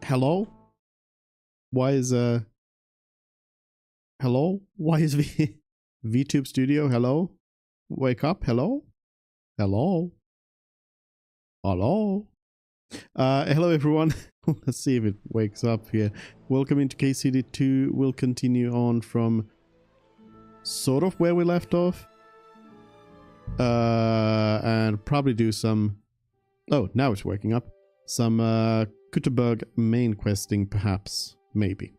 Hello? Why is hello? Why is VTube Studio? Hello? Wake up? Hello? Hello? Hello? Hello everyone. Let's see if it wakes up here. Welcome into KCD2. We'll continue on from sort of where we left off. And probably do some... Oh, now it's waking up. Some Kutterberg main questing, perhaps. Maybe.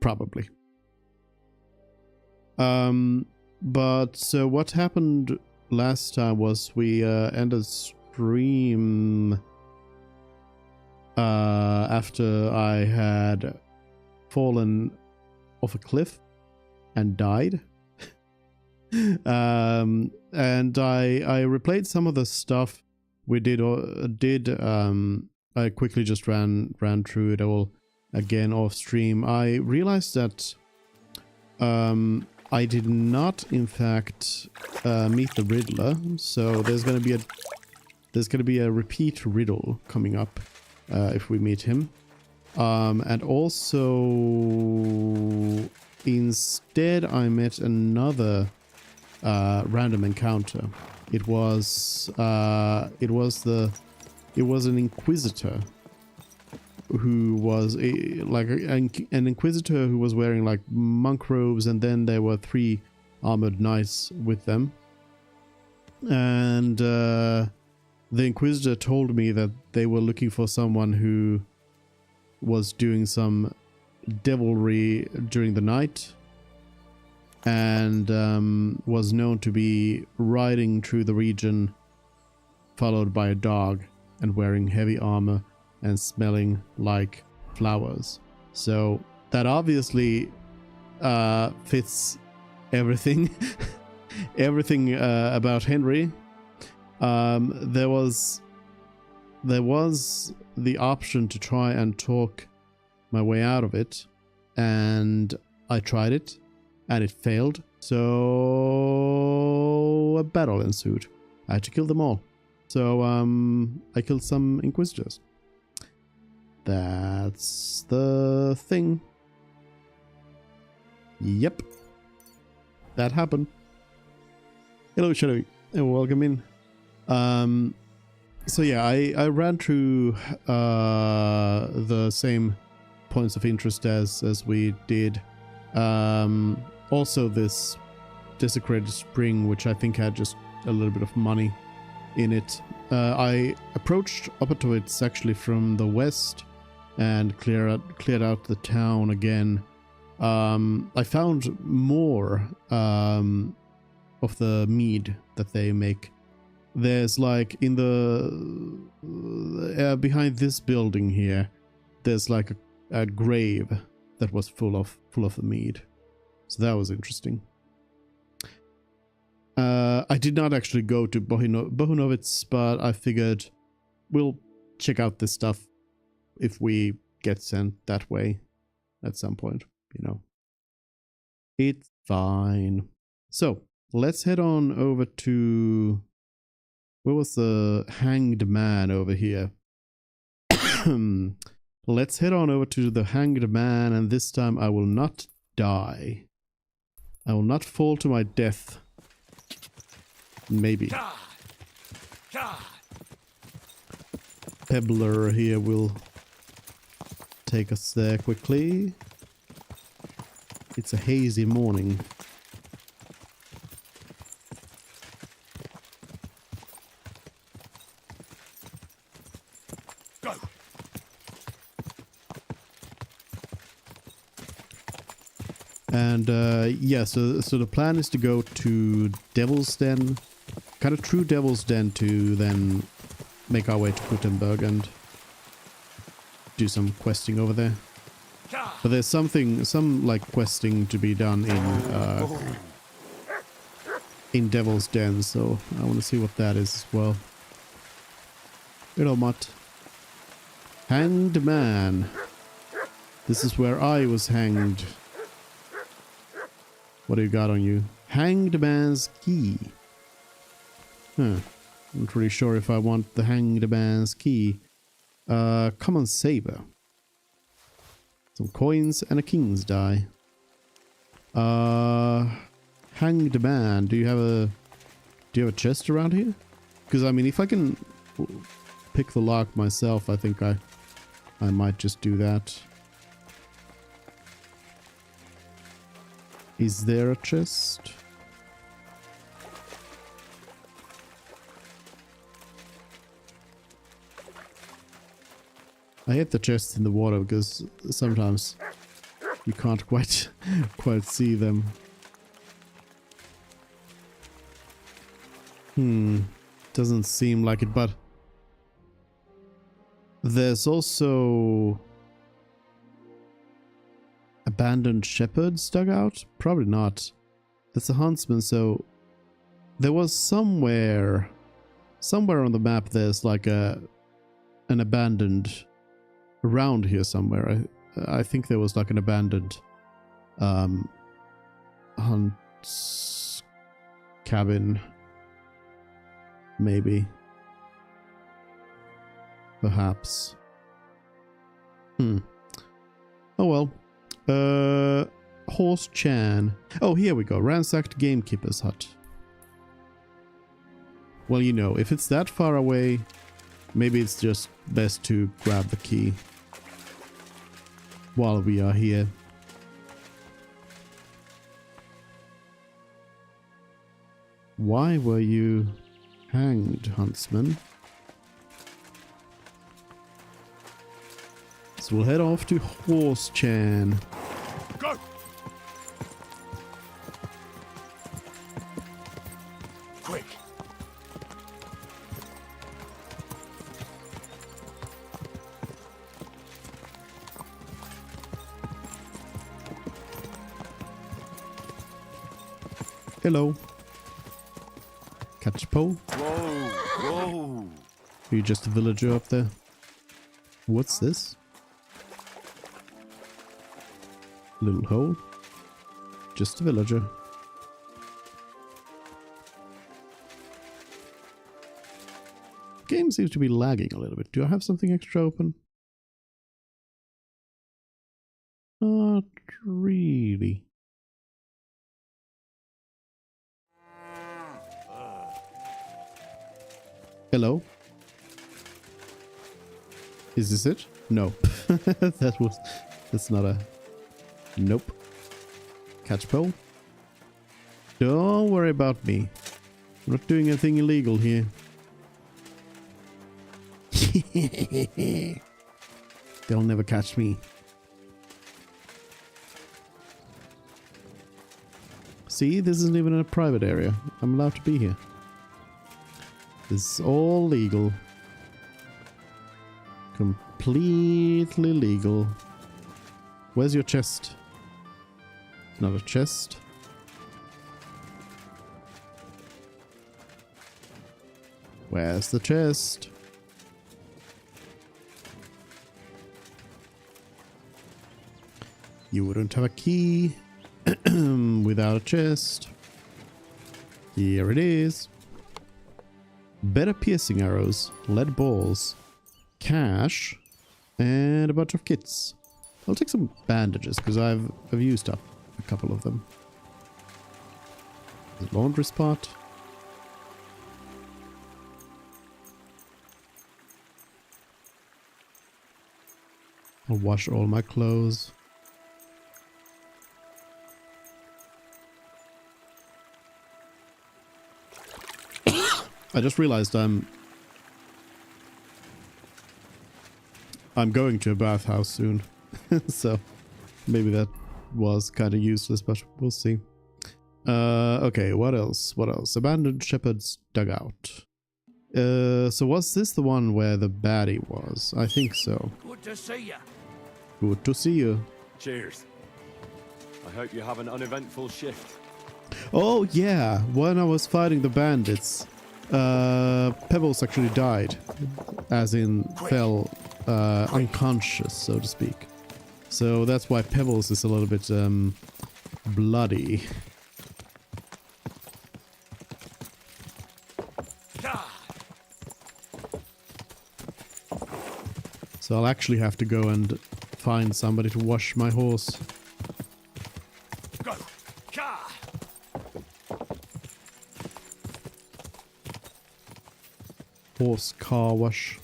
Probably. But so what happened last time was we ended stream after I had fallen off a cliff and died. And I replayed some of the stuff we did. I quickly just ran through it all again off stream. I realized that I did not, in fact, meet the Riddler. So there's gonna be a repeat riddle coming up if we meet him. And also, instead, I met another random encounter. It was an Inquisitor who was an Inquisitor who was wearing like monk robes, and then there were 3 armored knights with them. And the Inquisitor told me that they were looking for someone who was doing some devilry during the night, and was known to be riding through the region followed by a dog and wearing heavy armor and smelling like flowers. So that obviously fits everything everything about Henry. There was the option to try and talk my way out of it, and I tried it and it failed, so a battle ensued. I had to kill them all. So I killed some Inquisitors. That's the thing. Yep. That happened. Hello, Shadowy, and welcome in. So yeah, I ran through the same points of interest as we did. Also this desecrated spring, which I think had just a little bit of money in it. I approached up to it actually from the west and cleared out the town again. I found more of the mead that they make. There's like in the behind this building here, there's like a grave that was full of the mead. So that was interesting. I did not actually go to Bohunovitz, but I figured we'll check out this stuff if we get sent that way at some point, you know. It's fine. So let's head on over to... Where was the hanged man over here? Let's head on over to the hanged man, and this time I will not die. I will not fall to my death. Maybe. Pebbler here will take us there quickly. It's a hazy morning. And yeah, so the plan is to go to Devil's Den, kind of true Devil's Den, to then make our way to Kutterberg and do some questing over there. But there's some like questing to be done in Devil's Den, so I want to see what that is as well. Hello, Mutt. Hanged man. This is where I was hanged. What do you got on you? Hanged man's key. Huh. I'm not really sure if I want the hanged man's key. Common saber. Some coins and a king's die. Hanged man. Do you have a chest around here? Because I mean, if I can pick the lock myself, I think I might just do that. Is there a chest? I hate the chests in the water because sometimes you can't quite see them. Doesn't seem like it, but there's also abandoned shepherds dugout? Probably not. That's a huntsman, so there was somewhere on the map there's like an abandoned around here somewhere. I think there was like an abandoned hunt's cabin. Maybe. Perhaps. Oh well. Horse Chan. Oh, here we go. Ransacked gamekeeper's hut. Well, you know, if it's that far away, maybe it's just best to grab the key while we are here. Why were you hanged, huntsman? So we'll head off to Horse Chan. Go! Quick! Hello. Catch pole. Whoa! Whoa! Are you just a villager up there? What's this? Little hole. Just a villager. Game seems to be lagging a little bit. Do I have something extra open? Not really. Hello? Is this it? No. That's not a... Nope. Catch pole. Don't worry about me. I'm not doing anything illegal here. They'll never catch me. See, this isn't even in a private area. I'm allowed to be here. This is all legal. Completely legal. Where's your chest? It's not a chest. Where's the chest? You wouldn't have a key without a chest. Here it is. Better piercing arrows, lead balls, cash, and a bunch of kits. I'll take some bandages because I've used up a couple of them. The laundry spot. I'll wash all my clothes. I just realized I'm going to a bathhouse soon. So maybe that was kind of useless, but we'll see. Okay, what else? What else? Abandoned shepherd's dugout. So was this the one where the baddie was? I think so. Good to see you. Good to see you. Cheers. I hope you have an uneventful shift. Oh yeah, when I was fighting the bandits, Pebbles actually died, as in fell unconscious, so to speak. So that's why Pebbles is a little bit bloody. So I'll actually have to go and find somebody to wash my horse. Go. Car. Horse car wash.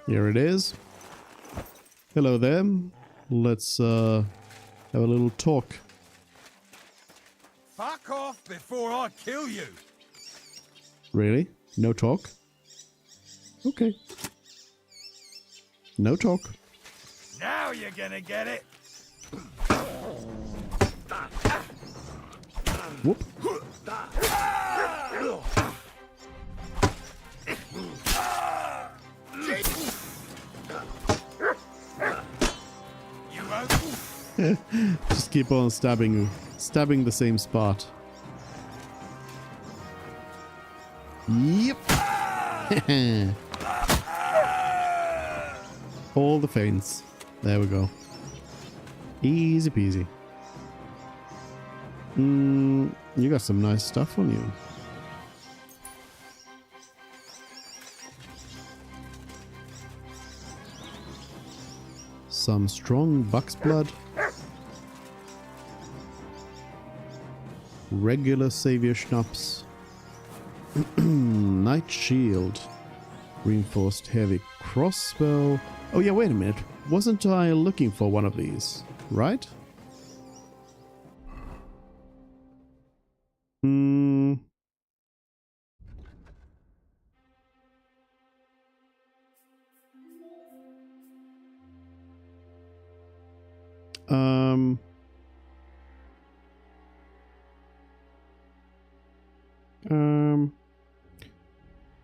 Here it is. Hello there. Let's have a little talk. Fuck off before I kill you. Really? No talk? Okay. No talk. Now you're gonna get it. Whoop. You won't. Just keep on stabbing the same spot. Yep. All the feints. There we go. Easy peasy. You got some nice stuff on you. Some strong buck's blood. Regular savior schnapps. Knight shield. Reinforced heavy crossbow. Oh yeah, wait a minute. Wasn't I looking for one of these? Right?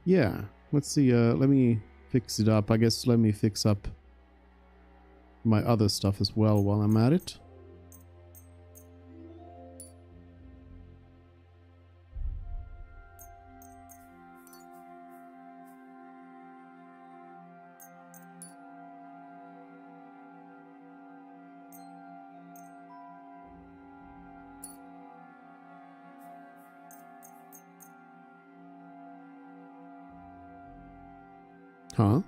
Yeah, let's see, let me fix it up. I guess let me fix up my other stuff as well while I'm at it. Huh?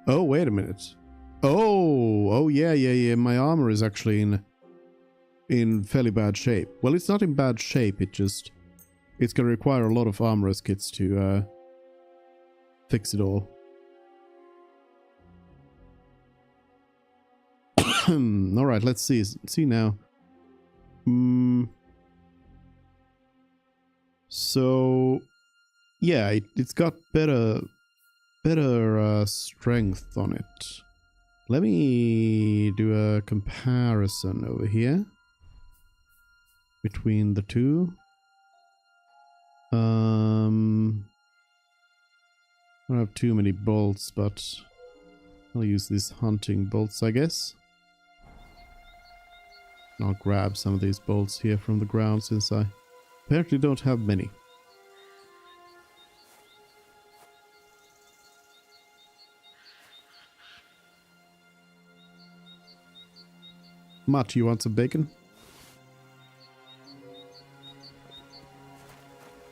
Oh, wait a minute. Oh, yeah. My armor is actually in fairly bad shape. Well, it's not in bad shape. It's gonna require a lot of armorers kits to fix it all. All right, let's see now. So yeah, it's got better strength on it. Let me do a comparison over here between the two. I don't have too many bolts, but I'll use these hunting bolts, I guess. I'll grab some of these bolts here from the ground since I apparently don't have many. Matt, you want some bacon?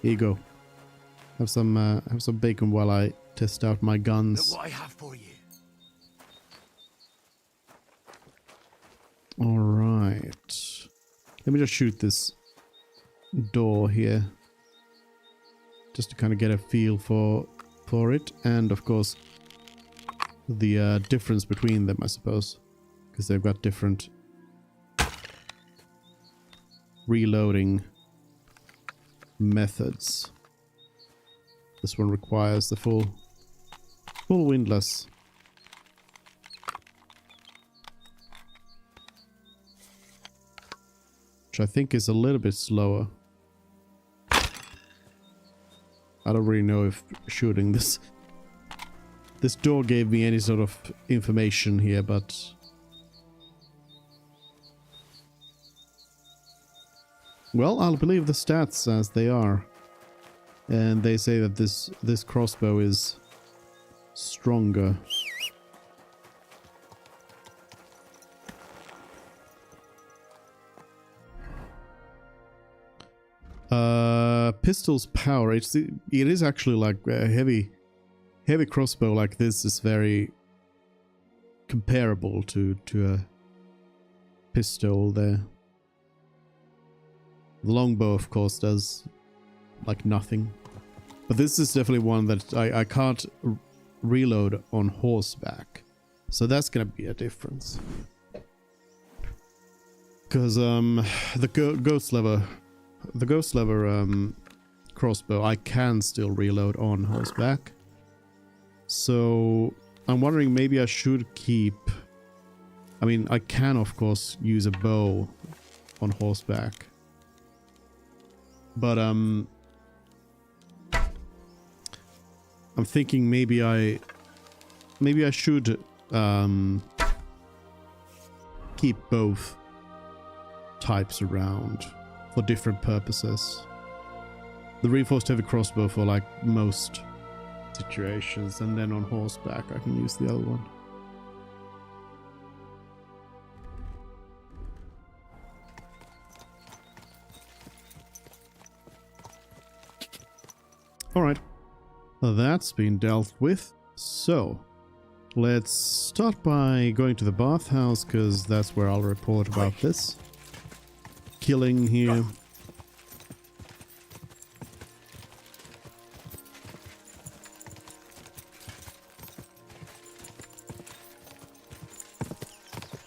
Here you go. Have some bacon while I test out my guns. Look what I have for you. All right. Let me just shoot this door here, just to kind of get a feel for it, and of course the difference between them, I suppose, because they've got different reloading methods. This one requires the full windlass. Which I think is a little bit slower. I don't really know if shooting this door gave me any sort of information here, but well, I'll believe the stats as they are. And they say that this crossbow is stronger. pistol's power, it is actually like a heavy crossbow like this is very comparable to a pistol there. The longbow, of course, does like nothing. But this is definitely one that I can't reload on horseback. So that's gonna be a difference. Because the ghost lever crossbow I can still reload on horseback. So I'm wondering, maybe I should keep... I mean, I can of course use a bow on horseback. But I'm thinking maybe I should keep both types around for different purposes. The reinforced heavy crossbow for like most situations, and then on horseback I can use the other one. Alright, that's been dealt with. So, let's start by going to the bathhouse, because that's where I'll report about this killing here.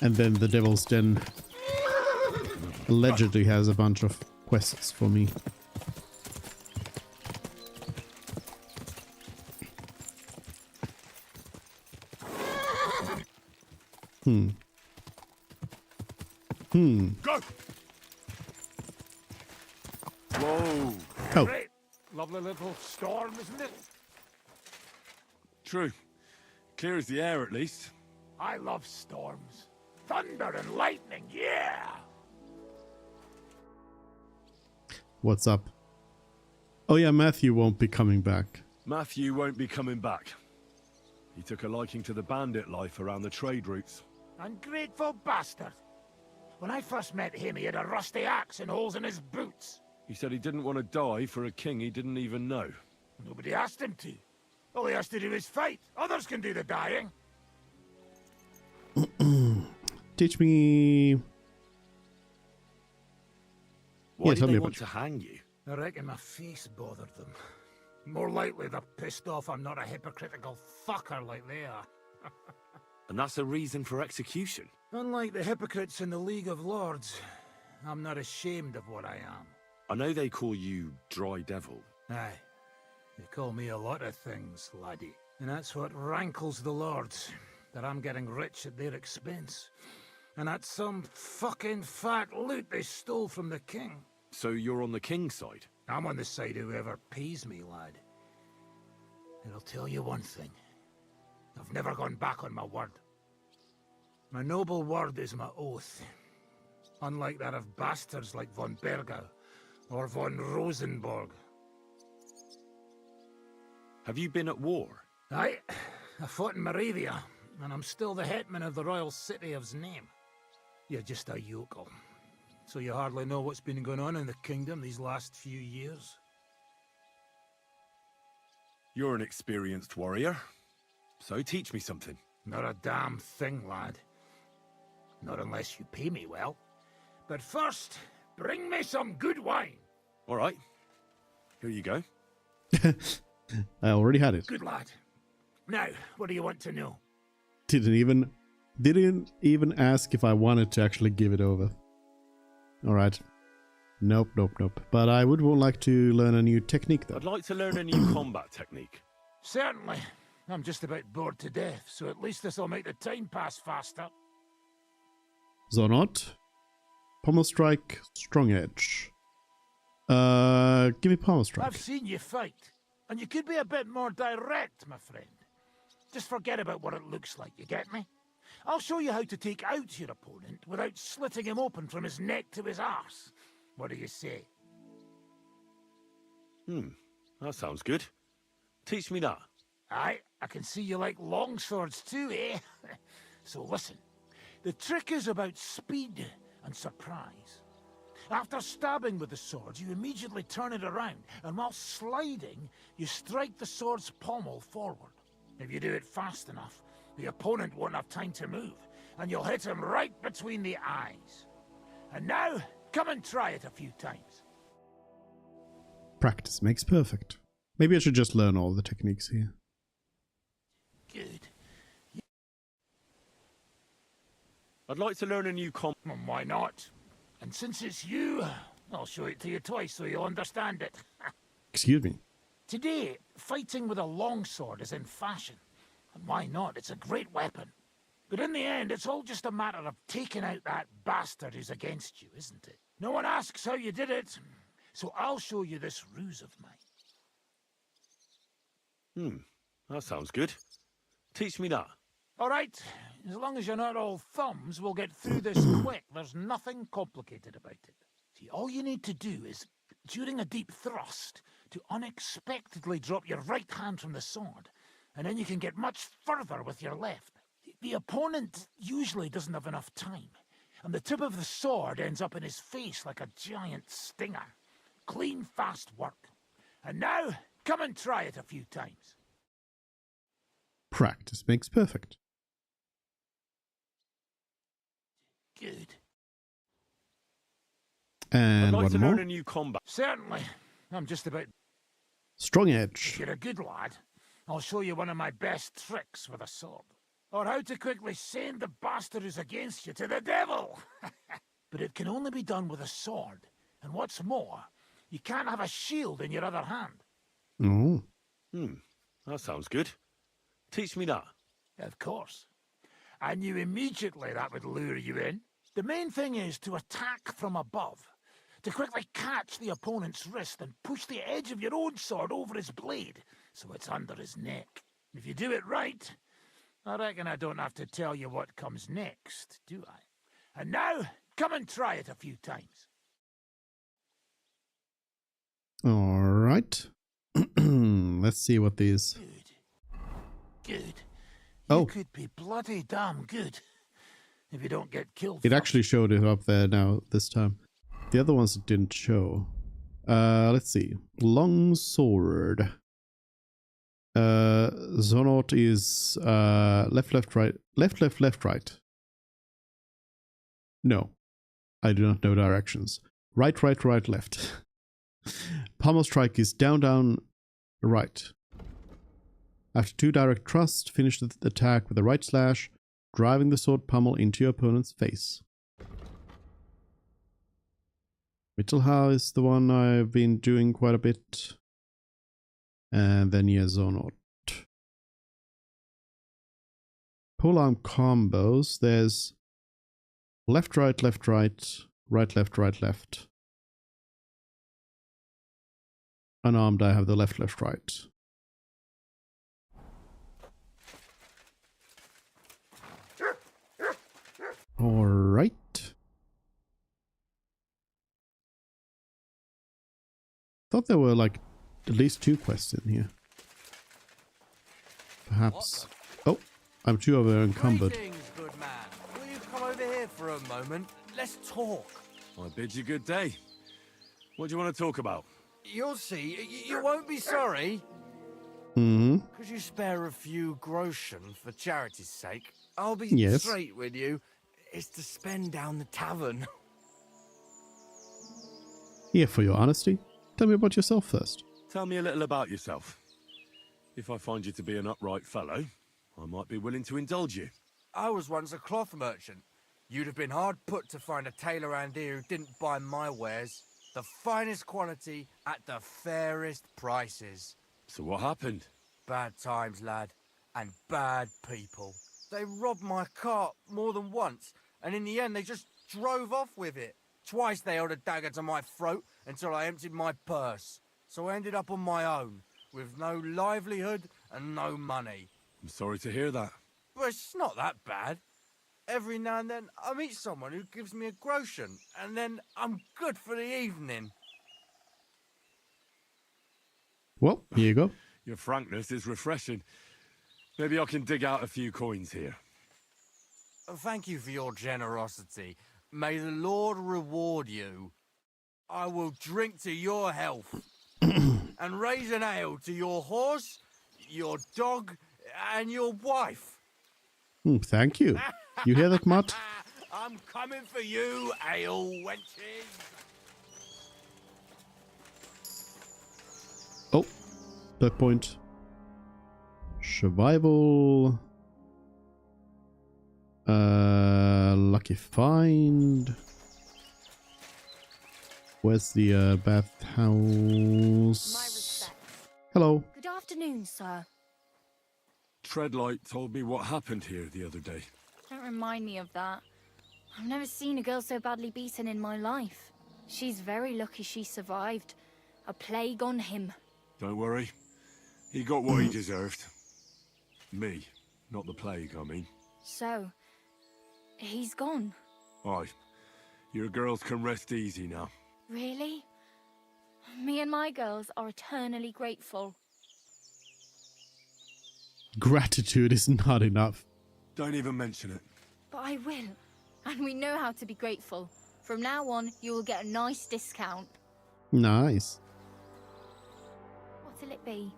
And then the Devil's Den allegedly has a bunch of quests for me. Go! Whoa. Oh, Great. Lovely little storm, isn't it? True. Clear as the air, at least. I love storms. Thunder and lightning, yeah! what's up? Oh yeah, Matthew won't be coming back. Matthew won't be coming back. He took a liking to the bandit life around the trade routes. Ungrateful bastard. When I first met him, he had a rusty axe and holes in his boots. He said he didn't want to die for a king he didn't even know. Nobody asked him to. All he has to do is fight. Others can do the dying. Teach me... Why Yeah, did tell me they about want to hang you? I reckon my face bothered them. More likely they're pissed off I'm not a hypocritical fucker like they are. And that's a reason for execution? Unlike the hypocrites in the League of Lords, I'm not ashamed of what I am. I know they call you Dry Devil. Aye, they call me a lot of things, laddie. And that's what rankles the Lords, that I'm getting rich at their expense. And that's some fucking fat loot they stole from the king. So you're on the king's side? I'm on the side of whoever pays me, lad. And I'll tell you one thing. I've never gone back on my word. My noble word is my oath. Unlike that of bastards like von Bergau or von Rosenborg. Have you been at war? Aye, I fought in Moravia, and I'm still the hetman of the royal city of Znaim. You're just a yokel. So you hardly know what's been going on in the kingdom these last few years? You're an experienced warrior. So teach me something. Not a damn thing, lad. Not unless you pay me well. But first, bring me some good wine. All right. Here you go. I already had it. Good lad. Now, what do you want to know? Didn't even ask if I wanted to actually give it over. Alright. Nope. But I would like to learn a new technique though. I'd like to learn a new combat technique. Certainly. I'm just about bored to death, so at least this'll make the time pass faster. Zonot. Pommel strike, strong edge. Give me pommel strike. I've seen you fight, and you could be a bit more direct, my friend. Just forget about what it looks like, you get me? I'll show you how to take out your opponent without slitting him open from his neck to his arse. What do you say? That sounds good. Teach me that. Aye, I can see you like longswords too, eh? So listen, the trick is about speed and surprise. After stabbing with the sword, you immediately turn it around, and while sliding, you strike the sword's pommel forward. If you do it fast enough, the opponent won't have time to move, and you'll hit him right between the eyes. And now, come and try it a few times. Practice makes perfect. Maybe I should just learn all the techniques here. Good. I'd like to learn a new combo. Why not? And since it's you, I'll show it to you twice so you'll understand it. Excuse me. Today, fighting with a longsword is in fashion. And why not? It's a great weapon. But in the end, it's all just a matter of taking out that bastard who's against you, isn't it? No one asks how you did it, so I'll show you this ruse of mine. That sounds good. Teach me that. All right, as long as you're not all thumbs, we'll get through this quick. There's nothing complicated about it. See, all you need to do is, during a deep thrust, to unexpectedly drop your right hand from the sword, and then you can get much further with your left. The opponent usually doesn't have enough time, and the tip of the sword ends up in his face like a giant stinger. Clean, fast work. And now, come and try it a few times. Practice makes perfect. Good. And I'd like one to more. learn a new combat. Certainly. I'm just about... Strong If edge. you're a good lad, I'll show you one of my best tricks with a sword. Or how to quickly send the bastard who's against you to the devil. But it can only be done with a sword. And what's more, you can't have a shield in your other hand. Oh. That sounds good. Teach me that. Of course. I knew immediately that would lure you in. The main thing is to attack from above. To quickly catch the opponent's wrist and push the edge of your own sword over his blade, so it's under his neck. If you do it right, I reckon I don't have to tell you what comes next, do I? And now, come and try it a few times. All right. Let's see what these... Good. Oh. You could be bloody damn good. If you don't get killed It first. actually showed it up there now this time. The other ones it didn't show. Let's see. Long sword. Zonot is left, left, right. Left, left, left, right. No. I do not know directions. Right, right, right, left. Pommel strike is down, down, right. After 2 direct thrusts, finish the attack with a right slash, driving the sword pommel into your opponent's face. Mittelhau is the one I've been doing quite a bit. And then Zonot. Polearm combos, there's left, right, left, right, right, left, right, left. Unarmed, I have the left, left, right. All right. Thought there were like at least 2 quests in here. Perhaps. Oh, I'm too over encumbered. Greetings, good man. Will you come over here for a moment? Let's talk. I bid you good day. What do you want to talk about? You'll see. You won't be sorry. Mm-hmm. Could you spare a few groschen for charity's sake? I'll be Yes. straight with you. It's to spend down the tavern. Here for your honesty. Tell me about yourself first. Tell me a little about yourself. If I find you to be an upright fellow, I might be willing to indulge you. I was once a cloth merchant. You'd have been hard put to find a tailor around here who didn't buy my wares. The finest quality at the fairest prices. So what happened? Bad times, lad, and bad people. They robbed my cart more than once, and in the end they just drove off with it. Twice they held a dagger to my throat until I emptied my purse. So I ended up on my own, with no livelihood and no money. I'm sorry to hear that. But it's not that bad. Every now and then I meet someone who gives me a groschen, and then I'm good for the evening. Well, here you go. Your frankness is refreshing. Maybe I can dig out a few coins here. Thank you for your generosity. May the Lord reward you. I will drink to your health and raise an ale to your horse, your dog, and your wife. Thank you. You hear that, Mutt? I'm coming for you, ale wenches. Oh, that point. Survival. Lucky find. Where's the bathhouse? My respects. Hello. Good afternoon, sir. Treadlight told me what happened here the other day. Don't remind me of that. I've never seen a girl so badly beaten in my life. She's very lucky she survived. A plague on him. Don't worry. He got what he deserved. Me, not the plague, I mean. So, he's gone. Aye. Your girls can rest easy now. Really? Me and my girls are eternally grateful. Gratitude is not enough. Don't even mention it. But I will. And we know how to be grateful. From now on, you will get a nice discount. Nice. What'll it be?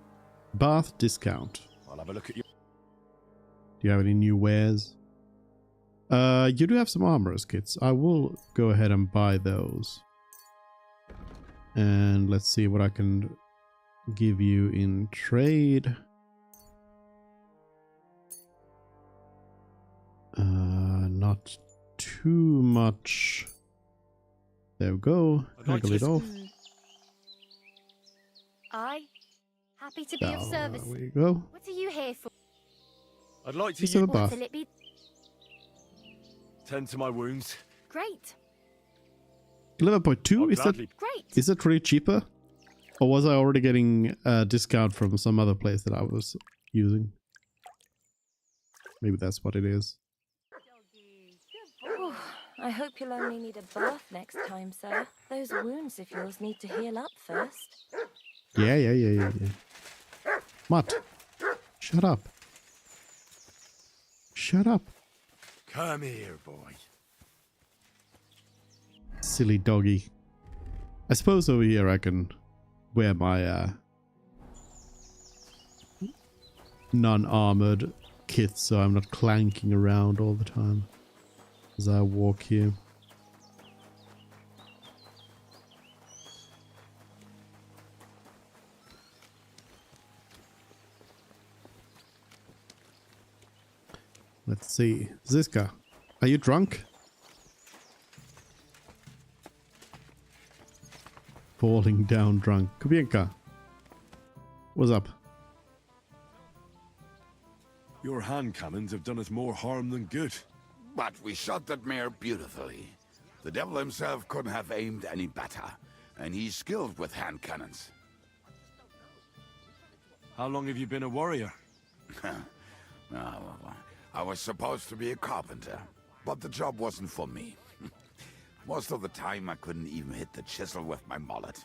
Bath discount. I'll have a look at you. Do you have any new wares? You do have some armorers kits. I will go ahead and buy those. And let's see what I can give you in trade. Not too much. There we go. Haggle it off. I? Happy to be of service. There we go. What are you here for? I'd like to Just have a bath. What'll it be? tend to my wounds. Great. 11.2? Great. Is that really cheaper? Or was I already getting a discount from some other place that I was using? Maybe that's what it is. Oh, I hope you'll only need a bath next time, sir. Those wounds of yours need to heal up first. Yeah. Mutt, shut up. Shut up. Come here, boy. Silly doggy. I suppose over here I can wear my non-armored kit so I'm not clanking around all the time as I walk here. Let's see. Ziska, are you drunk? Falling down drunk. Kubienka, what's up? Your hand cannons have done us more harm than good. But we shot that mare beautifully. The devil himself couldn't have aimed any better, and he's skilled with hand cannons. How long have you been a warrior? I was supposed to be a carpenter, but the job wasn't for me. Most of the time I couldn't even hit the chisel with my mallet.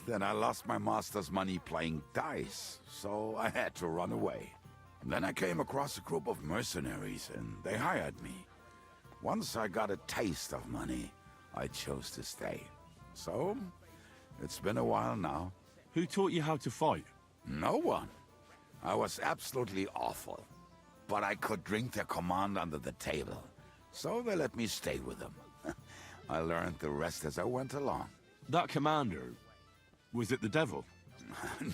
Then I lost my master's money playing dice, so I had to run away. Then I came across a group of mercenaries, and they hired me. Once I got a taste of money, I chose to stay. So, it's been a while now. Who taught you how to fight? No one. I was absolutely awful. But I could drink their command under the table, so they let me stay with them. I learned the rest as I went along. That commander, was it the devil?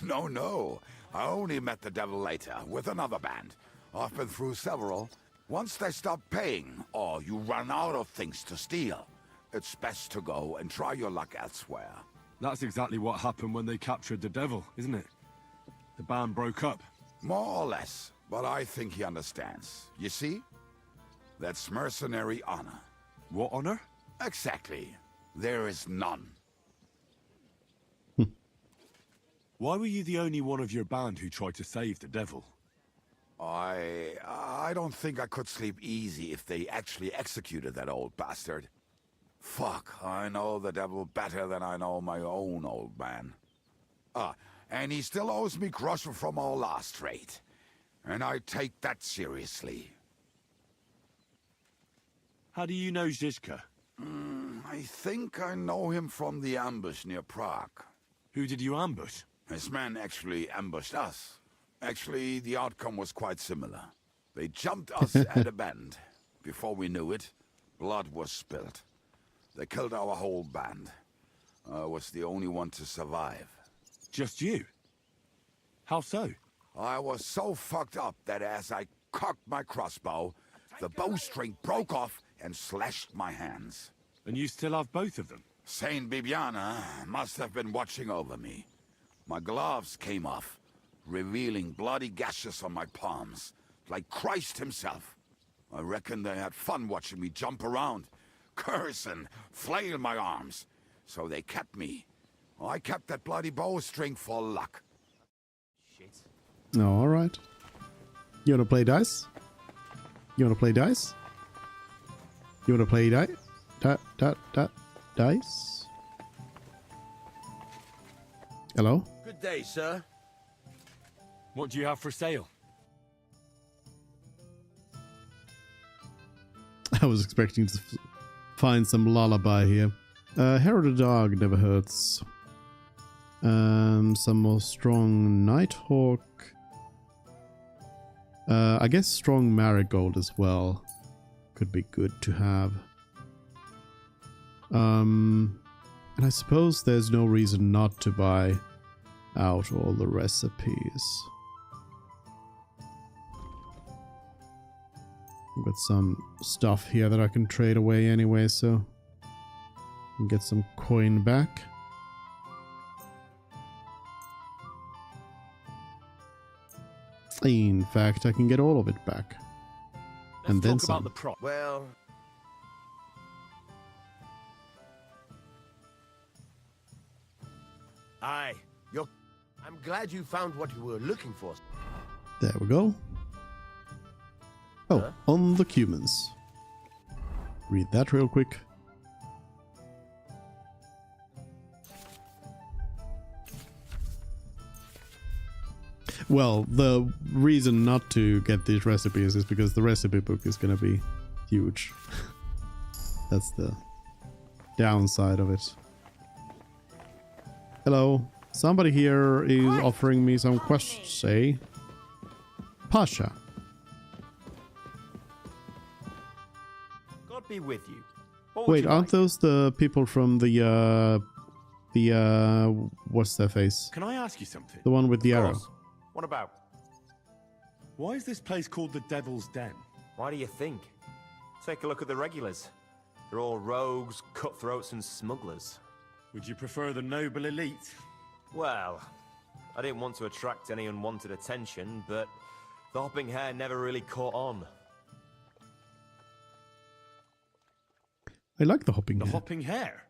No. I only met the devil later, with another band. I've been through several. Once they stop paying, or you run out of things to steal, it's best to go and try your luck elsewhere. That's exactly what happened when they captured the devil, isn't it? The band broke up. More or less, but I think he understands. You see? That's mercenary honor. What honor? Exactly. There is none. Why were you the only one of your band who tried to save the devil? I don't think I could sleep easy if they actually executed that old bastard. Fuck, I know the devil better than I know my own old man. And he still owes me groschen from our last trade. And I take that seriously. How do you know Zizka? I think I know him from the ambush near Prague. Who did you ambush? His men actually ambushed us. Actually, the outcome was quite similar. They jumped us at a bend. Before we knew it, blood was spilled. They killed our whole band. I was the only one to survive. Just you? How so? I was so fucked up that as I cocked my crossbow, the bowstring broke off and slashed my hands. And you still have both of them? Saint Bibiana must have been watching over me. My gloves came off, revealing bloody gashes on my palms, like Christ himself. I reckon they had fun watching me jump around, curse and flail my arms. So they kept me. I kept that bloody bowstring for luck. Shit. Oh, all right. You want to play dice? You want to play dice? You want to play dice? Hello? Good day, sir. What do you have for sale? I was expecting to find some lullaby here. Hair of the dog never hurts. Some more strong nighthawk. I guess strong marigold as well could be good to have. And I suppose there's no reason not to buy out all the recipes. I've got some stuff here that I can trade away anyway, so I can get some coin back. In fact, I can get all of it back. And then Let's talk some. about the prop. Well... Aye, I'm glad you found what you were looking for. There we go. Oh, Huh? on the Cumans. Read that real quick. Well, the reason not to get these recipes is because the recipe book is going to be huge. That's the downside of it. Hello. Somebody here is offering me some quests, say. Pasha. God be with you. What would Wait, you aren't like? those the people from the what's their face? Can I ask you something? The one with the Of arrow. course. What about? Why is this place called the Devil's Den? Why do you think? Take a look at the regulars. They're all rogues, cutthroats, and smugglers. Would you prefer the noble elite? Well, I didn't want to attract any unwanted attention, but the hopping hair never really caught on. I like the hopping. The hair. hopping hare.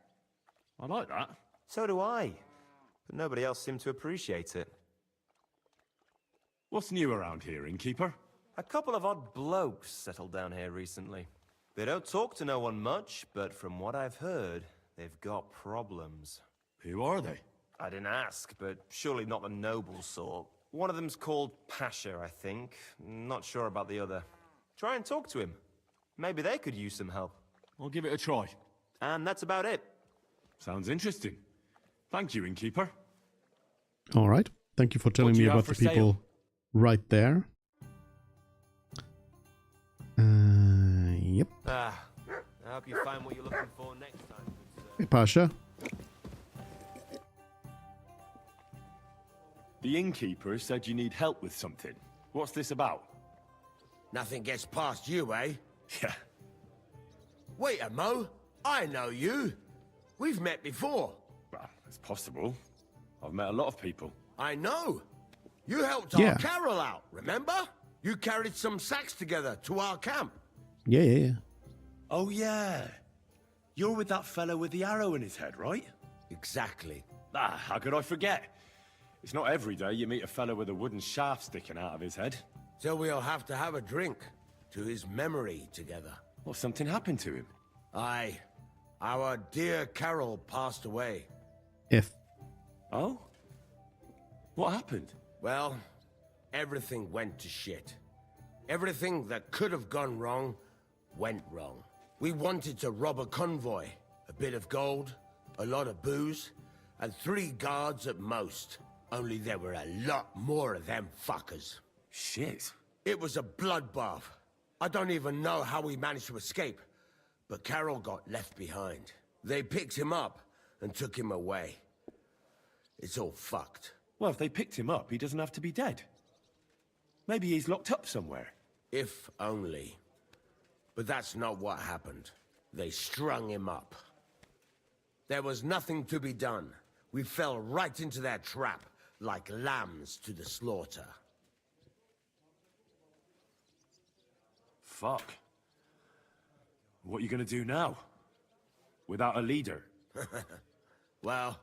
I like that. So do I. But nobody else seemed to appreciate it. What's new around here, innkeeper? A couple of odd blokes settled down here recently. They don't talk to no one much, but from what I've heard, they've got problems. Who are they? I didn't ask, but surely not the noble sort. One of them's called Pasha, I think. Not sure about the other. Try and talk to him. Maybe they could use some help. I'll give it a try. And that's about it. Sounds interesting. Thank you, innkeeper. All right. Thank you for telling do me you have about the for sale? people right there. Yep. I hope you find what you're looking for next time, good sir. Hey, Pasha. The innkeeper said you need help with something. What's this about? Nothing gets past you, eh? Yeah. Wait a mo. I know you. We've met before. Well, it's possible. I've met a lot of people. I know. You helped Yeah. our Carol out, remember? You carried some sacks together to our camp. Yeah. Oh, yeah. You're with that fellow with the arrow in his head, right? Exactly. Ah, how could I forget? It's not every day you meet a fellow with a wooden shaft sticking out of his head. So we'll have to have a drink to his memory together. Well, something happened to him. Aye. Our dear Carol passed away. If. Oh? What happened? Well, everything went to shit. Everything that could have gone wrong, went wrong. We wanted to rob a convoy, a bit of gold, a lot of booze, and 3 guards at most. Only there were a lot more of them fuckers. Shit. It was a bloodbath. I don't even know how we managed to escape, but Carol got left behind. They picked him up and took him away. It's all fucked. Well, if they picked him up, he doesn't have to be dead. Maybe he's locked up somewhere. If only. But that's not what happened. They strung him up. There was nothing to be done. We fell right into their trap, like lambs to the slaughter. Fuck. What are you gonna do now? Without a leader? Well,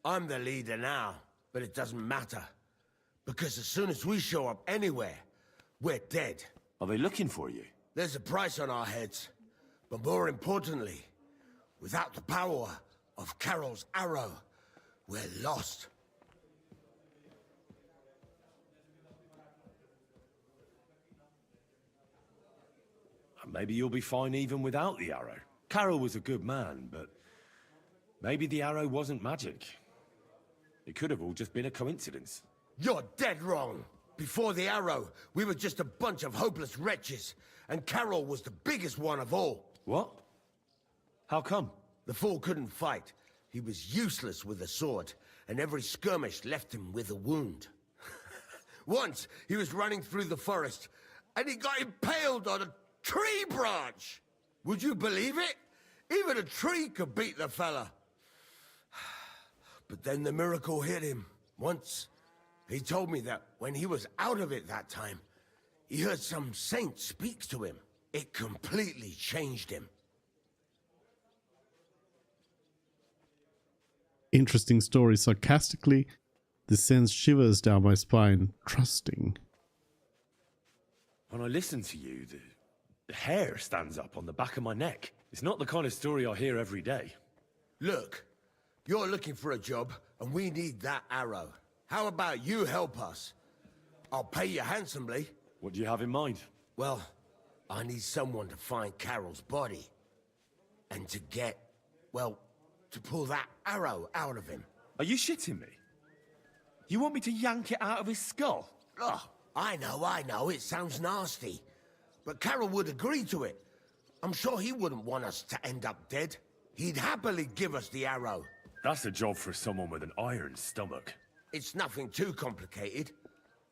I'm the leader now, but it doesn't matter. Because as soon as we show up anywhere, we're dead. Are they looking for you? There's a price on our heads. But more importantly, without the power of Carol's arrow, we're lost. Maybe you'll be fine even without the arrow. Carol was a good man, but maybe the arrow wasn't magic. It could have all just been a coincidence. You're dead wrong. Before the arrow, we were just a bunch of hopeless wretches, and Carol was the biggest one of all. What? How come? The fool couldn't fight. He was useless with a sword, and every skirmish left him with a wound. Once, he was running through the forest, and he got impaled on a tree branch! Would you believe it? Even a tree could beat the fella. But then the miracle hit him. Once, he told me that when he was out of it that time, he heard some saint speak to him. It completely changed him. Interesting story. Sarcastically, this sends shivers down my spine. Trusting. When I listen to you, the hair stands up on the back of my neck. It's not the kind of story I hear every day. Look, you're looking for a job, and we need that arrow. How about you help us? I'll pay you handsomely. What do you have in mind? Well, I need someone to find Carol's body. And to get, well, to pull that arrow out of him. Are you shitting me? You want me to yank it out of his skull? Oh, I know, it sounds nasty. But Carol would agree to it. I'm sure he wouldn't want us to end up dead. He'd happily give us the arrow. That's a job for someone with an iron stomach. It's nothing too complicated.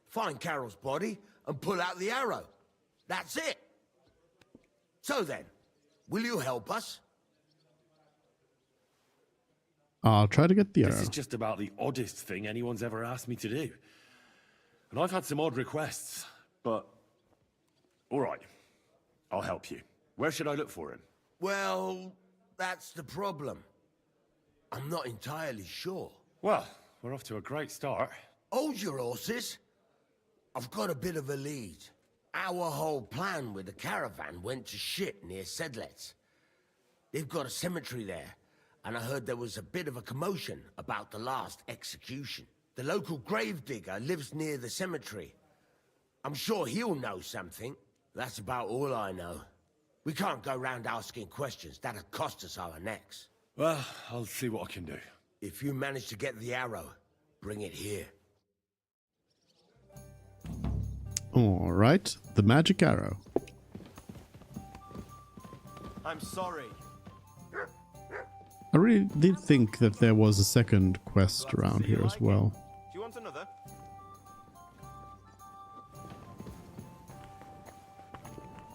Find Carol's body and pull out the arrow. That's it. So then, will you help us? I'll try to get the arrow. This is just about the oddest thing anyone's ever asked me to do. And I've had some odd requests, but... all right, I'll help you. Where should I look for him? Well, that's the problem. I'm not entirely sure. Well, we're off to a great start. Hold your horses. I've got a bit of a lead. Our whole plan with the caravan went to shit near Sedlets. They've got a cemetery there, and I heard there was a bit of a commotion about the last execution. The local gravedigger lives near the cemetery. I'm sure he'll know something. That's about all I know. We can't go round asking questions. That'll cost us our necks. Well, I'll see what I can do. If you manage to get the arrow, bring it here. All right, the magic arrow. I'm sorry. I really did think that there was a second quest around here as well. Do you want another?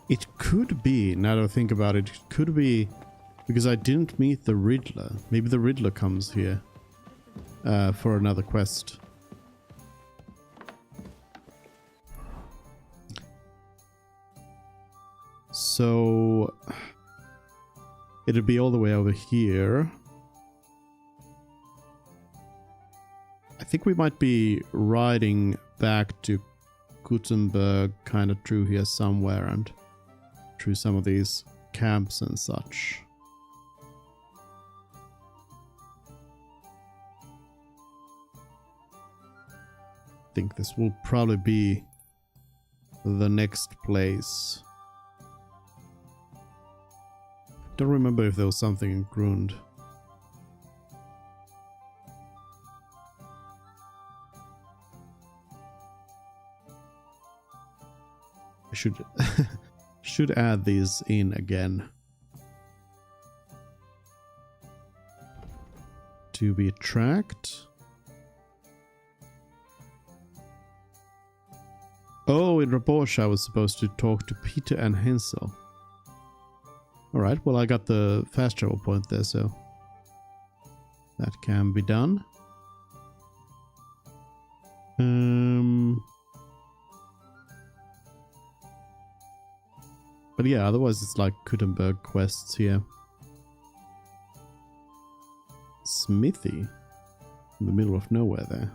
It could be, now that I think about it, it could be because I didn't meet the Riddler. Maybe the Riddler comes here for another quest. So it'd be all the way over here. I think we might be riding back to Gutenberg kind of through here somewhere and through some of these camps and such. I think this will probably be the next place. Don't remember if there was something in Grund. I should add these in again. To be tracked. Oh, in Rabosh I was supposed to talk to Peter and Hensel. Alright, well I got the fast travel point there, so that can be done. But yeah, otherwise it's like Kuttenberg quests here. Smithy? In the middle of nowhere there.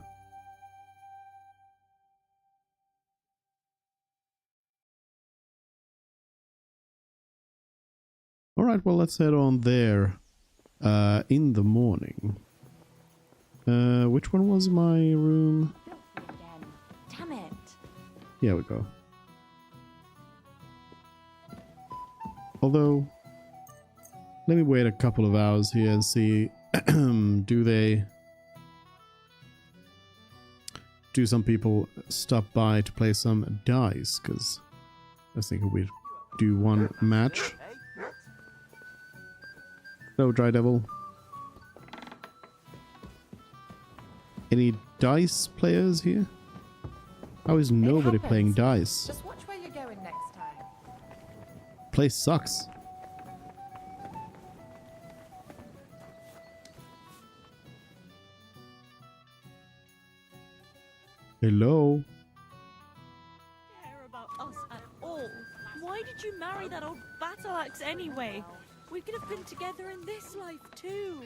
Alright, well let's head on there in the morning. Which one was my room? Damn it. Here we go. Although, let me wait a couple of hours here and see, do some people stop by to play some dice? Because I was thinking we'd do one match. Hello, Dry Devil. Any dice players here? How is nobody playing dice? Just watch where you're going next time. Place sucks. Hello? Care about us at all. Why did you marry that old battle axe anyway? We could have been together in this life too.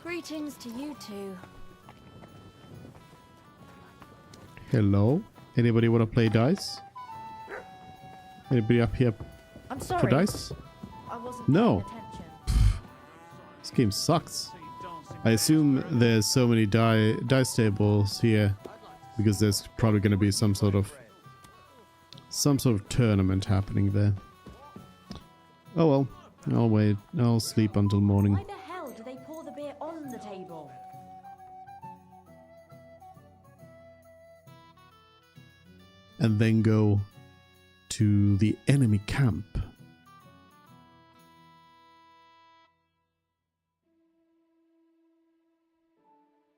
Greetings to you two. Hello? Anybody want to play dice? Anybody up here I'm sorry. for dice? I wasn't No. paying attention. This game sucks. I assume there's so many dice tables here because there's probably going to be some sort of tournament happening there. Oh well, I'll wait. I'll sleep until morning. Why the hell do they pour the beer on the table? And then go to the enemy camp.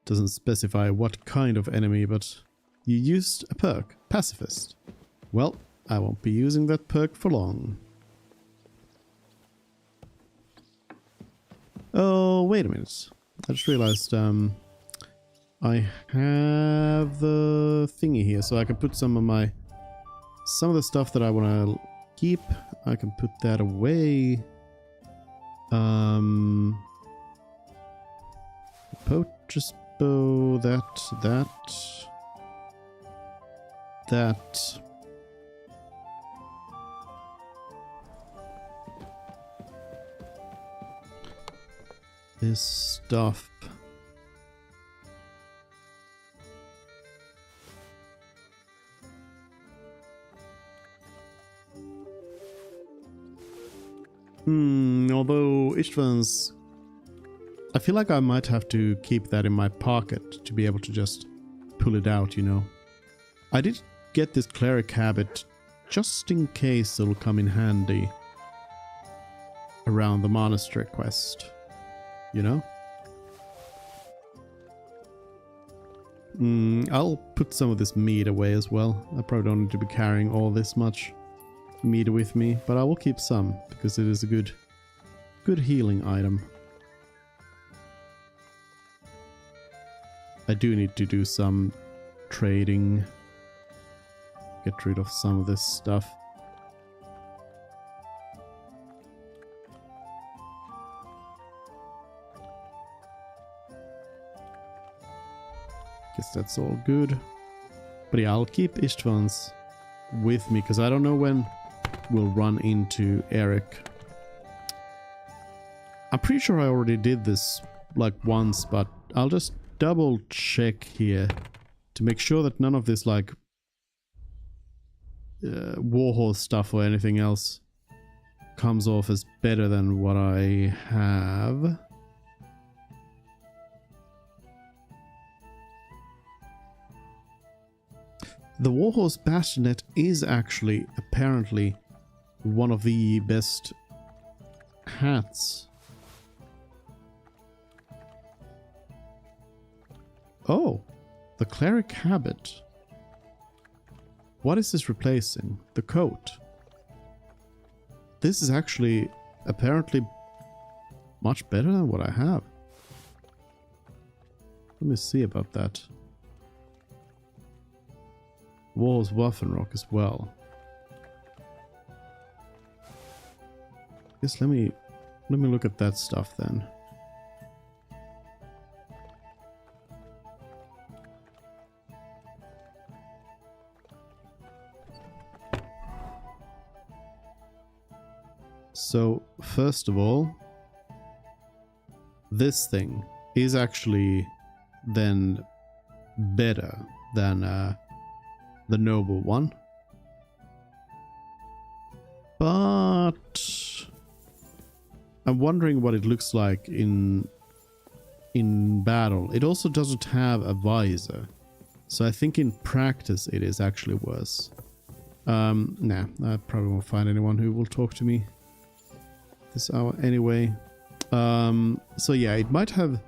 Doesn't specify what kind of enemy, but you used a perk, Pacifist. Well, I won't be using that perk for long. Oh, wait a minute. I just realized I have the thingy here, so I can put some of the stuff that I want to keep. I can put that away. Poacher's bow, that. This stuff. Although Ishtvan's... I feel like I might have to keep that in my pocket to be able to just pull it out, you know. I did get this cleric habit just in case it'll come in handy around the monastery quest, you know? I'll put some of this meat away as well. I probably don't need to be carrying all this much meat with me, but I will keep some because it is a good healing item. I do need to do some trading. Get rid of some of this stuff. Guess that's all good. But yeah, I'll keep Ishtvan's with me because I don't know when we'll run into Eric. I'm pretty sure I already did this like once, but I'll just double check here to make sure that none of this like warhorse stuff or anything else comes off as better than what I have. The warhorse bassinet is actually apparently one of the best hats. Oh, the cleric habit. What is this replacing? The coat. This is actually apparently much better than what I have. Let me see about that. Walls Waffenrock as well. Guess let me look at that stuff then. So, first of all, this thing is actually then better than the noble one. But I'm wondering what it looks like in battle. It also doesn't have a visor. So I think in practice it is actually worse. Nah, I probably won't find anyone who will talk to me this hour anyway. So yeah, it might have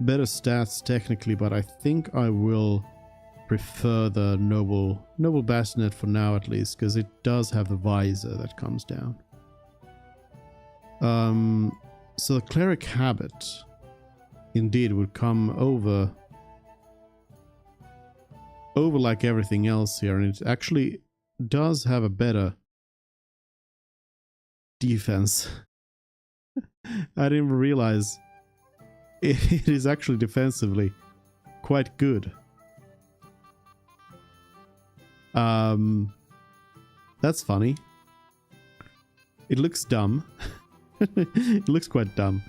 better stats technically, but I think I will prefer the noble bassinet for now at least, because it does have the visor that comes down. So the cleric habit indeed would come over like everything else here, and it actually does have a better defense. I didn't realize it is actually defensively quite good. That's funny. It looks dumb. It looks quite dumb.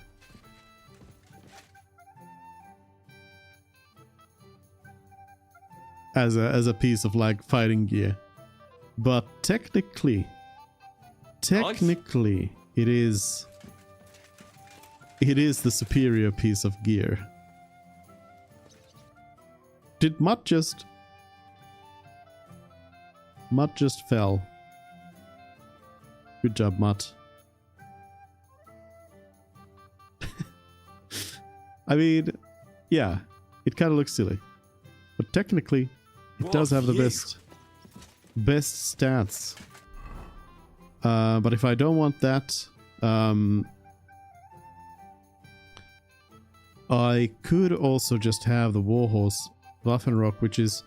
As a piece of like fighting gear. But technically it is the superior piece of gear. Did Mutt just fell. Good job, Mutt. I mean, yeah, it kind of looks silly. But technically, it does have the best stats. But if I don't want that, I could also just have the Warhorse Waffenrock, which is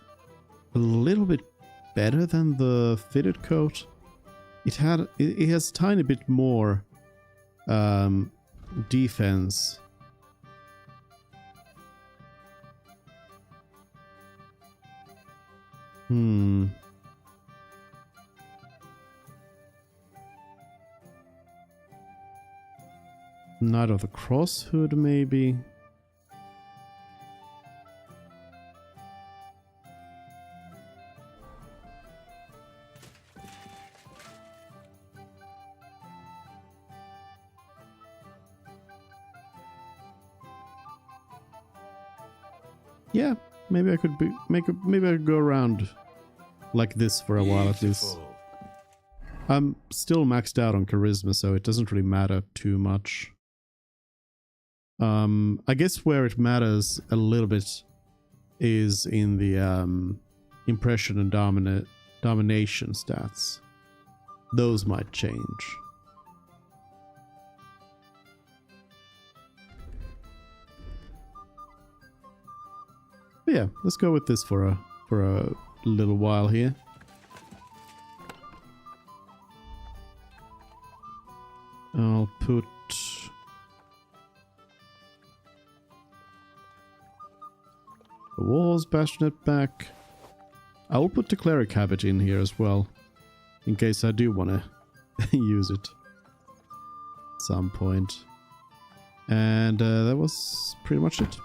a little bit better than the fitted coat. It has a tiny bit more defense. Knight of the Cross Hood, maybe. Yeah, maybe I could maybe I could go around like this for a while at least. I'm still maxed out on charisma, so it doesn't really matter too much. I guess where it matters a little bit is in the impression and domination stats. Those might change. But yeah, let's go with this for a little while here. I'll put the Warhorse Bassinet back. I will put the Cleric Habit in here as well, in case I do want to use it at some point. And that was pretty much it.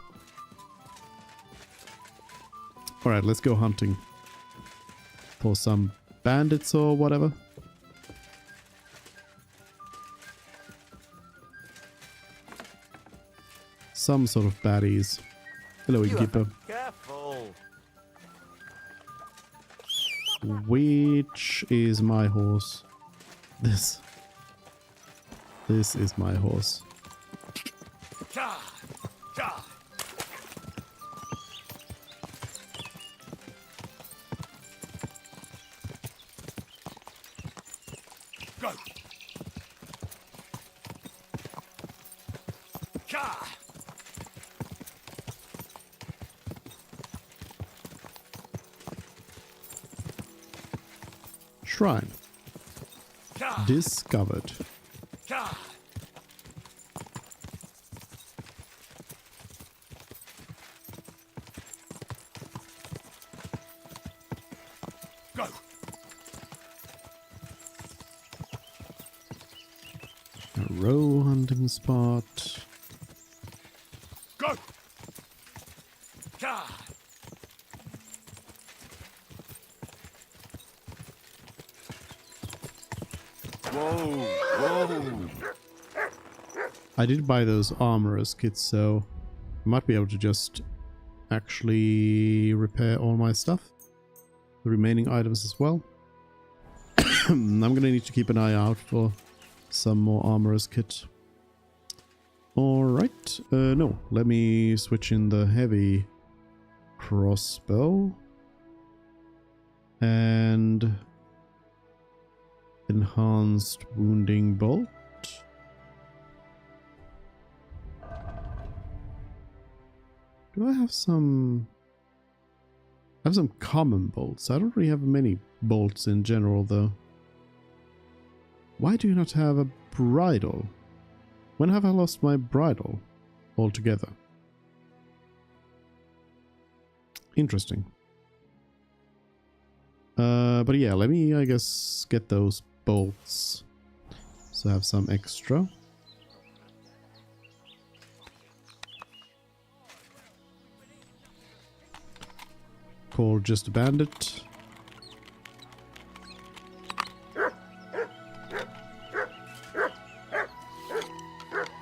Alright, let's go hunting for some bandits or whatever. Some sort of baddies. Hello, innkeeper. Careful. Which is my horse? This is my horse. Go. Shrine. Discovered. Go. A row hunting spot. Go. Whoa, whoa. I did buy those armorers kits, so I might be able to just actually repair all my stuff. The remaining items as well. I'm gonna need to keep an eye out for some more armorers kit. Alright, no, let me switch in the heavy crossbow. And enhanced wounding bolt. Do I have some... I have some common bolts. I don't really have many bolts in general though. Why do you not have a bridle? When have I lost my bridle altogether? Interesting. But yeah, let me, I guess, get those bolts. So I have some extra. Call just a bandit.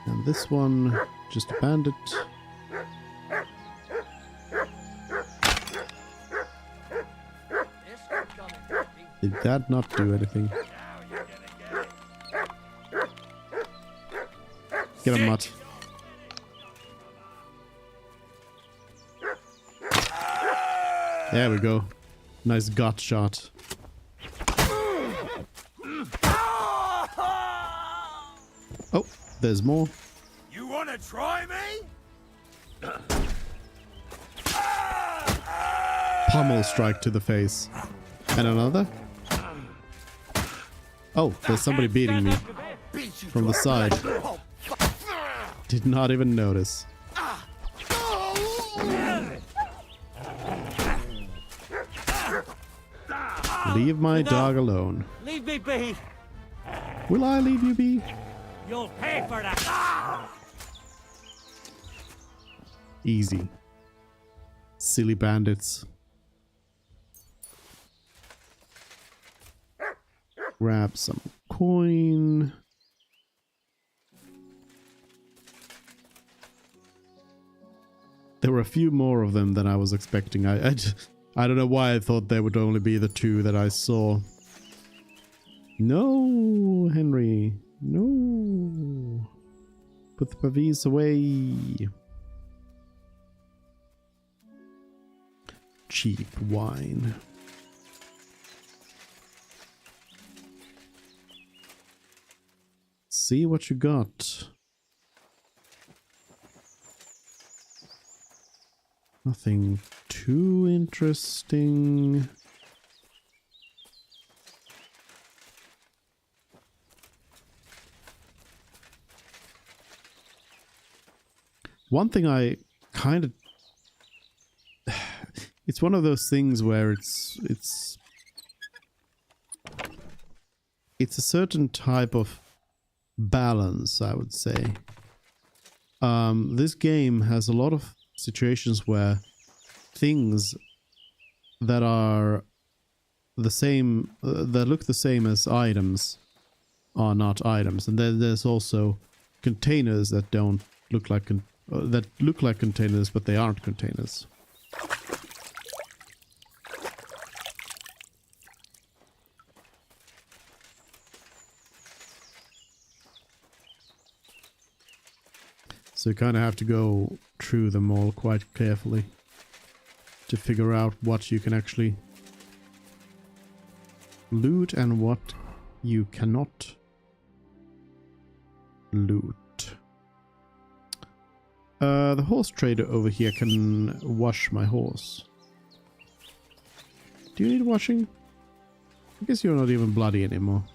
And this one, just a bandit. Did that not do anything? Get him, Mutt. There we go. Nice gut shot. Oh, there's more. You wanna try me? Pommel strike to the face. And another? Oh, there's somebody beating me from the side. Did not even notice. Leave my dog alone. Leave me be. Will I leave you be? You'll pay for that. Easy. Silly bandits. Grab some coin. There were a few more of them than I was expecting. I don't know why I thought there would only be the two that I saw. No, Henry. No. Put the pavis away. Cheap wine. See what you got. Nothing too interesting. One thing I kind of... It's one of those things where it's a certain type of balance, I would say. This game has a lot of situations where things that are the same, that look the same as items are not items. And then there's also containers that don't look like, that look like containers, but they aren't containers. So you kind of have to go through them all quite carefully to figure out what you can actually loot and what you cannot loot. The horse trader over here can wash my horse. Do you need washing? I guess you're not even bloody anymore.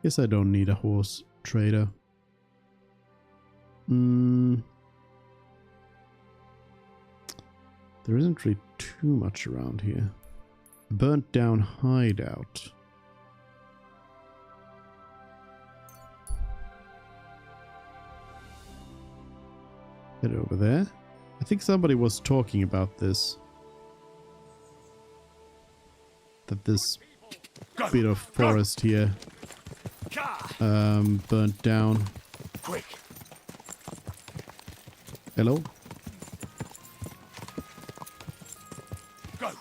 Guess I don't need a horse trader. There isn't really too much around here. Burnt down hideout. Head over there. I think somebody was talking about this. That this bit of forest here burnt down. Quick. Hello? Go.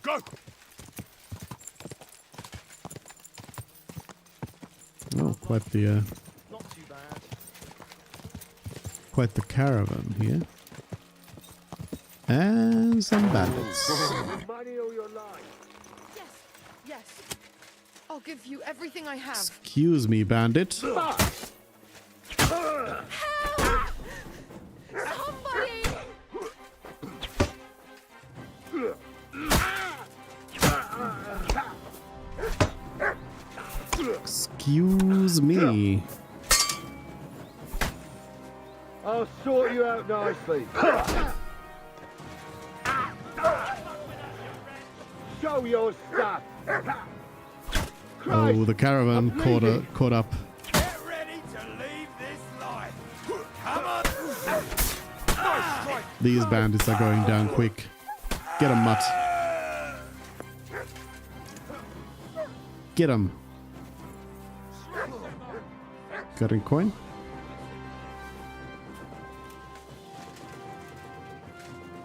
Go. Oh, quite the quite the caravan here. And some bandits. Money all your life. Yes, yes. I'll give you everything I have. Excuse me, bandit. Somebody! Excuse me. I'll sort you out nicely. Show your stuff. Oh, the caravan caught up. Get ready to leave this life. Come on. These bandits are going down quick. Get 'em, Mutt. Get 'em. Got a coin?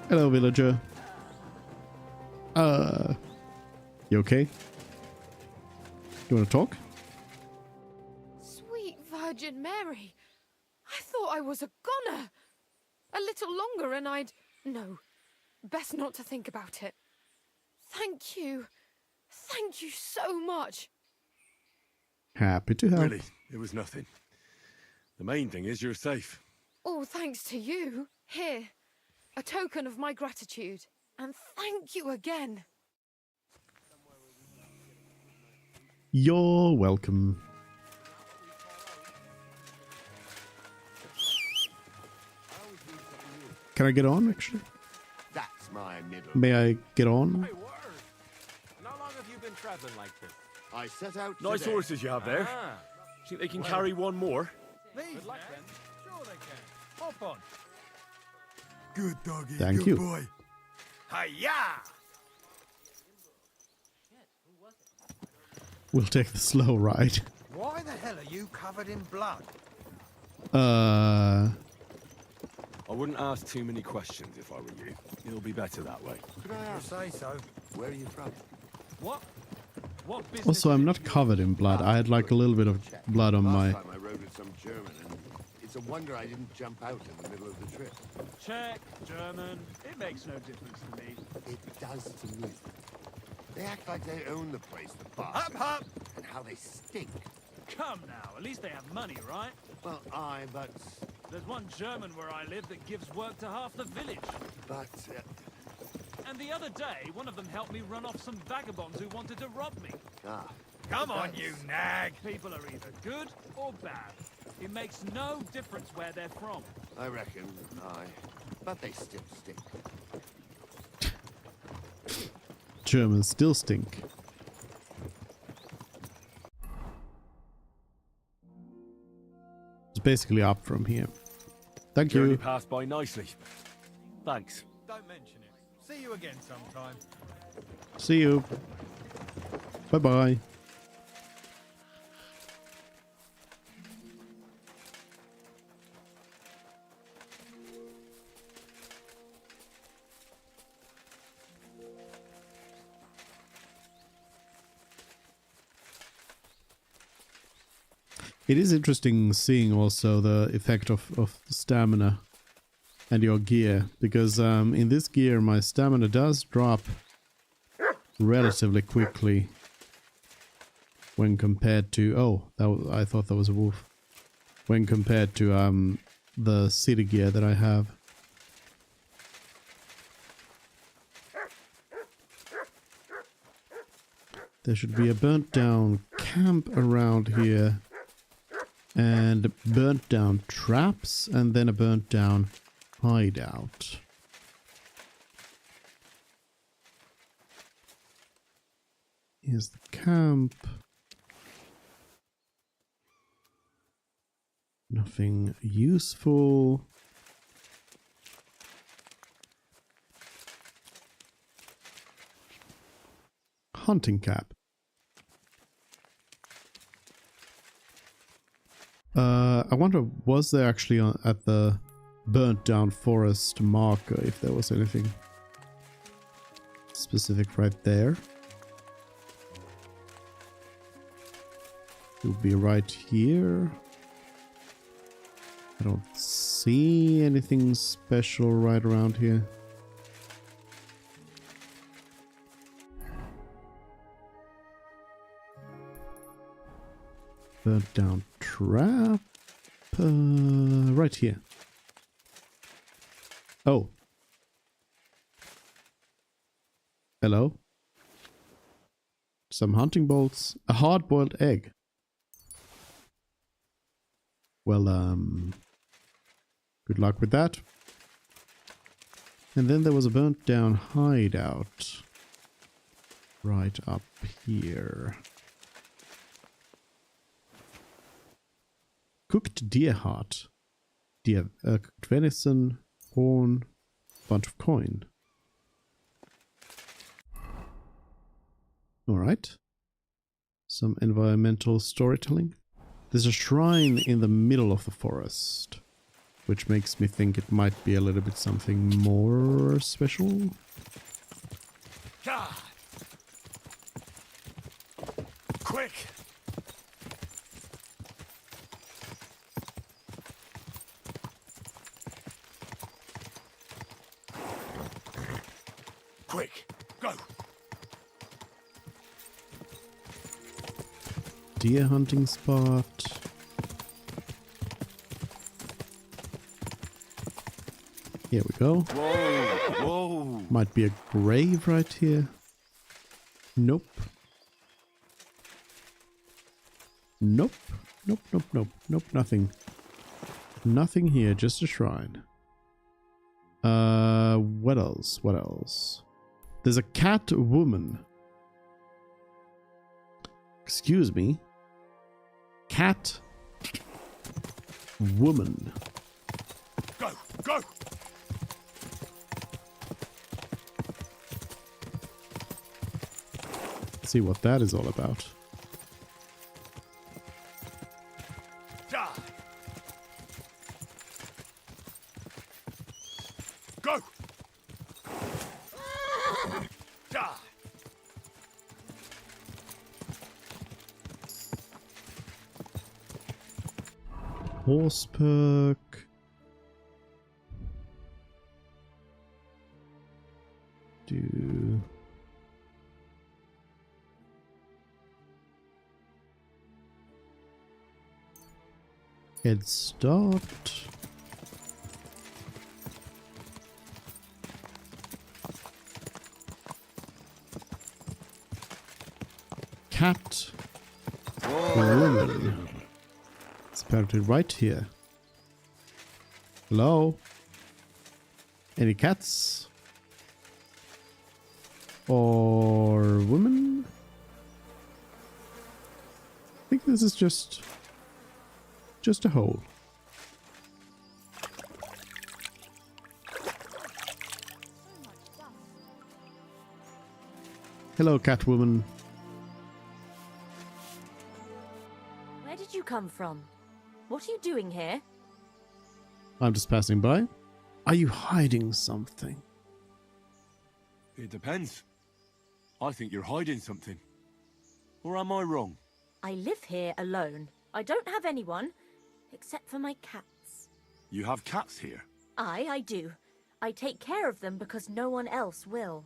Hello, villager. You okay? You want to talk? Sweet Virgin Mary. I thought I was a goner. A little longer and I'd... No, best not to think about it. Thank you. Thank you so much. Happy to help. Really, it was nothing. The main thing is you're safe. All thanks to you. Here, a token of my gratitude. And thank you again. You're welcome. Can I get on, actually? That's my middle. May I get on? And how long have you been traveling like this? I set out Nice today. horses you have there. Ah. Think they can carry one more? Good luck then. Sure they can. Hop on. Good doggy. Thank good you. boy. Hiya! We'll take the slow ride. Why the hell are you covered in blood? I wouldn't ask too many questions if I were you. It'll be better that way. You say so. Where are you from? What? What business? Also, I'm not covered in blood. I had like a little bit of blood on my... Last time I rode with some German, and it's a wonder I didn't jump out in the middle of the trip. Czech, German. It makes no difference to me. It does to me. They act like they own the place, the Up, bastards. up. And how they stink. Come now. At least they have money, right? Well, but... There's one German where I live that gives work to half the village. But... And the other day, one of them helped me run off some vagabonds who wanted to rob me. Come on, you nag. People are either good or bad. It makes no difference where they're from. I reckon, but they still stink. Germans still stink. basically up from here. Thank Journey you. passed by nicely. Thanks. Don't mention it. See you again sometime. See you. Bye-bye. It is interesting seeing also the effect of stamina and your gear, because in this gear my stamina does drop relatively quickly when compared to... Oh, I thought that was a wolf. When compared to the city gear that I have. There should be a burnt down camp around here. And burnt down traps, and then a burnt down hideout. Here's the camp. Nothing useful. Hunting cap. I wonder, was there actually at the burnt down forest marker if there was anything specific right there? It would be right here. I don't see anything special right around here. Burnt down trap. Right here. Oh. Hello. Some hunting bolts. A hard-boiled egg. Well, good luck with that. And then there was a burnt down hideout. Right up here. Cooked deer heart. Deer, cooked venison, horn, bunch of coin. Alright. Some environmental storytelling. There's a shrine in the middle of the forest, which makes me think it might be a little bit something more special. God. Quick! Quick, go! Deer hunting spot. Here we go. Whoa, whoa! Might be a grave right here. Nope. Nope. Nope, nope, nope. Nope, nothing. Nothing here, just a shrine. What else? What else? There's a cat woman. Excuse me. Cat woman. Go, go! Let's see what that is all about. Die! Go! Die! Horse perk. Do head start. Cat woman. It's apparently right here. Hello? Any cats? Or women? I think this is just a hole. Hello, Catwoman. Where did you come from? What are you doing here? I'm just passing by. Are you hiding something? It depends. I think you're hiding something. Or am I wrong? I live here alone. I don't have anyone, except for my cats. You have cats here? I do. I take care of them because no one else will.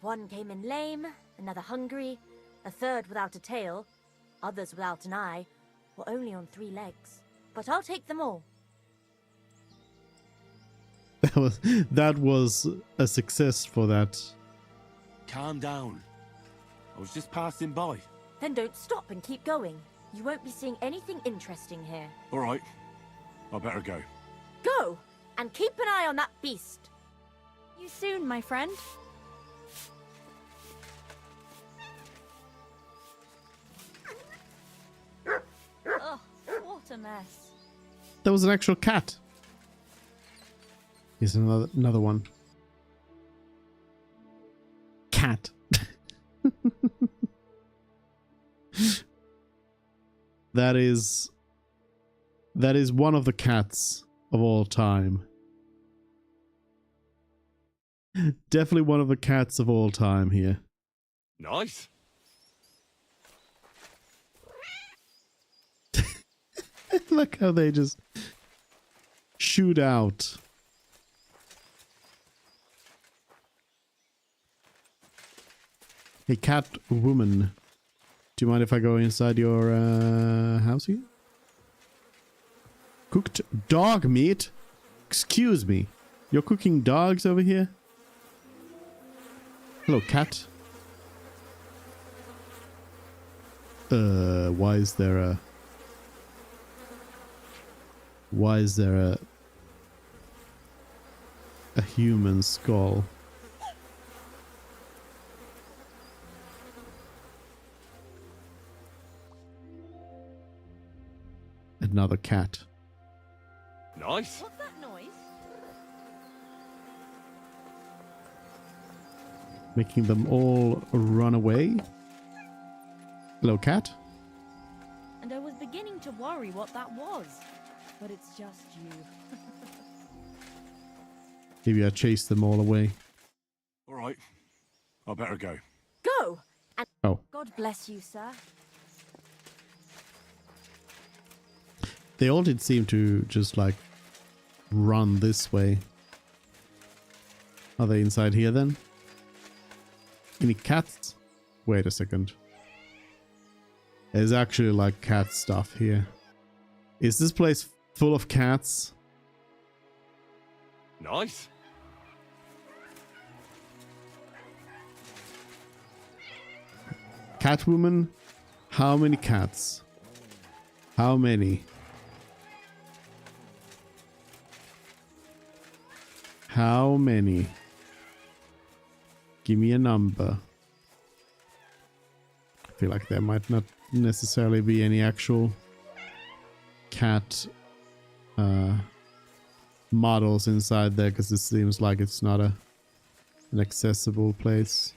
One came in lame, another hungry, a third without a tail, others without an eye, or only on 3 legs. But I'll take them all. That was a success for that. Calm down. I was just passing by. Then don't stop and keep going. You won't be seeing anything interesting here. All right. I better go. Go! And keep an eye on that beast. You soon, my friend. Oh, what a mess. That was an actual cat. Here's another one. Cat. That is one of the cats of all time. Definitely one of the cats of all time here. Nice. Look how they just shoot out. Hey, cat woman. Do you mind if I go inside your house here? Cooked dog meat? Excuse me. You're cooking dogs over here? Hello, cat. Why is there a human skull? Another cat. Nice. What's that noise? Making them all run away. Hello, cat. And I was beginning to worry what that was. But it's just you. Maybe I chased them all away. All right. I better go. Go! And Oh. God bless you, sir. They all did seem to just like run this way. Are they inside here then? Any cats? Wait a second. There's actually like cat stuff here. Is this place full of cats? Nice. Catwoman? How many cats? How many? How many? Give me a number. I feel like there might not necessarily be any actual cat models inside there, because it seems like it's not an accessible place.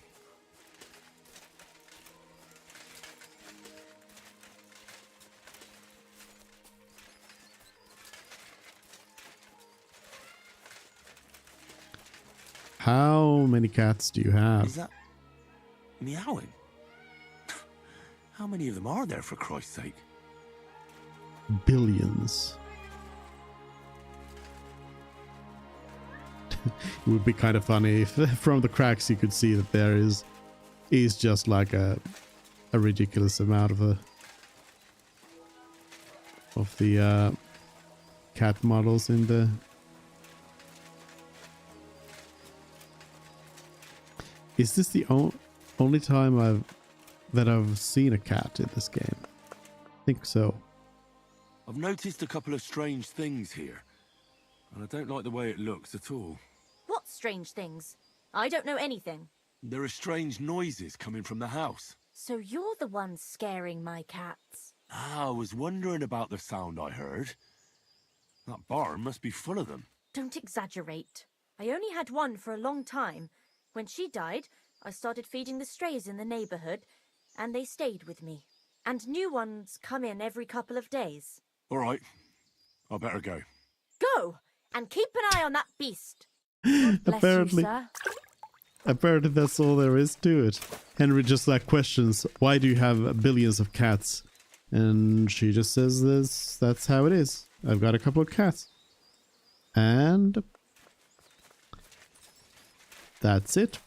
How many cats do you have? Is that meowing? How many of them are there, for Christ's sake? Billions. It would be kind of funny if from the cracks you could see that there is just like a ridiculous amount of the cat models in the. Is this the only time that I've seen a cat in this game? I think so. I've noticed a couple of strange things here, and I don't like the way it looks at all. What strange things? I don't know anything. There are strange noises coming from the house. So you're the one scaring my cats. I was wondering about the sound I heard. That barn must be full of them. Don't exaggerate. I only had one for a long time. When she died, I started feeding the strays in the neighborhood, and they stayed with me. And new ones come in every couple of days. All right. I better go. Go! And keep an eye on that beast. God bless Apparently. you, sir. Apparently that's all there is to it. Henry just like questions, why do you have billions of cats? And she just says this, that's how it is. I've got a couple of cats. And that's it.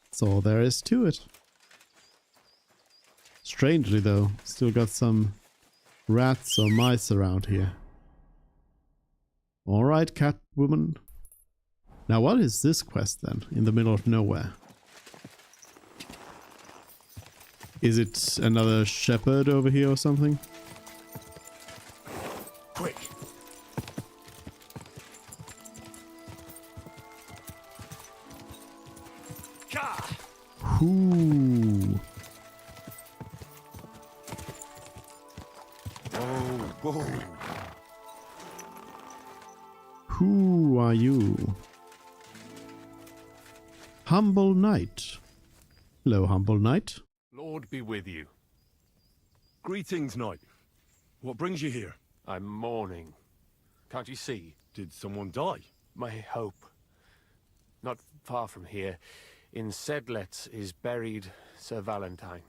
That's all there is to it. Strangely though, still got some rats or mice around here. Alright, Catwoman. Now what is this quest then, in the middle of nowhere? Is it another shepherd over here or something? Quick. Ooh. Whoa. Who are you? Humble Knight. Hello, Humble Knight. Lord be with you. Greetings, Knight. What brings you here? I'm mourning. Can't you see? Did someone die? My hope. Not far from here, in Sedlets, is buried Sir Valentine.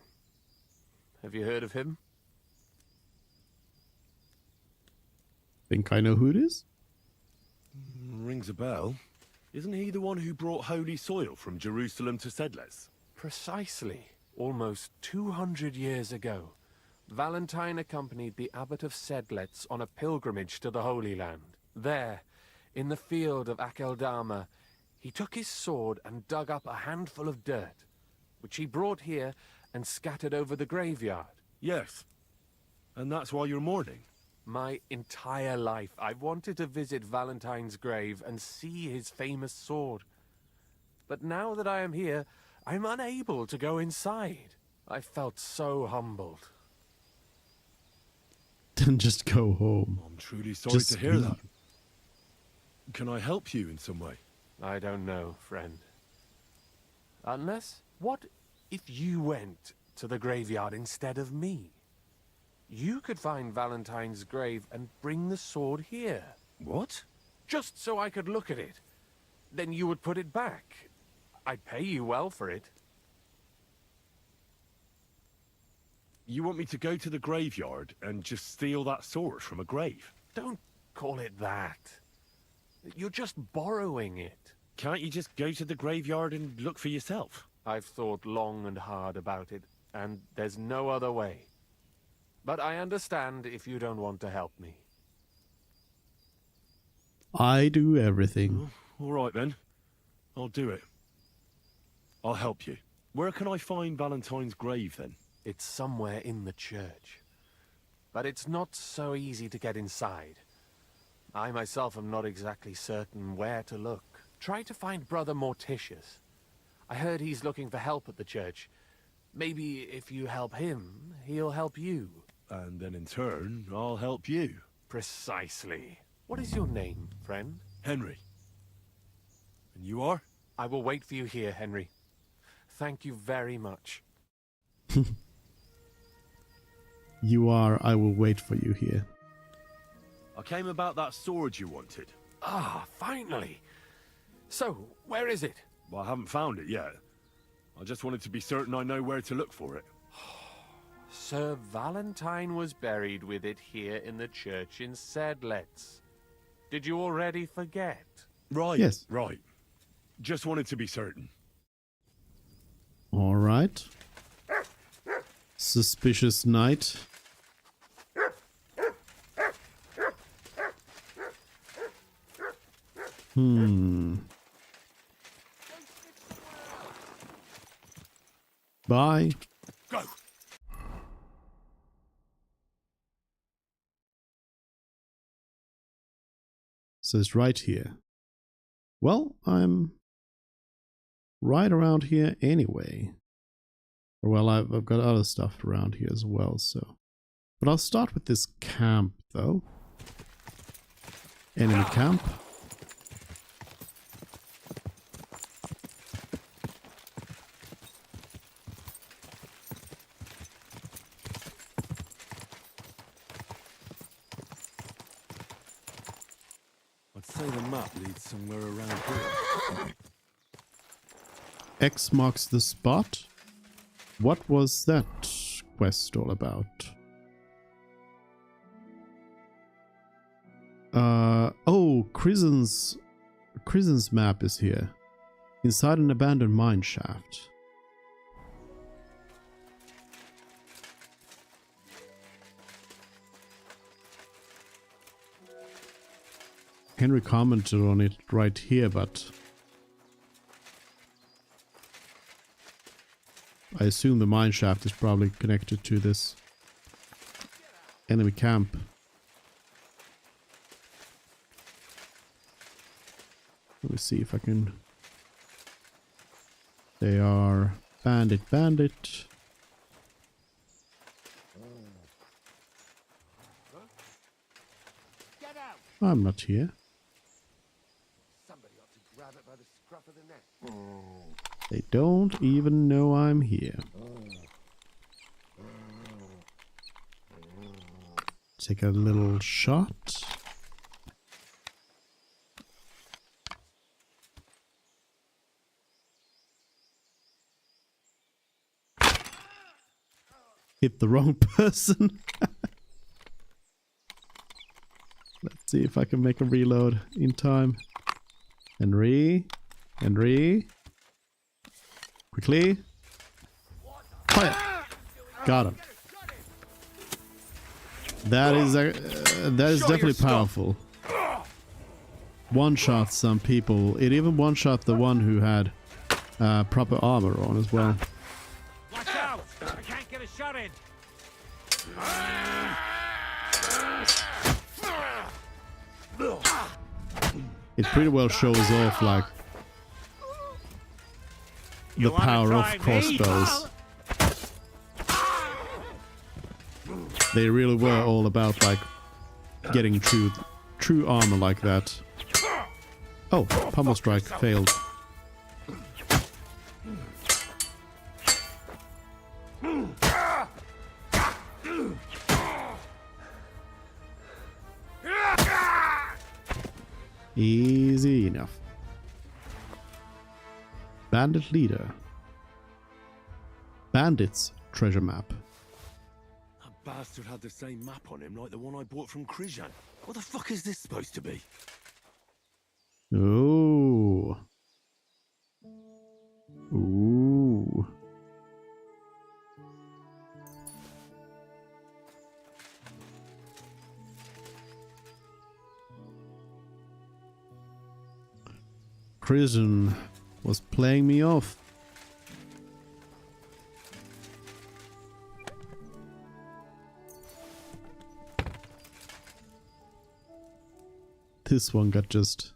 Have you heard of him? Think I know who it is? Rings a bell. Isn't he the one who brought holy soil from Jerusalem to Sedlets? Precisely. Almost 200 years ago, Valentine accompanied the abbot of Sedlets on a pilgrimage to the Holy Land. There, in the field of Akeldama, he took his sword and dug up a handful of dirt, which he brought here and scattered over the graveyard. Yes. And that's why you're mourning? My entire life, I've wanted to visit Valentine's grave and see his famous sword. But now that I am here, I'm unable to go inside. I felt so humbled. Then just go home. I'm truly sorry Just to hear leave. that. Can I help you in some way? I don't know, friend. Unless, what if you went to the graveyard instead of me? You could find Valentine's grave and bring the sword here. What? Just so I could look at it. Then you would put it back. I'd pay you well for it. You want me to go to the graveyard and just steal that sword from a grave? Don't call it that. You're just borrowing it. Can't you just go to the graveyard and look for yourself? I've thought long and hard about it, and there's no other way. But I understand if you don't want to help me. I do everything. All right then. I'll do it. I'll help you. Where can I find Valentine's grave then? It's somewhere in the church. But it's not so easy to get inside. I myself am not exactly certain where to look. Try to find Brother Morticius. I heard he's looking for help at the church. Maybe if you help him, he'll help you. And then in turn, I'll help you. Precisely. What is your name, friend? Henry. And you are? I will wait for you here, Henry. Thank you very much. You are, I will wait for you here. I came about that sword you wanted. Ah, finally. So, where is it? Well, I haven't found it yet. I just wanted to be certain I know where to look for it. Sir Valentine was buried with it here in the church in Sedlets. Did you already forget? Right. Yes. Right. Just wanted to be certain. All right. Suspicious knight. Bye. Go! So it's right here. Well, I'm right around here anyway. Well, I've got other stuff around here as well, so. But I'll start with this camp, though. Enemy camp. say the map leads somewhere around here. X marks the spot. What was that quest all about? Oh, Krizen's map is here. Inside an abandoned mine shaft. Henry commented on it right here, but I assume the mine shaft is probably connected to this enemy camp. Let me see if I can... They are bandit. I'm not here. Somebody ought to grab it by the scruff of the neck. They don't even know I'm here. Take a little shot. Hit the wrong person. Let's see if I can make a reload in time. Henry. Quickly. Fire. Got him. That is definitely powerful. One shot some people. It even one shot the one who had proper armor on as well. Watch out! I can't get a shot in. It pretty well shows off like the power of crossbows. They really were all about like getting true armor like that. Oh, pummel strike failed. Easy enough. Bandit leader. Bandits treasure map. That bastard had the same map on him like the one I bought from Krijan. What the fuck is this supposed to be? Oh. Ooh. Krijan was playing me off. This one got just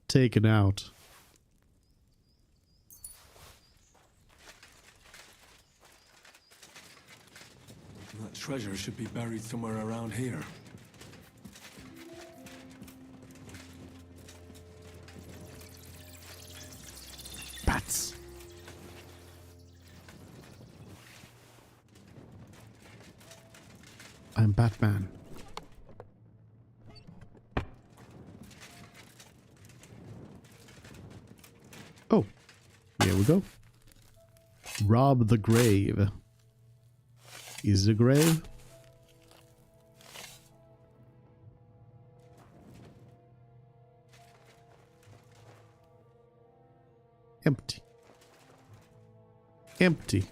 taken out. That treasure should be buried somewhere around here. Bats. I'm Batman. Oh, here we go. Rob the grave. Is it a grave? Empty. Empty.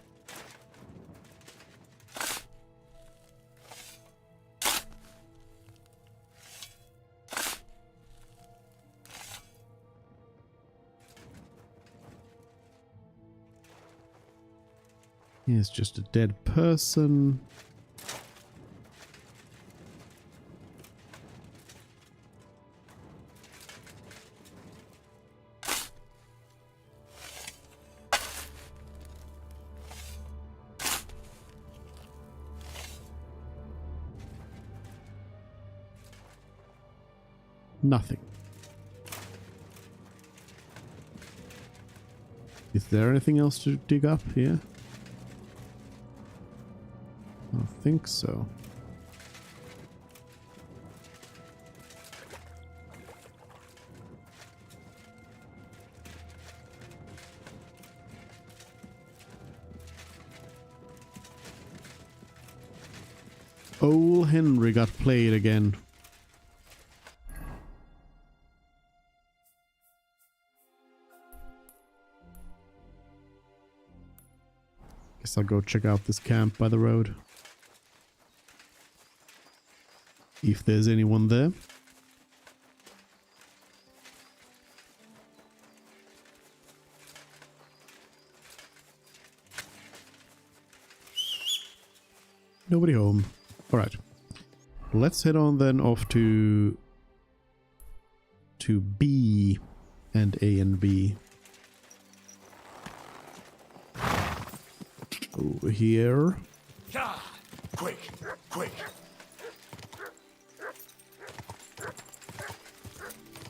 Here's just a dead person. Nothing. Is there anything else to dig up here? I don't think so. Old Henry got played again. Guess I'll go check out this camp by the road. If there's anyone there. Nobody home. Alright. Let's head on then off to B and A and B. Over here. Quick, quick.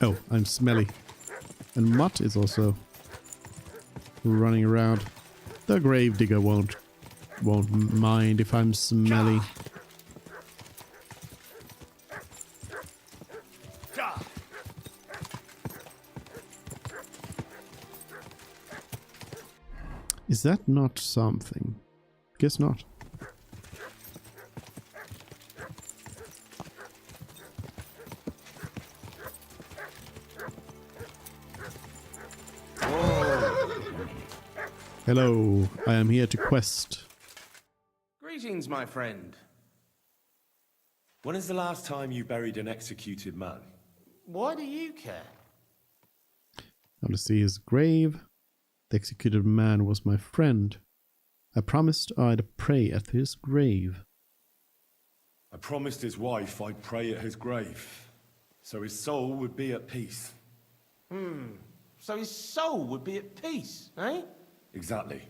Oh, I'm smelly. And Mutt is also running around. The gravedigger won't mind if I'm smelly. Is that not something? Guess not. Hello, I am here to quest. Greetings, my friend. When is the last time you buried an executed man? Why do you care? I want to see his grave. The executed man was my friend. I promised I'd pray at his grave. I promised his wife I'd pray at his grave, so his soul would be at peace. So his soul would be at peace, eh? Exactly.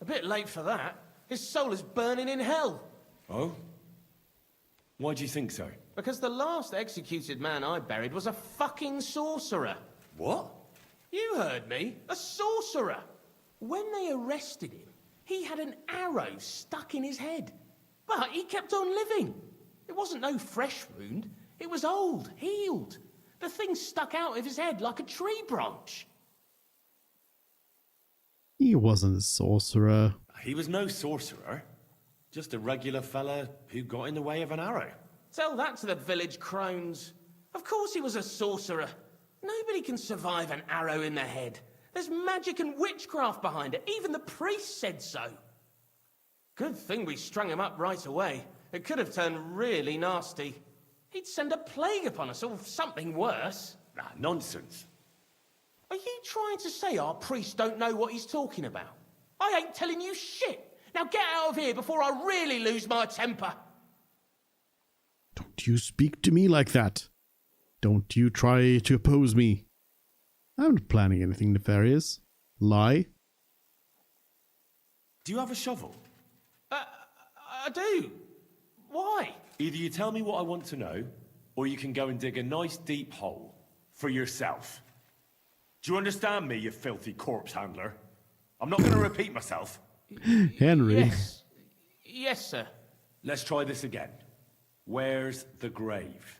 A bit late for that. His soul is burning in hell. Oh? Why do you think so? Because the last executed man I buried was a fucking sorcerer. What? You heard me. A sorcerer. When they arrested him, he had an arrow stuck in his head. But he kept on living. It wasn't no fresh wound. It was old, healed. The thing stuck out of his head like a tree branch. He wasn't a sorcerer. He was no sorcerer. Just a regular fella who got in the way of an arrow. Tell that to the village crones. Of course he was a sorcerer. Nobody can survive an arrow in the head. There's magic and witchcraft behind it. Even the priest said so. Good thing we strung him up right away. It could have turned really nasty. He'd send a plague upon us or something worse. Ah, nonsense. Are you trying to say our priest don't know what he's talking about? I ain't telling you shit. Now get out of here before I really lose my temper. Don't you speak to me like that. Don't you try to oppose me. I'm not planning anything nefarious. Lie. Do you have a shovel? I do. Why? Either you tell me what I want to know, or you can go and dig a nice deep hole for yourself. Do you understand me, you filthy corpse handler? I'm not going to repeat myself. Henry. Yes. Yes, sir. Let's try this again. Where's the grave?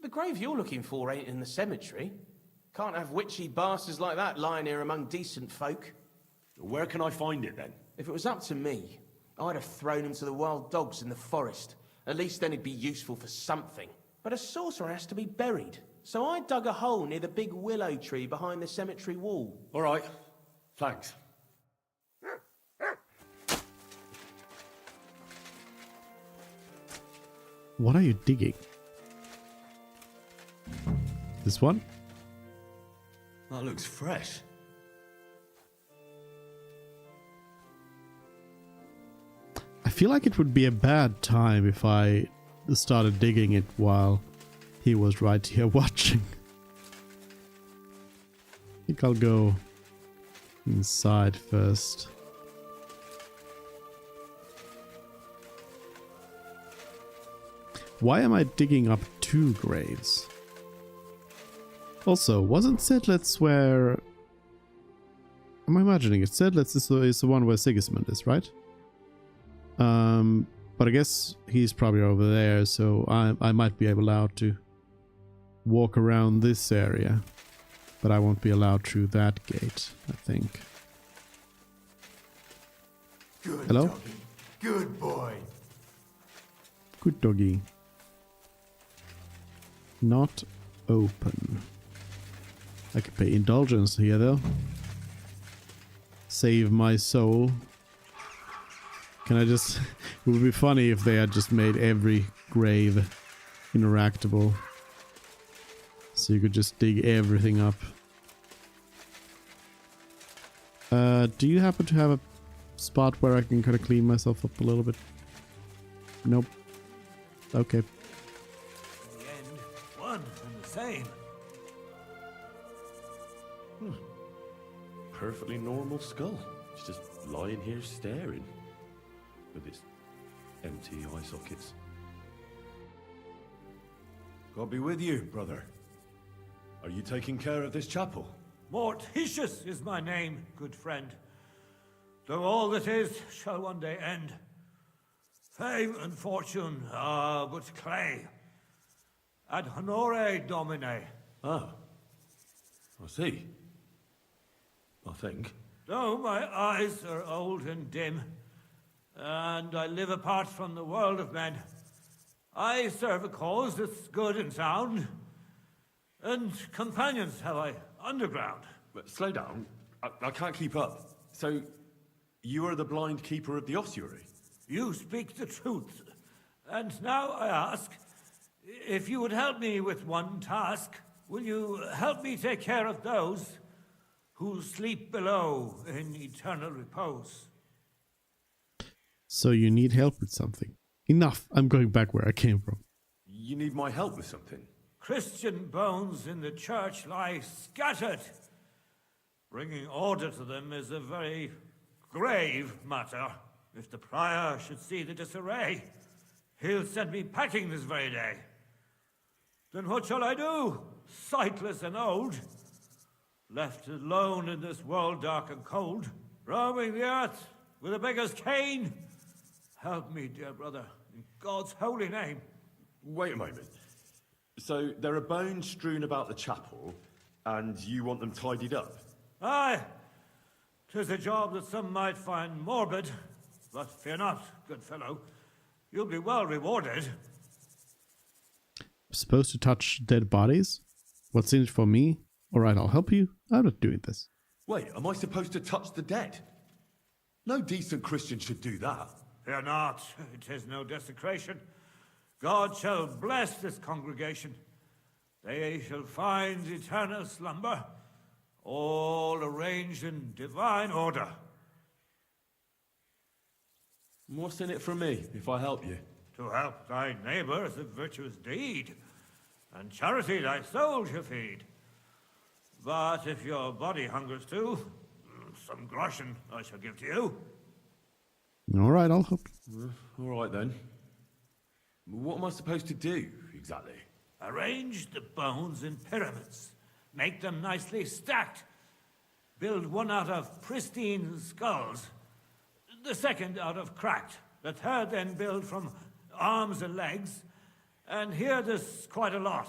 The grave you're looking for ain't in the cemetery. Can't have witchy bastards like that lying here among decent folk. Where can I find it then? If it was up to me, I'd have thrown him to the wild dogs in the forest. At least then he'd be useful for something. But a sorcerer has to be buried. So I dug a hole near the big willow tree behind the cemetery wall. All right. Thanks. What are you digging? This one? That looks fresh. I feel like it would be a bad time if I started digging it while he was right here watching. I think I'll go inside first. Why am I digging up two graves? Also, wasn't Sedlitz where... Am I imagining it? Sedlitz is the one where Sigismund is, right? But I guess he's probably over there, so I might be allowed to walk around this area. But I won't be allowed through that gate, I think. Good Hello? doggy. Good boy. Good doggy. Not open. I could pay indulgence here though. Save my soul. Can I just... It would be funny if they had just made every grave interactable. So you could just dig everything up. Do you happen to have a spot where I can kind of clean myself up a little bit? Nope. Okay. In the end, one and the same. Perfectly normal skull. It's just lying here staring. With its empty eye sockets. God be with you, brother. Are you taking care of this chapel? Mortitius is my name, good friend. Though all that is shall one day end. Fame and fortune are but clay. Ad honore domine. Ah. I see. I think. Though my eyes are old and dim, and I live apart from the world of men, I serve a cause that's good and sound, and companions have I underground. But slow down. I can't keep up. So, you are the blind keeper of the ossuary? You speak the truth. And now I ask, if you would help me with one task, will you help me take care of those who sleep below in eternal repose? So you need help with something. Enough. I'm going back where I came from. You need my help with something? Christian bones in the church lie scattered. Bringing order to them is a very grave matter. If the prior should see the disarray, he'll send me packing this very day. Then what shall I do, sightless and old? Left alone in this world dark and cold, roaming the earth with a beggar's cane? Help me, dear brother, in God's holy name. Wait a moment. So there are bones strewn about the chapel, and you want them tidied up? Aye. 'Tis a job that some might find morbid, but fear not, good fellow. You'll be well rewarded. I'm supposed to touch dead bodies? What's in it for me? Alright, I'll help you. I'm not doing this. Wait, am I supposed to touch the dead? No decent Christian should do that. Fear not, it is no desecration. God shall bless this congregation. They shall find eternal slumber, all arranged in divine order. What's in it for me, if I help you? To help thy neighbour is a virtuous deed, and charity thy soul shall feed. But if your body hungers too, some groschen I shall give to you. Alright, I'll help. Alright then. What am I supposed to do, exactly? Arrange the bones in pyramids. Make them nicely stacked. Build one out of pristine skulls. The second out of cracked. The third then build from arms and legs. And here there's quite a lot.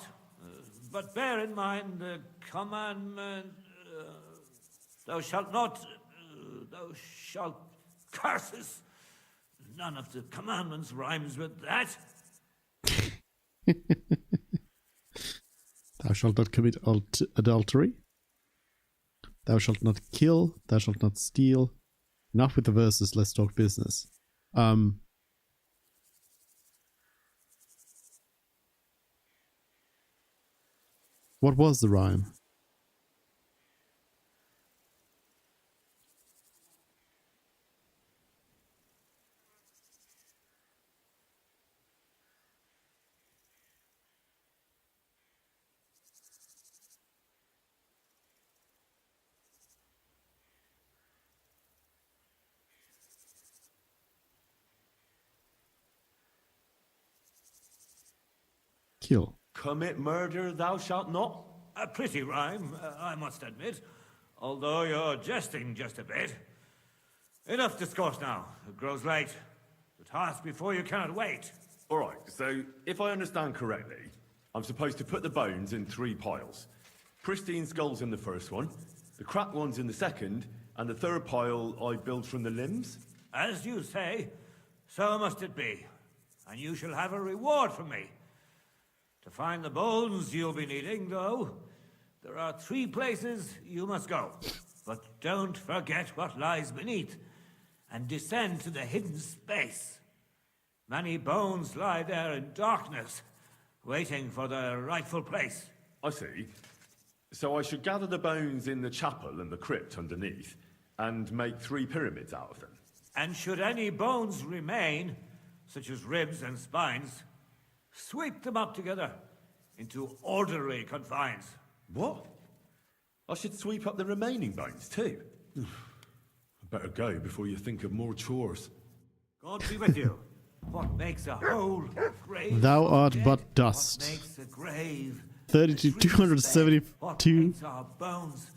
But bear in mind the commandment, thou shalt not, thou shalt curses. None of the commandments rhymes with that. Thou shalt not commit adultery. Thou shalt not kill. Thou shalt not steal. Enough with the verses, let's talk business. What was the rhyme? Kill. Commit murder thou shalt not? A pretty rhyme, I must admit. Although you're jesting just a bit. Enough discourse now. It grows late. The task before you cannot wait. Alright, so if I understand correctly, I'm supposed to put the bones in 3 piles. Pristine skulls in the first one, the cracked ones in the second, and the third pile I build from the limbs? As you say, so must it be. and you shall have a reward from me. To find the bones you'll be needing, though, there are 3 places you must go. But don't forget what lies beneath, and descend to the hidden space. Many bones lie there in darkness, waiting for their rightful place. I see. So I should gather the bones in the chapel and the crypt underneath, and make 3 pyramids out of them. And should any bones remain, such as ribs and spines, sweep them up together into orderly confines. What? I should sweep up the remaining bones too? I better go before you think of more chores. God be with you. What makes a hole grave? Thou art dead? but dust. What makes a grave? 32, 272. Our bones.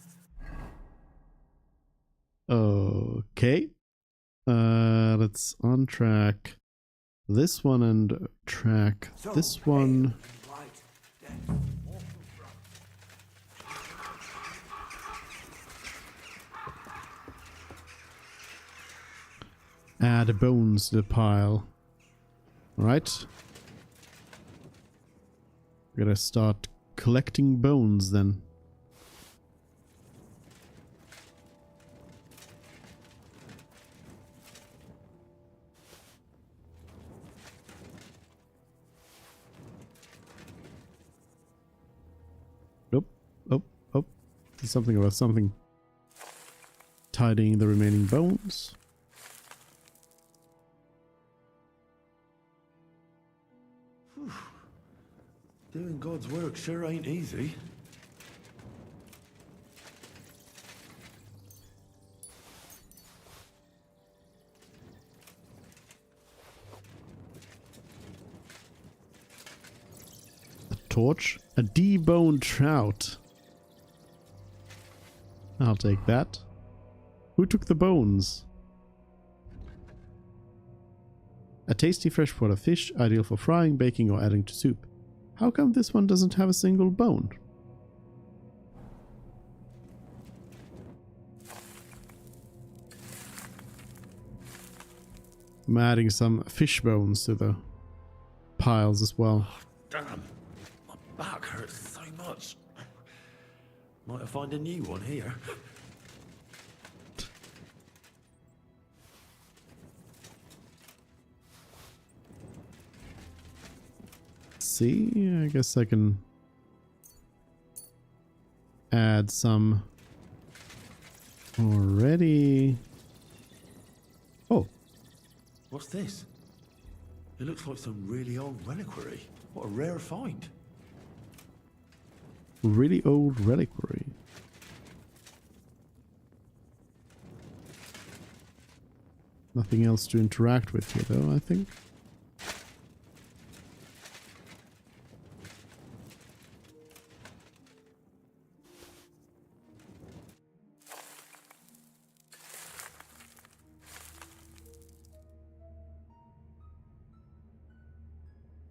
Okay. Let's untrack this one and track this one. Add bones to the pile. Alright. We're gonna start collecting bones then. Nope. Oh. There's something about something. Tidying the remaining bones. Doing God's work sure ain't easy. A torch? A deboned trout. I'll take that. Who took the bones? A tasty freshwater fish, ideal for frying, baking, or adding to soup. How come this one doesn't have a single bone? I'm adding some fish bones to the piles as well. Damn, my back hurts so much. Might I find a new one here? See, I guess I can add some already. Oh, What's this? It looks like some really old reliquary. What a rare find. really old reliquary. Nothing else to interact with here though, I think.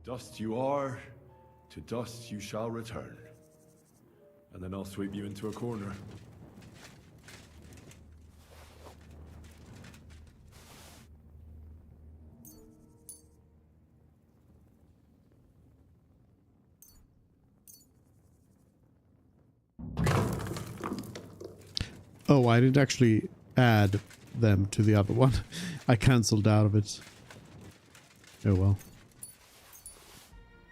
Dust you are, to dust you shall return. And then I'll sweep you into a corner. Oh, I didn't actually add them to the other one. I cancelled out of it. Oh well.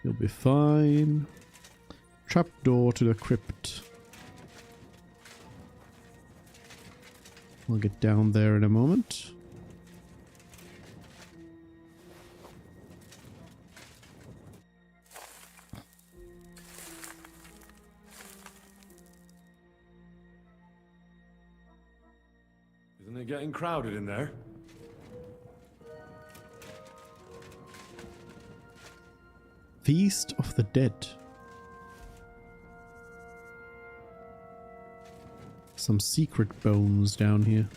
You'll be fine. Trapdoor to the crypt. We'll get down there in a moment. Isn't it getting crowded in there? Feast of the Dead. Some secret bones down here.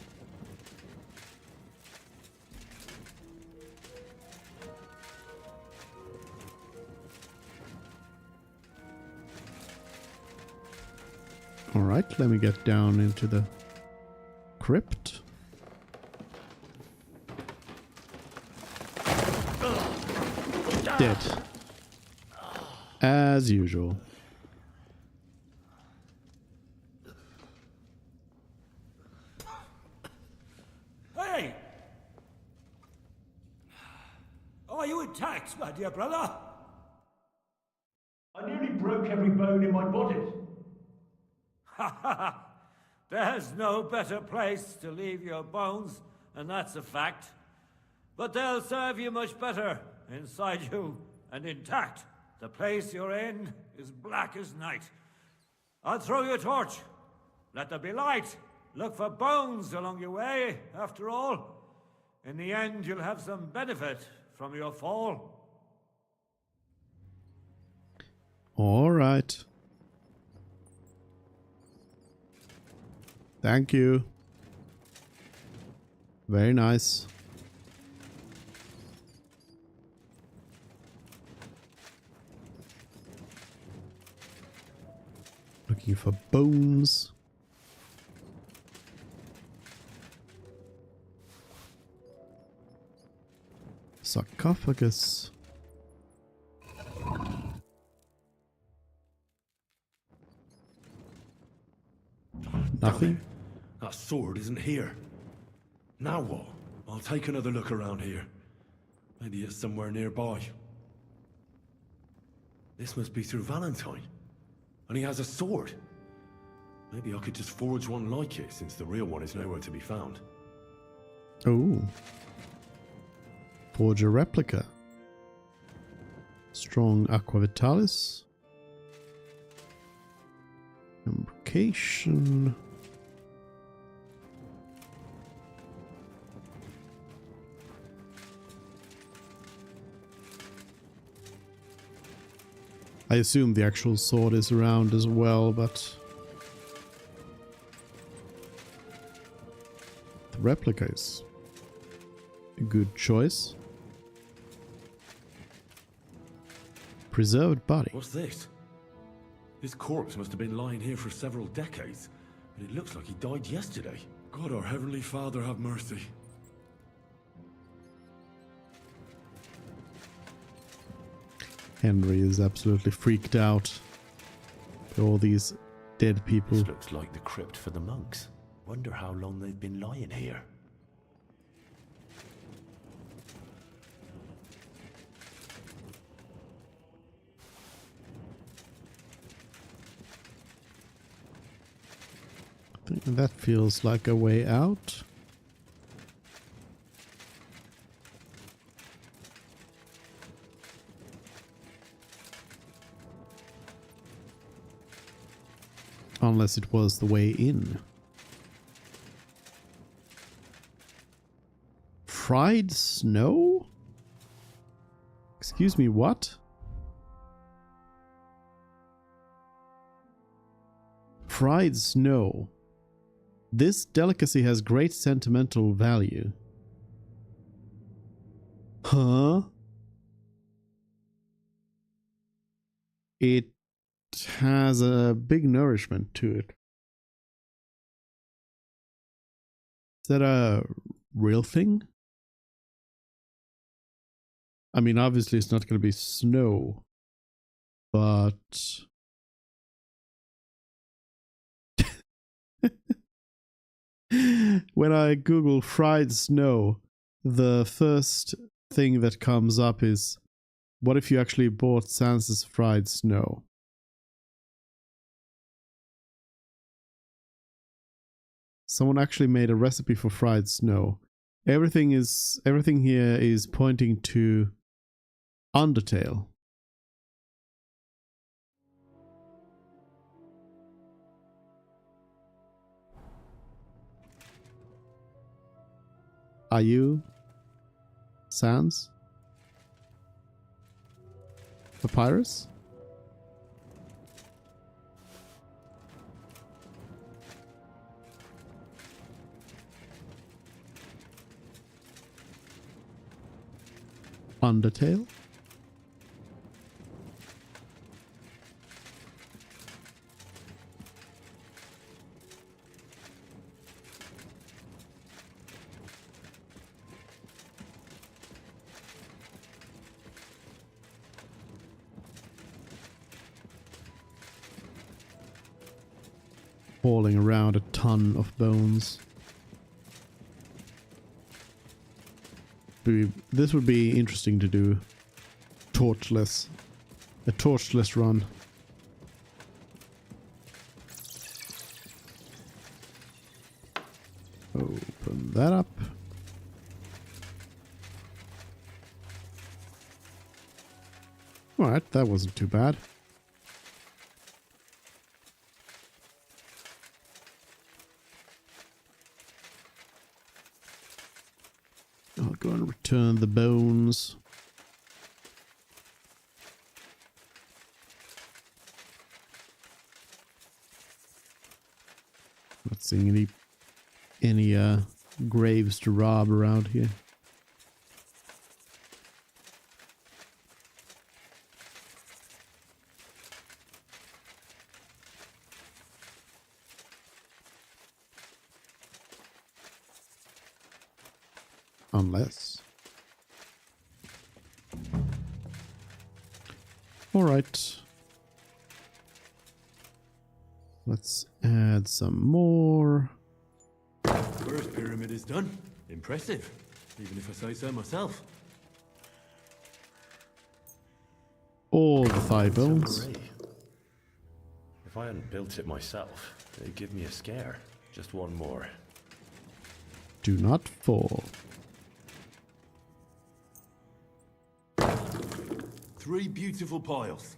Alright, let me get down into the crypt. Dead. As usual. Hey! Are you intact, my dear brother? I nearly broke every bone in my body. Ha ha ha! There's no better place to leave your bones, and that's a fact. But they'll serve you much better inside you and intact. The place you're in is black as night. I'll throw you a torch. Let there be light. Look for bones along your way, after all. In the end, you'll have some benefit from your fall. All right. Thank you. Very nice. Looking for bones. Sarcophagus. Nothing. That sword isn't here. Now what? I'll take another look around here. Maybe it's somewhere nearby. This must be through Valentine. And he has a sword. Maybe I could just forge one like it, since the real one is nowhere to be found. Oh. Forge a replica. Strong Aqua Vitalis. Imbrication. I assume the actual sword is around as well, but the replica is a good choice. Preserved body. What's this? This corpse must have been lying here for several decades, and it looks like he died yesterday. God, our Heavenly Father, have mercy. Henry is absolutely freaked out by all these dead people. This looks like the crypt for the monks. Wonder how long they've been lying here. I think that feels like a way out. Unless it was the way in. Fried snow? Excuse me, what? Fried snow. This delicacy has great sentimental value. Huh? It has a big nourishment to it. Is that a real thing? I mean, obviously it's not going to be snow, but when I Google fried snow, the first thing that comes up is, what if you actually bought Sansa's fried snow? Someone actually made a recipe for fried snow. Everything here is pointing to Undertale. Are you Sans? Papyrus? Undertale? hauling around a ton of bones. This would be interesting to do torchless. A torchless run. Open that up. Alright, that wasn't too bad. I'll go and return the bones. Not seeing any graves to rob around here. Unless. All right. Let's add some more. First pyramid is done. Impressive, even if I say so myself. All the thigh bones. If I hadn't built it myself, it'd give me a scare. Just one more. Do not fall. 3 beautiful piles.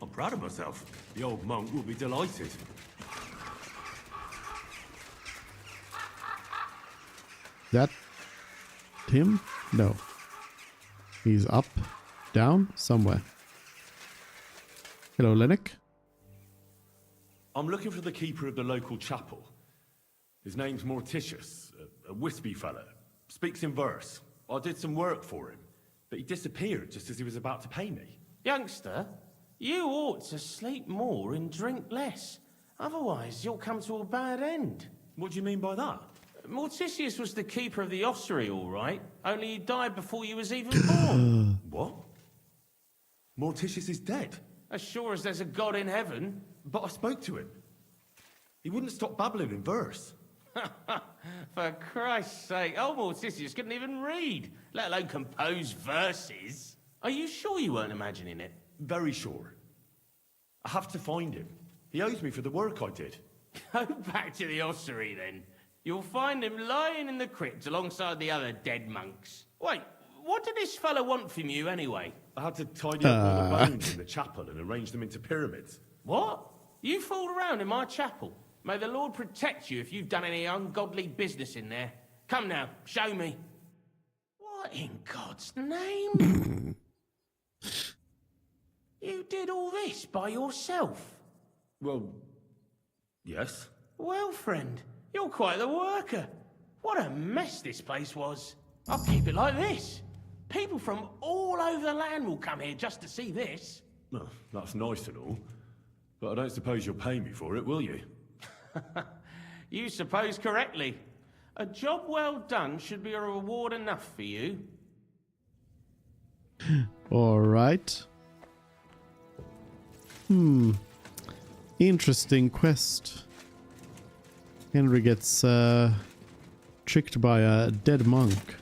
I'm proud of myself. The old monk will be delighted. That him? No. He's up, down, somewhere. Hello, Lennox. I'm looking for the keeper of the local chapel. His name's Morticius, a wispy fella. Speaks in verse. I did some work for him, but he disappeared just as he was about to pay me. Youngster, you ought to sleep more and drink less. Otherwise, you'll come to a bad end. What do you mean by that? Morticius was the keeper of the ossuary, all right. Only he died before you was even born. What? Morticius is dead? As sure as there's a God in heaven. But I spoke to him. He wouldn't stop babbling in verse. For Christ's sake, old Morticius couldn't even read, let alone compose verses. Are you sure you weren't imagining it? Very sure. I have to find him. He owes me for the work I did. Go back to the ossuary, then. You'll find him lying in the crypt alongside the other dead monks. Wait, what did this fella want from you, anyway? I had to tidy up all the bones in the chapel and arrange them into pyramids. What? You fooled around in my chapel? May the Lord protect you if you've done any ungodly business in there. Come now, show me. What in God's name? You did all this by yourself? Well, yes. Well, friend, you're quite the worker. What a mess this place was. I'll keep it like this. People from all over the land will come here just to see this. Well, that's nice and all. But I don't suppose you'll pay me for it, will you? You suppose correctly. A job well done should be a reward enough for you. All right. Interesting quest. Henry gets tricked by a dead monk.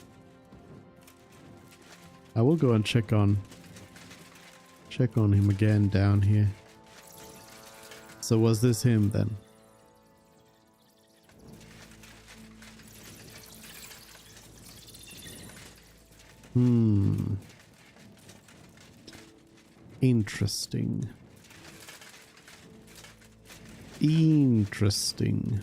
I will go and check on him again down here. So was this him then? Interesting. Interesting.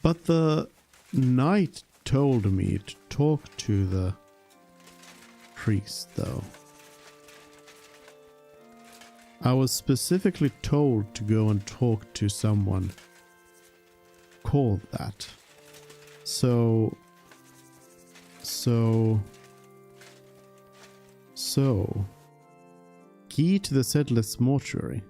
But the knight told me to talk to the priest, though. I was specifically told to go and talk to someone called that. So, key to the Settlers mortuary.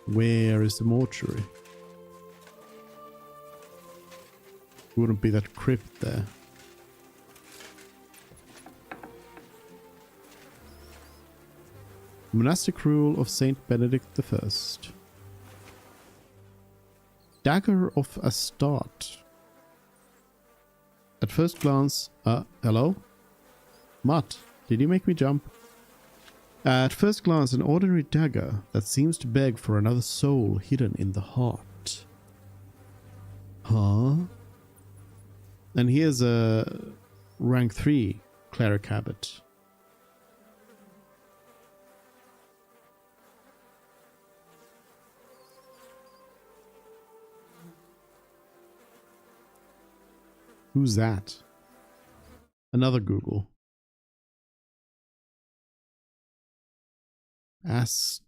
Where is the mortuary? Wouldn't be that crypt there. Monastic Rule of Saint Benedict I. Dagger of Astarte. At first glance, hello? Mutt, did you make me jump? At first glance, an ordinary dagger that seems to beg for another soul hidden in the heart. Huh? And here's a rank 3 cleric habit. Who's that? Another Google. Astarte.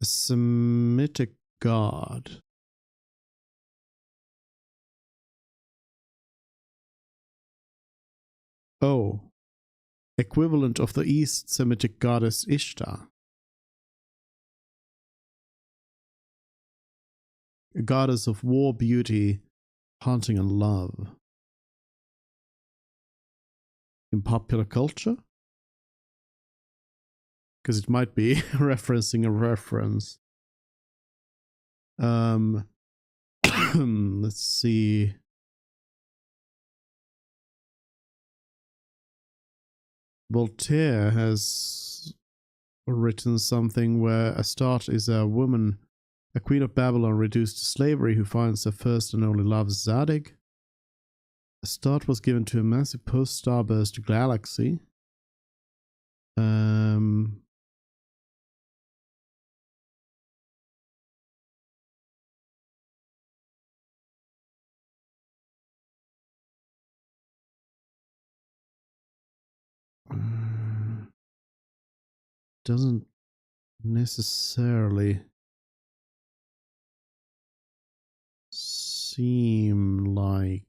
A Semitic god. Oh. Equivalent of the East Semitic goddess Ishtar. A goddess of war, beauty, hunting, and love. In popular culture? Because it might be referencing a reference. Let's see. Voltaire has written something where Astarte is a woman, a queen of Babylon reduced to slavery who finds her first and only love Zadig. Astarte was given to a massive post-starburst galaxy. Doesn't necessarily seem like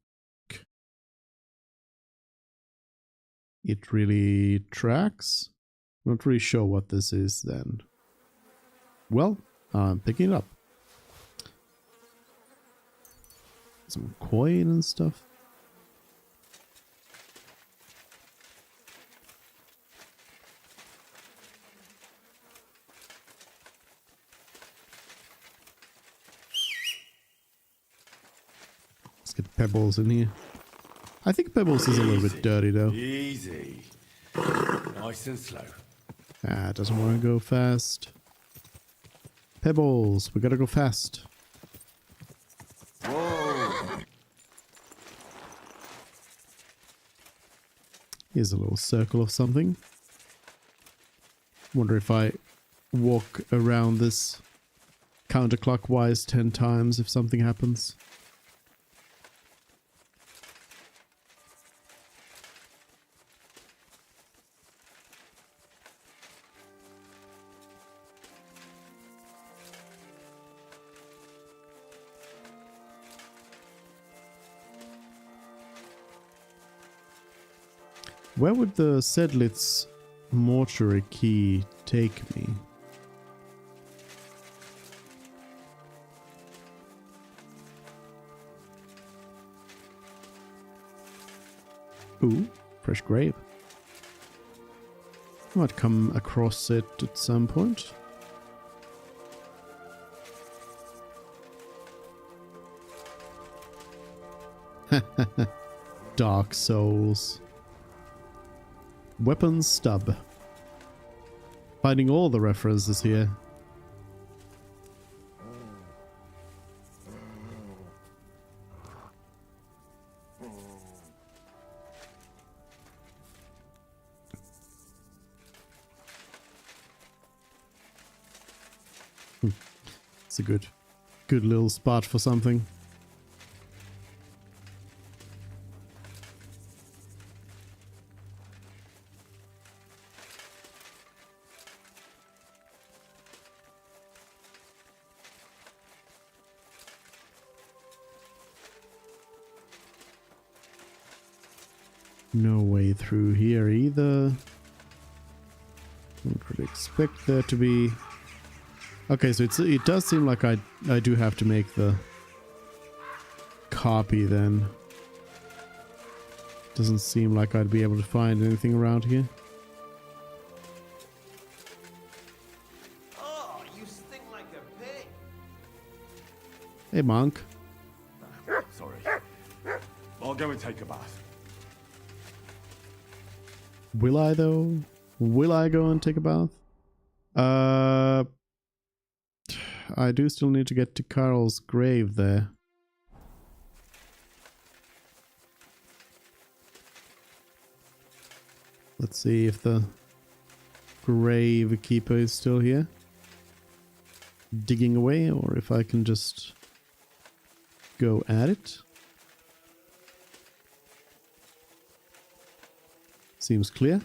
it really tracks. Not really sure what this is then. Well, I'm picking it up. Some coin and stuff. Let's get Pebbles in here. I think Pebbles is a little bit dirty though. Easy. Nice and slow. Ah, doesn't want to go fast. Pebbles, we gotta go fast. Whoa. Here's a little circle of something. Wonder if I walk around this counterclockwise 10 times if something happens. Where would the Sedlitz mortuary key take me? Ooh, fresh grave. I might come across it at some point. Dark Souls. Weapons stub. Finding all the references here. It's a good little spot for something. No way through here either. Don't really expect there to be. Okay, so it does seem like I do have to make the copy then. Doesn't seem like I'd be able to find anything around here. Oh, you stink like a pig. Hey, monk. Sorry. I'll go and take a bath. Will I though? Will I go and take a bath? I do still need to get to Carl's grave there. Let's see if the grave keeper is still here. Digging away, or if I can just go at it. Seems clear.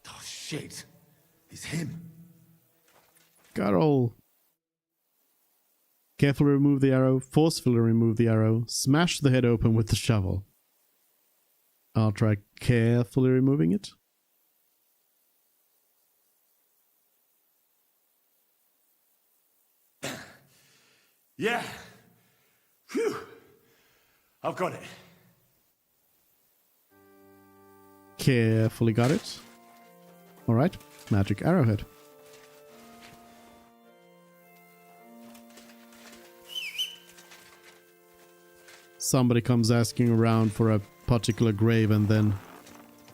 Oh shit. It's him. Carl. Carefully remove the arrow. Forcefully remove the arrow. Smash the head open with the shovel. I'll try carefully removing it. Yeah. Phew. I've got it. Carefully got it. Alright, magic arrowhead. Somebody comes asking around for a particular grave and then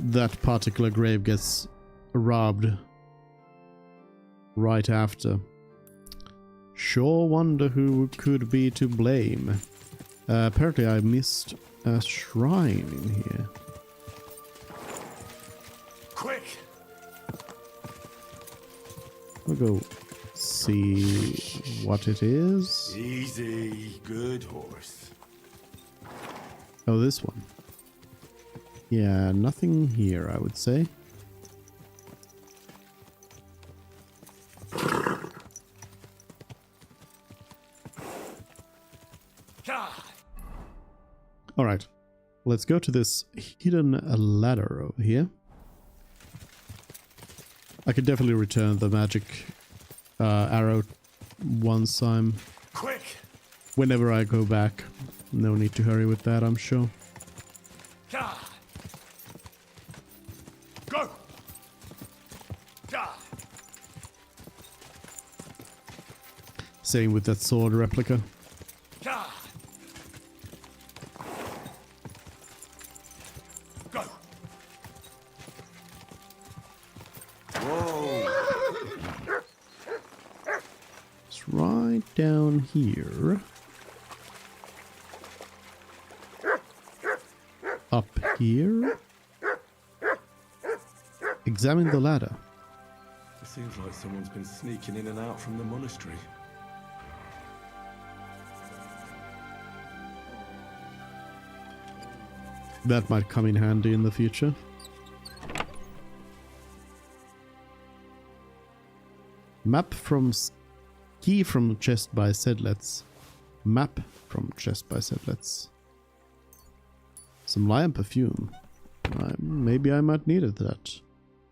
that particular grave gets robbed right after. Sure wonder who could be to blame. Apparently I missed a shrine in here. Quick! We'll go see what it is. Easy, good horse. Oh, this one. Yeah, nothing here, I would say. Alright, let's go to this hidden ladder over here. I could definitely return the magic arrow once I'm... Quick! Whenever I go back. No need to hurry with that, I'm sure. Go! Same with that sword replica. Go! Whoa! It's right down here. Up here. Examine the ladder. It seems like someone's been sneaking in and out from the monastery. That might come in handy in the future. Map from key from chest by Sedlets. Map from chest by Sedlets. Some lion perfume. Maybe I might need that.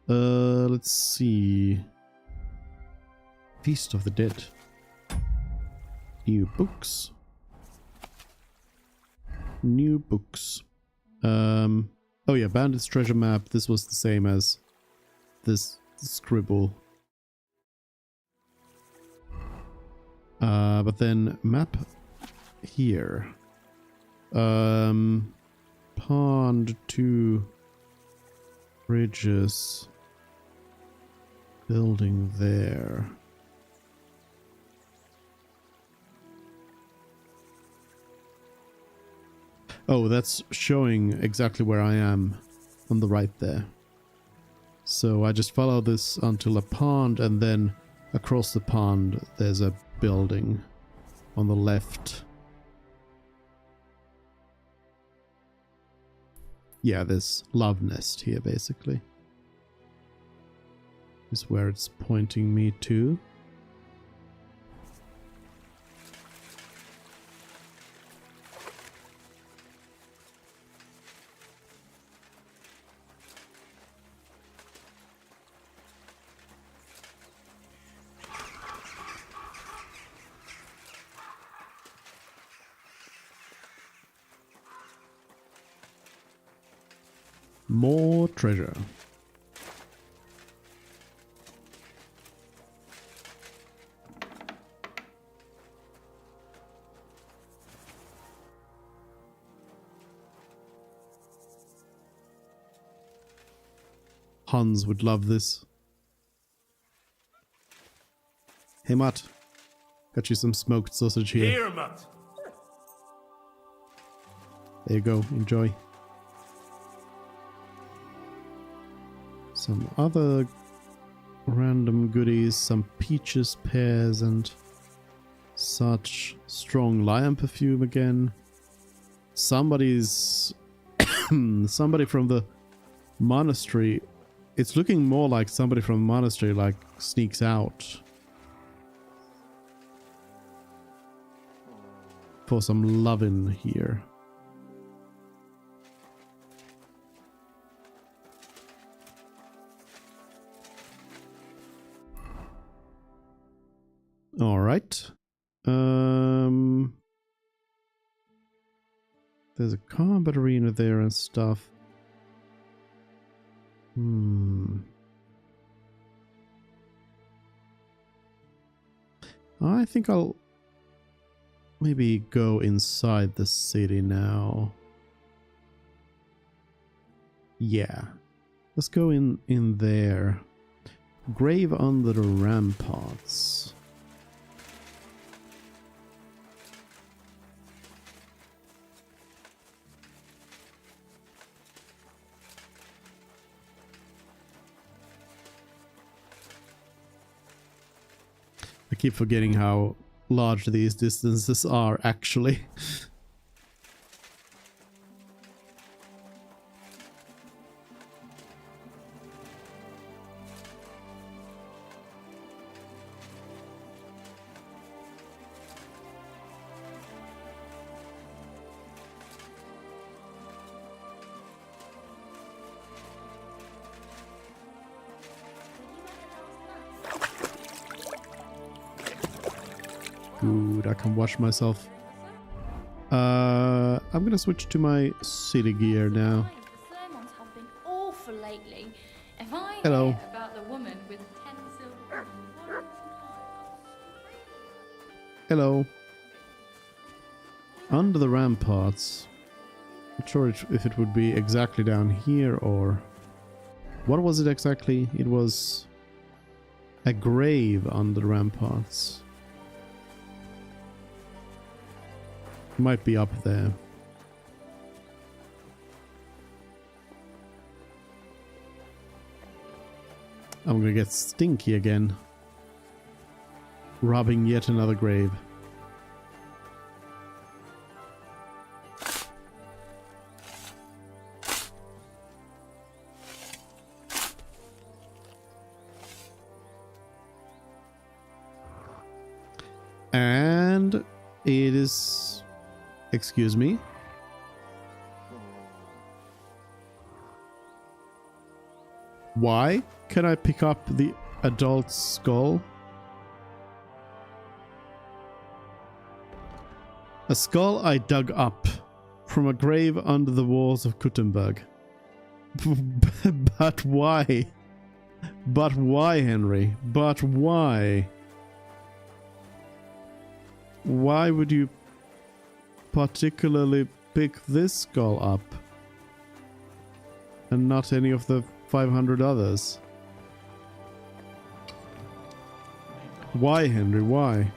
Let's see. Feast of the Dead. New books. New books. Oh yeah, Bandit's treasure map. This was the same as this scribble. But then map here. Pond 2 bridges. Building there. Oh, that's showing exactly where I am on the right there. So I just follow this until a pond, and then across the pond there's a building on the left. Yeah, this love nest here basically is where it's pointing me to. More treasure. Hans would love this. Hey Matt, got you some smoked sausage here. Here, Matt. There you go, enjoy. Some other random goodies, some peaches, pears, and such. Strong lion perfume again. Somebody's somebody from the monastery. It's looking more like somebody from the monastery like sneaks out for some lovin' here. All right. There's a combat arena there and stuff. I think I'll maybe go inside the city now. Yeah. Let's go in there. Grave under the ramparts. I keep forgetting how large these distances are actually. Good, I can wash myself. I'm gonna switch to my city gear now. The sermons have been awful lately. If I Hello. hear about the woman with 10 silver coins, Hello. Under the ramparts. Not sure if it would be exactly down here or... What was it exactly? It was a grave under the ramparts. Might be up there. I'm gonna get stinky again. Robbing yet another grave. And it is... Excuse me. Why can I pick up the adult skull? A skull I dug up from a grave under the walls of Kuttenberg. But why? But why, Henry? But why? Why would you particularly pick this skull up and not any of the 500 others? Why, Henry? Why?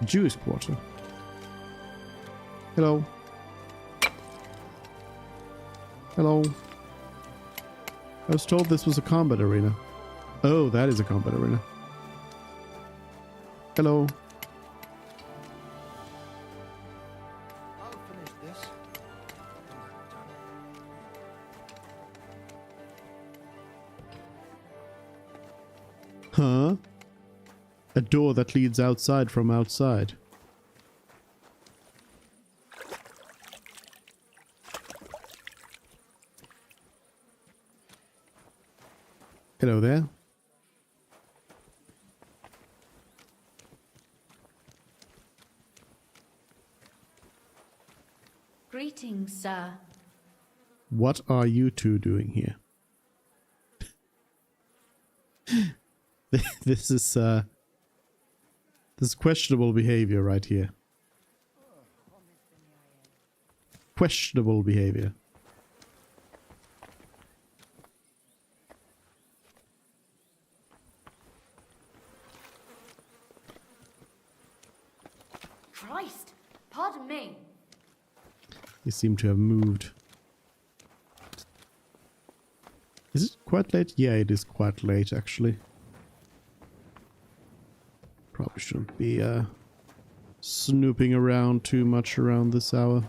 Jewish quarter. Hello. Hello. I was told this was a combat arena. Oh, that is a combat arena. Hello. I'll finish this. Huh? A door that leads outside from outside. Hello there. Greetings, sir. What are you two doing here? This is questionable behavior right here. Questionable behavior. Christ, pardon me. You seem to have moved. Is it quite late? Yeah, it is quite late actually. Probably shouldn't be snooping around too much around this hour.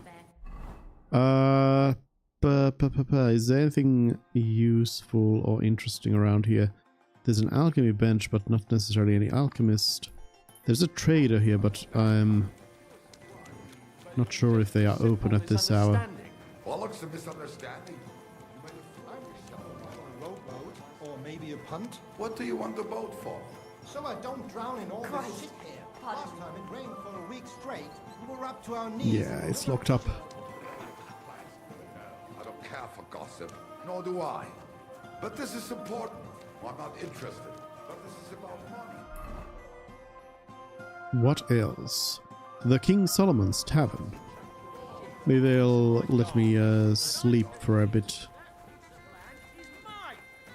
Is there anything useful or interesting around here? There's an alchemy bench, but not necessarily any alchemist. There's a trader here, but I'm not sure if they are open at this hour. Bollocks, a misunderstanding. You might have found yourself A rowboat, or maybe a punt? What do you want the boat for? So I don't drown in all Christ. this shit here. Last time it rained for a week straight. We were up to our knees. Yeah, it's locked up. I don't care for gossip, nor do I. But this is important. I'm not interested. But this is about money. What else? The King Solomon's Tavern. Maybe they'll let me sleep for a bit.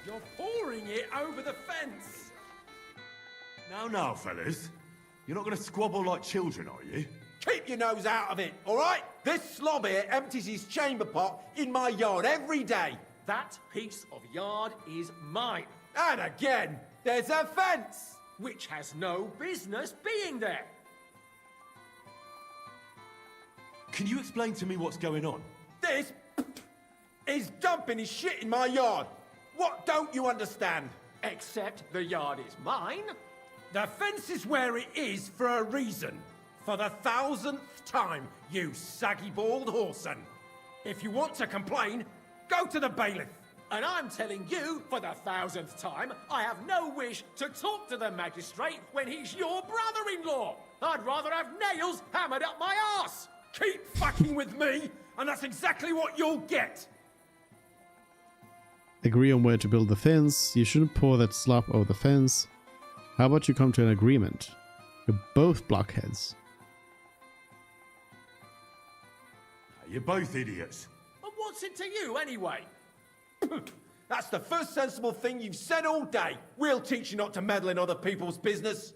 You're pouring it over the fence. Now, fellas. You're not going to squabble like children, are you? Keep your nose out of it, all right? This slob here empties his chamber pot in my yard every day. That piece of yard is mine, And again, there's a fence. which has no business being there. Can you explain to me what's going on? This is dumping his shit in my yard. What don't you understand? Except the yard is mine. The fence is where it is for a reason. For the 1000th time, you saggy bald whoreson. If you want to complain, go to the bailiff. And I'm telling you, for the 1000th time, I have no wish to talk to the magistrate when he's your brother-in-law. I'd rather have nails hammered up my arse. Keep fucking with me, and that's exactly what you'll get. Agree on where to build the fence. You shouldn't pour that slop over the fence. How about you come to an agreement? You're both blockheads. You're both idiots. And what's it to you, anyway? That's the first sensible thing you've said all day. We'll teach you not to meddle in other people's business.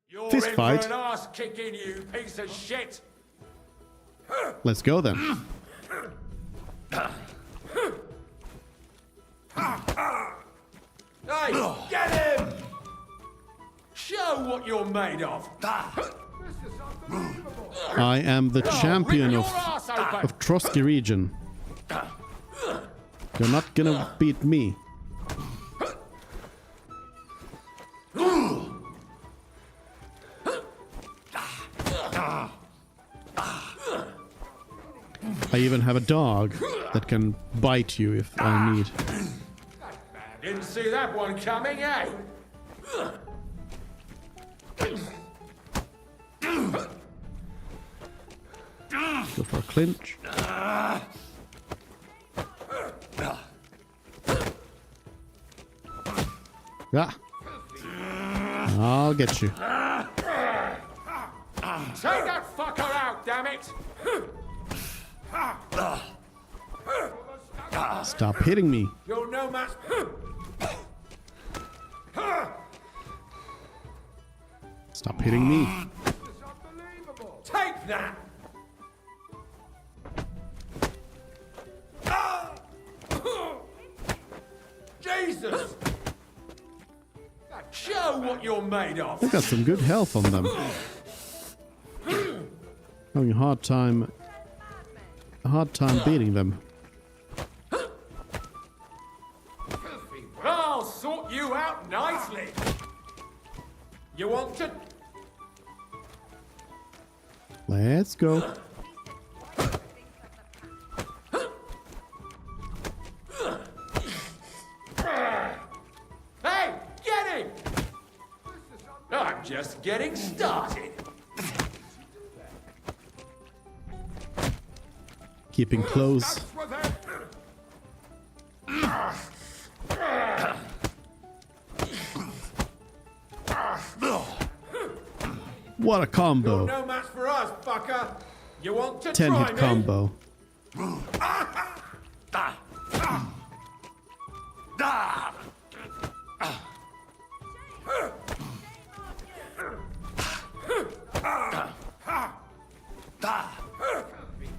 You're Fist in fight. for an arse kicking, you piece of shit. Let's go then. Hey, get him! Show what you're made of. I am the champion of Trotsky region. You're not gonna beat me. I even have a dog that can bite you if I need. Didn't see that one coming, eh? Go for a clinch. Yeah. I'll get you. Take that fucker out, damn it! Stop hitting me. You're no match. Stop hitting me. Take that! Jesus! Show what you're made of! They've got some good health on them. Having a hard time beating them. I'll sort you out nicely. You want to? Let's go. Hey, get him! I'm just getting started. Keeping close. What a combo. You're no match for us, fucker. You want to 10 try hit me? combo.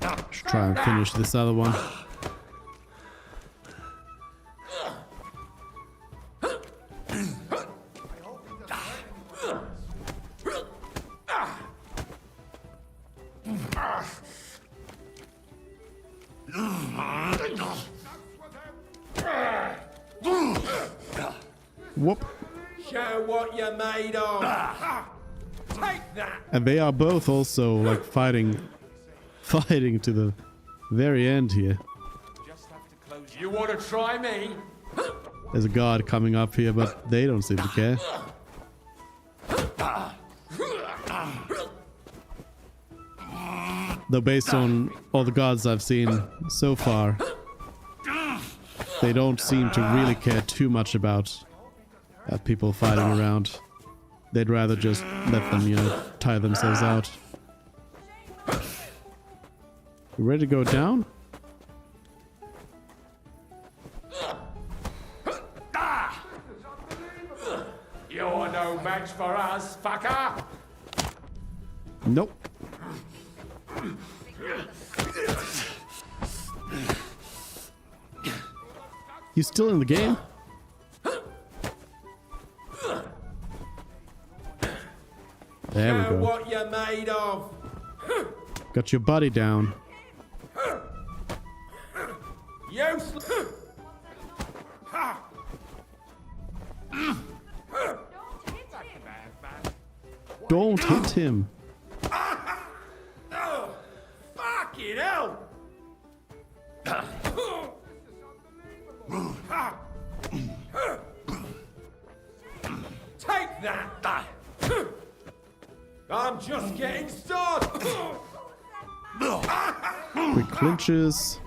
Let's try and finish this other one. Whoop. Show what you're made of. Take that. And they are both also like fighting to the very end here. You want to try me? There's a guard coming up here, but they don't seem to care. Though based on all the guards I've seen so far, they don't seem to really care too much about people fighting around. They'd rather just let them, you know, tire themselves out. You ready to go down? You're no match for us, fucker. Nope. You still in the game? There we Show go. what you're made of. Got your body down. Useless. Don't hit him. Oh, fucking hell. Take that. I'm just getting started. Quick clinches.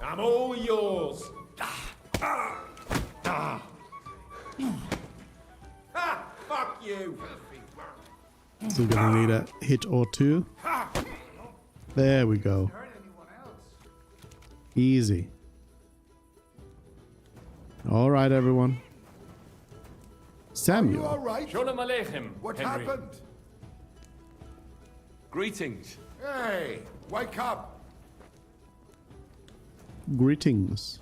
I'm all yours. Fuck you. Still gonna need a hit or two. There we go. Easy. All right, everyone. Samuel. All right. Shalom Aleichem, What Henry. happened? Greetings. Hey, wake up. Greetings.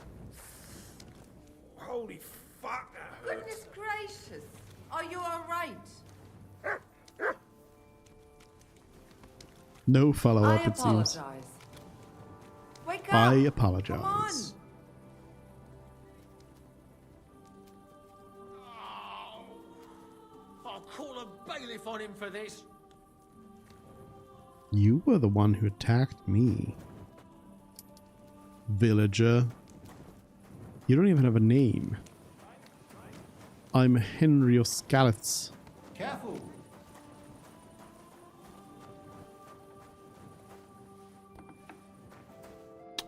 Holy fuck, that hurts. Goodness gracious. Are you alright? No follow-up, I it seems. apologize. Wake up. I Come on. apologize. I'll call a bailiff on him for this. You were the one who attacked me. Villager. You don't even have a name. I'm Henry O'Scalitz. Careful.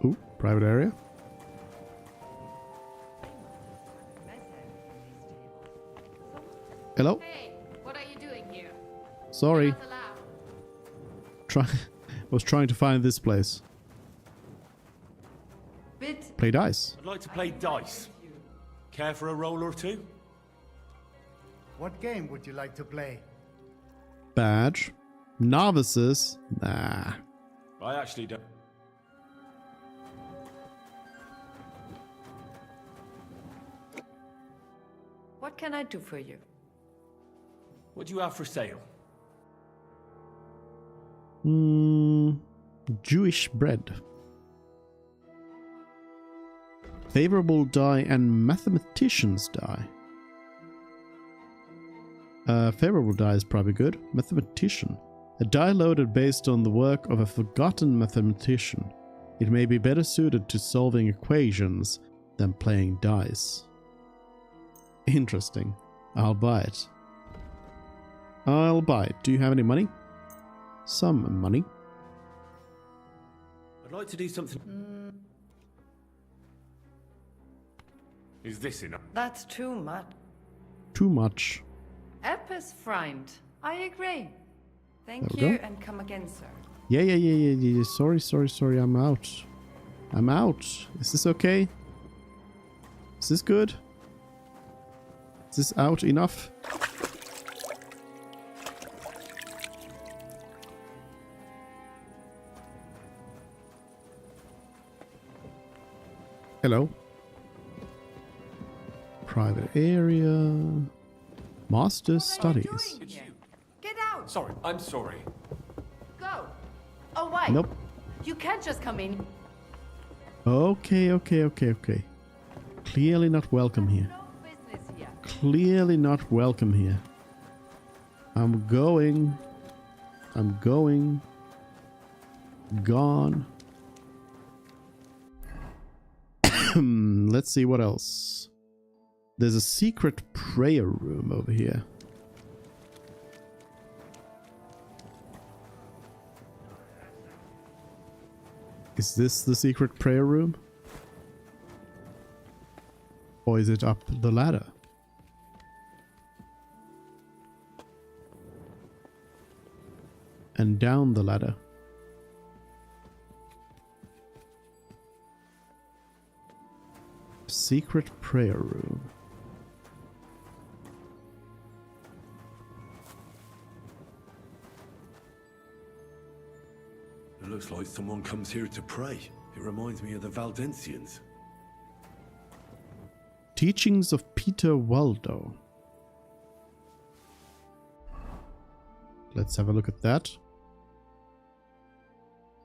Ooh, private area. Hello? Hey, what are you doing here? Sorry. You're not allowed. Was trying to find this place. Bit. Play dice. I'd like to play dice. Care for a roll or two? What game would you like to play? Badge. Novices? Nah. I actually don't. What can I do for you? What do you have for sale? Jewish bread. Favorable die and mathematician's die. Favorable die is probably good. Mathematician. A die loaded based on the work of a forgotten mathematician. It may be better suited to solving equations than playing dice. Interesting. I'll buy it. I'll buy it. Do you have any money? Some money. I'd like to do something. Is this enough? That's too much. Too much. Epis friend. I agree. Thank There we you go. and come again, sir. Yeah. Sorry. I'm out. I'm out. Is this okay? Is this good? Is this out enough? Hello. Private area. Master's studies. Get out! Sorry, I'm sorry. Go! Oh, wait. Nope. You can't just come in. Okay. Clearly not welcome here. Clearly not welcome here. I'm going. Gone. Let's see what else. There's a secret prayer room over here. Is this the secret prayer room? Or is it up the ladder? And down the ladder? Secret prayer room. It looks like someone comes here to pray. It reminds me of the Valdensians. Teachings of Peter Waldo. Let's have a look at that.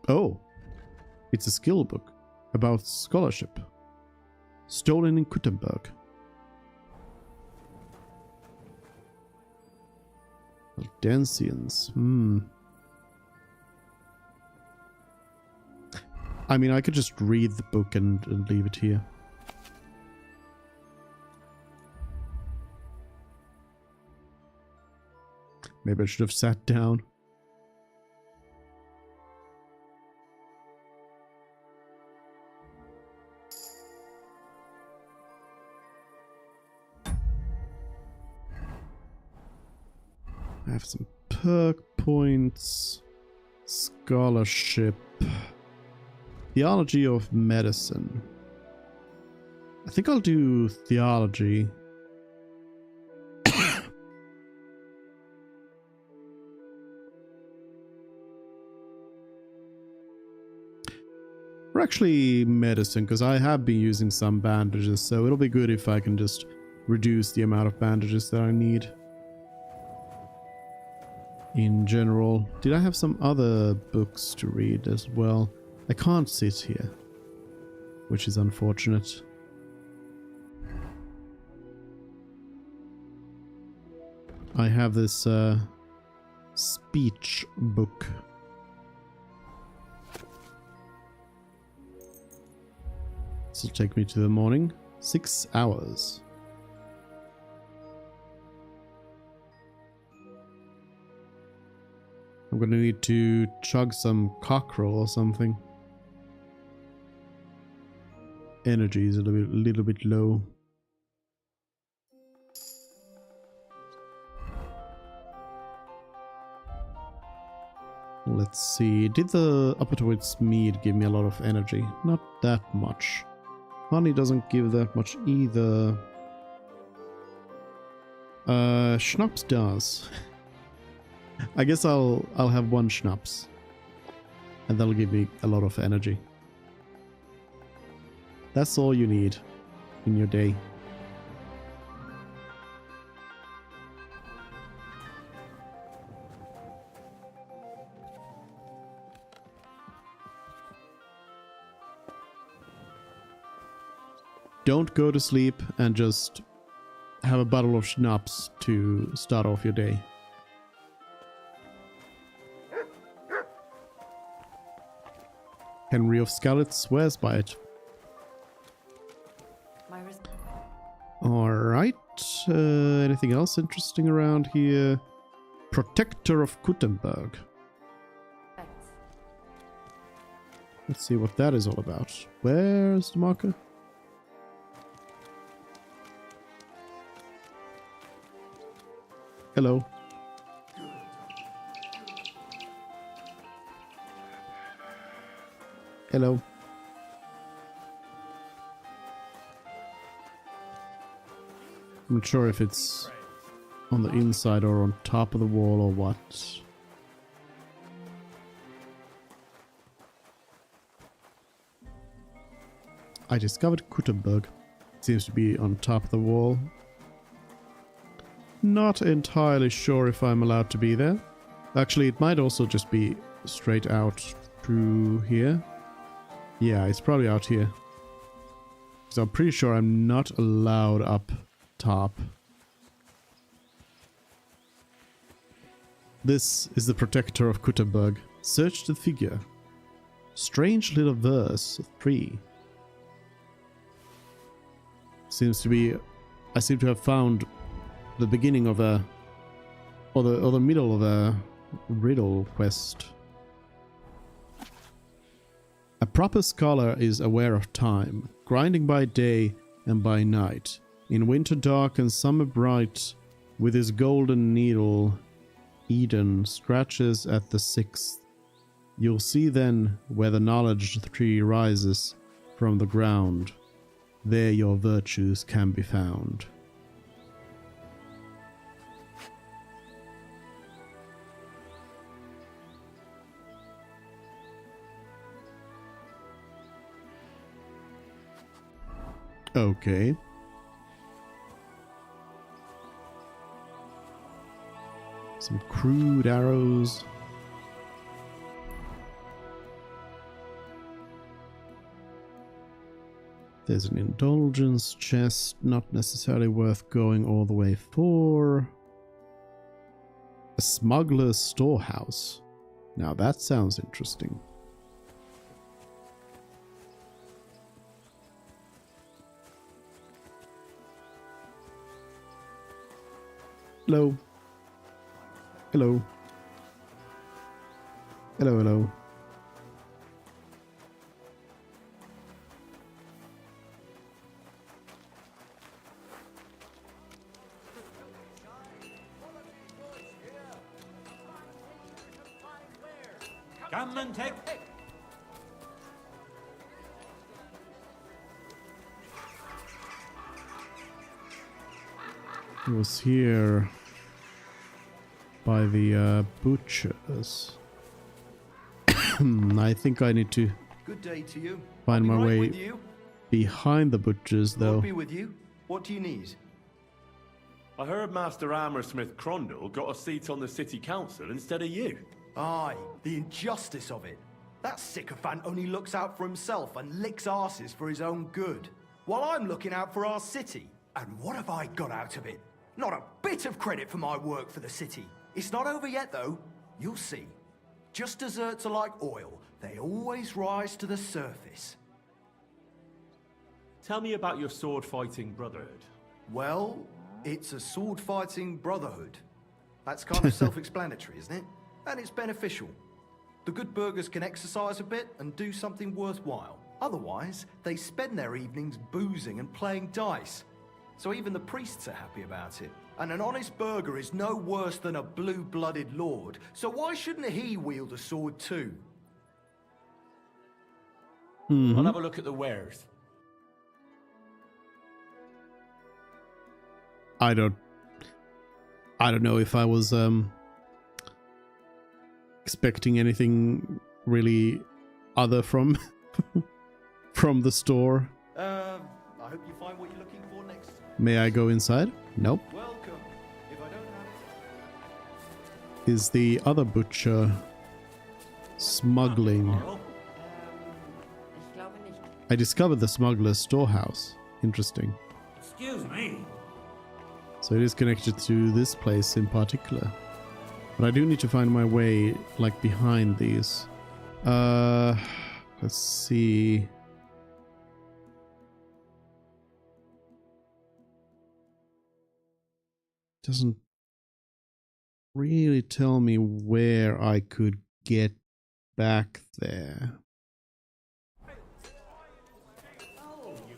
Oh, it's a skill book about scholarship. Stolen in Gutenberg. Valdensians. I mean, I could just read the book and leave it here. Maybe I should have sat down. I have some perk points. Scholarship. Theology of medicine. I think I'll do theology. Or actually medicine, because I have been using some bandages, so it'll be good if I can just reduce the amount of bandages that I need. In general. Did I have some other books to read as well? I can't sit here, which is unfortunate. I have this speech book. This will take me to the morning. 6 hours. I'm gonna need to chug some cockerel or something. Energy is a little bit low. Let's see. Did the Uppertoids mead give me a lot of energy? Not that much. Honey doesn't give that much either. Schnapps does. I guess I'll have one schnapps. And that'll give me a lot of energy. That's all you need in your day. Don't go to sleep and just have a bottle of schnapps to start off your day. Henry of Scarlet swears by it. Alright. Anything else interesting around here? Protector of Gutenberg. Let's see what that is all about. Where's the marker? Hello. Hello. I'm not sure if it's on the inside or on top of the wall or what. I discovered Gutenberg. Seems to be on top of the wall. Not entirely sure if I'm allowed to be there. Actually, it might also just be straight out through here. Yeah, it's probably out here. Because I'm pretty sure I'm not allowed up top. This is the Protector of Gutenberg. Search the figure. Strange little verse 3. Seems to be... I seem to have found the beginning of a... or the middle of a riddle quest. A proper scholar is aware of time, grinding by day and by night, in winter dark and summer bright, with his golden needle, Eden scratches at the 6th. You'll see then where the knowledge tree rises from the ground. There your virtues can be found. Okay. Some crude arrows. There's an indulgence chest, not necessarily worth going all the way for. A smuggler's storehouse. Now that sounds interesting. Hello. Hello. Hello, hello. Come and take... It was here by the butchers. I think I need to Good day to you. find my I'll be right way with you. behind the butchers, I'll though. be with you. What do you need? I heard Master Hammersmith Crondall got a seat on the city council instead of you. Aye, the injustice of it. That sycophant only looks out for himself and licks arses for his own good, while I'm looking out for our city. And what have I got out of it? Not a bit of credit for my work for the city. It's not over yet, though. You'll see. Just deserts are like oil. They always rise to the surface. Tell me about your sword-fighting brotherhood. Well, it's a sword-fighting brotherhood. That's kind of self-explanatory, isn't it? And it's beneficial. The good burghers can exercise a bit and do something worthwhile. Otherwise, they spend their evenings boozing and playing dice. So even the priests are happy about it. And an honest burgher is no worse than a blue-blooded lord, so why shouldn't he wield a sword too? I'll have a look at the wares. I don't know if I was expecting anything really other from from the store. I hope you find what you're looking for next. May I go inside? Nope. Welcome. If I don't have Is the other butcher smuggling? I discovered the smuggler's storehouse. Interesting. Excuse me. So it is connected to this place in particular. But I do need to find my way, like, behind these. Let's see. Doesn't really tell me where I could get back there.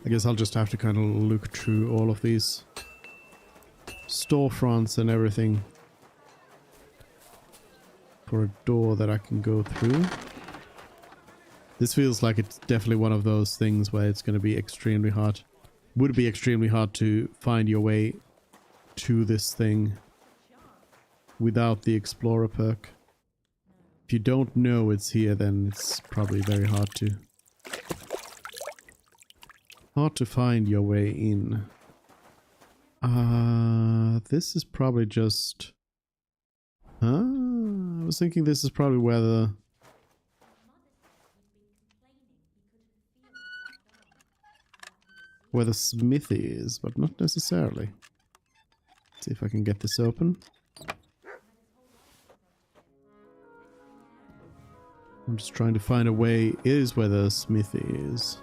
I guess I'll just have to kind of look through all of these storefronts and everything for a door that I can go through. This feels like it's definitely one of those things where it's going to be extremely hard. Would be extremely hard to find your way to this thing without the Explorer perk. If you don't know it's here, then it's probably very hard to find your way in. This is probably just... Huh? I was thinking this is probably where the smithy is, but not necessarily. Let's see if I can get this open. I'm just trying to find a way. It is where the smithy is.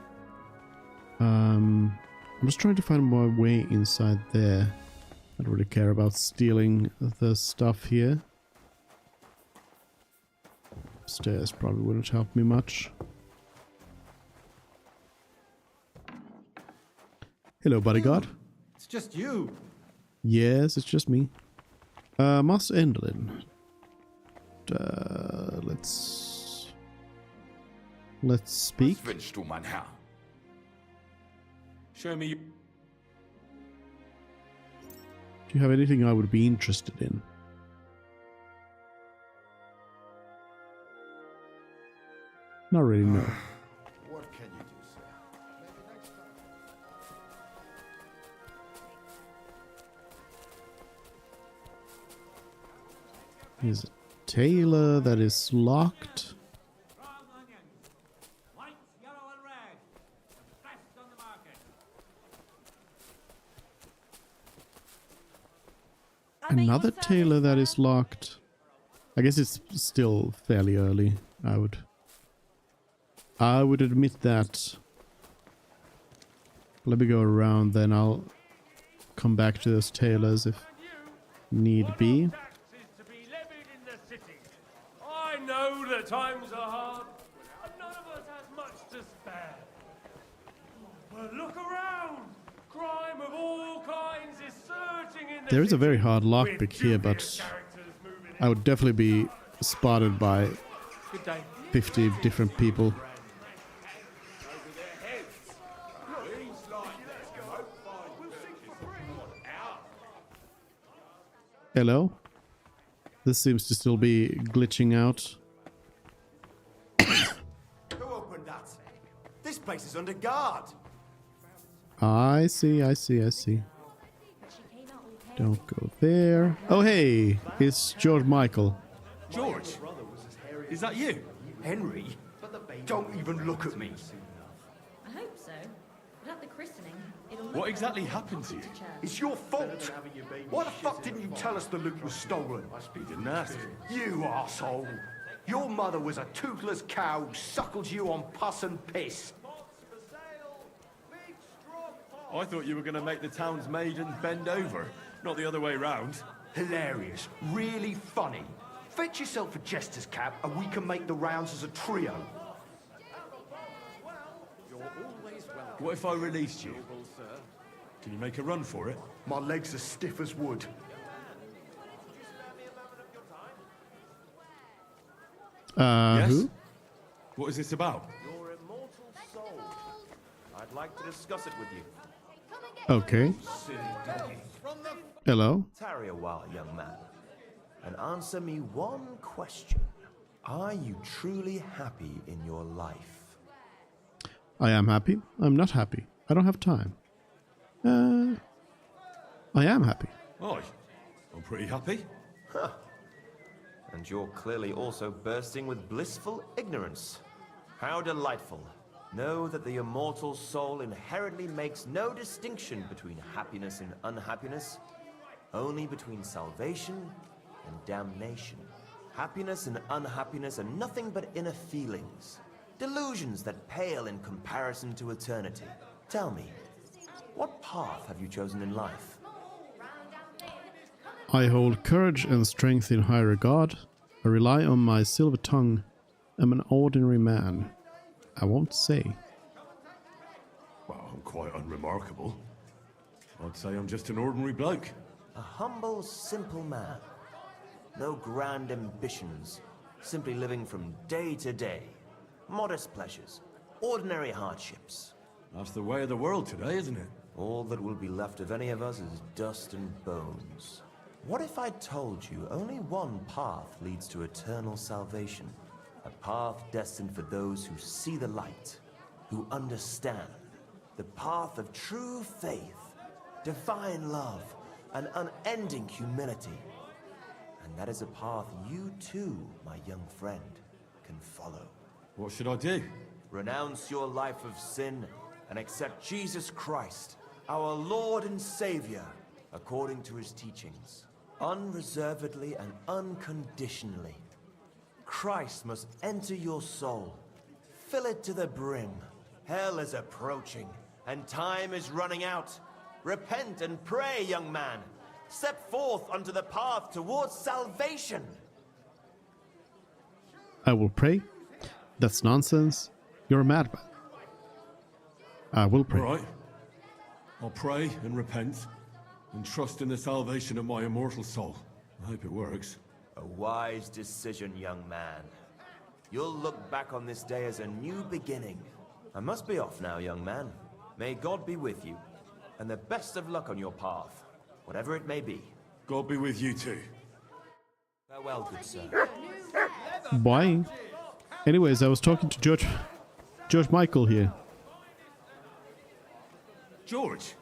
I'm just trying to find my way inside there. I don't really care about stealing the stuff here. Upstairs probably wouldn't help me much. Hello, bodyguard. It's just you. Yes, it's just me. Master Enderlin. Let's speak. Was wünschst du, mein Herr? Show me. Do you have anything I would be interested in? Not really, no. What can you do, sir? Maybe next time. Here's a tailor that is locked. Another tailor that is locked. I guess it's still fairly early. I would admit that. Let me go around, then I'll come back to those tailors if need be. I know that times are hard, and none of us has much to spare. But look around! Crime of all kinds is surging in the There is a very city, hard with lockpick here, but dubious characters moving I would definitely be spotted by 50 different people. Hello? This seems to still be glitching out. Who opened that? This place is under guard. I see. Don't go there. Oh, hey! It's George Michael. George, is that you? Henry? Don't even look at me. I hope so. But at the christening, it'll What exactly happened to you? It's your fault. Why the fuck didn't you tell us the loot was stolen? You didn't ask. You arsehole. Your mother was a toothless cow who suckled you on pus and piss. I thought you were going to make the town's maiden bend over, not the other way round. Hilarious. Really funny. Fetch yourself a jester's cap and we can make the rounds as a trio. What if I released you? Can you make a run for it? My legs are stiff as wood. Yes? Who? What is this about? Your immortal soul. I'd like to discuss it with you. Okay. Hello? Tarry a while, young man, and answer me one question. Are you truly happy in your life? I am happy. I'm not happy. I don't have time. I am happy. Aye, I'm pretty happy. Huh. And you're clearly also bursting with blissful ignorance. How delightful. Know that the immortal soul inherently makes no distinction between happiness and unhappiness, only between salvation and damnation. Happiness and unhappiness are nothing but inner feelings, delusions that pale in comparison to eternity. Tell me, what path have you chosen in life? I hold courage and strength in high regard. I rely on my silver tongue. I'm an ordinary man. I won't say. Well, I'm quite unremarkable. I'd say I'm just an ordinary bloke. A humble, simple man. No grand ambitions. Simply living from day to day. Modest pleasures. Ordinary hardships. That's the way of the world today, isn't it? All that will be left of any of us is dust and bones. What if I told you only one path leads to eternal salvation? A path destined for those who see the light, who understand. The path of true faith, divine love, and unending humility. And that is a path you too, my young friend, can follow. What should I do? Renounce your life of sin and accept Jesus Christ, our Lord and Savior, according to his teachings. Unreservedly and unconditionally. Christ must enter your soul. Fill it to the brim. Hell is approaching, and time is running out. Repent and pray, young man. Step forth onto the path towards salvation. I will pray. That's nonsense. You're a madman. I will pray. All right. I'll pray and repent and trust in the salvation of my immortal soul. I hope it works. A wise decision, young man. You'll look back on this day as a new beginning. I must be off now, young man. May God be with you, and the best of luck on your path, whatever it may be. God be with you too. Farewell, good sir. Bye. Anyways, I was talking to George Michael here. George,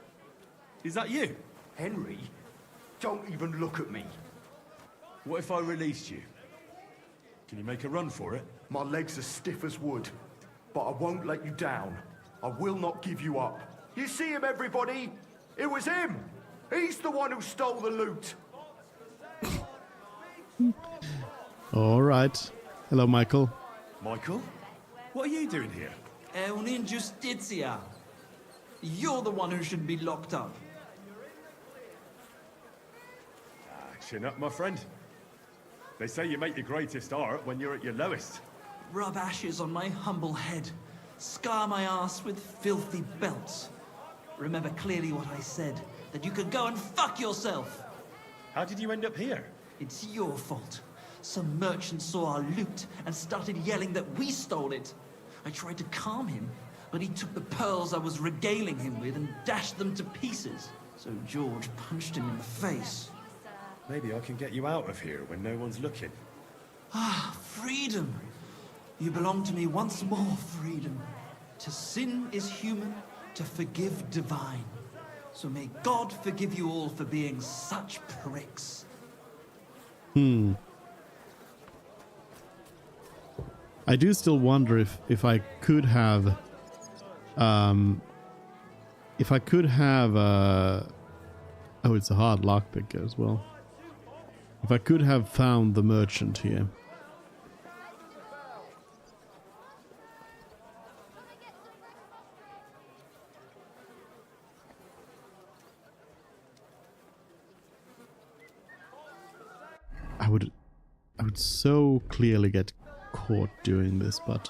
is that you? Henry, don't even look at me. What if I released you? Can you make a run for it? My legs are stiff as wood, but I won't let you down. I will not give you up. You see him, everybody? It was him! He's the one who stole the loot! Alright. Hello, Michael. Michael? What are you doing here? È un'ingiustizia. You're the one who should be locked up. Chin up, my friend. They say you make your greatest art when you're at your lowest. Rub ashes on my humble head. Scar my ass with filthy belts. Remember clearly what I said, that you could go and fuck yourself. How did you end up here? It's your fault. Some merchant saw our loot and started yelling that we stole it. I tried to calm him, but he took the pearls I was regaling him with and dashed them to pieces. So George punched him in the face. Maybe I can get you out of here when no one's looking. Ah, freedom. You belong to me once more, freedom. To sin is human, to forgive divine. So may God forgive you all for being such pricks. I do still wonder if I could have oh, it's a hard lockpick as well. If I could have found the merchant here. I would so clearly get caught doing this, but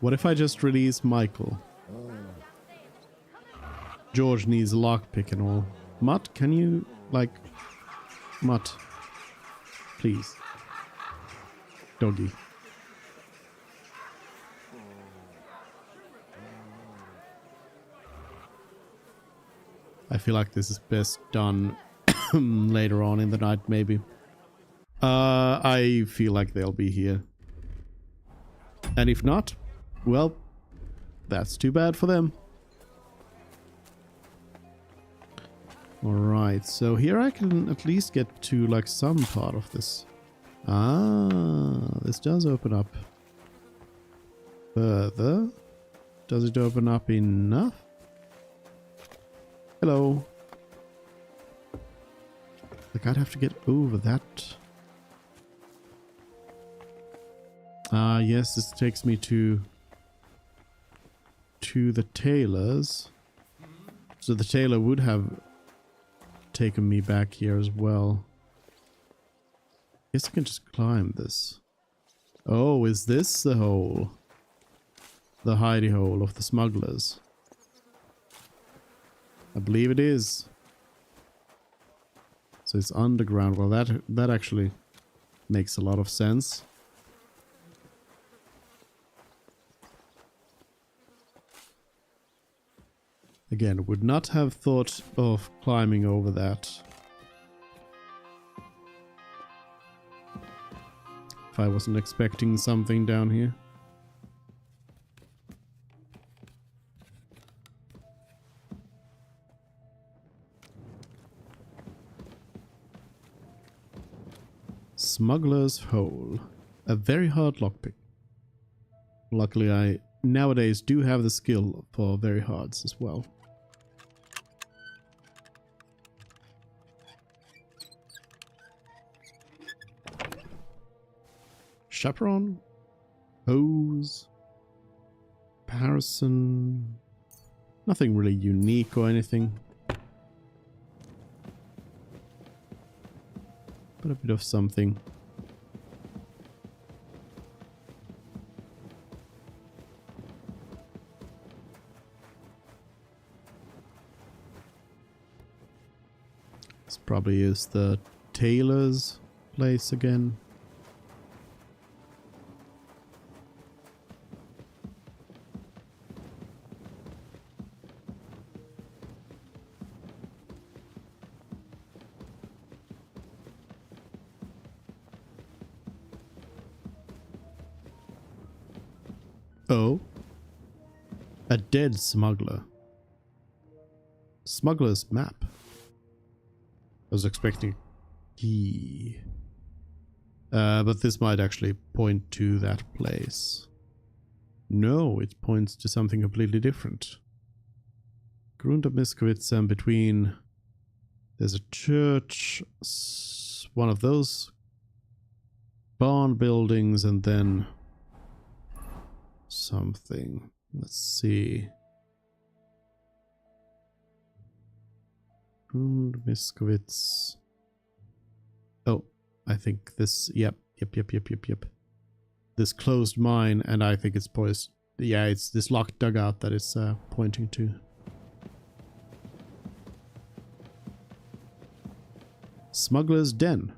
what if I just release Michael? George needs a lockpick and all. Mutt, can you, like... Mutt. Please. Doggy. I feel like this is best done later on in the night, maybe. I feel like they'll be here. And if not, well, that's too bad for them. Alright, so here I can at least get to like some part of this. Ah, this does open up further. Does it open up enough? Hello. Like I'd have to get over that. Ah, yes, this takes me to the tailors. So the tailor would have taken me back here as well. Guess I can just climb this. Oh, is this the hole? The hidey hole of the smugglers? I believe it is. So it's underground. Well, that actually makes a lot of sense. Again, would not have thought of climbing over that. If I wasn't expecting something down here. Smuggler's Hole. A very hard lockpick. Luckily, I nowadays do have the skill for very hards as well. Chaperon, hose, comparison, nothing really unique or anything, but a bit of something. This probably is the tailor's place again. Oh, a dead smuggler. Smuggler's map. I was expecting key. But this might actually point to that place. No, it points to something completely different. Grund of Miskowitz, and between there's a church, one of those barn buildings, and then something. Let's see. Grund Miskowitz. Oh, I think this. Yep. This closed mine, and I think it's poised. Yeah, it's this locked dugout that it's pointing to. Smuggler's Den.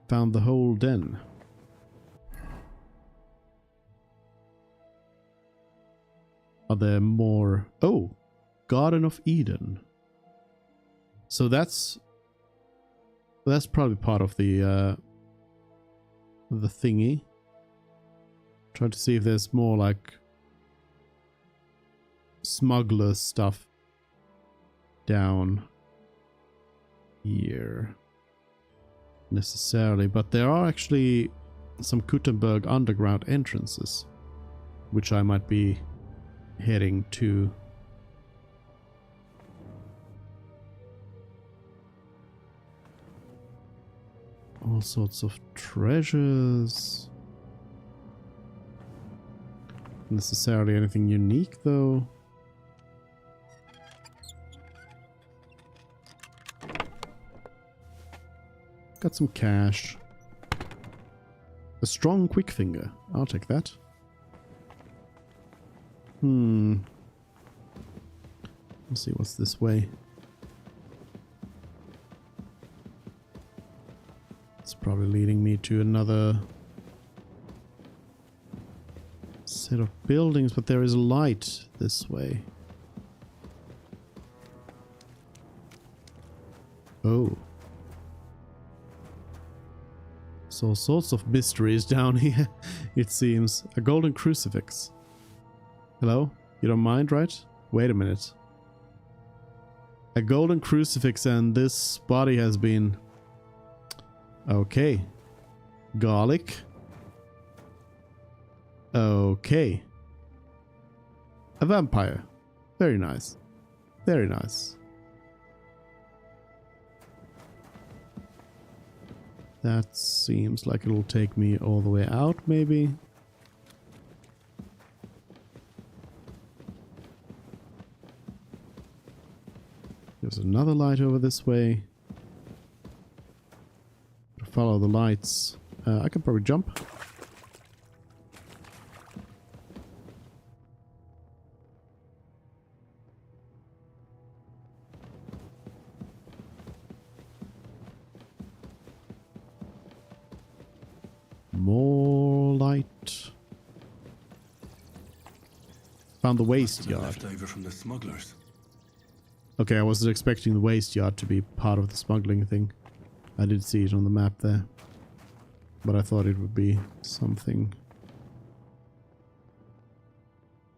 Found the whole den. Are there more? Oh, Garden of Eden. So that's probably part of the thingy. Trying to see if there's more like smuggler stuff down here necessarily, but there are actually some Kuttenberg underground entrances, which I might be heading to. All sorts of treasures. Not necessarily anything unique though. Got some cash. A strong quick finger. I'll take that. Let's see what's this way. It's probably leading me to another set of buildings, but there is light this way. Oh. So all sorts of mysteries down here, it seems. A golden crucifix. Hello? You don't mind, right? Wait a minute. A golden crucifix and this body has been... Okay. Garlic. Okay. A vampire. Very nice. Very nice. That seems like it'll take me all the way out, maybe. There's another light over this way. Follow the lights. I can probably jump. More light. Found the waste yard. Left over from the smugglers. Okay, I wasn't expecting the waste yard to be part of the smuggling thing. I did see it on the map there. But I thought it would be something.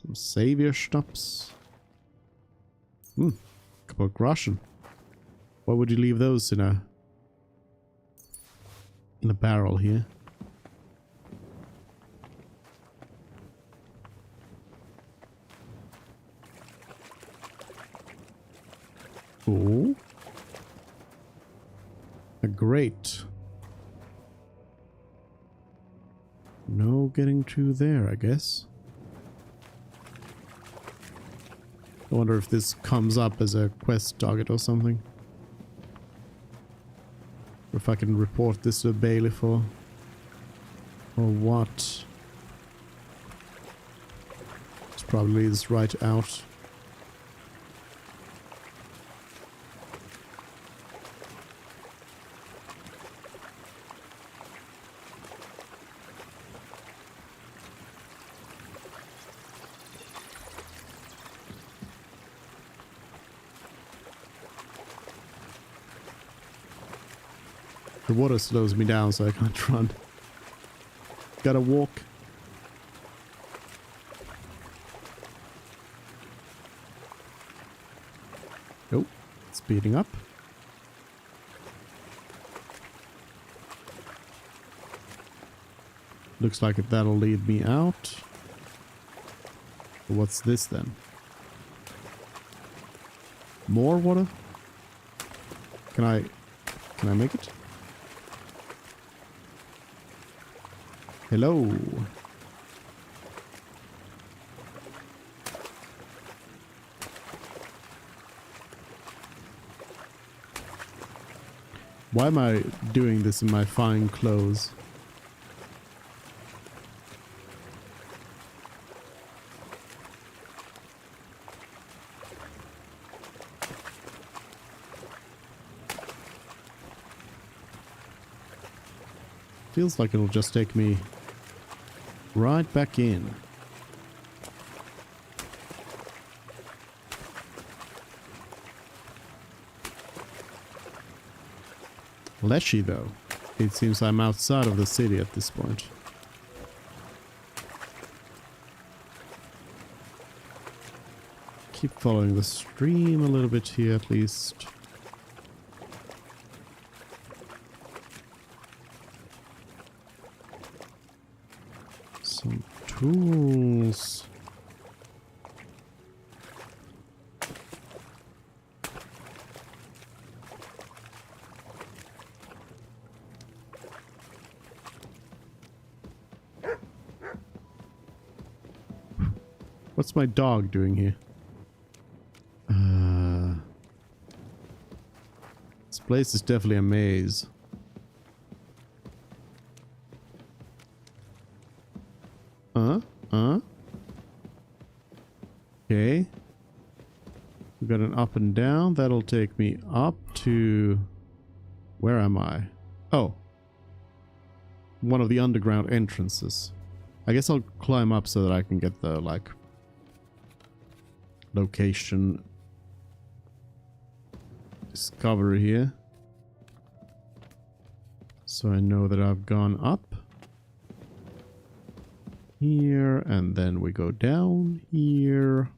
Some savior schnapps. Couple of groschen. Why would you leave those in a barrel here? Oh. A grate. No getting to there, I guess. I wonder if this comes up as a quest target or something. Or if I can report this to the bailiff or what. This probably leads right out. The water slows me down, so I can't run. Gotta walk. Oh, speeding up. Looks like that'll lead me out. What's this then? More water? Can I make it? Hello. Why am I doing this in my fine clothes? Feels like it'll just take me right back in. Leshy though. It seems I'm outside of the city at this point. Keep following the stream a little bit here at least. Some tools. What's my dog doing here? This place is definitely a maze. Okay. We got an up and down. That'll take me up to... Where am I? Oh. One of the underground entrances. I guess I'll climb up so that I can get the, like... location discovery here. So I know that I've gone up here, and then we go down here.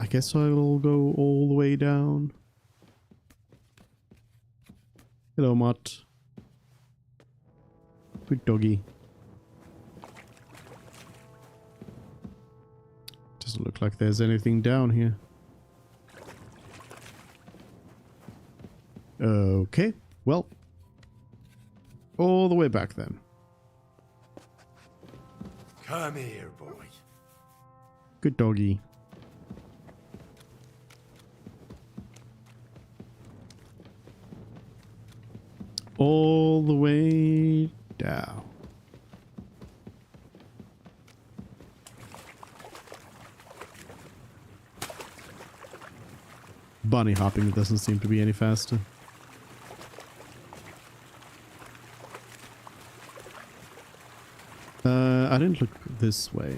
I guess I'll go all the way down. Hello, Mutt. Good doggy. Doesn't look like there's anything down here. Okay, well, all the way back then. Come here, boy. Good doggy. All the way down. Bunny hopping doesn't seem to be any faster. I didn't look this way.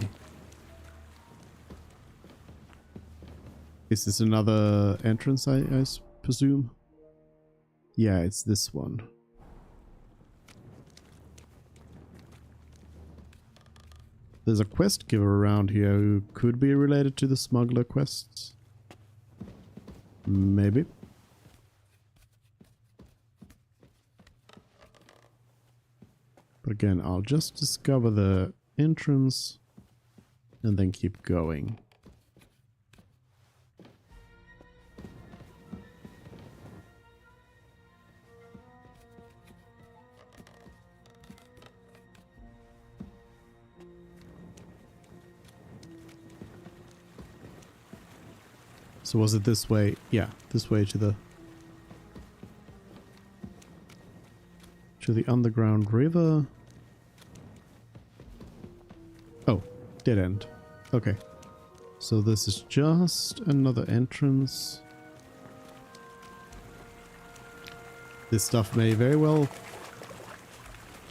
Is this another entrance, I presume? Yeah, it's this one. There's a quest giver around here who could be related to the smuggler quests. Maybe. But again, I'll just discover the entrance and then keep going. So was it this way? Yeah, this way to the underground river. Oh, dead end. Okay. So this is just another entrance. This stuff may very well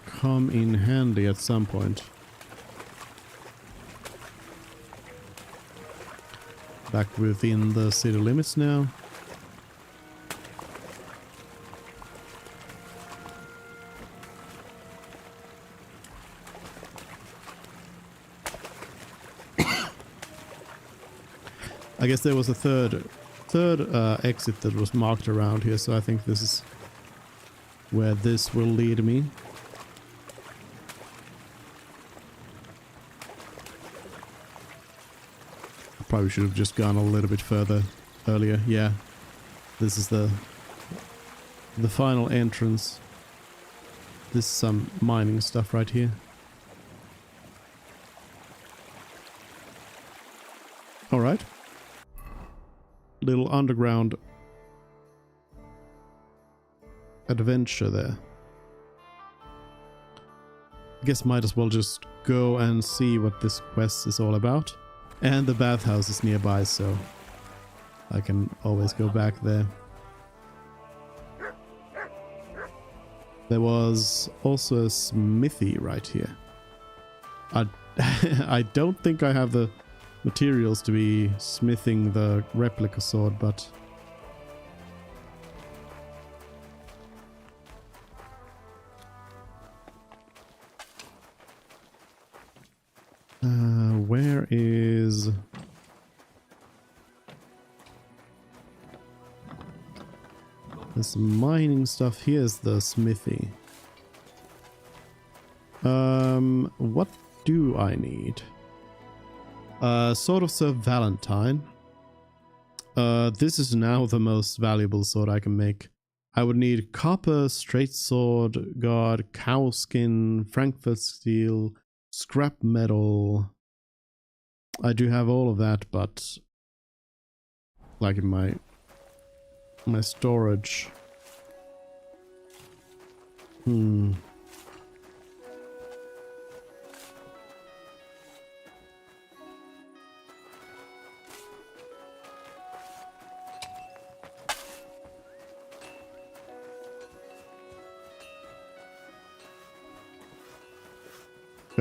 come in handy at some point. Back within the city limits now. I guess there was a third exit that was marked around here, so I think this is where this will lead me. Probably should have just gone a little bit further earlier. Yeah, this is the final entrance. This is some mining stuff right here. All right, little underground adventure there. I guess might as well just go and see what this quest is all about. And the bathhouse is nearby, so I can always go back there. There was also a smithy right here. I don't think I have the materials to be smithing the replica sword, but where is this mining stuff? Here's the smithy. What do I need? Sword of Sir Valentine. This is now the most valuable sword I can make. I would need copper, straight sword, guard, cowskin, Frankfurt steel, scrap metal. I do have all of that, but like in my storage.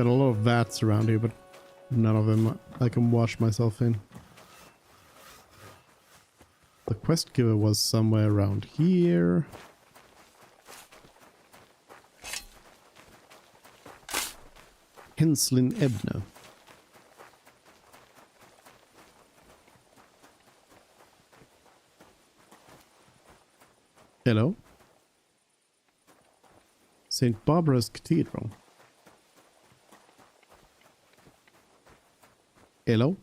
Got a lot of vats around here, but none of them I can wash myself in. The quest giver was somewhere around here. Henslin Ebner. Hello? St. Barbara's Cathedral. Hello?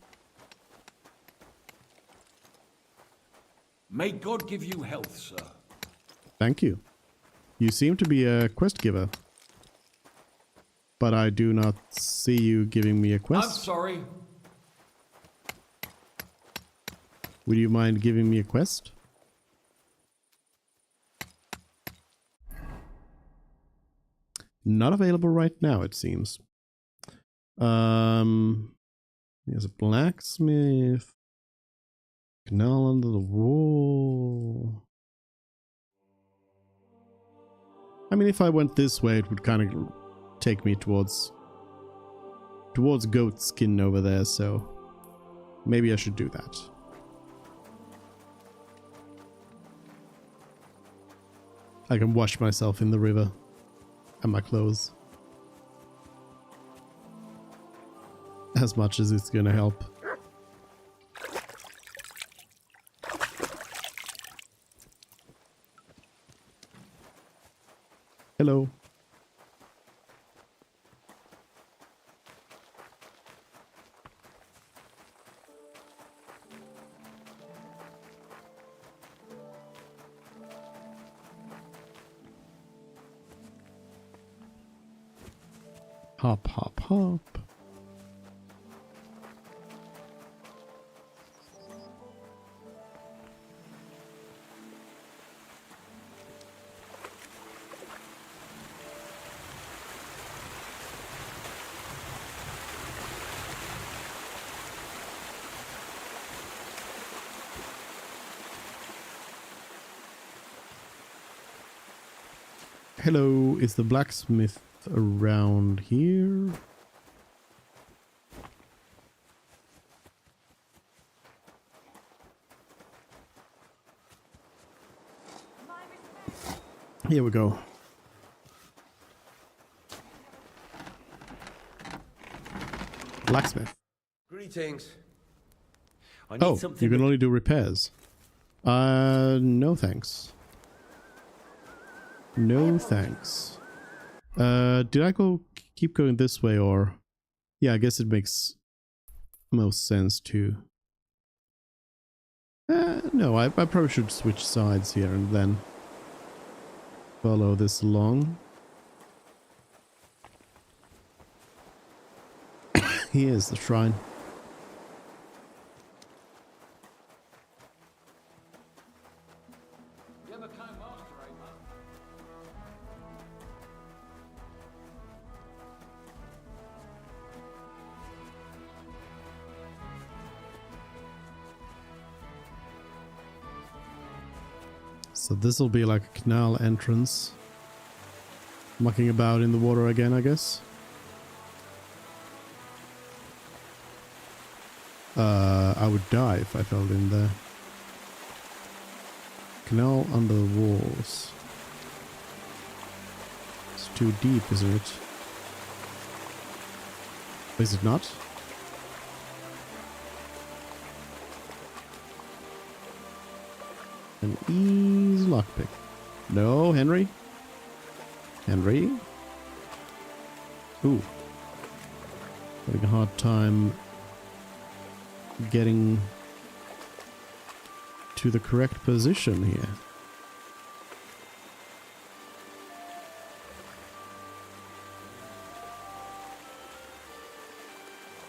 May God give you health, sir. Thank you. You seem to be a quest giver. But I do not see you giving me a quest. I'm sorry. Would you mind giving me a quest? Not available right now, it seems. There's a blacksmith. Canal under the wall. I mean, if I went this way, it would kind of take me towards goat skin over there, so maybe I should do that. I can wash myself in the river and my clothes. As much as it's gonna help. Hello. Hop, hop, hop. Hello, is the blacksmith around here? Here we go. Blacksmith. Greetings. Oh, you can only do repairs. No thanks. No thanks. Did I keep going this way, or? Yeah, I guess it makes most sense to. No, I probably should switch sides here and then follow this along. Here's the shrine. So this will be like a canal entrance. Mucking about in the water again, I guess. I would die if I fell in there. Canal under the walls. It's too deep, isn't it? Is it not? An easy lockpick. No, Henry? Henry? Ooh. Having a hard time getting to the correct position here.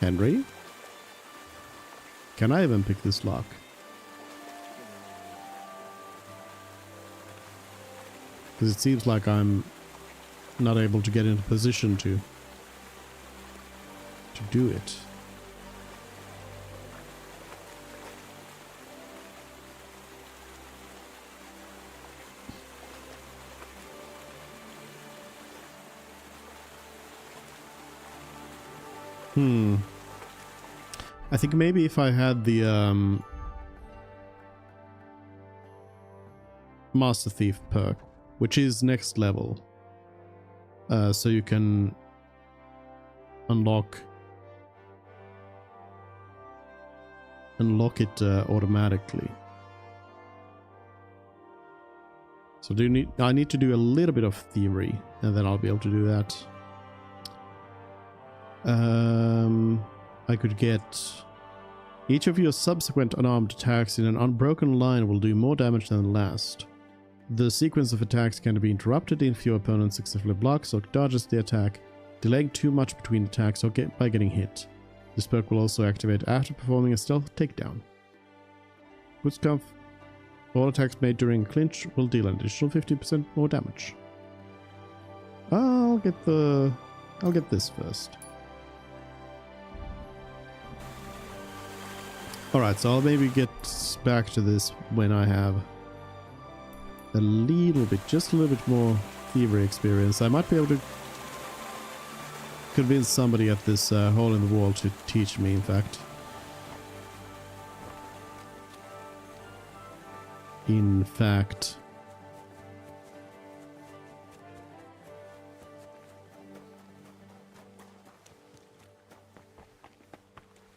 Henry? Can I even pick this lock? Because it seems like I'm not able to get into position to do it. I think maybe if I had the Master Thief perk, which is next level, so you can unlock it automatically. So I need to do a little bit of thievery, and then I'll be able to do that. I could get each of your subsequent unarmed attacks in an unbroken line will do more damage than the last. The sequence of attacks can be interrupted if your opponent successfully blocks or dodges the attack, delaying too much between attacks or by getting hit. This perk will also activate after performing a stealth takedown. Good stuff. All attacks made during a clinch will deal an additional 50% more damage. I'll get this first. Alright, so I'll maybe get back to this when I have a little bit, just a little bit more thievery experience. I might be able to convince somebody at this hole in the wall to teach me, in fact.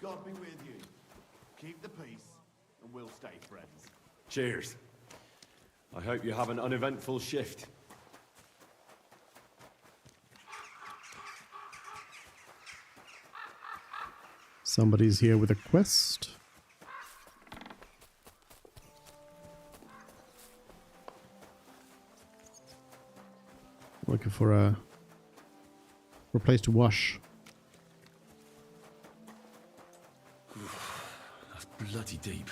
God be with you. Keep the peace, and we'll stay friends. Cheers. I hope you have an uneventful shift. Somebody's here with a quest. Looking for a place to wash. That's bloody deep.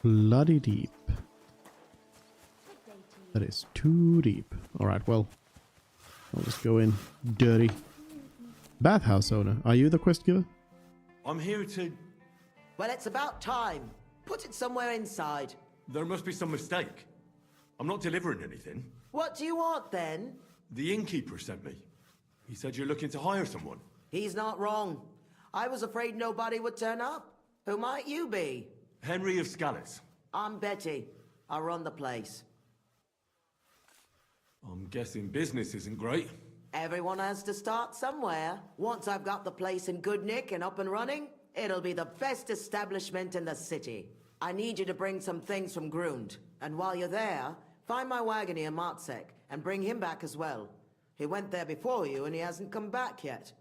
Bloody deep. That is too deep. Alright, well, I'll just go in dirty. Bathhouse owner, are you the quest giver? I'm here to... Well, it's about time. Put it somewhere inside. There must be some mistake. I'm not delivering anything. What do you want, then? The innkeeper sent me. He said you're looking to hire someone. He's not wrong. I was afraid nobody would turn up. Who might you be? Henry of Scallis. I'm Betty. I run the place. I'm guessing business isn't great. Everyone has to start somewhere. Once I've got the place in good nick and up and running, it'll be the best establishment in the city. I need you to bring some things from Grund. And while you're there, find my wagoner Matsek and bring him back as well. He went there before you and he hasn't come back yet.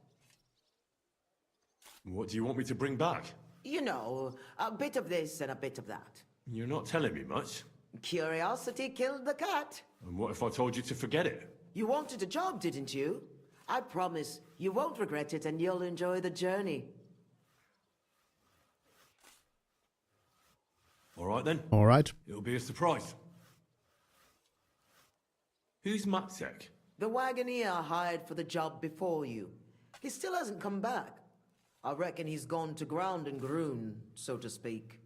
What do you want me to bring back? You know, a bit of this and a bit of that. You're not telling me much. Curiosity killed the cat. And what if I told you to forget it? You wanted a job, didn't you? I promise you won't regret it and you'll enjoy the journey. All right then. All right. It'll be a surprise. Who's Matsek? The wagoner I hired for the job before you. He still hasn't come back. I reckon he's gone to ground and Grun, so to speak.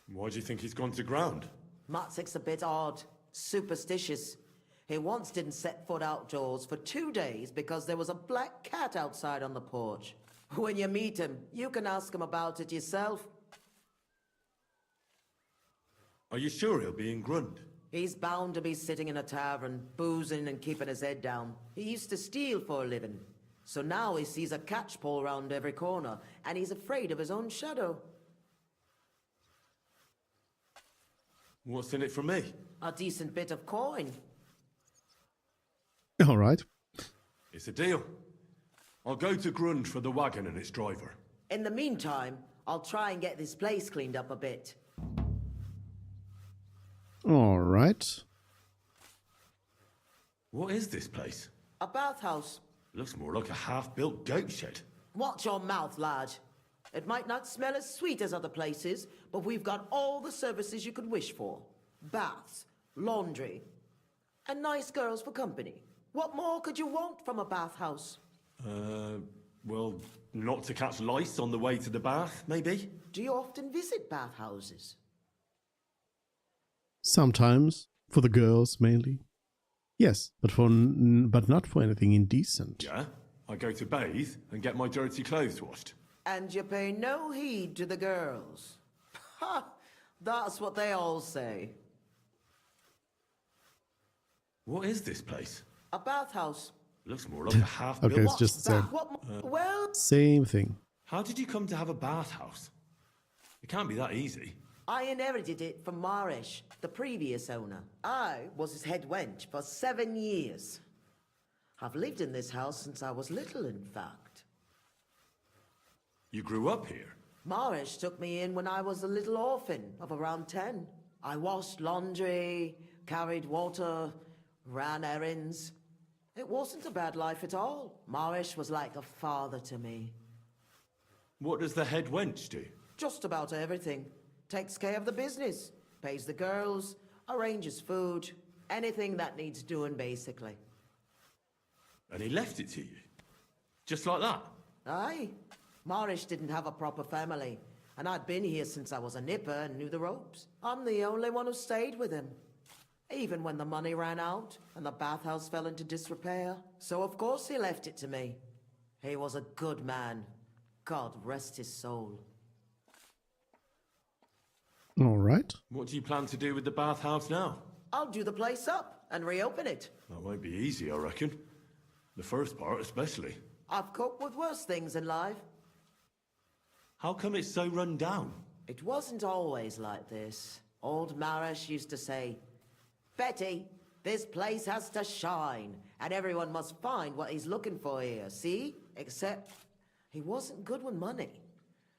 Why do you think he's gone to ground? Matsek's a bit odd. Superstitious. He once didn't set foot outdoors for 2 days because there was a black cat outside on the porch. When you meet him, you can ask him about it yourself. Are you sure he'll be in Grund? He's bound to be sitting in a tavern, boozing and keeping his head down. He used to steal for a living. So now he sees a catchpole round every corner, and he's afraid of his own shadow. What's in it for me? A decent bit of coin. All right. It's a deal. I'll go to Grund for the wagon and its driver. In the meantime, I'll try and get this place cleaned up a bit. All right. What is this place? A bathhouse. Looks more like a half-built goat shed. Watch your mouth, lad. It might not smell as sweet as other places, but we've got all the services you could wish for. Baths, laundry, and nice girls for company. What more could you want from a bathhouse? Well, not to catch lice on the way to the bath, maybe? Do you often visit bathhouses? Sometimes. For the girls, mainly. Yes, but not for anything indecent. Yeah? I go to bathe and get my dirty clothes washed. And you pay no heed to the girls. Ha! That's what they all say. What is this place? A bathhouse. Looks more like a half Okay, it's just the same. Well, Same thing. How did you come to have a bathhouse? It can't be that easy. I inherited it from Marish, the previous owner. I was his head wench for 7 years. I've lived in this house since I was little, in fact. You grew up here? Marish took me in when I was a little orphan of around 10. I washed laundry, carried water, ran errands. It wasn't a bad life at all. Marish was like a father to me. What does the head wench do? Just about everything. Takes care of the business, pays the girls, arranges food, anything that needs doing, basically. And he left it to you? Just like that? Aye. Marish didn't have a proper family, and I'd been here since I was a nipper and knew the ropes. I'm the only one who stayed with him. Even when the money ran out and the bathhouse fell into disrepair. So of course he left it to me. He was a good man. God rest his soul. All right. What do you plan to do with the bathhouse now? I'll do the place up and reopen it. That won't be easy, I reckon. The first part especially. I've coped with worse things in life. How come it's so run down? It wasn't always like this. Old Marish used to say, Betty, this place has to shine, and everyone must find what he's looking for here, see? Except he wasn't good with money.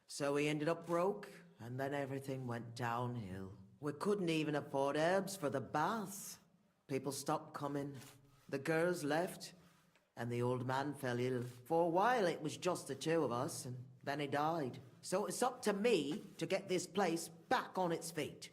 So he ended up broke, and then everything went downhill. We couldn't even afford herbs for the baths. People stopped coming. The girls left, and the old man fell ill. For a while it was just the two of us, and then he died. So it's up to me to get this place back on its feet.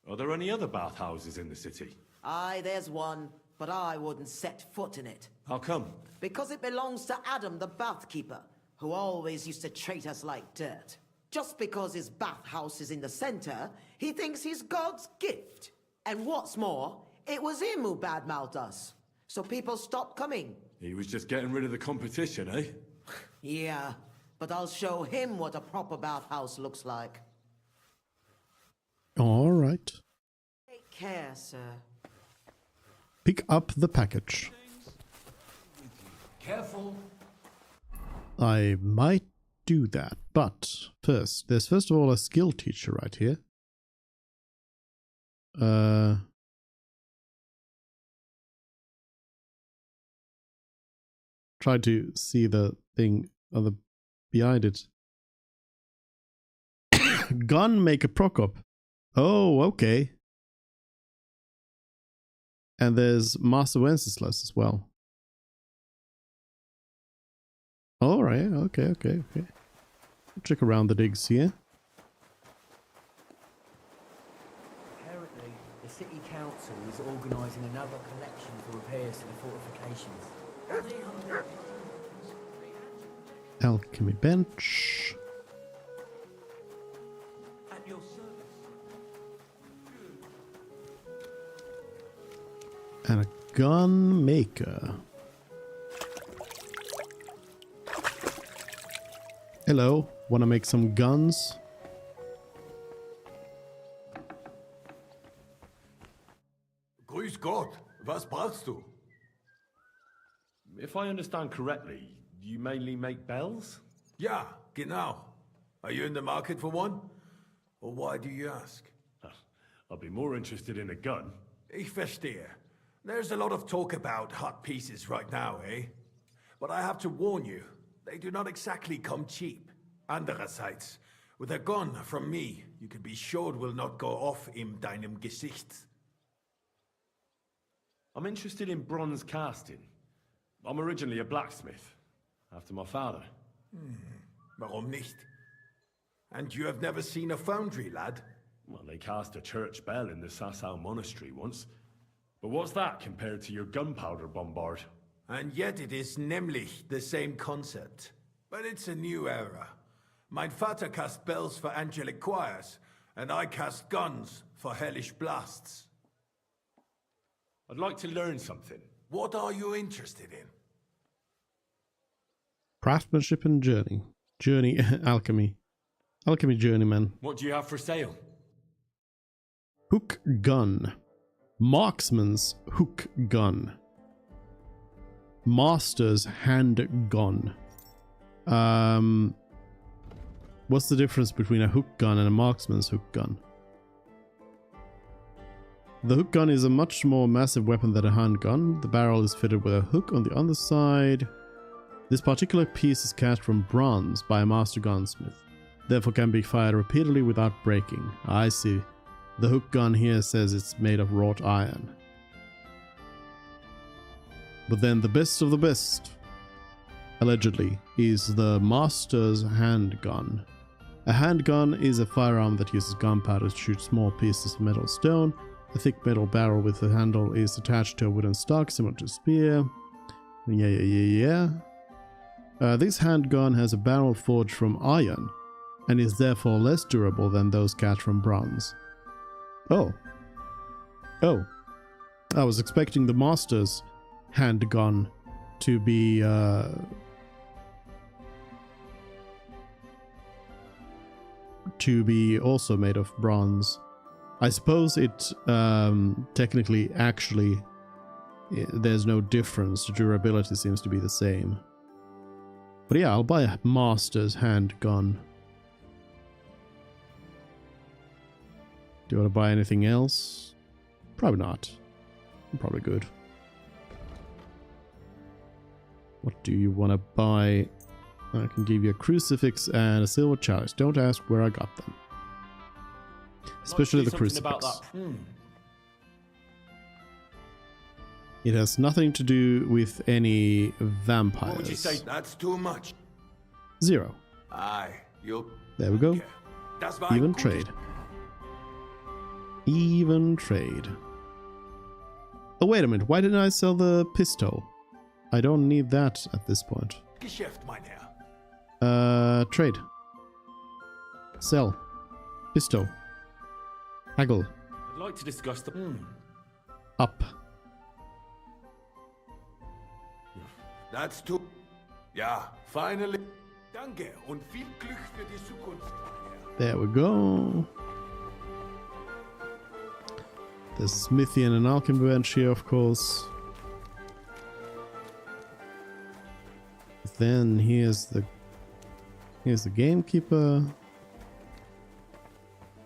Are there any other bathhouses in the city? Aye, there's one, but I wouldn't set foot in it. How come? Because it belongs to Adam, the bathkeeper, who always used to treat us like dirt. Just because his bathhouse is in the center, he thinks he's God's gift. And what's more, it was him who badmouthed us. So people stopped coming. He was just getting rid of the competition, eh? Yeah, but I'll show him what a proper bathhouse looks like. All right. Take care, sir. Pick up the package. Careful. I might do that, but there's first of all a skill teacher right here. Try to see the thing on the behind it. Gun maker Prokop. Oh, okay. And there's Master Wenceslas as well. All right. Okay. Check around the digs here. Apparently, the city council is organising another collection for repairs to the fortifications. Alchemy bench. At your service. And a gun maker. Hello, wanna make some guns? Grüß Gott, was brauchst du? If I understand correctly, you mainly make bells? Ja, genau. Are you in the market for one? Or why do you ask? I'd be more interested in a gun. Ich verstehe. There's a lot of talk about hot pieces right now, eh? But I have to warn you, they do not exactly come cheap. Andererseits, with a gun from me, you can be sure it will not go off in deinem Gesicht. I'm interested in bronze casting. I'm originally a blacksmith, after my father. Warum nicht? And you have never seen a foundry, lad? Well, they cast a church bell in the Sasau monastery once. But what's that compared to your gunpowder bombard? And yet it is nämlich the same concept. But it's a new era. Mein Vater cast bells for angelic choirs, and I cast guns for hellish blasts. I'd like to learn something. What are you interested in? Craftsmanship and journey. Journey alchemy. Alchemy journeyman. What do you have for sale? Hook gun. Marksman's hook gun. Master's hand gun. What's the difference between a hook gun and a marksman's hook gun? The hook gun is a much more massive weapon than a handgun. The barrel is fitted with a hook on the underside. This particular piece is cast from bronze by a master gunsmith, therefore can be fired repeatedly without breaking. I see. The hook gun here says it's made of wrought iron. But then the best of the best, allegedly, is the master's handgun. A handgun is a firearm that uses gunpowder to shoot small pieces of metal or stone. A thick metal barrel with a handle is attached to a wooden stock similar to a spear. This handgun has a barrel forged from iron and is therefore less durable than those cast from bronze. Oh. I was expecting the master's handgun to be also made of bronze. I suppose it technically actually there's no difference. The durability seems to be the same. But yeah, I'll buy a master's handgun. Do you want to buy anything else? Probably not. I'm probably good. What do you want to buy? I can give you a crucifix and a silver chalice. Don't ask where I got them. Especially the crucifix. It has nothing to do with any vampires. What would you say? That's too much. 0. Aye, you. There we go. That's Even trade. Even trade. Oh, wait a minute. Why didn't I sell the pistol? I don't need that at this point. Geschäft, mein Herr. Trade. Sell. Pistol. Haggle. I'd like to discuss the... Up. That's too... Ja, finally. Danke und viel Glück für die Zukunft. There we go. There's a smithy and an alchemy bench here, of course. Then here's the gamekeeper.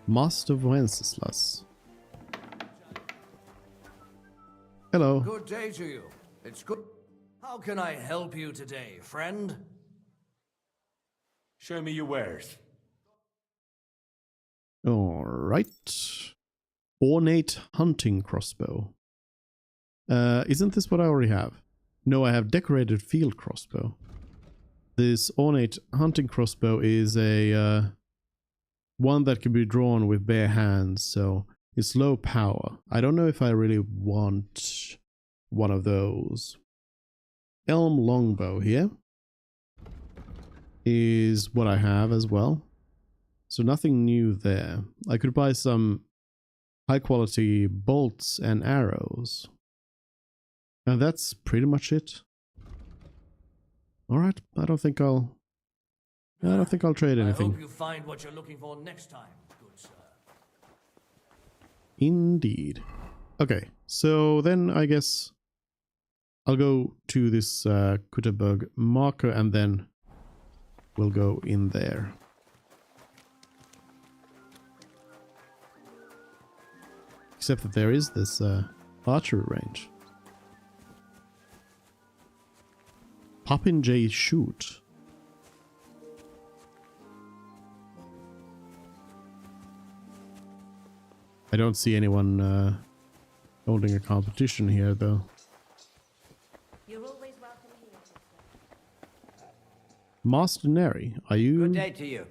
Master Wenceslas. Hello. Good day to you. It's good. How can I help you today, friend? Show me your wares. Alright. Ornate hunting crossbow. Isn't this what I already have? No, I have decorated field crossbow. This ornate hunting crossbow is a one that can be drawn with bare hands, so it's low power. I don't know if I really want one of those. Elm longbow here is what I have as well. So nothing new there. I could buy some high quality bolts and arrows. And that's pretty much it. Alright, I don't think I'll trade anything. I hope you find what you're looking for next time, good sir. Indeed. Okay, so then I guess I'll go to this Kutterberg marker and then we'll go in there. Except that there is this archery range. Popinjay shoot. I don't see anyone holding a competition here, though. You're always welcome here. Master Neri, are you... Good day to you.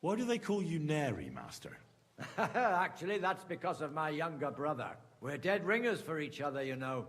Why do they call you Neri, Master? Actually, that's because of my younger brother. We're dead ringers for each other, you know.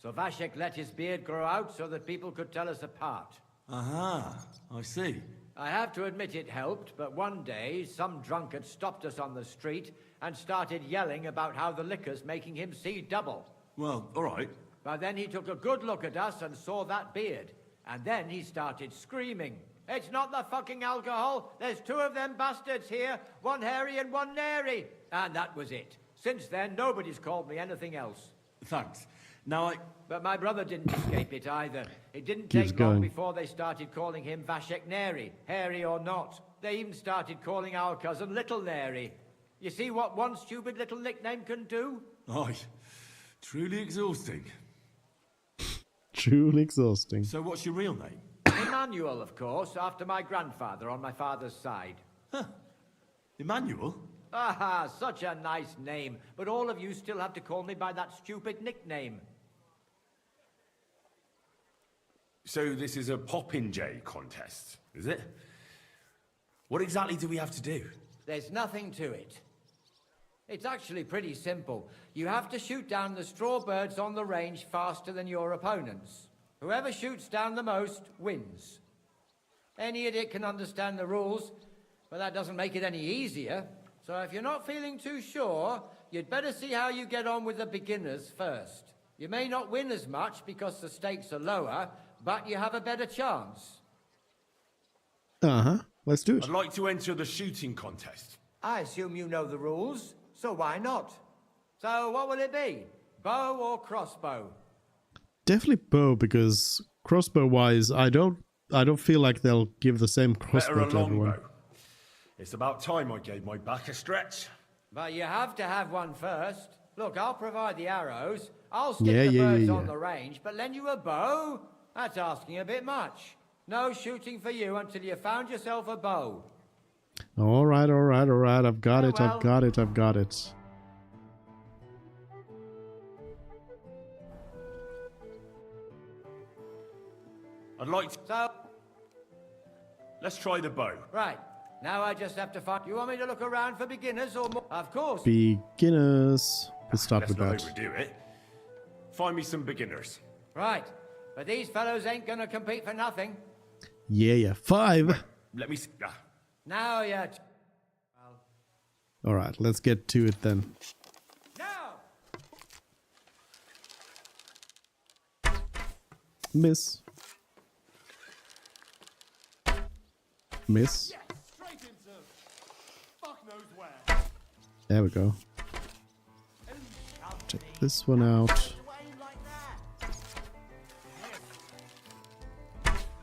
So Vashek let his beard grow out so that people could tell us apart. Aha, I see. I have to admit it helped, but one day some drunkard stopped us on the street and started yelling about how the liquor's making him see double. Well, all right. But then he took a good look at us and saw that beard. And then he started screaming. It's not the fucking alcohol. There's two of them bastards here. One hairy and one nary. And that was it. Since then, nobody's called me anything else. Thanks. Now But my brother didn't escape it either. It didn't Keeps take long going. before they started calling him Vashek Neri, hairy or not. They even started calling our cousin Little Neri. You see what one stupid little nickname can do? Aye. Truly exhausting. Truly exhausting. So what's your real name? Emmanuel, of course, after my grandfather on my father's side. Emmanuel? Ah, such a nice name. But all of you still have to call me by that stupid nickname. So this is a Popinjay contest, is it? What exactly do we have to do? There's nothing to it. It's actually pretty simple. You have to shoot down the straw birds on the range faster than your opponents. Whoever shoots down the most wins. Any idiot can understand the rules, but that doesn't make it any easier. So if you're not feeling too sure, you'd better see how you get on with the beginners first. You may not win as much because the stakes are lower, but you have a better chance. Uh-huh. Let's do it. I'd like to enter the shooting contest. I assume you know the rules, so why not? So what will it be? Bow or crossbow? Definitely bow, because crossbow-wise, I don't feel like they'll give the same Better crossbow a to everyone. longbow. It's about time I gave my back a stretch. But you have to have one first. Look, I'll provide the arrows. I'll stick Yeah, the yeah, birds yeah, on yeah. the range, but lend you a bow? That's asking a bit much. No shooting for you until you found yourself a bow. All right, all right, all right. I've got it, well. I've got it, I've got it. I'd like to... So, Let's try the bow. right. Now I just have to find... You want me to look around for beginners or more? Of course. Beginners. Let's start Let's with not that. overdo it. Find me some beginners. Right. But these fellows ain't gonna compete for nothing. Yeah, yeah. 5. Let me see. Now you're... All right, let's get to it then. Now! Miss. Miss. Straight into fuck knows where. There we go. Check this one out.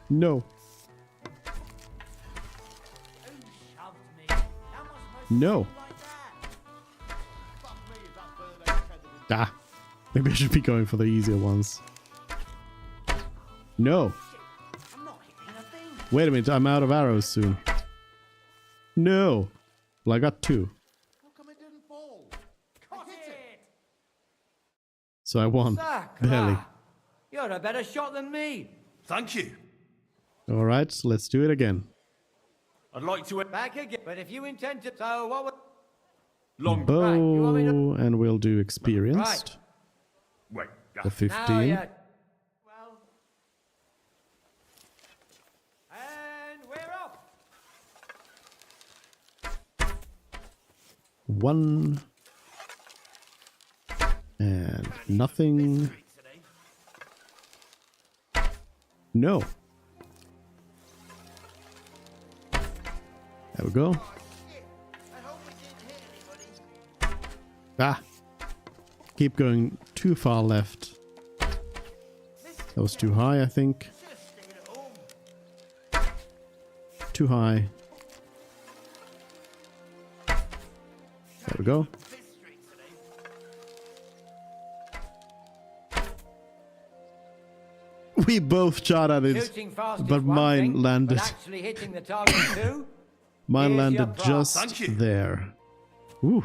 No. No. Ah. Maybe I should be going for the easier ones. No. Wait a minute, I'm out of arrows soon. No. Well, I got 2. So I won. Barely. You're a better shot than me. Thank you. Alright, let's do it again. I'd like to... Back again. But if you intend to... So what would... Long Bow, Right, you want me to- and we'll do experienced. Wait. For 15. Now you're... Well... And we're off. 1. And nothing. No. There we go. Ah. Keep going too far left. That was too high, I think. Too high. There we go. We both shot at it, Shooting fast is but one mine thing, landed. But actually hitting the target too? Mine Here's landed your prize. just Thank you. there. Ooh.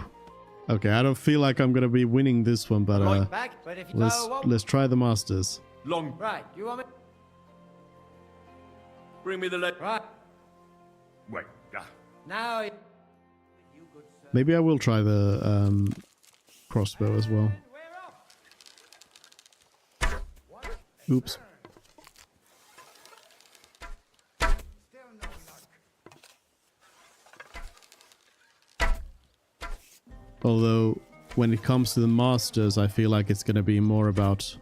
Okay, I don't feel like I'm gonna be winning this one, but Back, but if you let's try the masters. Long. Right, you want me? Bring me the leg. Right. Wait. Now... Maybe I will try the crossbow as well. Oops. Although, when it comes to the masters, I feel like it's gonna be more about...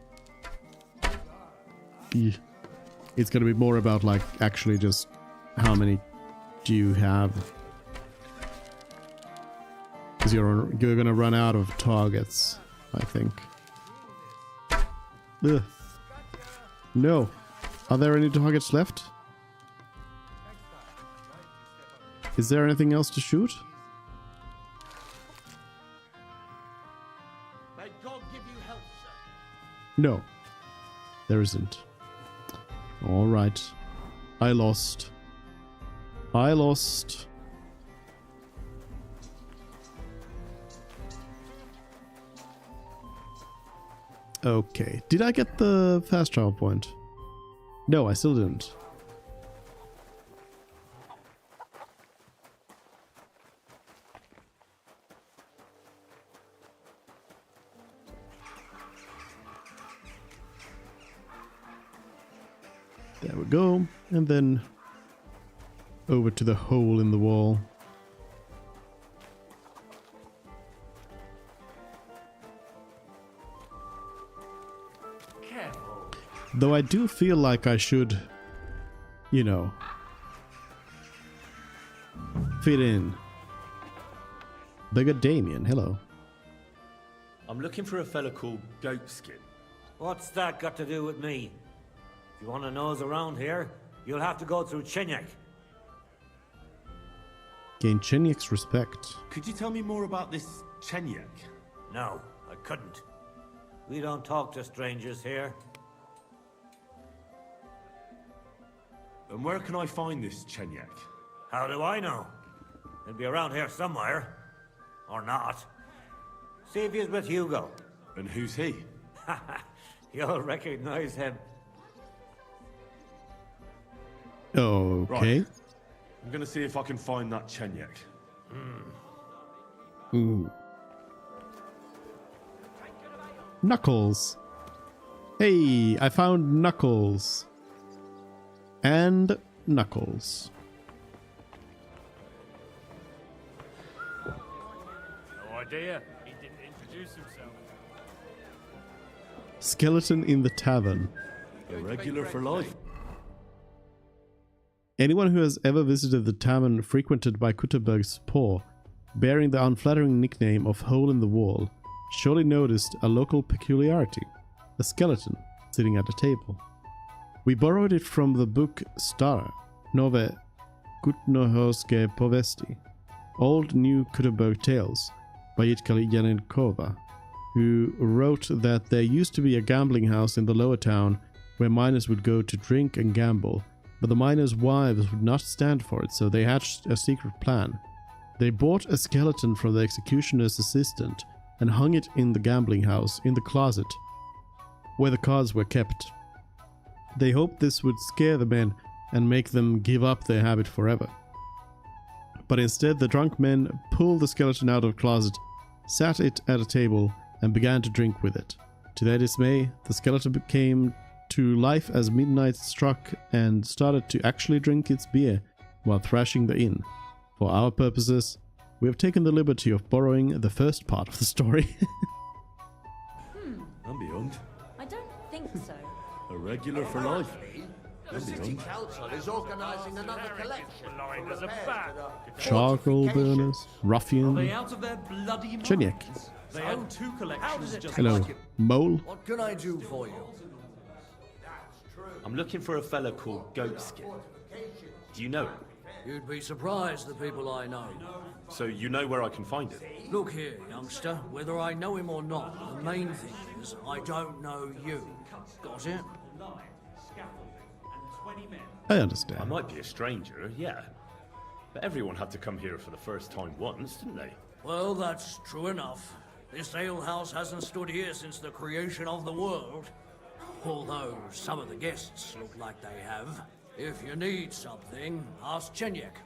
It's gonna be more about, like, actually just how many do you have. Because you're gonna run out of targets, I think. Ugh. No. Are there any targets left? Is there anything else to shoot? May God give you health, sir. No. There isn't. Alright. I lost. I lost. Okay. Did I get the fast travel point? No, I still didn't. There we go. And then over to the hole in the wall. Careful. Though I do feel like I should, you know, fit in. Bigger Damien, hello. I'm looking for a fella called Goatskin. What's that got to do with me? If you want to nose around here, you'll have to go through Chinyak. Gain Chenyak's respect. Could you tell me more about this Chenyak? No, I couldn't. We don't talk to strangers here. And where can I find this Chenyak? How do I know? He'll be around here somewhere. Or not. See if he's with Hugo. And who's he? You'll recognize him. Okay. Right. I'm gonna see if I can find that Chenyak. Ooh. Knuckles. Hey, I found Knuckles. And Knuckles. No idea. He didn't introduce himself. Skeleton in the tavern. A regular for life. Anyone who has ever visited the tavern frequented by Kutterberg's poor, bearing the unflattering nickname of Hole in the Wall, surely noticed a local peculiarity, a skeleton sitting at a table. We borrowed it from the book Stara, Nove Kutnohorske Povesti, Old New Kutterberg Tales, by Jitka Janenkova, who wrote that there used to be a gambling house in the lower town where miners would go to drink and gamble, but the miners' wives would not stand for it, so they hatched a secret plan. They bought a skeleton from the executioner's assistant and hung it in the gambling house, in the closet, where the cards were kept. They hoped this would scare the men and make them give up their habit forever. But instead, the drunk men pulled the skeleton out of the closet, sat it at a table, and began to drink with it. To their dismay, the skeleton came to life as midnight struck and started to actually drink its beer while thrashing the inn. For our purposes, we have taken the liberty of borrowing the first part of the story. I'm beyond. I don't think so. A regular for life. The city council is organizing another collection. Blind as a bat. Charcoal burners, ruffian, Are they out of their bloody Chenyak. minds? They had two collections just Hello, like it. mole. What can I do for you? I'm looking for a fella called Goatskin. Do you know him? You'd be surprised, the people I know. So you know where I can find him? Look here, youngster. Whether I know him or not, the main thing is I don't know you. Got it? I understand. I might be a stranger, yeah. But everyone had to come here for the first time once, didn't they? Well, that's true enough. This alehouse hasn't stood here since the creation of the world. Although some of the guests look like they have. If you need something, ask Chenyak.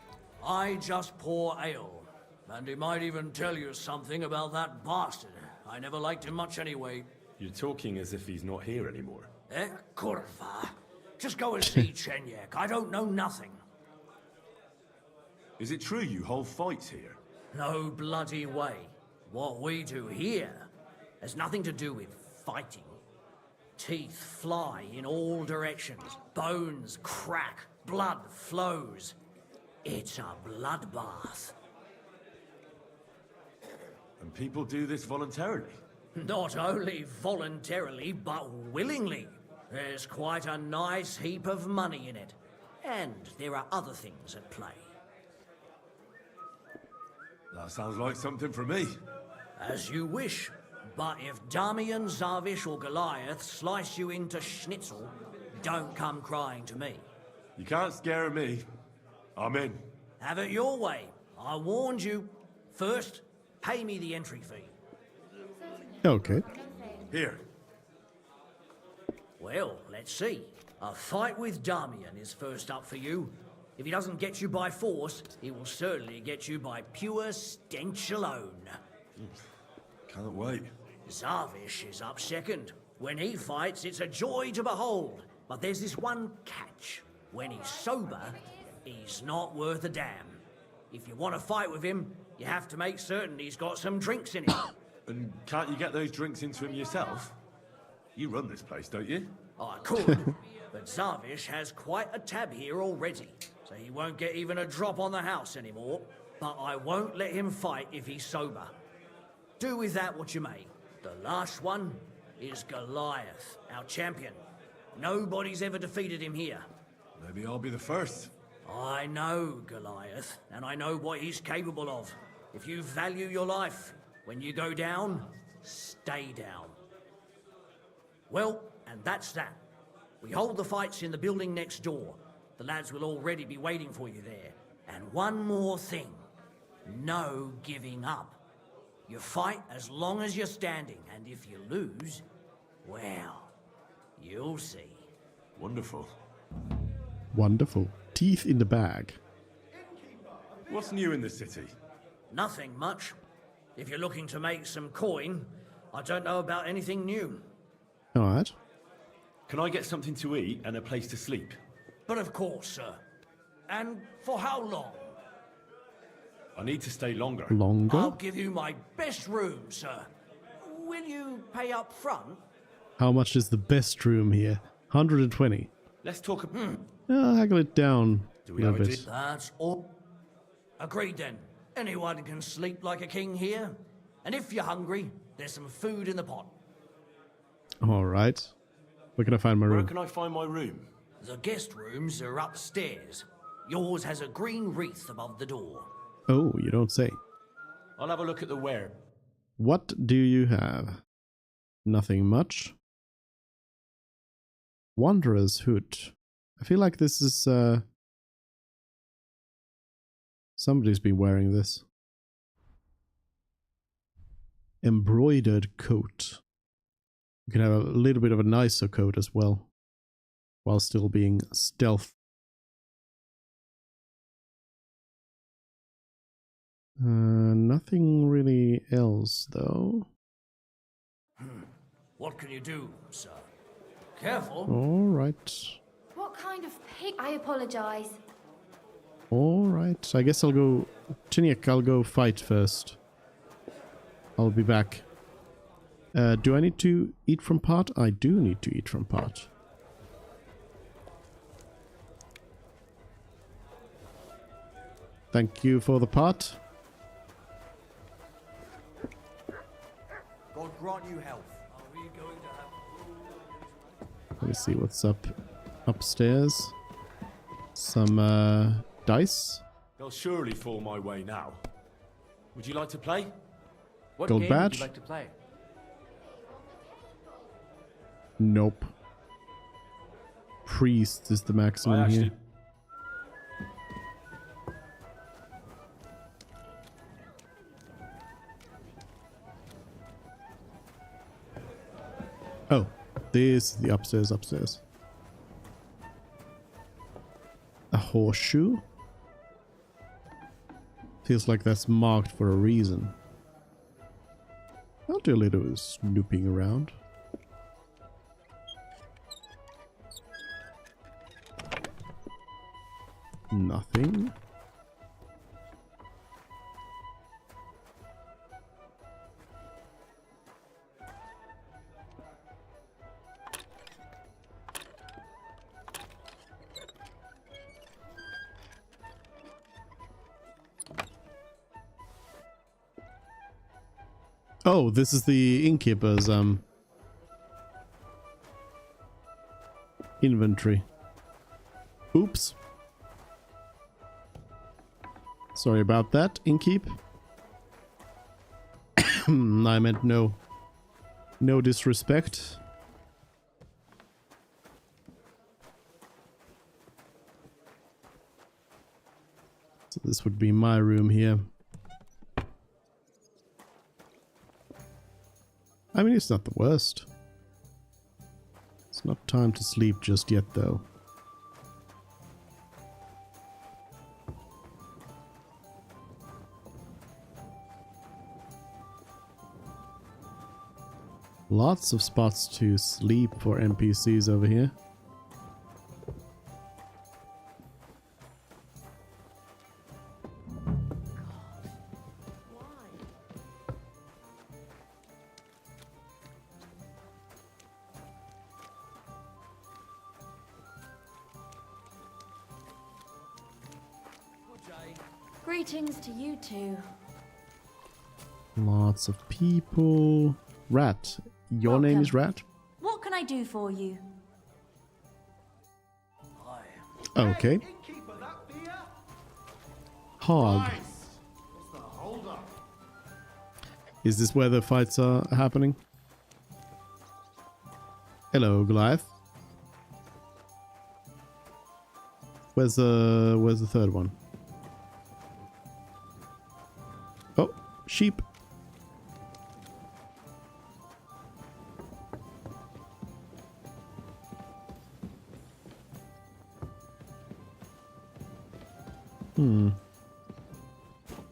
I just pour ale. And he might even tell you something about that bastard. I never liked him much anyway. You're talking as if he's not here anymore. Kurva. Just go and see Chenyak. I don't know nothing. Is it true you hold fights here? No bloody way. What we do here has nothing to do with fighting. Teeth fly in all directions, bones crack, blood flows. It's a bloodbath. And people do this voluntarily? Not only voluntarily, but willingly. There's quite a nice heap of money in it. And there are other things at play. That sounds like something for me. As you wish. But if Damian, Zarvish or Goliath slice you into schnitzel, don't come crying to me. You can't scare me. I'm in. Have it your way. I warned you. First, pay me the entry fee. Okay. Here. Well, let's see. A fight with Damian is first up for you. If he doesn't get you by force, he will certainly get you by pure stench alone. Can't wait. Zarvish is up second. When he fights, it's a joy to behold. But there's this one catch. When he's sober, he's not worth a damn. If you want to fight with him, you have to make certain he's got some drinks in him. And can't you get those drinks into him yourself? You run this place, don't you? I could, but Zarvish has quite a tab here already, so he won't get even a drop on the house anymore. But I won't let him fight if he's sober. Do with that what you may. The last one is Goliath, our champion. Nobody's ever defeated him here. Maybe I'll be the first. I know Goliath, and I know what he's capable of. If you value your life, when you go down, stay down. Well, and that's that. We hold the fights in the building next door. The lads will already be waiting for you there. And one more thing. No giving up. You fight as long as you're standing, and if you lose, well, you'll see. Wonderful. Wonderful. Teeth in the bag. What's new in the city? Nothing much. If you're looking to make some coin, I don't know about anything new. All right. Can I get something to eat and a place to sleep? But of course, sir. And for how long? I need to stay longer. Longer? I'll give you my best room, sir. Will you pay up front? How much is the best room here? 120. Let's talk. Haggle it down Do a we little have a bit. deal? That's all. Agreed then. Anyone can sleep like a king here. And if you're hungry, there's some food in the pot. All right. Where can I find my Where room? can I find my room? The guest rooms are upstairs. Yours has a green wreath above the door. Oh, you don't say. I'll have a look at the where. What do you have? Nothing much. Wanderer's Hood. I feel like this is, somebody's been wearing this. Embroidered coat. You can have a little bit of a nicer coat as well, while still being stealth. Nothing really else, though. What can you do, sir? Careful. All right. What kind of pig? I apologize. All right. I guess I'll go... Chiniak, I'll go fight first. I'll be back. Do I need to eat from pot? I do need to eat from pot. Thank you for the pot. God grant you health. Let me see what's up upstairs. Some dice. They'll surely fall my way now. Would you like to play? What Gold game badge? would you like to play? Nope. Priest is the maximum here. Oh, this is the upstairs. A horseshoe? Feels like that's marked for a reason. I'll do a little snooping around. Nothing. Oh, this is the innkeeper's inventory. Oops. Sorry about that, innkeep. I meant no disrespect. So this would be my room here. I mean, it's not the worst. It's not time to sleep just yet, though. Lots of spots to sleep for NPCs over here. Greetings to you two. Lots of people. Rat. Your name is Rat? What can I do for you? Okay. Hog. Is this where the fights are happening? Hello, Goliath. Where's the third one? Oh, sheep.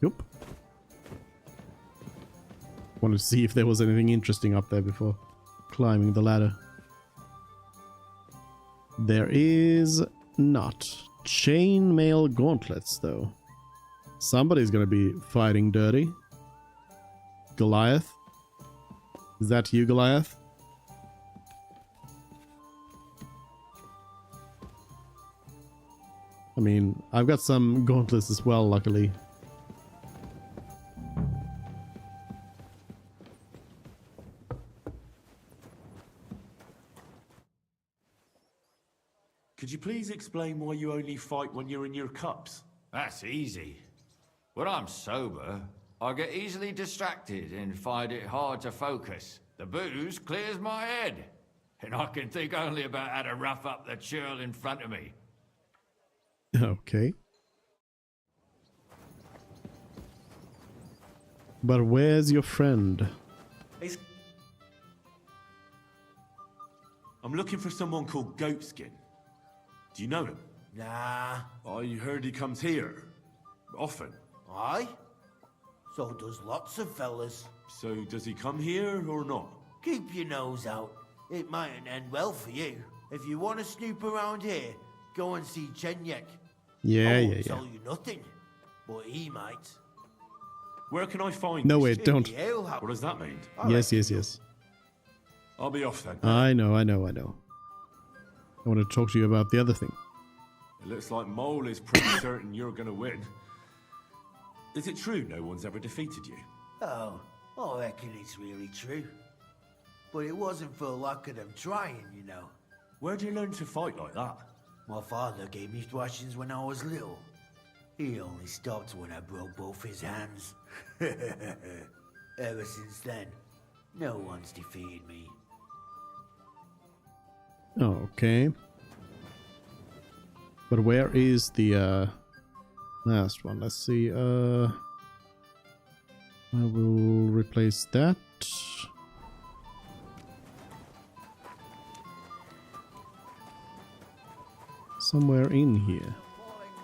Yep. Wanted to see if there was anything interesting up there before climbing the ladder. There is not. Chainmail gauntlets, though. Somebody's gonna be fighting dirty. Goliath? Is that you, Goliath? I mean, I've got some gauntlets as well, luckily. Could you please explain why you only fight when you're in your cups? That's easy. When I'm sober, I get easily distracted and find it hard to focus. The booze clears my head, and I can think only about how to rough up the churl in front of me. Okay. But where's your friend? I'm looking for someone called Goatskin. Do you know him? Nah. I heard he comes here. Often. Aye? So does lots of fellas. So does he come here or not? Keep your nose out. It mightn't end well for you. If you want to snoop around here, go and see Chenyek. Yeah, I yeah, won't yeah. tell you nothing, but he might. Where can I find No, this wait, chick? don't. What does that mean? Yes, yes, yes. I'll be off then. I know. I want to talk to you about the other thing. It looks like Mole is pretty certain you're gonna win. Is it true no one's ever defeated you? Oh, I reckon it's really true. But it wasn't for lack of them trying, you know. Where'd you learn to fight like that? My father gave me thrashings when I was little. He only stopped when I broke both his hands. Ever since then, no one's defeated me. Okay. But where is the last one? Let's see. I will replace that. Somewhere in here.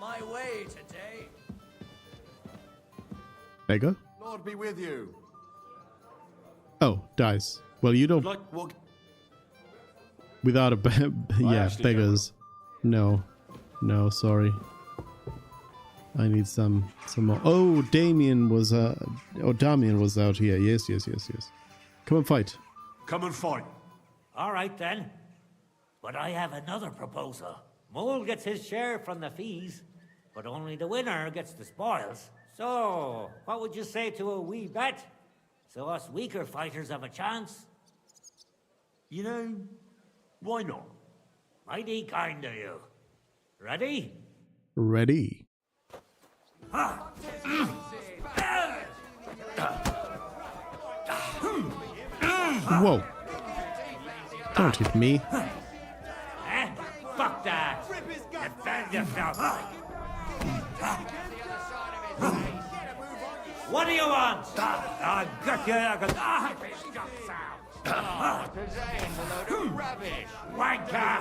My way today. Beggar? Lord be with you. Oh, dice. Well, you don't. Like what? Without a yeah, actually beggars. No, sorry. I need some more. Oh, Damien was Damian was out here. Yes. Come and fight. Come and fight. All right then. But I have another proposal. Mole gets his share from the fees, but only the winner gets the spoils. So, what would you say to a wee bet? So us weaker fighters have a chance. You know, why not? Mighty kind of you. Ready? Ready. Whoa. Don't hit me. Eh? Fuck that. Defend yourself. What do you want? I got you. I got... Wanker!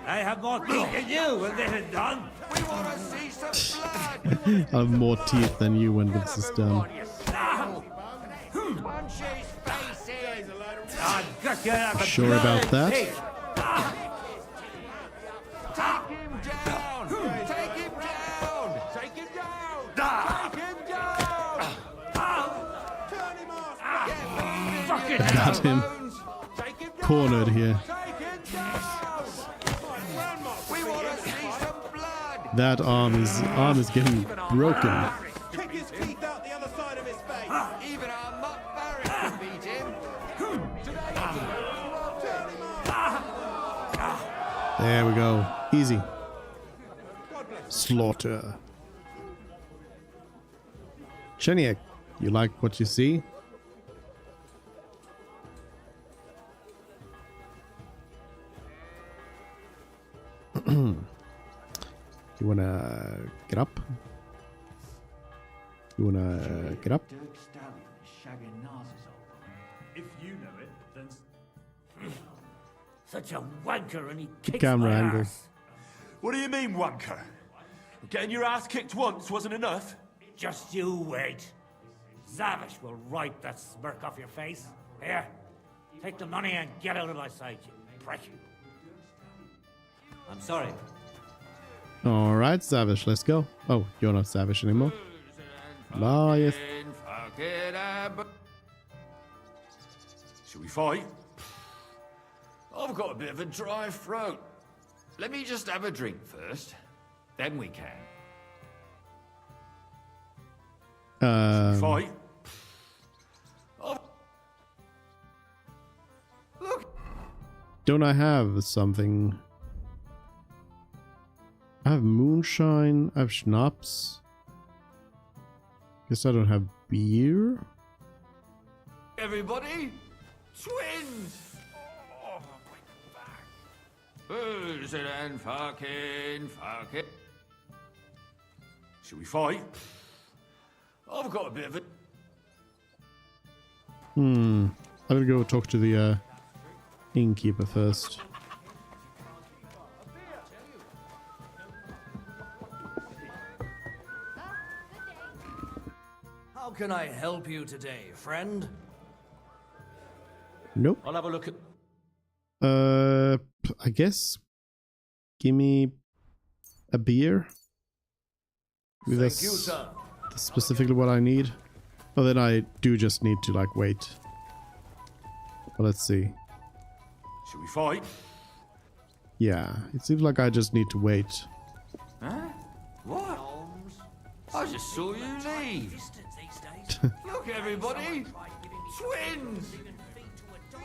I have more teeth than you when this is done. We want to see some blood. I have more teeth than you when this is done. Punch his face in. I got you. I got Sure about that? Take him down. Take him down. Take him down. Take him down. Turn him off. Fucking Got him. Cornered here. We want to see some blood. That arm is getting broken. Kick his teeth out the other side of his face. Even our mutt Barry can beat him. There we go. Easy. Slaughter. Cheniak, you like what you see? You wanna get up? You wanna get up? If you know it, then... Such a wanker and he kicks Camera my angle. ass. What do you mean, wanker? Getting your ass kicked once wasn't enough? Just you wait. Zavish will wipe that smirk off your face. Here, take the money and get out of my sight, you prick. I'm sorry. Alright, Savish, let's go. Oh, you're not Savish anymore. Ah, yes. Should we fight? I've got a bit of a dry throat. Let me just have a drink first. Then we can. Fight? Don't I have something? I have moonshine, I have schnapps. Guess I don't have beer? Everybody, twins! Oh, my back. Booze and fucking. Should we fight? I've got a bit of a... I'm gonna go talk to the innkeeper first. How can I help you today, friend? Nope. I'll have a look at... I guess. Give me a beer. Maybe Thank that's you, sir. that's specifically what I need. But then I do just need to, like, wait. But let's see. Should we fight? Yeah, it seems like I just need to wait. Huh? What? I just saw you leave. Look, everybody! Twins!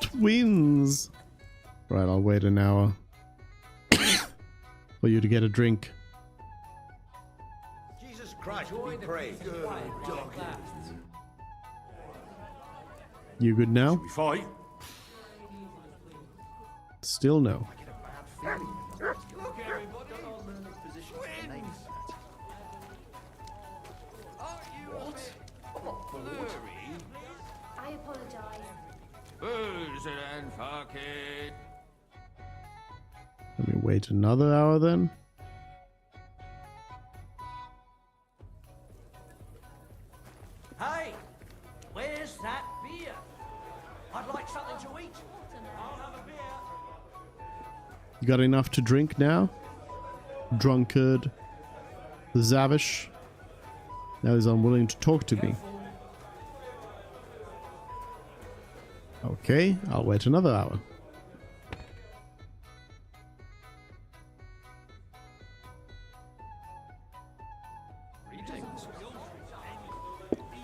Twins! Right, I'll wait an hour. For you to get a drink. Jesus Christ, be praised. You good now? Should we fight? Still no. Look, everybody! Twins! Aren't you blurry? I apologize. Booze and fucking. Let me wait another hour then. Hey! Where's that beer? I'd like something to eat. I'll have a beer. You got enough to drink now? Drunkard. Zavish. Now he's unwilling to talk to me. Okay, I'll wait another hour.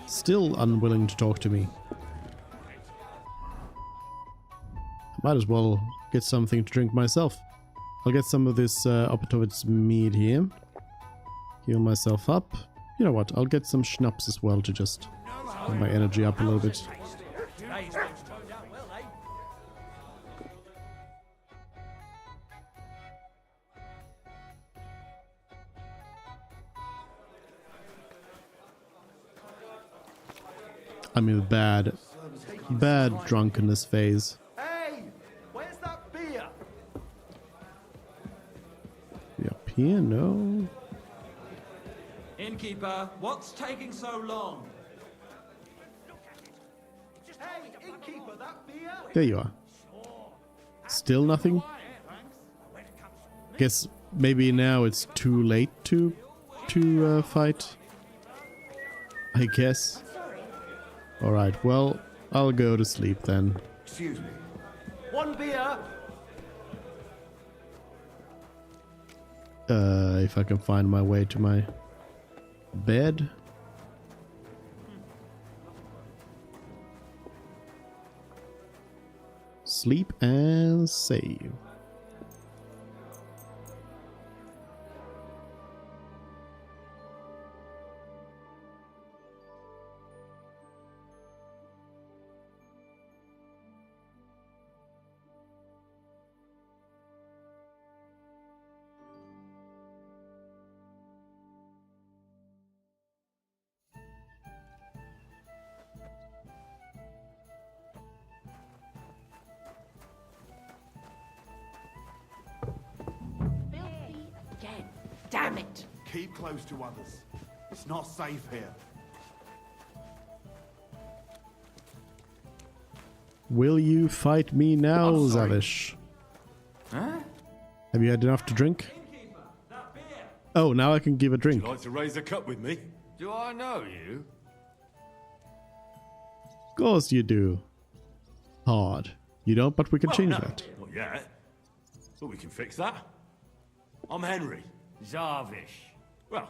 Still unwilling to talk to me. Might as well get something to drink myself. I'll get some of this Optovitz's mead here. Heal myself up. You know what? I'll get some schnapps as well to just get my energy up a little bit. I'm in a bad drunkenness phase. Hey, where's that beer? Up here? No. Innkeeper, what's taking so long? Hey, innkeeper, that beer? There you are. Still nothing? Guess maybe now it's too late to fight. I guess. Alright, well, I'll go to sleep then. Excuse me. One beer. If I can find my way to my bed. Sleep and save. Damn it! Keep close to others. It's not safe here. Will you fight me now, Zavish? Huh? Have you had enough to drink? Oh, now I can give a drink. Would you like to raise a cup with me? Do I know you? Of course you do. Hard. You don't, but we can change no, that. Not yet. But we can fix that. I'm Henry. Zavish. Well,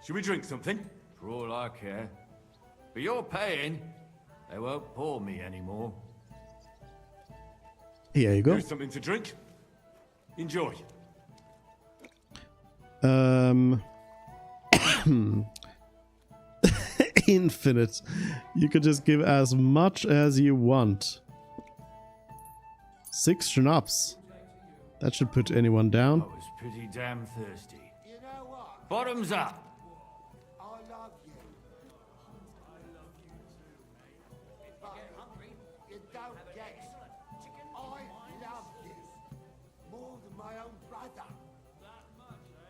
should we drink something? For all I care. But you're paying. They won't pour me anymore. Here you go. Here's something to drink. Enjoy. Infinite. You could just give as much as you want. 6 schnapps. That should put anyone down. I was pretty damn thirsty. Bottoms up. I love you. But you don't get it. I love you more than my own brother.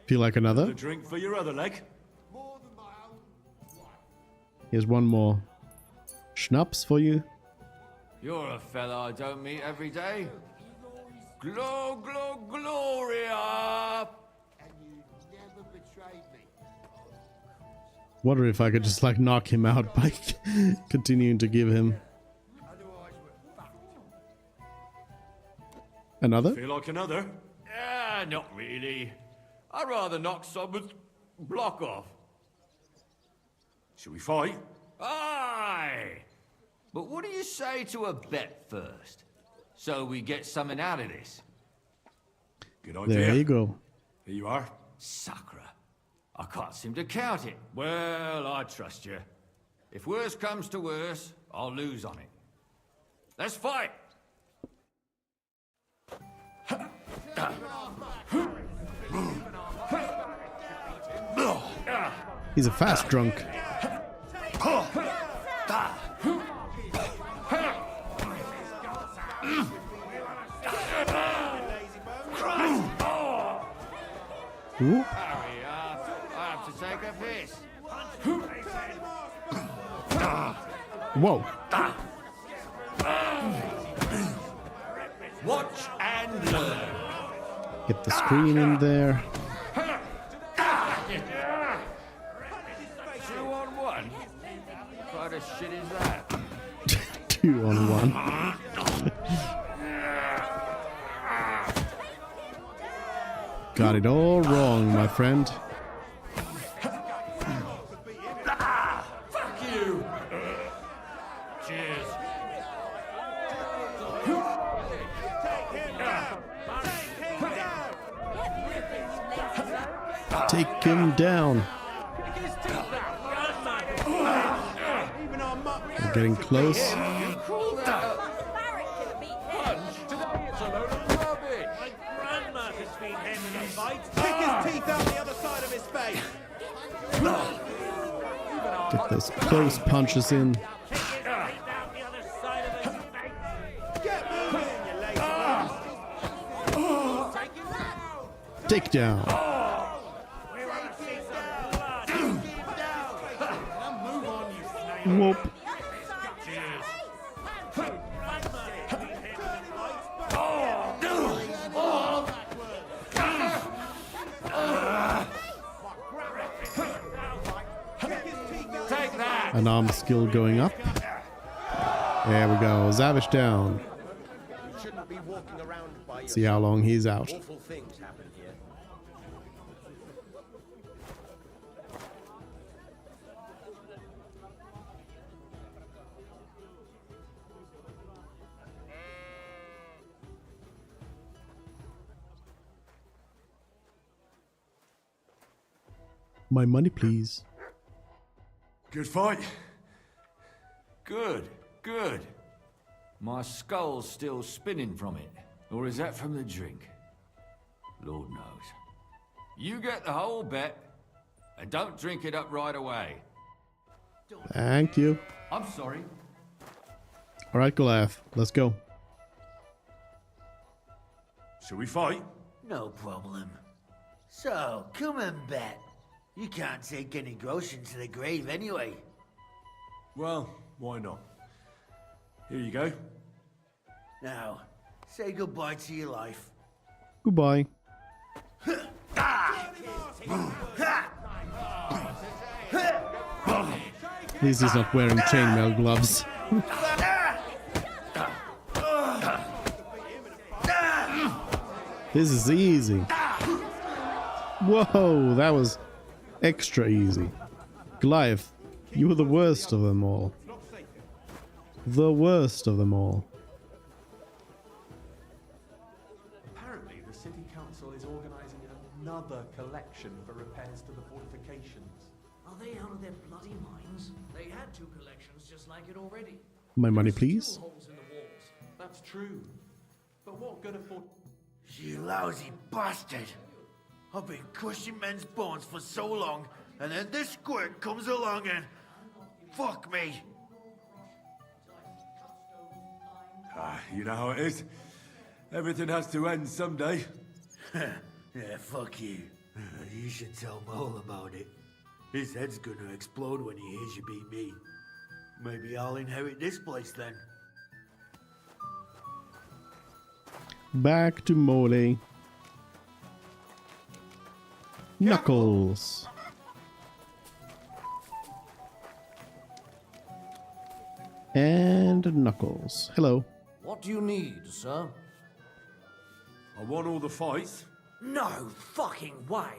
Feel like another? Another drink for your other leg. More than my own. Here's one more schnapps for you. You're a fella I don't meet every day. Gloria! And you never betrayed me. Wonder if I could just like knock him out by continuing to give him. Another? Feel like another? Not really. I'd rather knock someone's block off. Should we fight? Aye! But what do you say to a bet first? So we get something out of this. Good idea. There you go. Here you are. Sakra. I can't seem to count it. Well, I trust you. If worse comes to worse, I'll lose on it. Let's fight! He's a fast drunk. Ooh. Hurry up. I have to take a piss. Whoa. Watch and learn. Get the screen in there. 2 on 1. What the shit is that? 2 on 1. Got it all wrong, my friend. Fuck you! Cheers. Take him down. We're getting close. Get those close punches in. Take down. Whoop. An arm skill going up. There we go. Zavish down. See how long he's out. My money, please. Good fight. Good, good. My skull's still spinning from it. Or is that from the drink? Lord knows. You get the whole bet, and don't drink it up right away. Thank you. I'm sorry. Alright, Goliath. Let's go. Shall we fight? No problem. So, come and bet. You can't take any groschen to the grave anyway. Well, why not? Here you go. Now, say goodbye to your life. Goodbye. At least he's not wearing chainmail gloves. This is easy. Whoa, that was extra easy. Goliath, you were the worst of them all. The worst of them all. Apparently, the city council is organizing another collection for repairs to the fortifications. Are they out of their bloody minds? They had 2 collections just like it already. My money, please. Holes in the walls. That's true. But what good are You lousy bastard! I've been crushing men's bones for so long, and then this squirt comes along and... Fuck me! You know how it is. Everything has to end someday. Yeah, fuck you. You should tell Mole about it. His head's gonna explode when he hears you beat me. Maybe I'll inherit this place then. Back to Mole. Knuckles. And Knuckles. Hello. What do you need, sir? I won all the fights. No fucking way!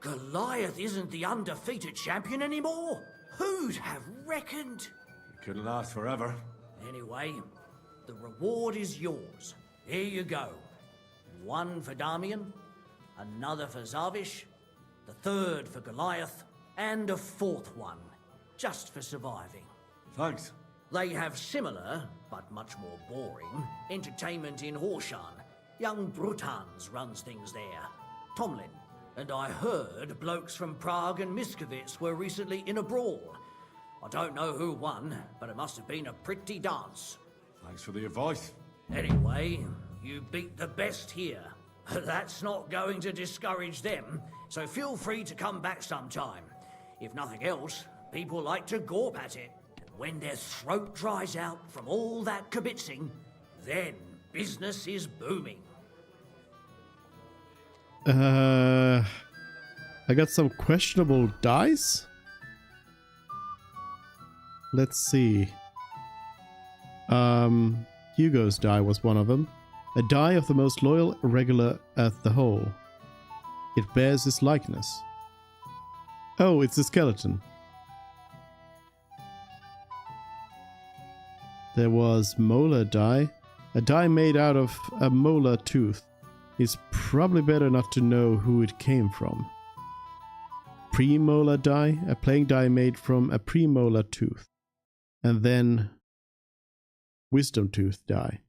Goliath isn't the undefeated champion anymore! Who'd have reckoned? It couldn't last forever. Anyway, the reward is yours. Here you go. 1 for Damian, another for Zavish, the 3rd for Goliath, and a 4th one, just for surviving. Thanks. They have similar, but much more boring, entertainment in Horshan. Young Brutans runs things there. Tomlin. And I heard blokes from Prague and Miskovitz were recently in a brawl. I don't know who won, but it must have been a pretty dance. Thanks for the advice. Anyway, you beat the best here. That's not going to discourage them, so feel free to come back sometime. If nothing else, people like to gorp at it. And when their throat dries out from all that kibitzing, then business is booming. I got some questionable dice. Let's see. Hugo's die was one of them. A die of the most loyal irregular at the whole. It bears his likeness. Oh, it's a skeleton. There was molar die. A die made out of a molar tooth. It's probably better not to know who it came from. premolar die, a playing die made from a premolar tooth. And then wisdom tooth die,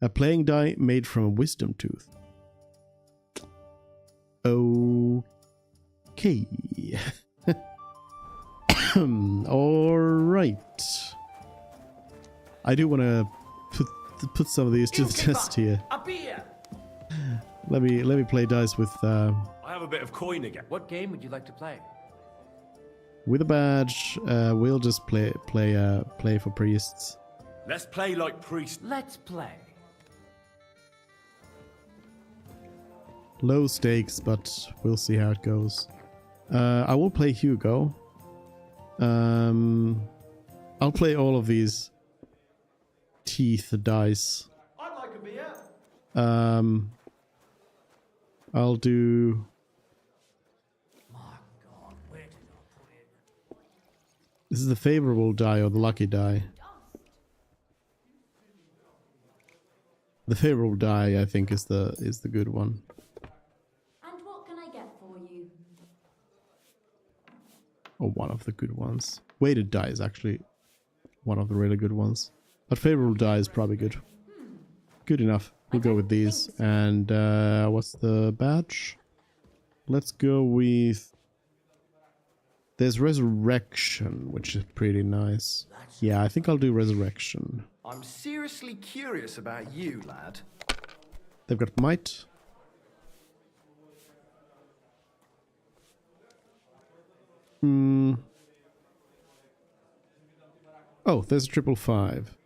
a playing die made from a wisdom tooth. Okay. Alright. I do want to put some of these to the test here. A beer. Let me play dice with I have a bit of coin again. What game would you like to play? with a badge. We'll just play for priests. Let's play like priests. Let's play. Low stakes, but we'll see how it goes. I will play Hugo. I'll play all of these teeth dice. I'd like a beer. I'll do. This is the favorable die or the lucky die. The favorable die, I think, is the good one. And what can I get for you? Or one of the good ones. Weighted die is actually one of the really good ones. But favorable die is probably good. Good enough. We'll go with these. And what's the badge? Let's go with... There's Resurrection, which is pretty nice. Yeah, I think I'll do Resurrection. I'm seriously curious about you, lad. They've got Might. Oh, there's a 555.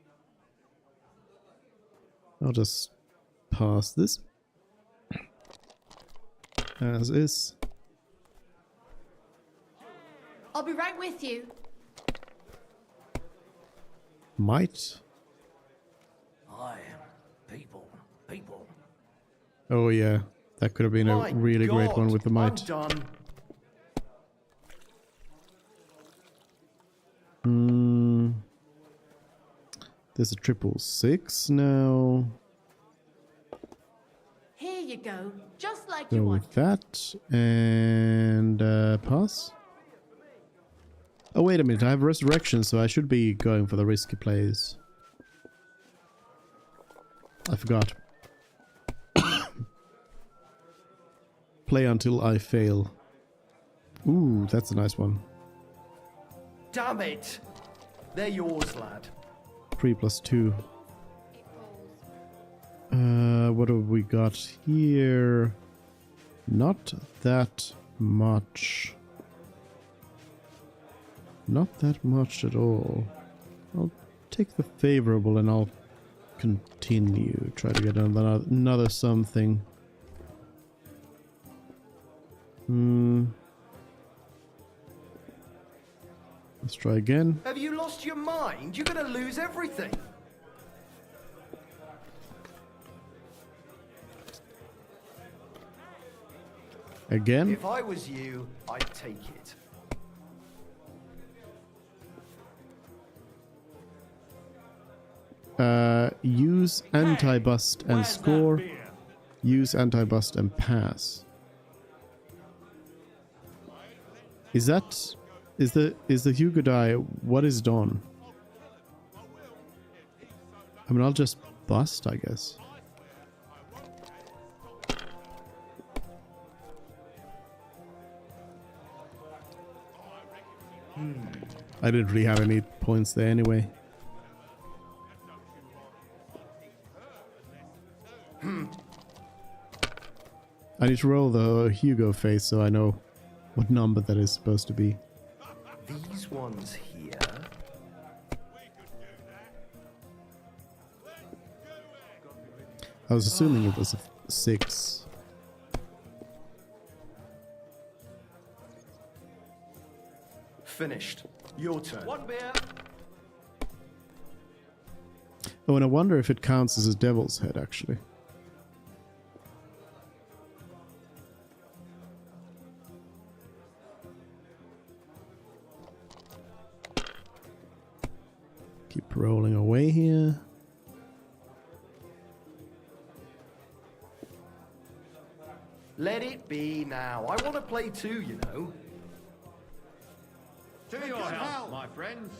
I'll just pass this. As is. I'll be right with you. Might. I am people. Oh yeah, that could have been a really great one with the Might. I'm done. There's a 666 now. Here you go, just like Go you with wanted. that and pass. Oh wait a minute, I have Resurrection, so I should be going for the risky plays. I forgot. Play until I fail. Ooh, that's a nice one. Damn it! They're yours, lad. 3+2. What have we got here? Not that much. Not that much at all. I'll take the favorable and I'll continue. Try to get another something. Let's try again. Have you lost your mind? You're gonna lose everything. Again? If I was you, I'd take it. Use anti-bust and score. Use anti-bust and pass. Is the Hugo die? What is it on? I mean, I'll just bust, I guess. I didn't really have any points there anyway. I need to roll the Hugo face so I know what number that is supposed to be. These ones here. I was assuming it was a 6. Finished. Your turn. One beer. Oh, and I wonder if it counts as a devil's head, actually. Keep rolling away here. Let it be now. I want to play too, you know. To your health, my friends.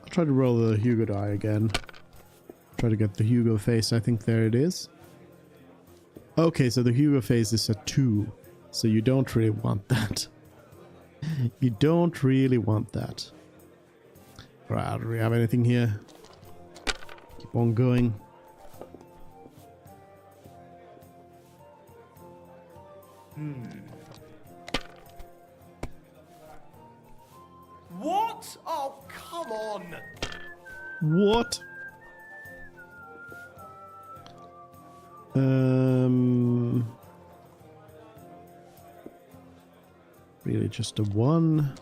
I'll try to roll the Hugo die again. Try to get the Hugo face. I think there it is. Okay, so the Hugo face is a 2. So you don't really want that. You don't really want that. Alright, do we have anything here? Keep on going. What? Oh, come on! What? Really just a 1.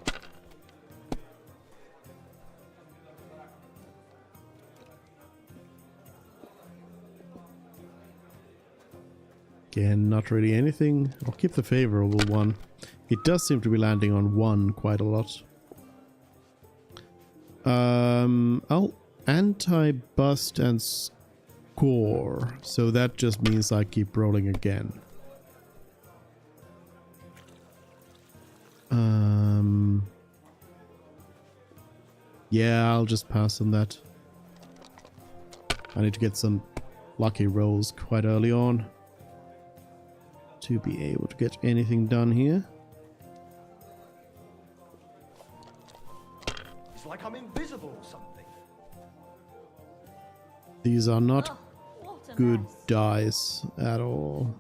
Again, not really anything. I'll keep the favorable 1. It does seem to be landing on 1 quite a lot. I'll anti-bust and score. So that just means I keep rolling again. Yeah, I'll just pass on that. I need to get some lucky rolls quite early on to be able to get anything done here. It's like I'm invisible or something. These are not good dice at all.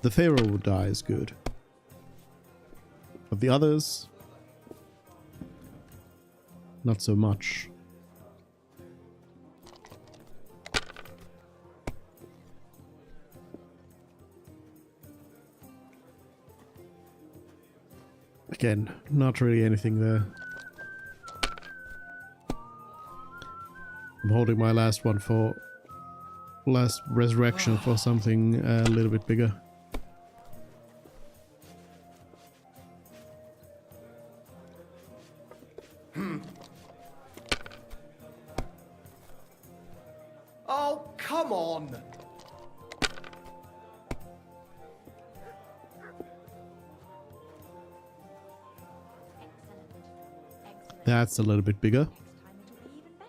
The favorable die is good. But the others, not so much. Again, not really anything there. I'm holding my last one for last resurrection for something a little bit bigger. Oh, come on! That's a little bit bigger.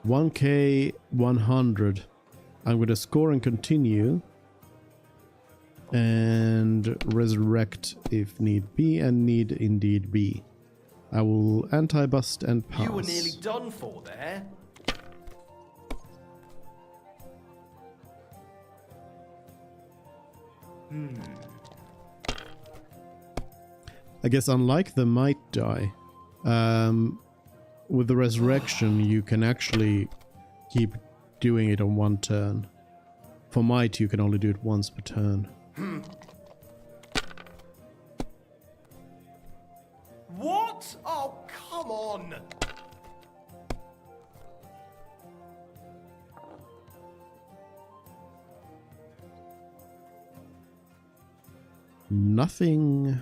1k 100. I'm going to score and continue. And resurrect if need be, and need indeed be. I will anti-bust and pass. You were nearly done for there. I guess unlike the might die, with the resurrection you can actually keep doing it on 1 turn. For might you can only do it once per turn. What? Oh, come on! Nothing.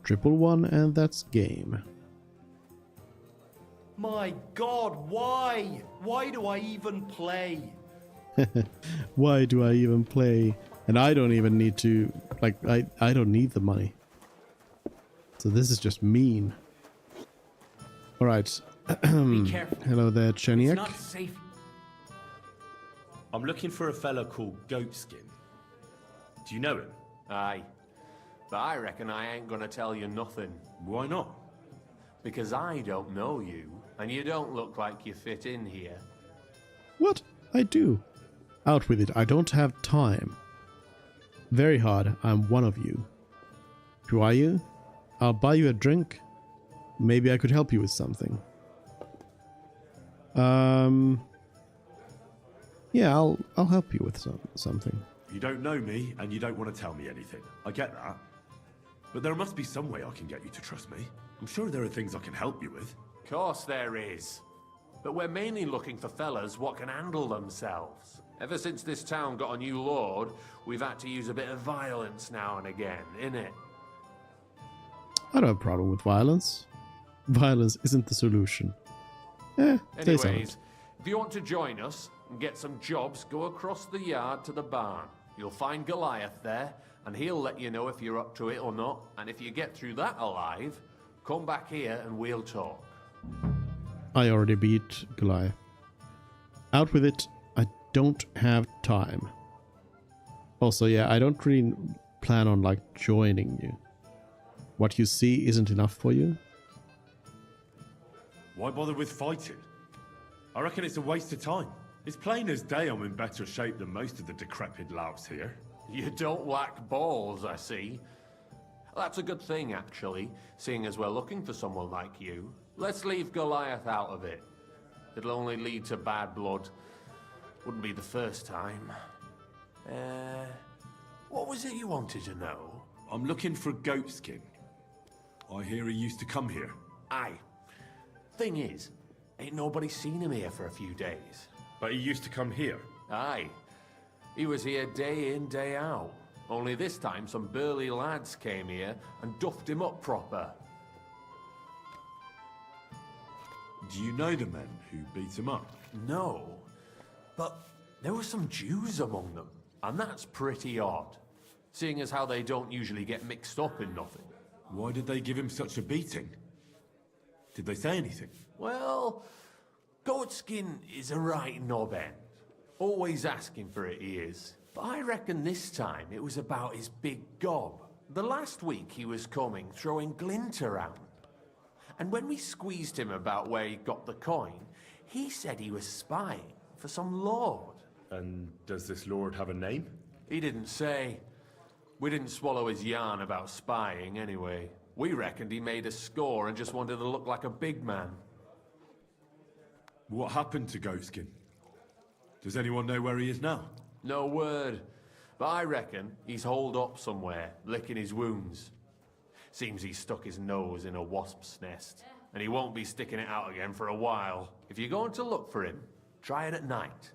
Triple 1 and that's game. My God, why? Why do I even play? Why do I even play? And I don't even need to, like, I don't need the money. So this is just mean. Alright. Hello there, Cheniak. It's not safe. I'm looking for a fella called Goatskin. Do you know him? Aye. But I reckon I ain't gonna tell you nothing. Why not? Because I don't know you, and you don't look like you fit in here. What? I do. Out with it. I don't have time. Very hard. I'm one of you. Who are you? I'll buy you a drink. Maybe I could help you with something. Yeah, I'll help you with something. You don't know me, and you don't want to tell me anything. I get that. But there must be some way I can get you to trust me. I'm sure there are things I can help you with. Course there is. But we're mainly looking for fellas what can handle themselves. Ever since this town got a new lord, we've had to use a bit of violence now and again, innit? I don't have a problem with violence. Violence isn't the solution. Say something. Anyways, If you want to join us and get some jobs, go across the yard to the barn. You'll find Goliath there, and he'll let you know if you're up to it or not. And if you get through that alive, come back here and we'll talk. I already beat Goliath. Out with it. I don't have time. Also, yeah, I don't really plan on, like, joining you. What you see isn't enough for you? Why bother with fighting? I reckon it's a waste of time. It's plain as day I'm in better shape than most of the decrepit louts here. You don't lack balls, I see. That's a good thing, actually, seeing as we're looking for someone like you. Let's leave Goliath out of it. It'll only lead to bad blood. Wouldn't be the first time. What was it you wanted to know? I'm looking for Goatskin. I hear he used to come here. Aye. Thing is, ain't nobody seen him here for a few days. But he used to come here? Aye. He was here day in, day out. Only this time some burly lads came here and duffed him up proper. Do you know the men who beat him up? No. But there were some Jews among them, and that's pretty odd, seeing as how they don't usually get mixed up in nothing. Why did they give him such a beating? Did they say anything? Well, Goatskin is a right knob end. Always asking for it, he is. But I reckon this time it was about his big gob. The last week he was coming, throwing glint around. And when we squeezed him about where he got the coin, he said he was spying for some lord. And does this lord have a name? He didn't say. We didn't swallow his yarn about spying anyway. We reckoned he made a score and just wanted to look like a big man. What happened to Goatskin? Does anyone know where he is now? No word. But I reckon he's holed up somewhere, licking his wounds. Seems he stuck his nose in a wasp's nest, and he won't be sticking it out again for a while. If you're going to look for him, try it at night.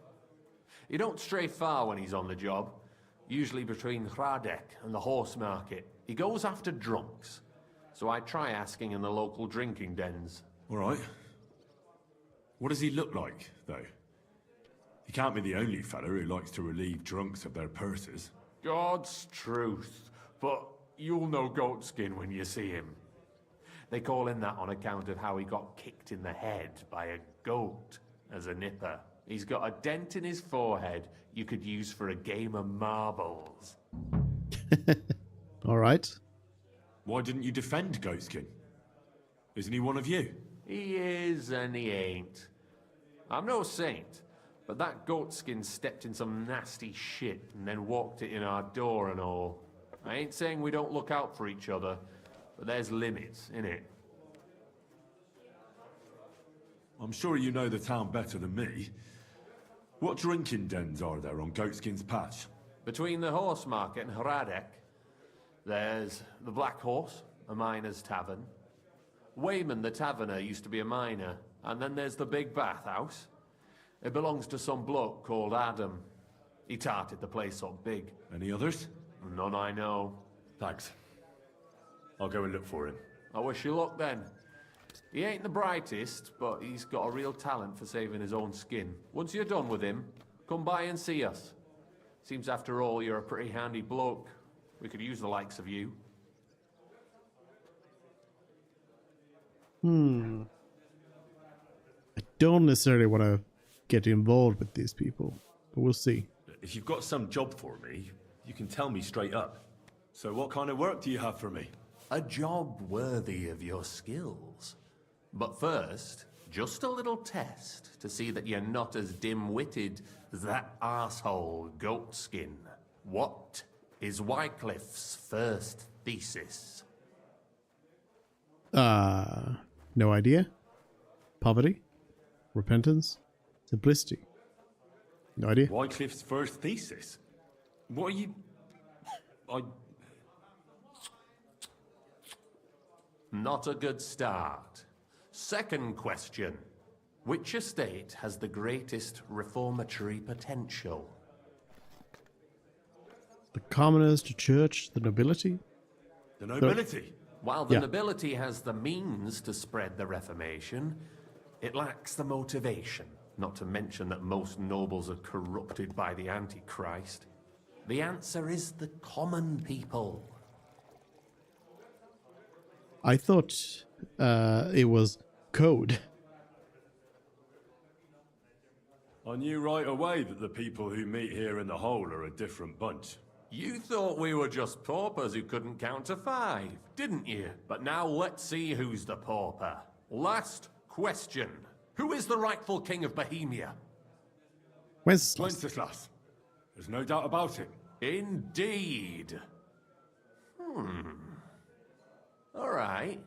You don't stray far when he's on the job, usually between Hradek and the horse market. He goes after drunks, so I try asking in the local drinking dens. All right. What does he look like, though? He can't be the only fella who likes to relieve drunks of their purses. God's truth, but you'll know Goatskin when you see him. They call him that on account of how he got kicked in the head by a goat as a nipper. He's got a dent in his forehead you could use for a game of marbles. All right. Why didn't you defend Goatskin? Isn't he one of you? He is and he ain't. I'm no saint, but that Goatskin stepped in some nasty shit and then walked it in our door and all. I ain't saying we don't look out for each other, but there's limits, innit? I'm sure you know the town better than me. What drinking dens are there on Goatskin's patch? Between the horse market and Hradek, there's the Black Horse, a miner's tavern. Wayman the taverner used to be a miner, and then there's the Big Bathhouse. It belongs to some bloke called Adam. He tarted the place up big. Any others? None I know. Thanks. I'll go and look for him. I wish you luck then. He ain't the brightest, but he's got a real talent for saving his own skin. Once you're done with him, come by and see us. Seems after all you're a pretty handy bloke. We could use the likes of you. I don't necessarily want to get involved with these people, but we'll see. If you've got some job for me, you can tell me straight up. So what kind of work do you have for me? A job worthy of your skills. But first, just a little test to see that you're not as dim-witted as that arsehole Goatskin. What is Wycliffe's first thesis? No idea. Poverty, repentance, simplicity. No idea. Wycliffe's first thesis? What are you... Not a good start. Second question. Which estate has the greatest reformatory potential? The commoners, the church, the nobility? The nobility? While the nobility has the means to spread the Reformation, it lacks the motivation. Not to mention that most nobles are corrupted by the Antichrist. The answer is the common people. I thought it was code. I knew right away that the people who meet here in the hole are a different bunch. You thought we were just paupers who couldn't count to 5, didn't you? But now let's see who's the pauper. Last question. Who is the rightful king of Bohemia? Wenceslas. There's no doubt about it. Indeed. All right.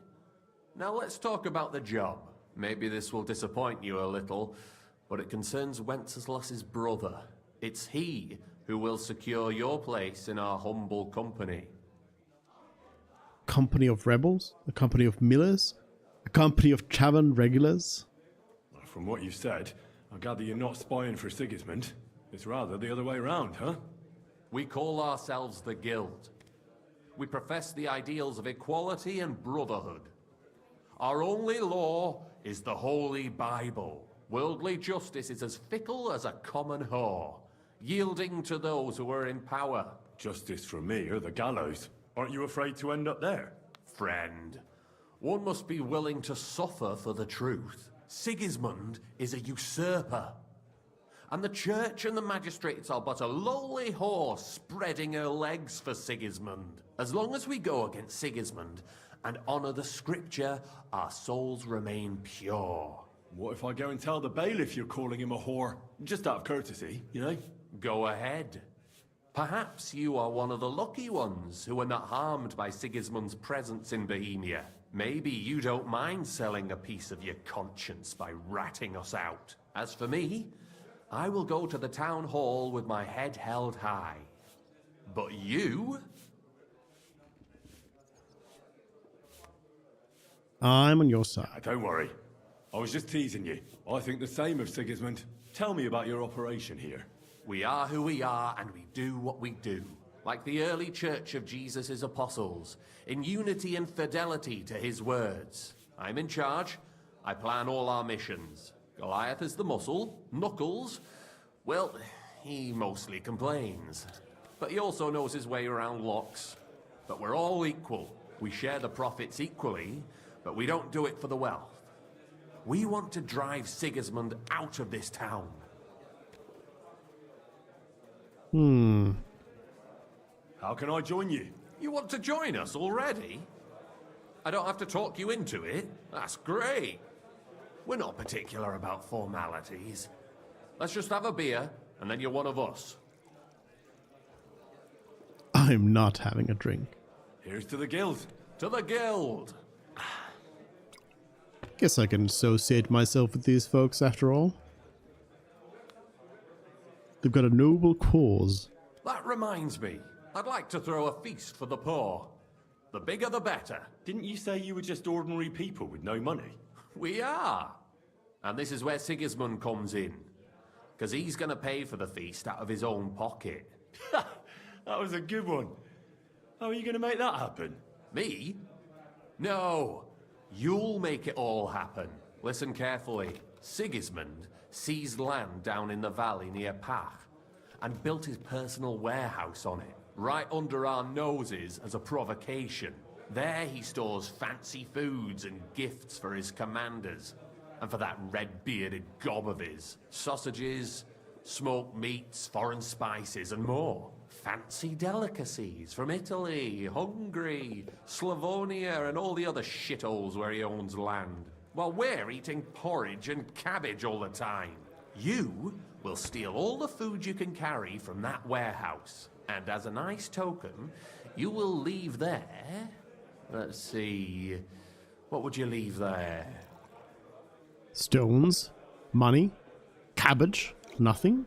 Now let's talk about the job. Maybe this will disappoint you a little, but it concerns Wenceslas's brother. It's he who will secure your place in our humble company. Company of rebels? A company of millers? A company of tavern regulars? From what you've said, I gather you're not spying for Sigismund. It's rather the other way around, huh? We call ourselves the Guild. We profess the ideals of equality and brotherhood. Our only law is the Holy Bible. Worldly justice is as fickle as a common whore, yielding to those who are in power. Justice for me or the gallows. Aren't you afraid to end up there? Friend, one must be willing to suffer for the truth. Sigismund is a usurper. And the church and the magistrates are but a lowly whore spreading her legs for Sigismund. As long as we go against Sigismund and honor the scripture, our souls remain pure. What if I go and tell the bailiff you're calling him a whore? Just out of courtesy, you know? Go ahead. Perhaps you are one of the lucky ones who are not harmed by Sigismund's presence in Bohemia. Maybe you don't mind selling a piece of your conscience by ratting us out. As for me, I will go to the town hall with my head held high. But you? I'm on your side. Don't worry. I was just teasing you. I think the same of Sigismund. Tell me about your operation here. We are who we are, and we do what we do. Like the early church of Jesus' apostles, in unity and fidelity to his words. I'm in charge. I plan all our missions. Goliath is the muscle. Knuckles, well, he mostly complains. But he also knows his way around locks. But we're all equal. We share the profits equally, but we don't do it for the wealth. We want to drive Sigismund out of this town. How can I join you? You want to join us already? I don't have to talk you into it. That's great. We're not particular about formalities. Let's just have a beer, and then you're one of us. I'm not having a drink. Here's to the guild. To the guild. Guess I can associate myself with these folks after all. They've got a noble cause. That reminds me. I'd like to throw a feast for the poor. The bigger the better. Didn't you say you were just ordinary people with no money? We are. And this is where Sigismund comes in. Because he's going to pay for the feast out of his own pocket. That was a good one. How are you going to make that happen? Me? No. You'll make it all happen. Listen carefully. Sigismund seized land down in the valley near Pach and built his personal warehouse on it, right under our noses as a provocation. There he stores fancy foods and gifts for his commanders, and for that red-bearded gob of his. Sausages, smoked meats, foreign spices, and more. Fancy delicacies from Italy, Hungary, Slavonia, and all the other shitholes where he owns land. While we're eating porridge and cabbage all the time. You will steal all the food you can carry from that warehouse. And as a nice token, you will leave there... Let's see... What would you leave there? Stones, money, cabbage, nothing.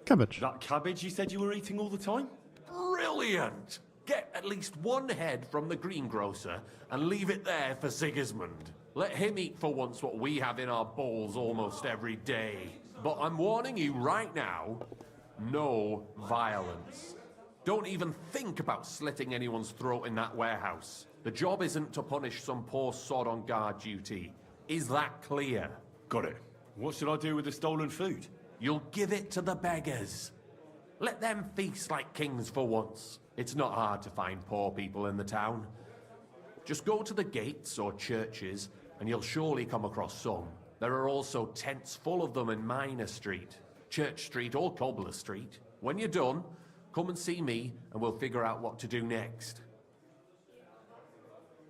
Cabbage. That cabbage you said you were eating all the time? Brilliant! Get at least one head from the greengrocer and leave it there for Sigismund. Let him eat for once what we have in our bowls almost every day. But I'm warning you right now, no violence. Don't even think about slitting anyone's throat in that warehouse. The job isn't to punish some poor sod on guard duty. Is that clear? Got it. What should I do with the stolen food? You'll give it to the beggars. Let them feast like kings for once. It's not hard to find poor people in the town. Just go to the gates or churches, and you'll surely come across some. There are also tents full of them in Minor Street, Church Street or Cobbler Street. When you're done, come and see me, and we'll figure out what to do next.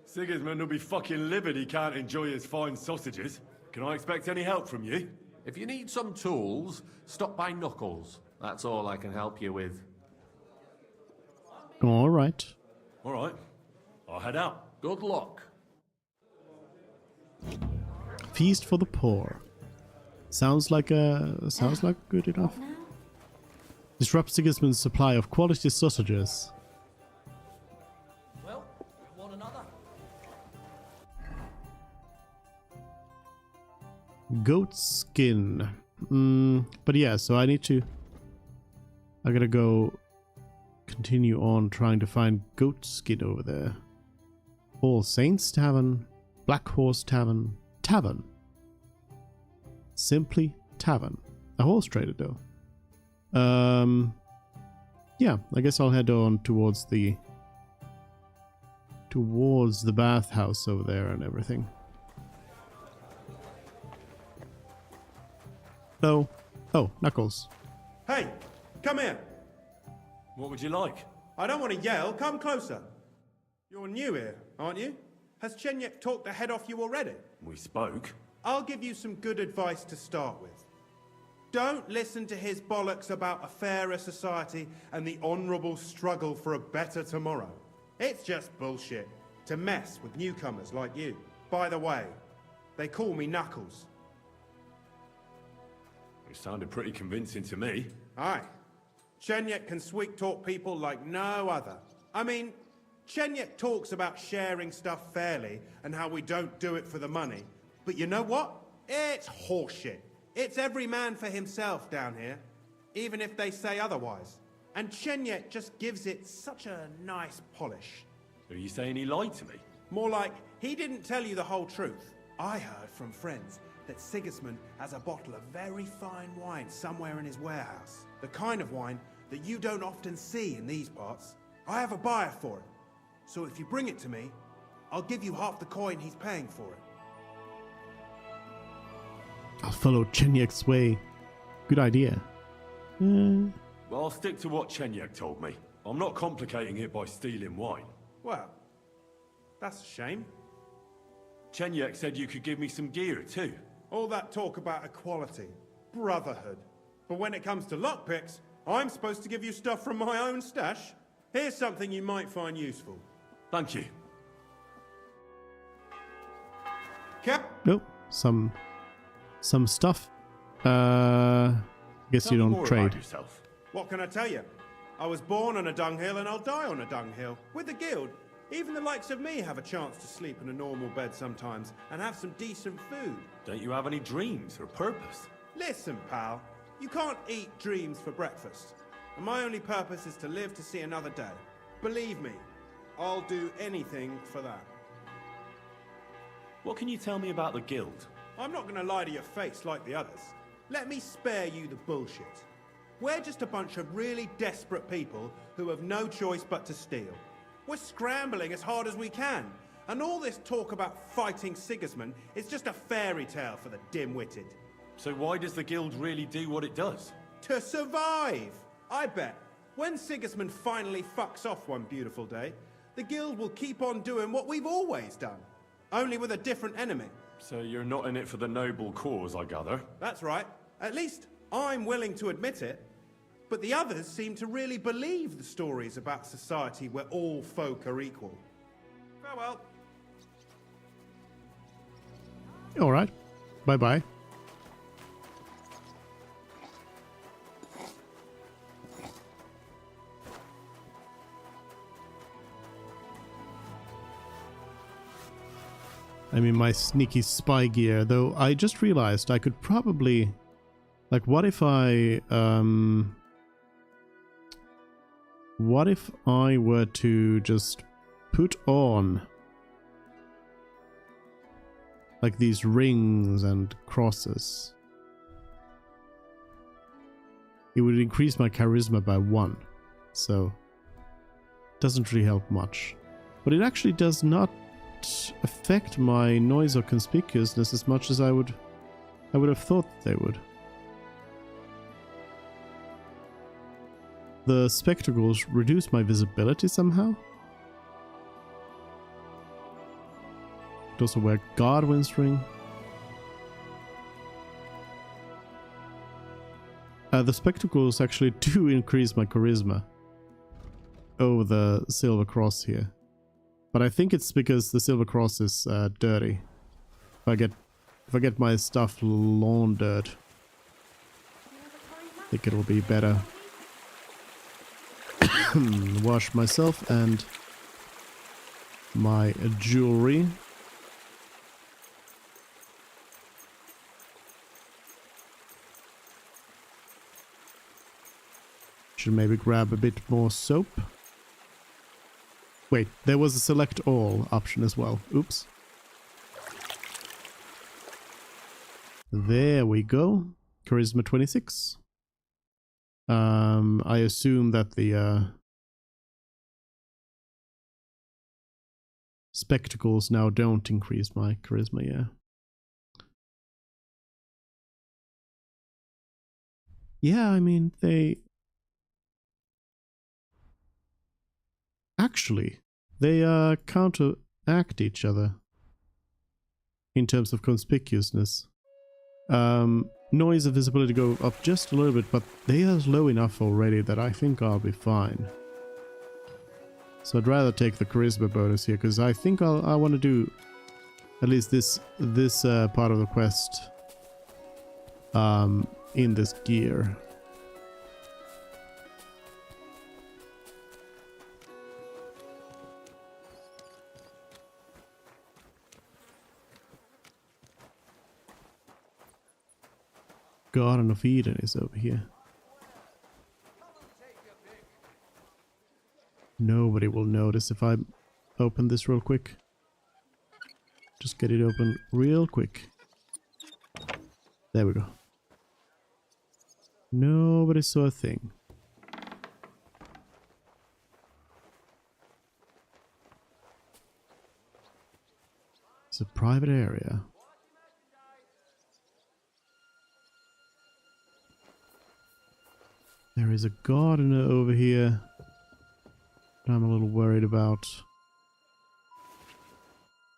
Sigismund will be fucking livid he can't enjoy his fine sausages. Can I expect any help from you? If you need some tools, stop by Knuckles. That's all I can help you with. All right. All right. I'll head out. Good luck. Feast for the poor. Sounds like good enough. Disrupt Sigismund's supply of quality sausages. Well, you want another? Goat skin. But yeah, so I gotta go continue on trying to find goat skin over there. All Saints Tavern, Black Horse Tavern, Simply Tavern. A horse trader though. Yeah, I guess I'll head on towards the bathhouse over there and everything. Hello. Oh, Knuckles. Hey, come here. What would you like? I don't want to yell. Come closer. You're new here, aren't you? Has Chenyek talked the head off you already? We spoke. I'll give you some good advice to start with. Don't listen to his bollocks about a fairer society and the honourable struggle for a better tomorrow. It's just bullshit to mess with newcomers like you. By the way, they call me Knuckles. It sounded pretty convincing to me. Aye. Chenyek can sweet-talk people like no other. I mean, Chenyek talks about sharing stuff fairly and how we don't do it for the money. But you know what? It's horseshit. It's every man for himself down here, even if they say otherwise. And Chenyek just gives it such a nice polish. Are you saying he lied to me? More like, he didn't tell you the whole truth. I heard from friends that Sigismund has a bottle of very fine wine somewhere in his warehouse. The kind of wine that you don't often see in these parts. I have a buyer for it. So if you bring it to me, I'll give you half the coin he's paying for it. I'll follow Chenyek's way. Good idea. Well, I'll stick to what Chenyek told me. I'm not complicating it by stealing wine. Well, that's a shame. Chenyek said you could give me some gear too. All that talk about equality, brotherhood. But when it comes to lockpicks, I'm supposed to give you stuff from my own stash. Here's something you might find useful. Thank you. Nope. Some stuff. Guess you don't trade. What can I tell you? I was born on a dunghill and I'll die on a dunghill. With the guild, even the likes of me have a chance to sleep in a normal bed sometimes and have some decent food. Don't you have any dreams or purpose? Listen, pal. You can't eat dreams for breakfast. And my only purpose is to live to see another day. Believe me, I'll do anything for that. What can you tell me about the guild? I'm not going to lie to your face like the others. Let me spare you the bullshit. We're just a bunch of really desperate people who have no choice but to steal. We're scrambling as hard as we can, and all this talk about fighting Sigismund is just a fairy tale for the dim-witted. So why does the guild really do what it does? To survive! I bet. When Sigismund finally fucks off one beautiful day, the guild will keep on doing what we've always done, only with a different enemy. So you're not in it for the noble cause, I gather? That's right. At least I'm willing to admit it. But the others seem to really believe the stories about society where all folk are equal. Farewell. All right. Bye-bye. I mean, my sneaky spy gear, though I just realized I could probably... Like, what if I were to just put on like these rings and crosses? it would increase my charisma by 1. So, doesn't really help much. But it actually does not affect my noise or conspicuousness as much as I would have thought they would. The spectacles reduce my visibility somehow. I'd also wear Godwin's ring. The spectacles actually do increase my charisma over the silver cross here. But I think it's because the silver cross is dirty. If I get my stuff laundered, I think it'll be better. Wash myself and my jewelry. Should maybe grab a bit more soap. Wait, there was a select all option as well. Oops. There we go. Charisma 26. I assume that the spectacles now don't increase my charisma, yeah. Yeah, I mean, they... Actually, they counteract each other in terms of conspicuousness. Noise and visibility go up just a little bit, but they are low enough already that I think I'll be fine. So I'd rather take the charisma bonus here, because I think I want to do at least this part of the quest in this gear. Garden of Eden is over here. Nobody will notice if I open this real quick. Just get it open real quick. There we go. Nobody saw a thing. It's a private area. There is a gardener over here that I'm a little worried about.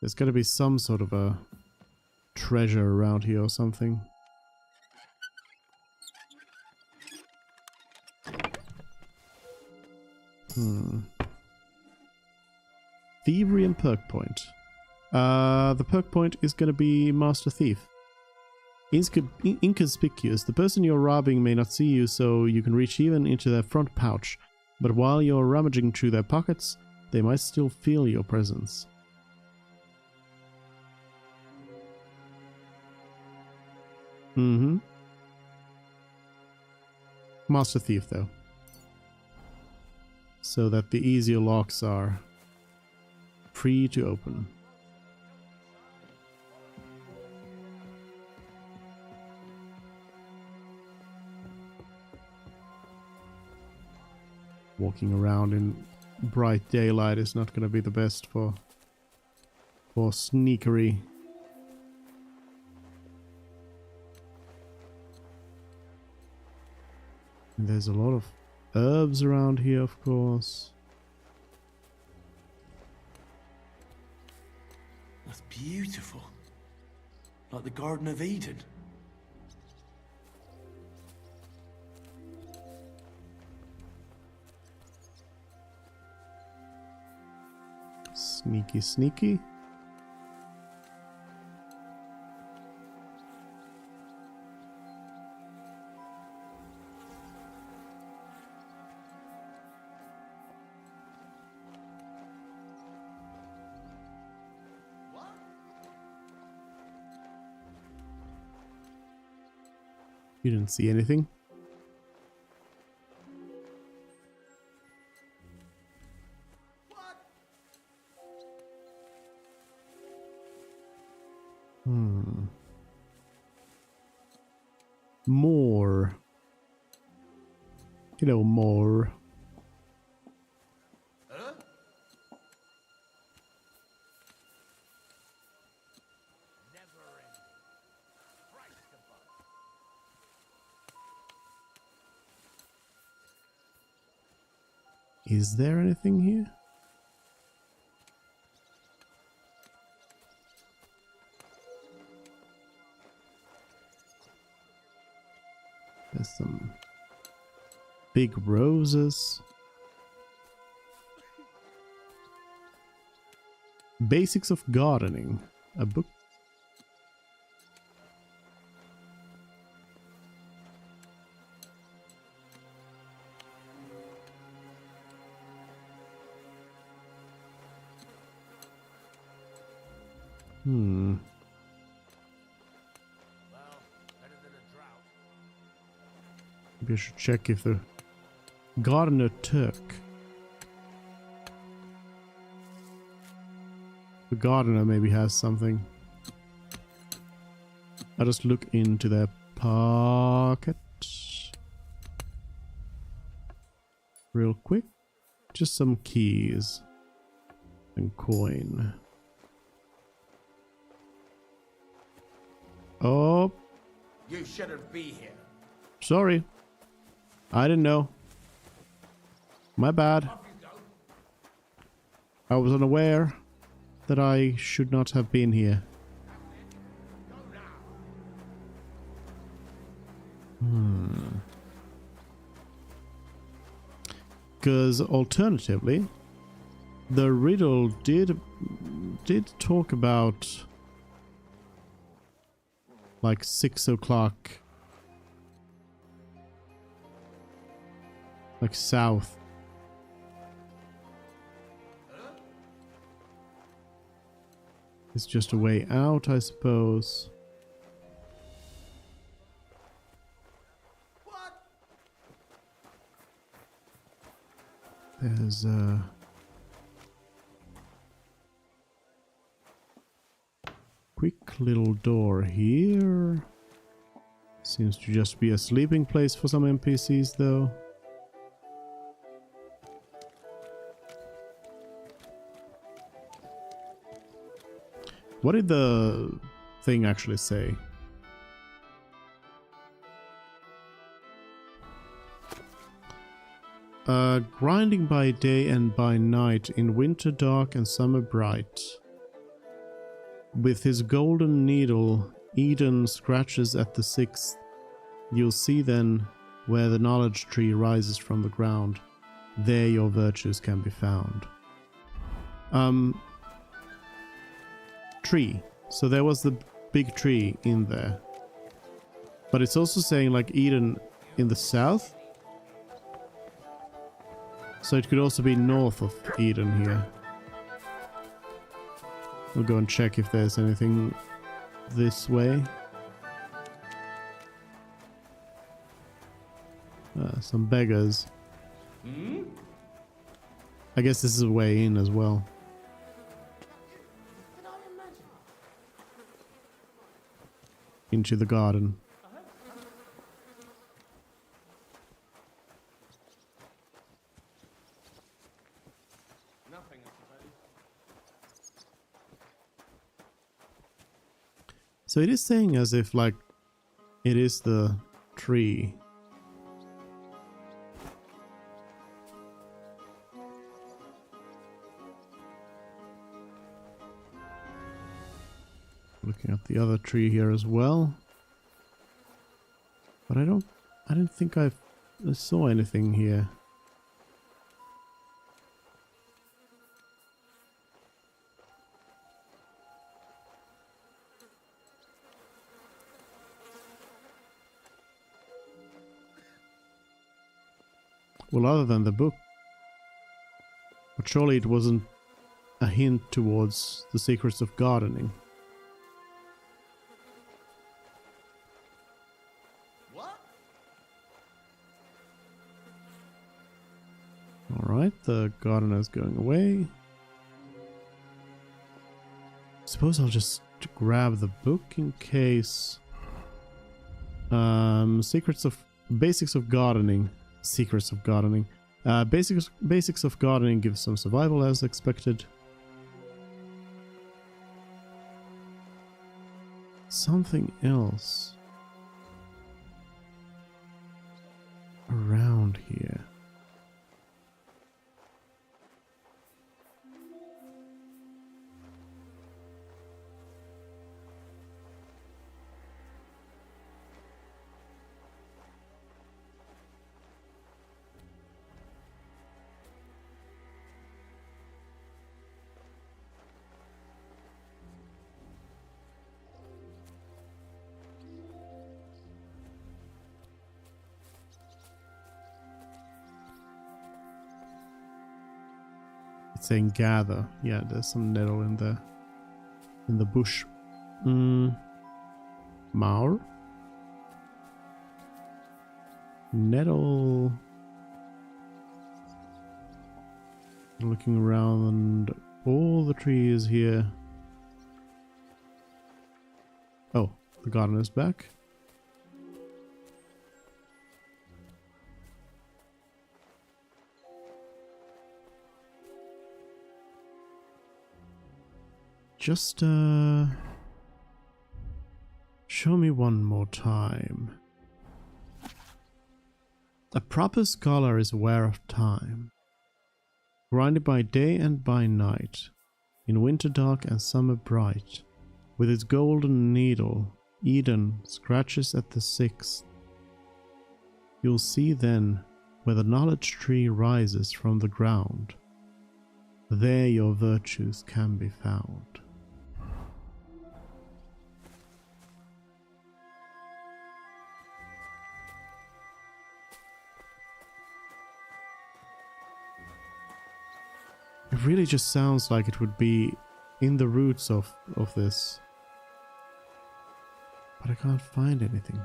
There's got to be some sort of a treasure around here or something. Thievery and perk point. The perk point is going to be Master Thief. Inconspicuous. The person you're robbing may not see you, so you can reach even into their front pouch. But while you're rummaging through their pockets, they might still feel your presence. Master Thief, though. So that the easier locks are free to open. Walking around in bright daylight is not going to be the best for sneakery. And there's a lot of herbs around here, of course. That's beautiful. Like the Garden of Eden. Sneaky, sneaky. You didn't see anything? More. Hello, more. Is there anything here? There's some big roses. Basics of Gardening. A book. Maybe I should check if the gardener took. The gardener maybe has something. I'll just look into their pocket real quick. Just some keys and coin. Oh, You shouldn't be here. sorry. I didn't know. My bad. I was unaware that I should not have been here. Because alternatively, the riddle did talk about like 6 o'clock, like south. It's just a way out, I suppose. There's a quick little door here. Seems to just be a sleeping place for some NPCs though. What did the thing actually say? Grinding by day and by night, in winter dark and summer bright. With his golden needle, Eden scratches at the 6th. You'll see then where the knowledge tree rises from the ground. There your virtues can be found. Tree. So there was the big tree in there. But it's also saying like Eden in the south. So it could also be north of Eden here. We'll go and check if there's anything this way. Some beggars. I guess this is a way in as well. Into the garden. So it is saying as if like it is the tree. Looking at the other tree here as well. But I didn't think I saw anything here. Well, other than the book. But surely it wasn't a hint towards the secrets of gardening. Alright, the gardener's going away. Suppose I'll just grab the book in case. Basics of gardening. Secrets of gardening. Basics of gardening give some survival as expected. Something else around here. It's saying gather. Yeah, there's some nettle in the bush. Maur? Nettle. Looking around all the trees here. Oh, the gardener's back. Just, show me one more time. A proper scholar is aware of time, grinded by day and by night, in winter dark and summer bright. With its golden needle, Eden scratches at the sixth. You'll see then where the knowledge tree rises from the ground. There your virtues can be found. It really just sounds like it would be in the roots of this. But I can't find anything.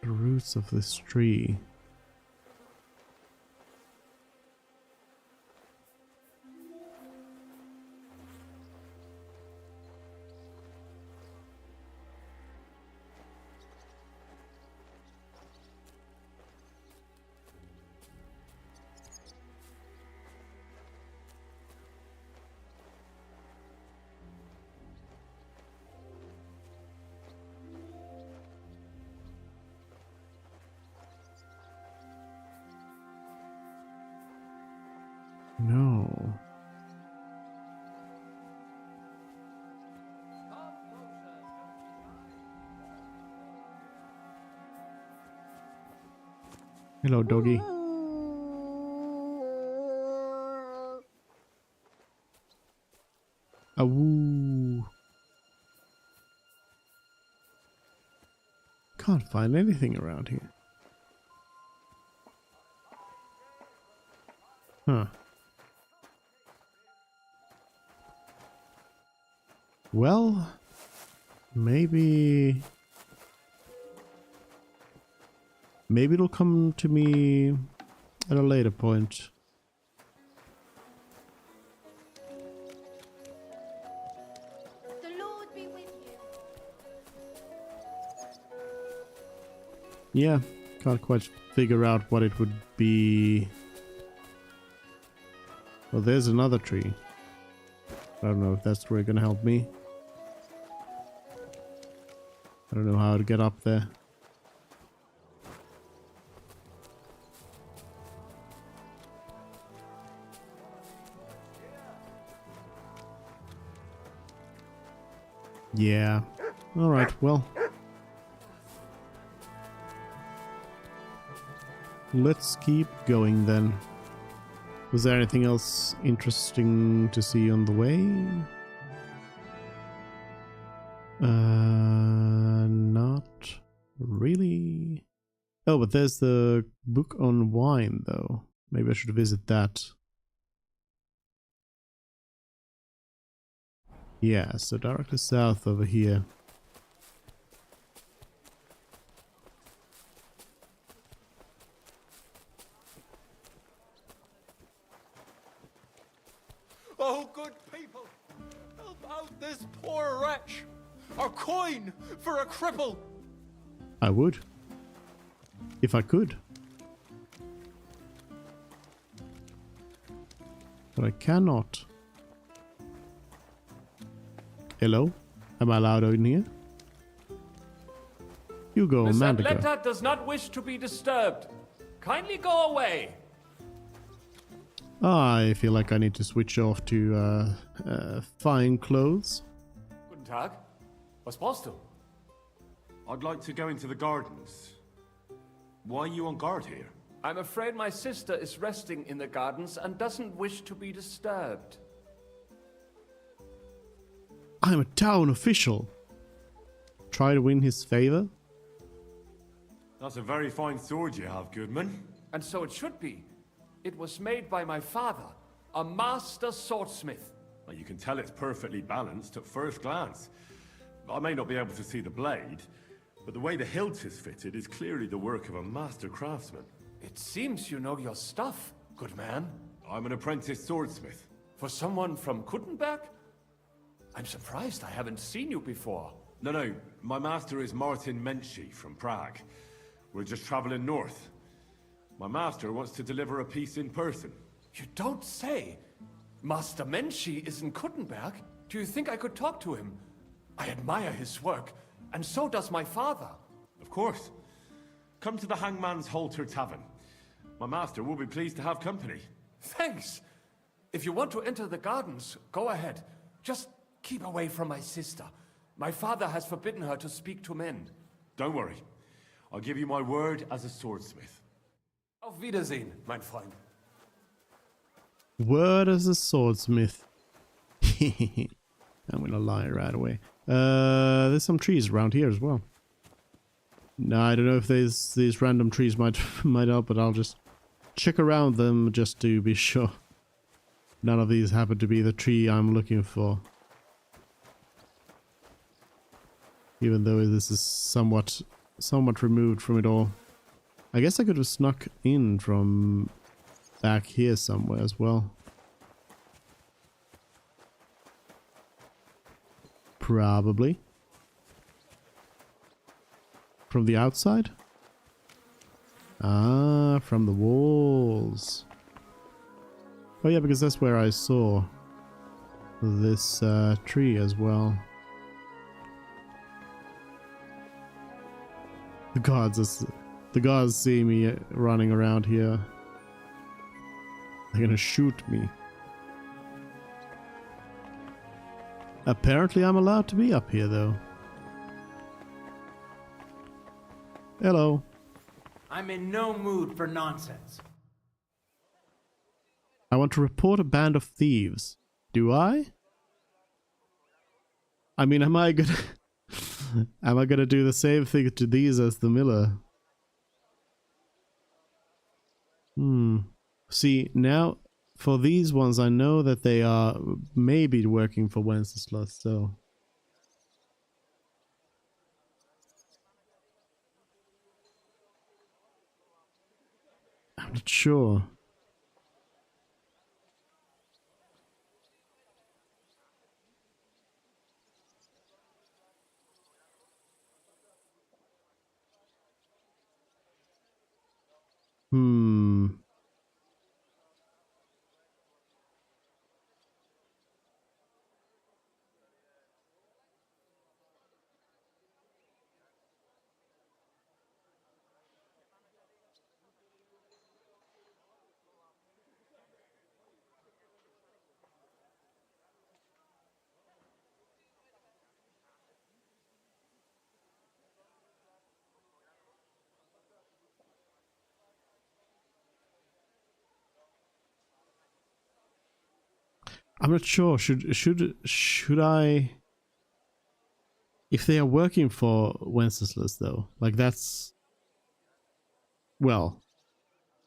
The roots of this tree. No. Hello, doggy. Awoo. Can't find anything around here. Huh. Well, maybe it'll come to me at a later point. The Lord be with you. Yeah, can't quite figure out what it would be. Well, there's another tree. I don't know if that's really gonna help me. I don't know how to get up there. Yeah. Alright, well. Let's keep going then. Was there anything else interesting to see on the way? Not really. Oh, but there's the book on wine, though. Maybe I should visit that. Yeah, so directly south over here. Oh, good people, help out this poor wretch! A coin for a cripple! I would. If I could. But I cannot. Hello? Am I allowed in here? You go, Miss Mandica. Atletta does not wish to be disturbed. Kindly go away. I feel like I need to switch off to fine clothes. Guten Tag. Was brauchst du? I'd like to go into the gardens. Why are you on guard here? I'm afraid my sister is resting in the gardens and doesn't wish to be disturbed. I'm a town official. Try to win his favor. That's a very fine sword you have, Goodman. And so it should be. It was made by my father, a master swordsmith. Well, you can tell it's perfectly balanced at first glance. I may not be able to see the blade, but the way the hilt is fitted is clearly the work of a master craftsman. It seems you know your stuff, good man. I'm an apprentice swordsmith. For someone from Kuttenberg? I'm surprised I haven't seen you before. No, my master is Martin Menschy from Prague. We're just traveling north. My master wants to deliver a piece in person. You don't say? Master Menschy is in Kuttenberg? Do you think I could talk to him? I admire his work, and so does my father. Of course. Come to the Hangman's Halter Tavern. My master will be pleased to have company. Thanks. If you want to enter the gardens, go ahead. Just keep away from my sister. My father has forbidden her to speak to men. Don't worry. I'll give you my word as a swordsmith. Auf Wiedersehen, mein Freund. Word as a swordsmith. I'm gonna lie right away. There's some trees around here as well. No, I don't know if these random trees might help, but I'll just check around them just to be sure. None of these happen to be the tree I'm looking for. Even though this is somewhat removed from it all. I guess I could have snuck in from back here somewhere as well. Probably. From the outside? Ah, from the walls. Oh yeah, because that's where I saw this tree as well. The guards see me running around here. They're gonna shoot me. Apparently I'm allowed to be up here though. Hello. I'm in no mood for nonsense. I want to report a band of thieves. Do I? I mean, am I gonna do the same thing to these as the miller? See, now for these ones I know that they are maybe working for Wenceslas, so I'm not sure. I'm not sure. Should I? If they are working for Wenceslas, though, like that's, well,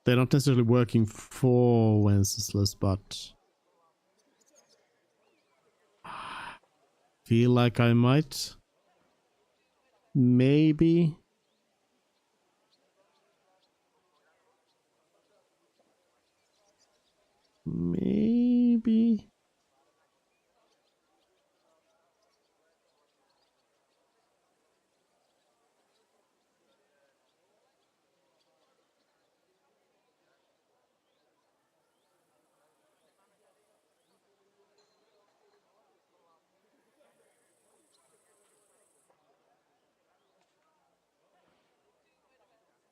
they're not necessarily working for Wenceslas, but feel like I might, maybe. Maybe.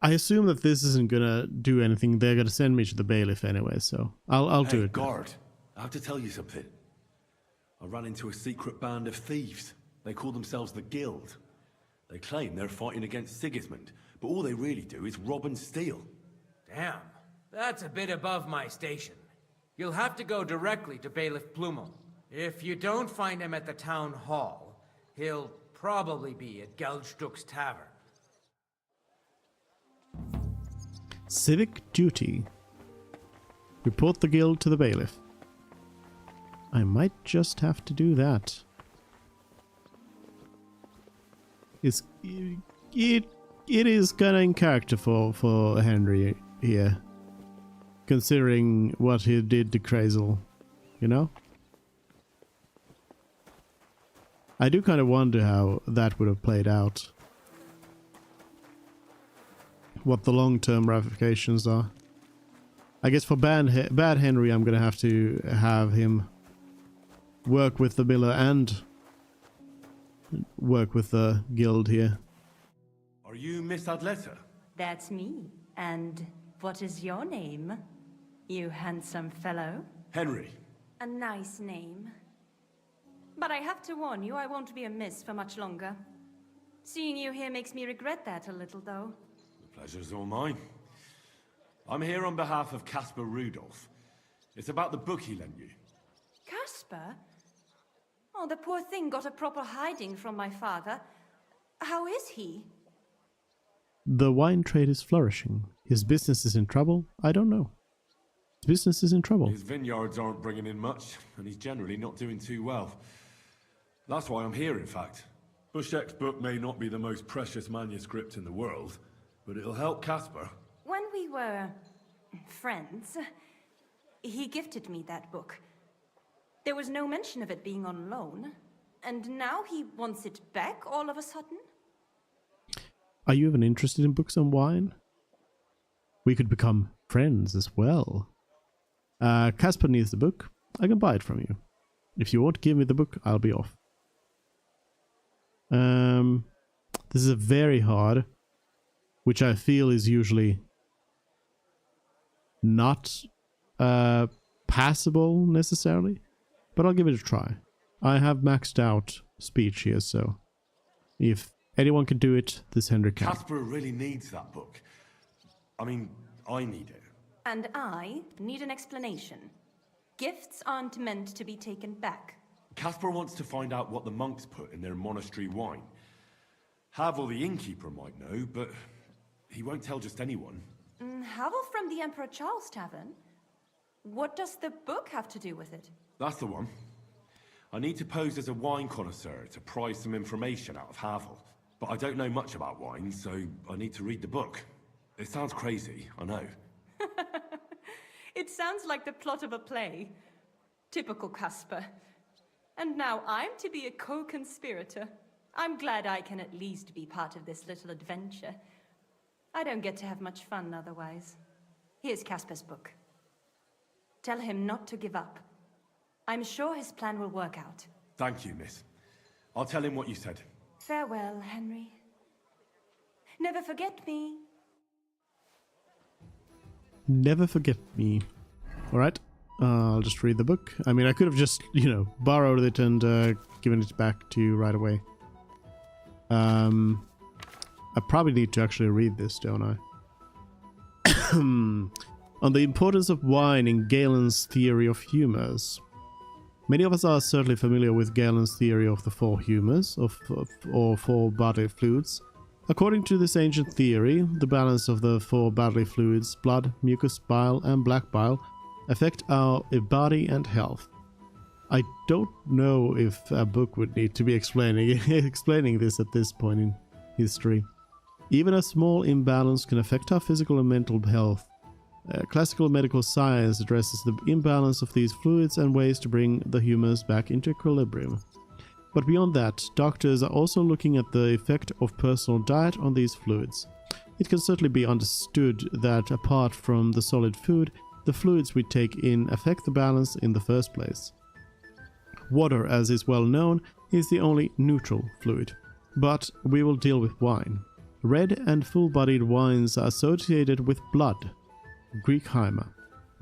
I assume that this isn't gonna do anything. They're gonna send me to the bailiff anyway, so I'll do it. Guard, I have to tell you something. I ran into a secret band of thieves. They call themselves the Guild. They claim they're fighting against Sigismund, but all they really do is rob and steal. Damn, that's a bit above my station. You'll have to go directly to Bailiff Plumel. If you don't find him at the town hall, he'll probably be at Geldstuck's tavern. Civic duty. Report the guild to the bailiff. I might just have to do that. It is kind of in character for Henry here, considering what he did to Crazel, you know? I do kind of wonder how that would have played out. What the long-term ramifications are. I guess for Bad Henry, I'm gonna have to have him work with the miller and work with the guild here. Are you Miss Adletta? That's me. And what is your name, you handsome fellow? Henry. A nice name. But I have to warn you, I won't be a miss for much longer. Seeing you here makes me regret that a little, though. The pleasure's all mine. I'm here on behalf of Caspar Rudolph. It's about the book he lent you. Caspar? Oh, the poor thing got a proper hiding from my father. How is he? The wine trade is flourishing. His business is in trouble? I don't know. His business is in trouble. His vineyards aren't bringing in much, and he's generally not doing too well. That's why I'm here, in fact. Bushek's book may not be the most precious manuscript in the world, but it'll help Caspar. When we were friends, he gifted me that book. There was no mention of it being on loan, and now he wants it back all of a sudden? Are you even interested in books and wine? We could become friends as well. Caspar needs the book. I can buy it from you. If you won't give me the book, I'll be off. This is a very hard, which I feel is usually not passable necessarily, but I'll give it a try. I have maxed out speech here, so if anyone can do it, this Henry can. Caspar really needs that book. I mean, I need it. And I need an explanation. Gifts aren't meant to be taken back. Caspar wants to find out what the monks put in their monastery wine. Havel the innkeeper might know, but he won't tell just anyone. Havel from the Emperor Charles Tavern? What does the book have to do with it? That's the one. I need to pose as a wine connoisseur to pry some information out of Havel. But I don't know much about wine, so I need to read the book. It sounds crazy, I know. It sounds like the plot of a play. Typical Caspar. And now I'm to be a co-conspirator. I'm glad I can at least be part of this little adventure. I don't get to have much fun otherwise. Here's Caspar's book. Tell him not to give up. I'm sure his plan will work out. Thank you, miss. I'll tell him what you said. Farewell, Henry. Never forget me. Never forget me. Alright, I'll just read the book. I mean, I could have just, borrowed it and given it back to you right away. I probably need to actually read this, don't I? On the importance of wine in Galen's theory of humors. Many of us are certainly familiar with Galen's theory of the four humors, or four bodily fluids. According to this ancient theory, the balance of the four bodily fluids, blood, mucus, bile, and black bile, affect our body and health. I don't know if a book would need to be explaining this at this point in history. Even a small imbalance can affect our physical and mental health. Classical medical science addresses the imbalance of these fluids and ways to bring the humors back into equilibrium. But beyond that, doctors are also looking at the effect of personal diet on these fluids. It can certainly be understood that apart from the solid food, the fluids we take in affect the balance in the first place. Water, as is well known, is the only neutral fluid. But we will deal with wine. Red and full-bodied wines are associated with blood, Greek hyma.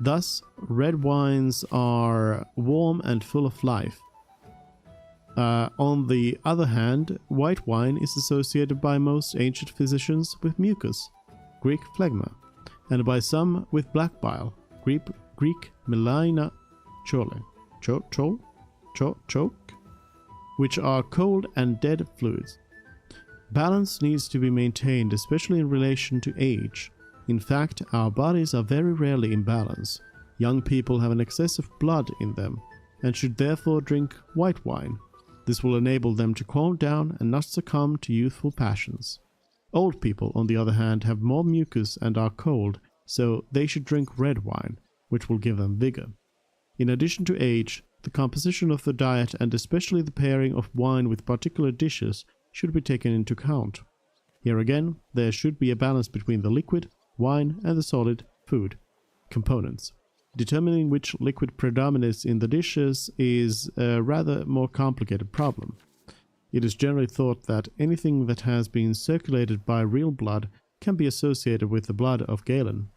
Thus, red wines are warm and full of life. On the other hand, white wine is associated by most ancient physicians with mucus, Greek phlegma, and by some with black bile, Greek melina choke, which are cold and dead fluids. Balance needs to be maintained, especially in relation to age. In fact, our bodies are very rarely in balance. Young people have an excess of blood in them and should therefore drink white wine. This will enable them to calm down and not succumb to youthful passions. Old people, on the other hand, have more mucus and are cold, so they should drink red wine, which will give them vigor. In addition to age, the composition of the diet and especially the pairing of wine with particular dishes should be taken into account. Here again, there should be a balance between the liquid, wine and the solid, food, components. Determining which liquid predominates in the dishes is a rather more complicated problem. It is generally thought that anything that has been circulated by real blood can be associated with the blood of Galen,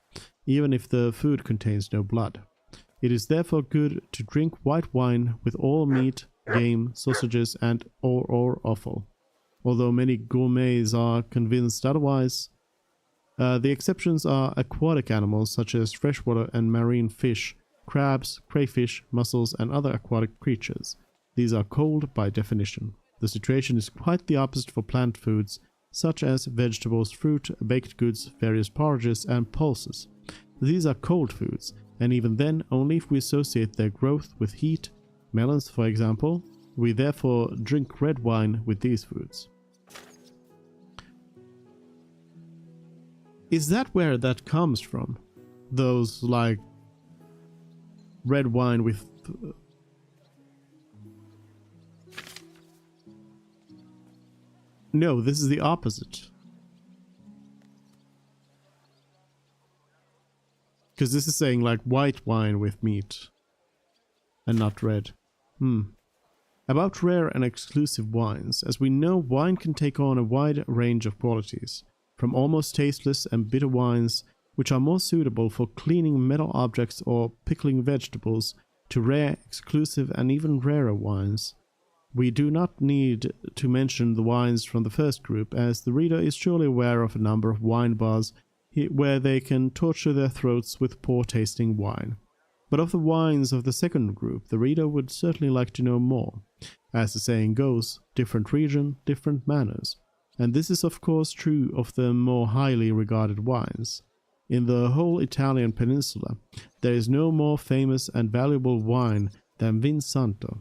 even if the food contains no blood. It is therefore good to drink white wine with all meat, game, sausages and or offal. Although many gourmets are convinced otherwise, the exceptions are aquatic animals such as freshwater and marine fish, crabs, crayfish, mussels and other aquatic creatures. These are cold by definition. The situation is quite the opposite for plant foods such as vegetables, fruit, baked goods, various porridges and pulses. These are cold foods, and even then only if we associate their growth with heat. Melons, for example. We therefore drink red wine with these foods. Is that where that comes from? Those, like, red wine with... No, this is the opposite. Because this is saying, like, white wine with meat. And not red. About rare and exclusive wines. As we know, wine can take on a wide range of qualities. From almost tasteless and bitter wines, which are more suitable for cleaning metal objects or pickling vegetables, to rare, exclusive and even rarer wines. We do not need to mention the wines from the first group, as the reader is surely aware of a number of wine bars where they can torture their throats with poor-tasting wine. But of the wines of the second group, the reader would certainly like to know more. As the saying goes, different region, different manners. And this is of course true of the more highly regarded wines. In the whole Italian peninsula, there is no more famous and valuable wine than Vin Santo.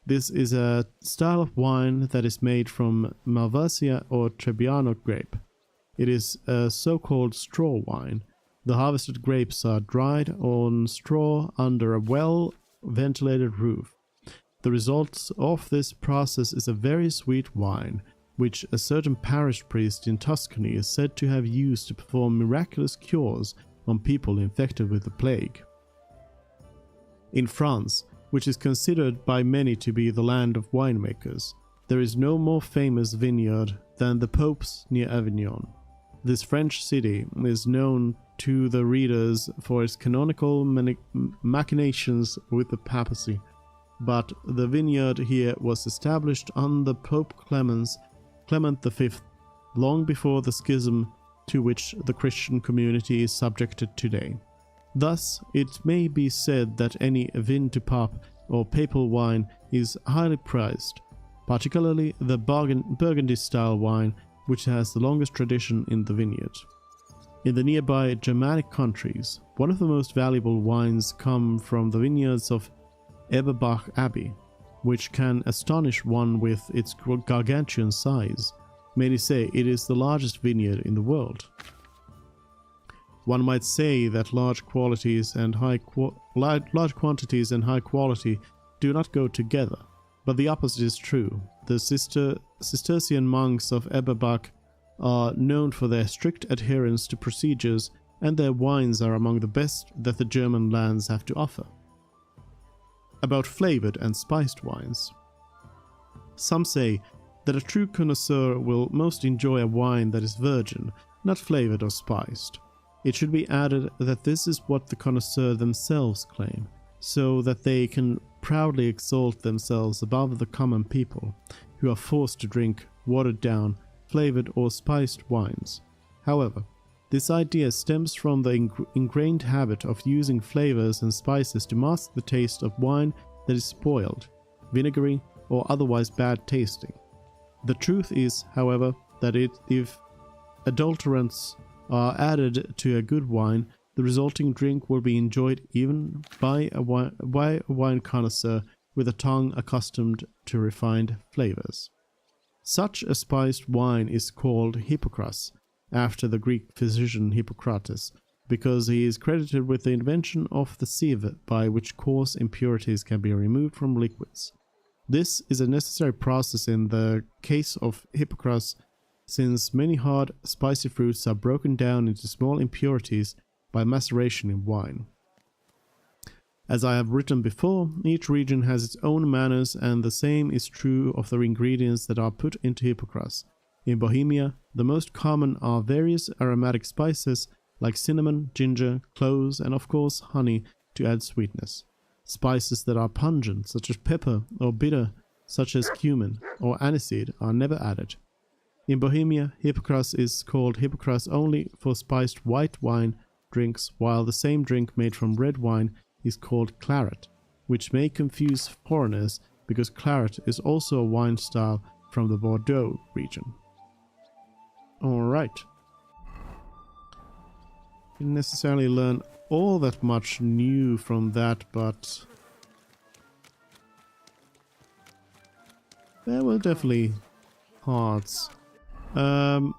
This is a style of wine that is made from Malvasia or Trebbiano grape. It is a so-called straw wine. The harvested grapes are dried on straw under a well-ventilated roof. The result of this process is a very sweet wine, which a certain parish priest in Tuscany is said to have used to perform miraculous cures on people infected with the plague. In France, which is considered by many to be the land of winemakers, there is no more famous vineyard than the Pope's near Avignon. This French city is known to the readers for its canonical machinations with the papacy, but the vineyard here was established under Pope Clement V, long before the schism to which the Christian community is subjected today. Thus, it may be said that any vin du pape or papal wine is highly prized, particularly the Burgundy-style wine, which has the longest tradition in the vineyard. In the nearby Germanic countries, one of the most valuable wines come from the vineyards of Eberbach Abbey, which can astonish one with its gargantuan size. Many say it is the largest vineyard in the world. One might say that large quantities and high quality do not go together, but the opposite is true. The Cistercian monks of Eberbach are known for their strict adherence to procedures, and their wines are among the best that the German lands have to offer. About flavored and spiced wines. Some say that a true connoisseur will most enjoy a wine that is virgin, not flavored or spiced. It should be added that this is what the connoisseur themselves claim, so that they can proudly exalt themselves above the common people, who are forced to drink watered down, flavored or spiced wines. However, this idea stems from the ingrained habit of using flavors and spices to mask the taste of wine that is spoiled, vinegary, or otherwise bad tasting. The truth is, however, that if adulterants are added to a good wine, the resulting drink will be enjoyed even by a wine connoisseur with a tongue accustomed to refined flavors. Such a spiced wine is called Hippocras, after the Greek physician Hippocrates, because he is credited with the invention of the sieve by which coarse impurities can be removed from liquids. This is a necessary process in the case of Hippocras, since many hard, spicy fruits are broken down into small impurities by maceration in wine. As I have written before, each region has its own manners, and the same is true of the ingredients that are put into Hippocras. In Bohemia, the most common are various aromatic spices like cinnamon, ginger, cloves, and of course honey to add sweetness. Spices that are pungent, such as pepper, or bitter, such as cumin or aniseed, are never added. In Bohemia, Hippocras is called Hippocras only for spiced white wine drinks, while the same drink made from red wine is called claret, which may confuse foreigners because claret is also a wine style from the Bordeaux region. Alright. Didn't necessarily learn all that much new from that, but there were definitely parts. I'm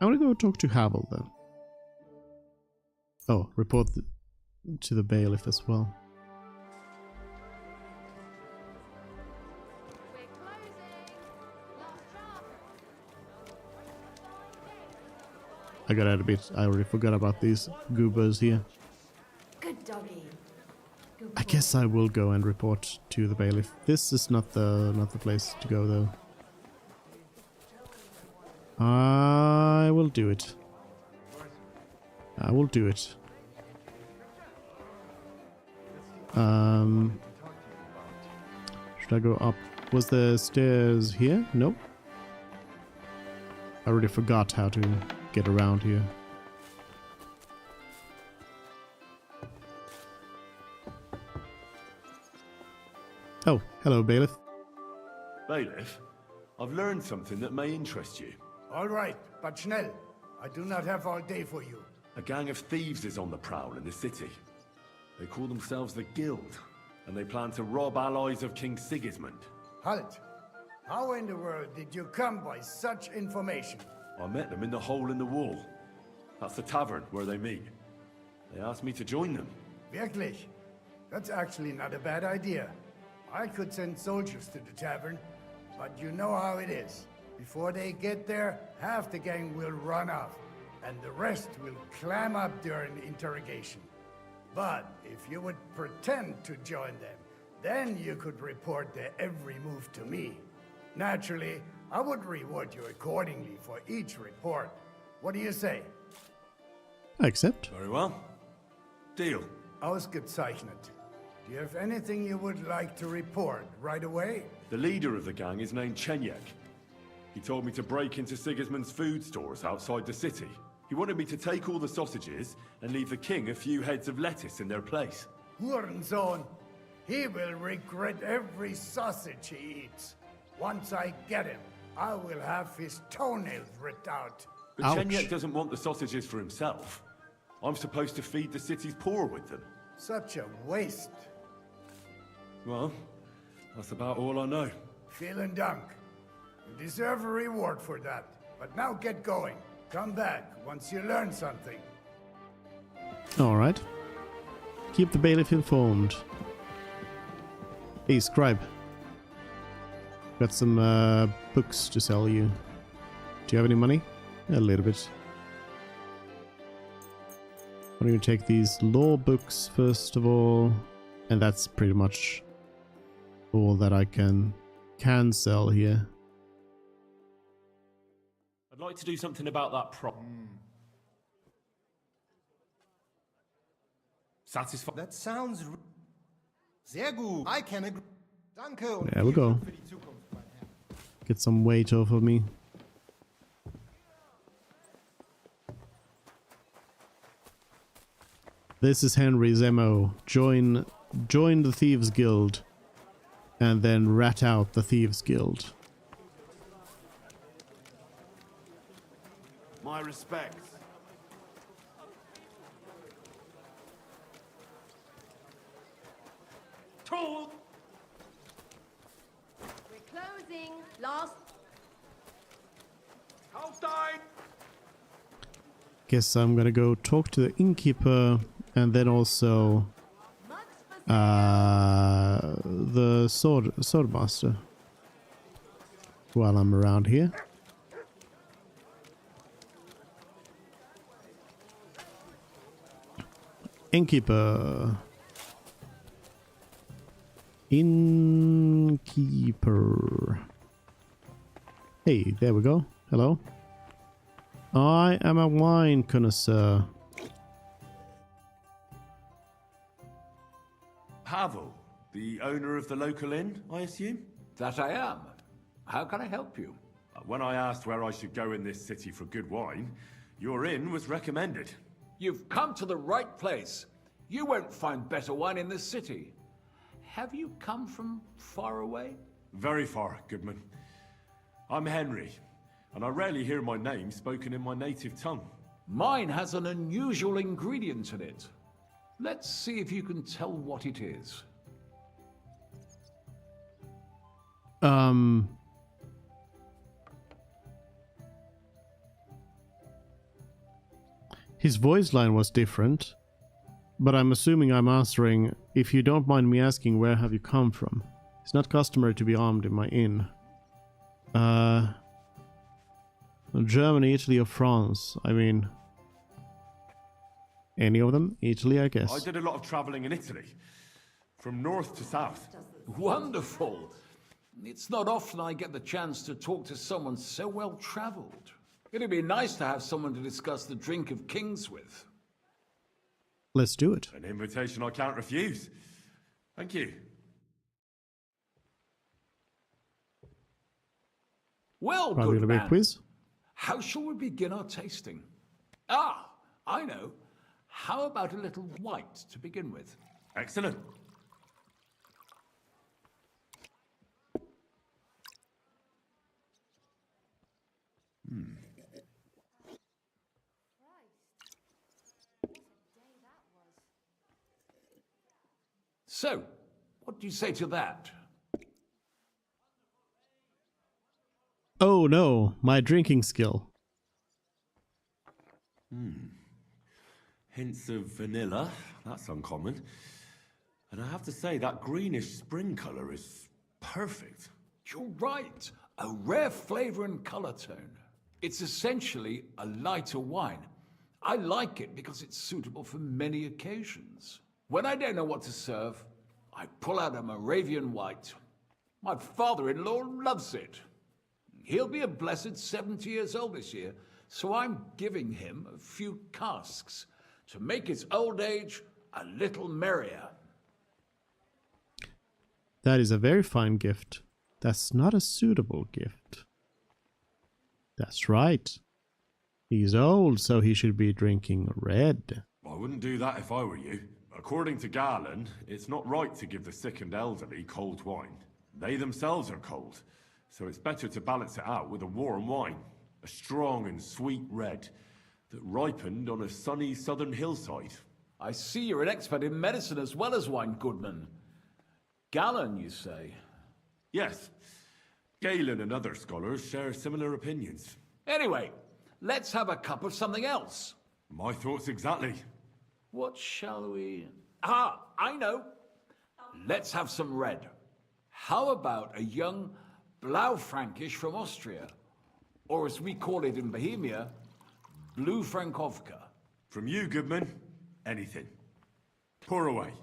gonna go talk to Havel then. Oh, report to the bailiff as well. I got out a bit. I already forgot about these goobers here. Good doggy. I guess I will go and report to the bailiff. This is not the place to go though. I will do it. I will do it. Should I go up? Was the stairs here? Nope. I already forgot how to get around here. Oh, hello, bailiff. Bailiff, I've learned something that may interest you. All right, but schnell. I do not have all day for you. A gang of thieves is on the prowl in the city. They call themselves the Guild, and they plan to rob allies of King Sigismund. Halt! How in the world did you come by such information? I met them in the hole in the wall. That's the tavern where they meet. They asked me to join them. Wirklich? That's actually not a bad idea. I could send soldiers to the tavern, but you know how it is. Before they get there, half the gang will run off, and the rest will clam up during the interrogation. But if you would pretend to join them, then you could report their every move to me. Naturally, I would reward you accordingly for each report. What do you say? I accept. Very well. Deal. Ausgezeichnet. Do you have anything you would like to report right away? The leader of the gang is named Chenyek. He told me to break into Sigismund's food stores outside the city. He wanted me to take all the sausages and leave the king a few heads of lettuce in their place. Hurensohn! He will regret every sausage he eats. Once I get him, I will have his toenails ripped out. But Chenyek doesn't want the sausages for himself. I'm supposed to feed the city's poor with them. Such a waste. Well, that's about all I know. Vielen Dank. You deserve a reward for that. But now get going. Come back once you learn something. Alright. Keep the bailiff informed. Hey, scribe. Got some books to sell you. Do you have any money? A little bit. I'm going to take these law books first of all, and that's pretty much all that I can sell here. I'd like to do something about that problem. Satisfied? That sounds sehr gut. I can agree. Danke und There we go. für die Zukunft, mein Herr. Get some weight off of me. This is Henry's MO. Join the Thieves Guild and then rat out the Thieves Guild. My respects. Tool! We're closing. Last. Hold tight! Guess I'm gonna go talk to the innkeeper and then also the swordmaster while I'm around here. Innkeeper. Hey, there we go. Hello. I am a wine connoisseur. Pavel, the owner of the local inn, I assume? That I am. How can I help you? When I asked where I should go in this city for good wine, your inn was recommended. You've come to the right place. You won't find better wine in this city. Have you come from far away? Very far, Goodman. I'm Henry, and I rarely hear my name spoken in my native tongue. Mine has an unusual ingredient in it. Let's see if you can tell what it is. His voice line was different, but I'm assuming I'm answering, if you don't mind me asking, where have you come from? It's not customary to be armed in my inn. Germany, Italy, or France? I mean, any of them? Italy, I guess. I did a lot of traveling in Italy, from north to south. Wonderful. It's not often I get the chance to talk to someone so well traveled. It'd be nice to have someone to discuss the drink of kings with. Let's do it. An invitation I can't refuse. Thank you. Well, Probably good a big man. quiz. How shall we begin our tasting? Ah, I know. How about a little white to begin with? Excellent. So, what do you say to that? Oh no, my drinking skill. Hints of vanilla. That's uncommon. And I have to say, that greenish spring colour is perfect. You're right. A rare flavor and color tone. It's essentially a lighter wine. I like it because it's suitable for many occasions. When I don't know what to serve, I pull out a Moravian white. My father-in-law loves it. He'll be a blessed 70 years old this year, so I'm giving him a few casks to make his old age a little merrier. That is a very fine gift. That's not a suitable gift. That's right. He's old, so he should be drinking red. I wouldn't do that if I were you. According to Galen, it's not right to give the sick and elderly cold wine. They themselves are cold, so it's better to balance it out with a warm wine. A strong and sweet red that ripened on a sunny southern hillside. I see you're an expert in medicine as well as wine, Goodman. Galen, you say? Yes. Galen and other scholars share similar opinions. Anyway, let's have a cup of something else. My thoughts exactly. What shall we... Ah, I know. Let's have some red. How about a young Blaufränkisch from Austria? Or as we call it in Bohemia, Blue Frankovka. From you, Goodman. Anything. Pour away.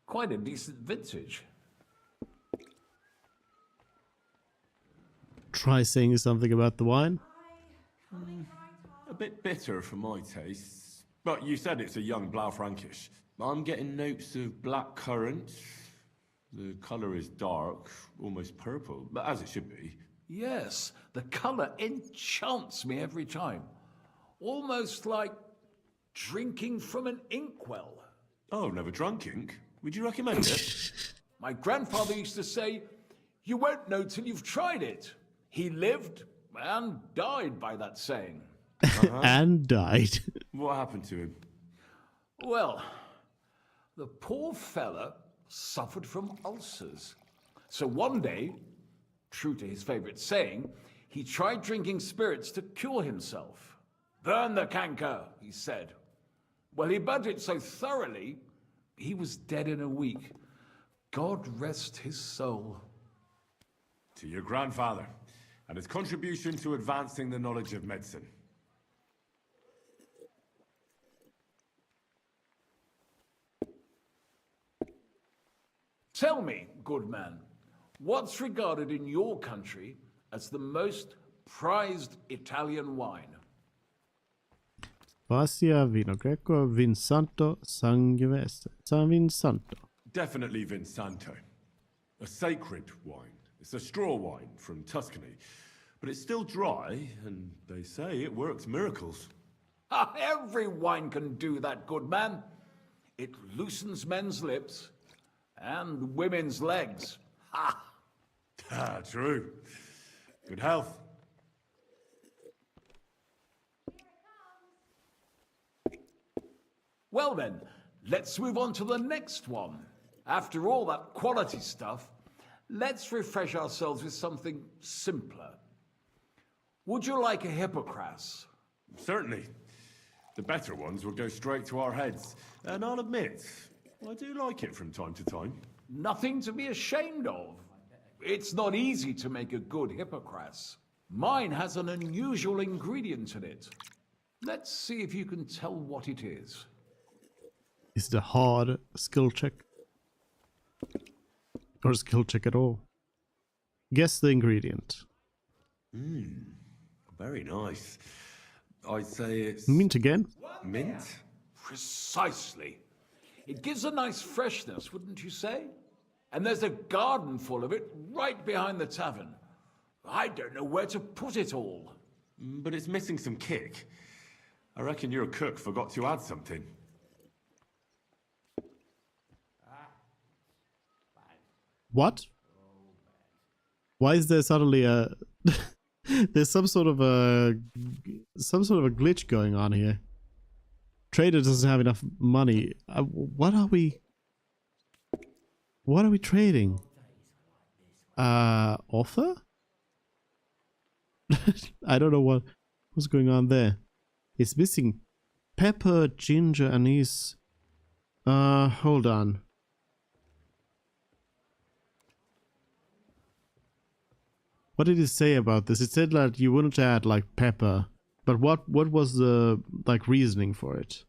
Quite a decent vintage. Try saying something about the wine. A bit bitter for my tastes. But you said it's a young Blaufränkisch. I'm getting notes of black currant. The colour is dark, almost purple, but as it should be. Yes, the colour enchants me every time. Almost like drinking from an inkwell. Oh, never drunk ink. Would you recommend it? My grandfather used to say, you won't know till you've tried it. He lived and died by that saying. And died. What happened to him? Well, the poor fella suffered from ulcers. So one day, true to his favorite saying, he tried drinking spirits to cure himself. Burn the canker, he said. Well, he burnt it so thoroughly, he was dead in a week. God rest his soul. To your grandfather and his contribution to advancing the knowledge of medicine. Tell me, good man, what's regarded in your country as the most prized Italian wine? Vassia, Vino Greco, Vinsanto, Sangiovese. San Vinsanto. Definitely Vinsanto. A sacred wine. It's a straw wine from Tuscany. But it's still dry, and they say it works miracles. Every wine can do that, good man. It loosens men's lips and women's legs. Ha! True. Good health. Well then, let's move on to the next one. After all that quality stuff, let's refresh ourselves with something simpler. Would you like a Hippocras? Certainly. The better ones will go straight to our heads. And I'll admit, I do like it from time to time. Nothing to be ashamed of. It's not easy to make a good Hippocras. Mine has an unusual ingredient in it. Let's see if you can tell what it is. Is it a hard skill check? Or a skill check at all? Guess the ingredient. Very nice. I'd say it's... Mint again? Mint? Precisely. It gives a nice freshness, wouldn't you say? And there's a garden full of it right behind the tavern. I don't know where to put it all. But it's missing some kick. I reckon your cook forgot to add something. What? Why is there suddenly a... There's some sort of a glitch going on here. Trader doesn't have enough money. What are we trading? Author? I don't know what's going on there. It's missing pepper, ginger, anise. Hold on. What did it say about this? It said that you wouldn't add like pepper, but what was the like reasoning for it?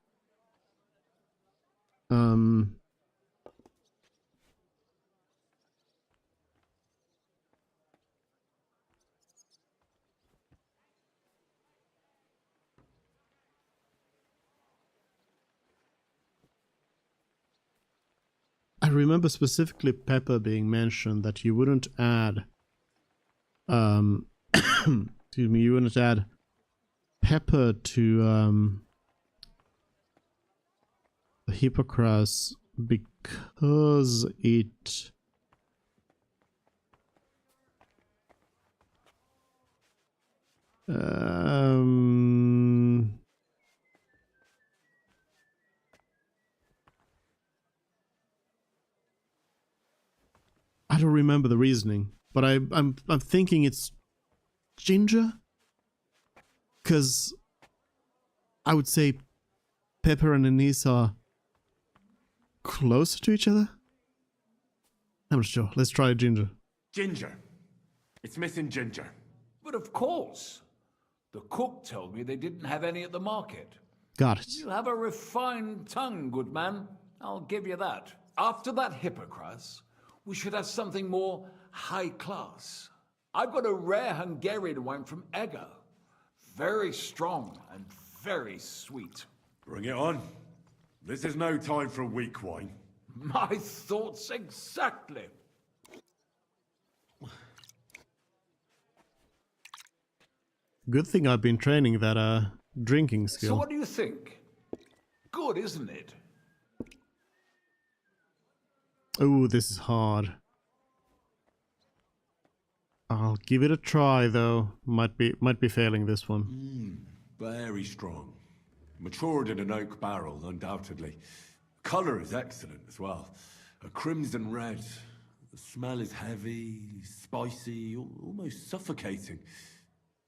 I remember specifically pepper being mentioned, that you wouldn't add excuse me, you wouldn't add pepper to the Hippocras because it I don't remember the reasoning, but I'm thinking it's ginger, because I would say pepper and anise are closer to each other. I'm not sure. Let's try ginger. Ginger. It's missing ginger. But of course. The cook told me they didn't have any at the market. Got it. You have a refined tongue, good man. I'll give you that. After that hippocras, we should have something more high class. I've got a rare Hungarian wine from Ego. Very strong and very sweet. Bring it on. This is no time for weak wine. My thoughts exactly. Good thing I've been training that drinking skill. So what do you think? Good, isn't it? Oh, this is hard. I'll give it a try though. Might be failing this one. Very strong. Matured in an oak barrel, undoubtedly. Colour is excellent as well. A crimson red. The smell is heavy, spicy, almost suffocating.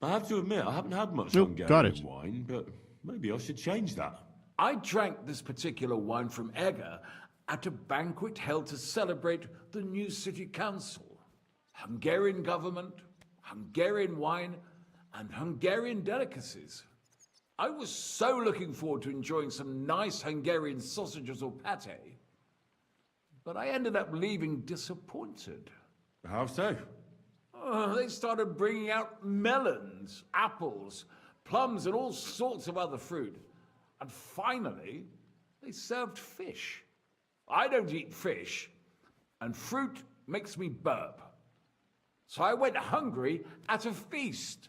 I have to admit, I haven't had much Hungarian wine, but maybe I should change that. I drank this particular wine from Ego at a banquet held to celebrate the new city council. Hungarian government, Hungarian wine, and Hungarian delicacies. I was so looking forward to enjoying some nice Hungarian sausages or pate, but I ended up leaving disappointed. How so? They started bringing out melons, apples, plums, and all sorts of other fruit. And finally, they served fish. I don't eat fish, and fruit makes me burp. So I went hungry at a feast.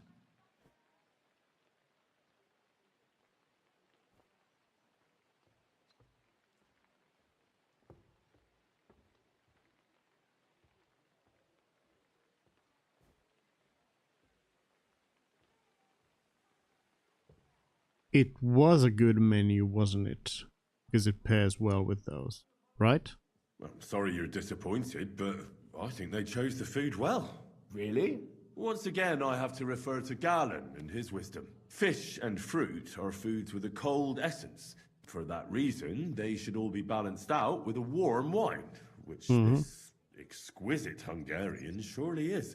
It was a good menu, wasn't it? Because it pairs well with those, right? I'm sorry you're disappointed, but I think they chose the food well. Really? Once again, I have to refer to Galen and his wisdom. Fish and fruit are foods with a cold essence. For that reason, they should all be balanced out with a warm wine, which this exquisite Hungarian surely is,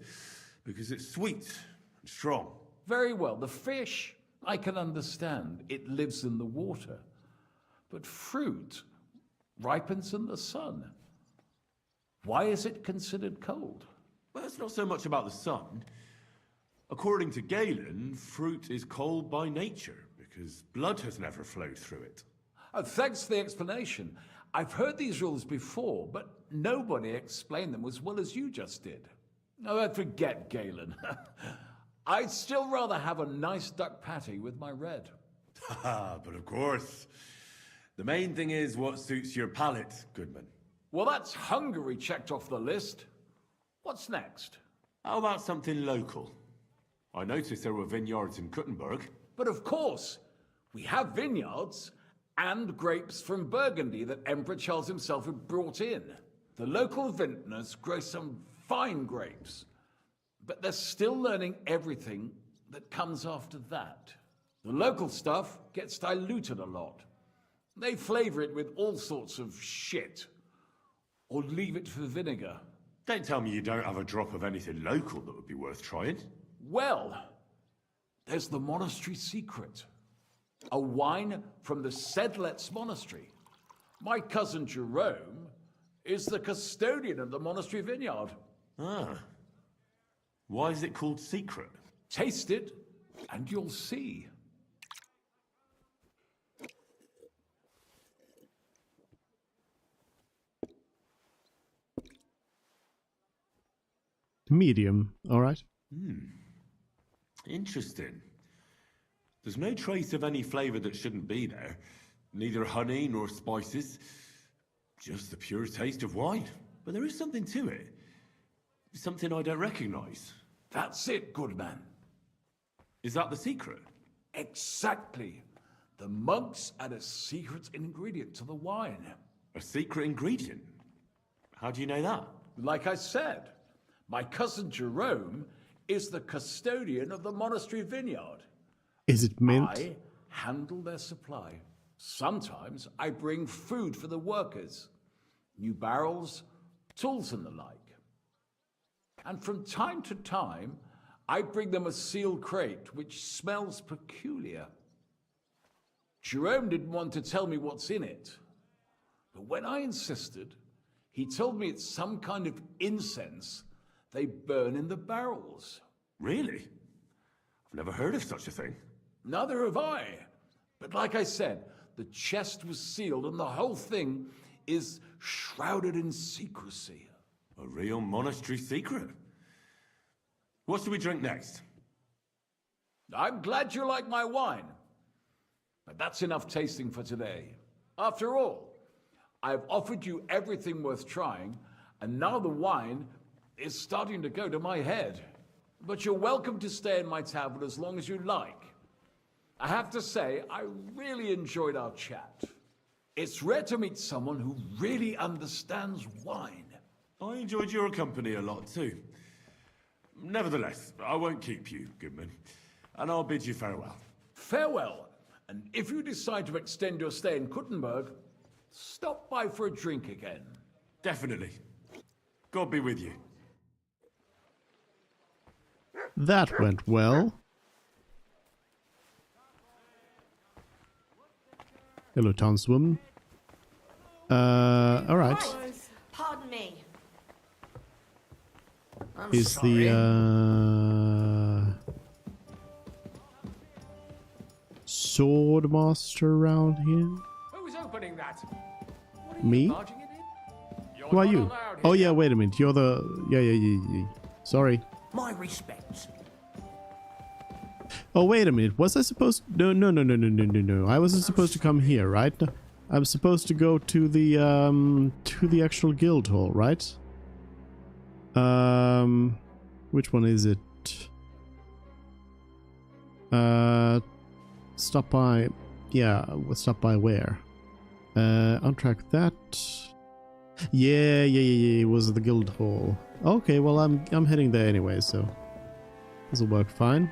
because it's sweet and strong. Very well. The fish, I can understand. It lives in the water. But fruit ripens in the sun. Why is it considered cold? Well, it's not so much about the sun. According to Galen, fruit is cold by nature, because blood has never flowed through it. Thanks for the explanation. I've heard these rules before, but nobody explained them as well as you just did. Oh, forget Galen. I'd still rather have a nice duck patty with my red. But of course. The main thing is what suits your palate, Goodman. Well, that's Hungary checked off the list. What's next? How about something local? I noticed there were vineyards in Kuttenberg. But of course, we have vineyards and grapes from Burgundy that Emperor Charles himself had brought in. The local vintners grow some fine grapes, but they're still learning everything that comes after that. The local stuff gets diluted a lot. They flavor it with all sorts of shit, or leave it for vinegar. Don't tell me you don't have a drop of anything local that would be worth trying. Well, there's the monastery secret. A wine from the Sedlets Monastery. My cousin Jerome is the custodian of the monastery vineyard. Ah. Why is it called secret? Taste it, and you'll see. Medium, all right. Interesting. There's no trace of any flavour that shouldn't be there. Neither honey nor spices. Just the pure taste of wine. But there is something to it. Something I don't recognise. That's it, good man. Is that the secret? Exactly. The monks add a secret ingredient to the wine. A secret ingredient? How do you know that? Like I said, my cousin Jerome is the custodian of the monastery vineyard. Is it mint? I handle their supply. Sometimes I bring food for the workers. New barrels, tools and the like. And from time to time, I bring them a sealed crate which smells peculiar. Jerome didn't want to tell me what's in it. But when I insisted, he told me it's some kind of incense they burn in the barrels. Really? I've never heard of such a thing. Neither have I. But like I said, the chest was sealed and the whole thing is shrouded in secrecy. A real monastery secret. What should we drink next? I'm glad you like my wine. But that's enough tasting for today. After all, I've offered you everything worth trying, and now the wine is starting to go to my head. But you're welcome to stay in my tavern as long as you like. I have to say, I really enjoyed our chat. It's rare to meet someone who really understands wine. I enjoyed your company a lot too. Nevertheless, I won't keep you, Goodman, and I'll bid you farewell. Farewell, and if you decide to extend your stay in Kuttenberg, stop by for a drink again. Definitely. God be with you. That went well. Hello, townswoman. Alright. Pardon me. Is the sword master around here? Who's opening that? Me? Who are you? Oh yeah, wait a minute. You're the yeah. Sorry. My respects. Oh wait a minute. Was I supposed? No. I wasn't supposed to come here, right? I'm supposed to go to the actual guild hall, right? Which one is it? Stop by. Yeah, stop by where? Untrack that. Yeah. It was the guild hall. Okay, well I'm heading there anyway, so this will work fine.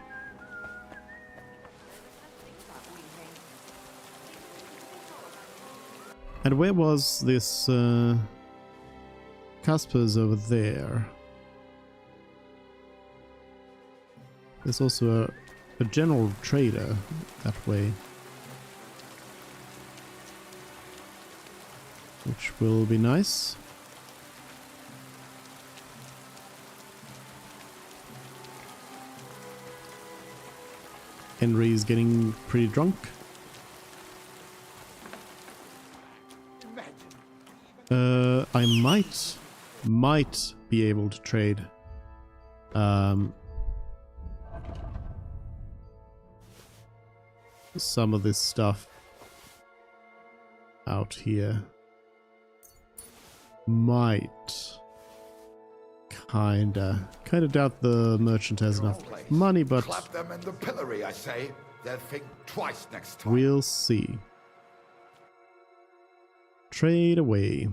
And where was this? Casper's over there. There's also a general trader that way, which will be nice. Henry's getting pretty drunk. I might be able to trade some of this stuff out here. Might. Kinda doubt the merchant has enough money, but clap them in the pillory, I say. They'll think twice next time. We'll see. Trade away.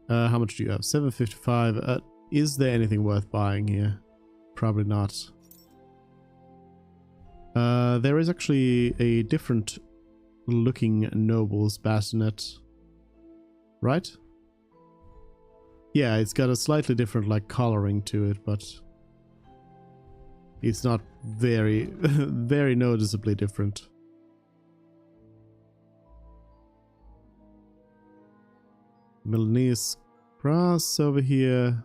How much do you have? 755. Is there anything worth buying here? Probably not. There is actually a different looking noble's bassinet. Right? Yeah, it's got a slightly different like coloring to it, but it's not very very noticeably different. Milanese brass over here.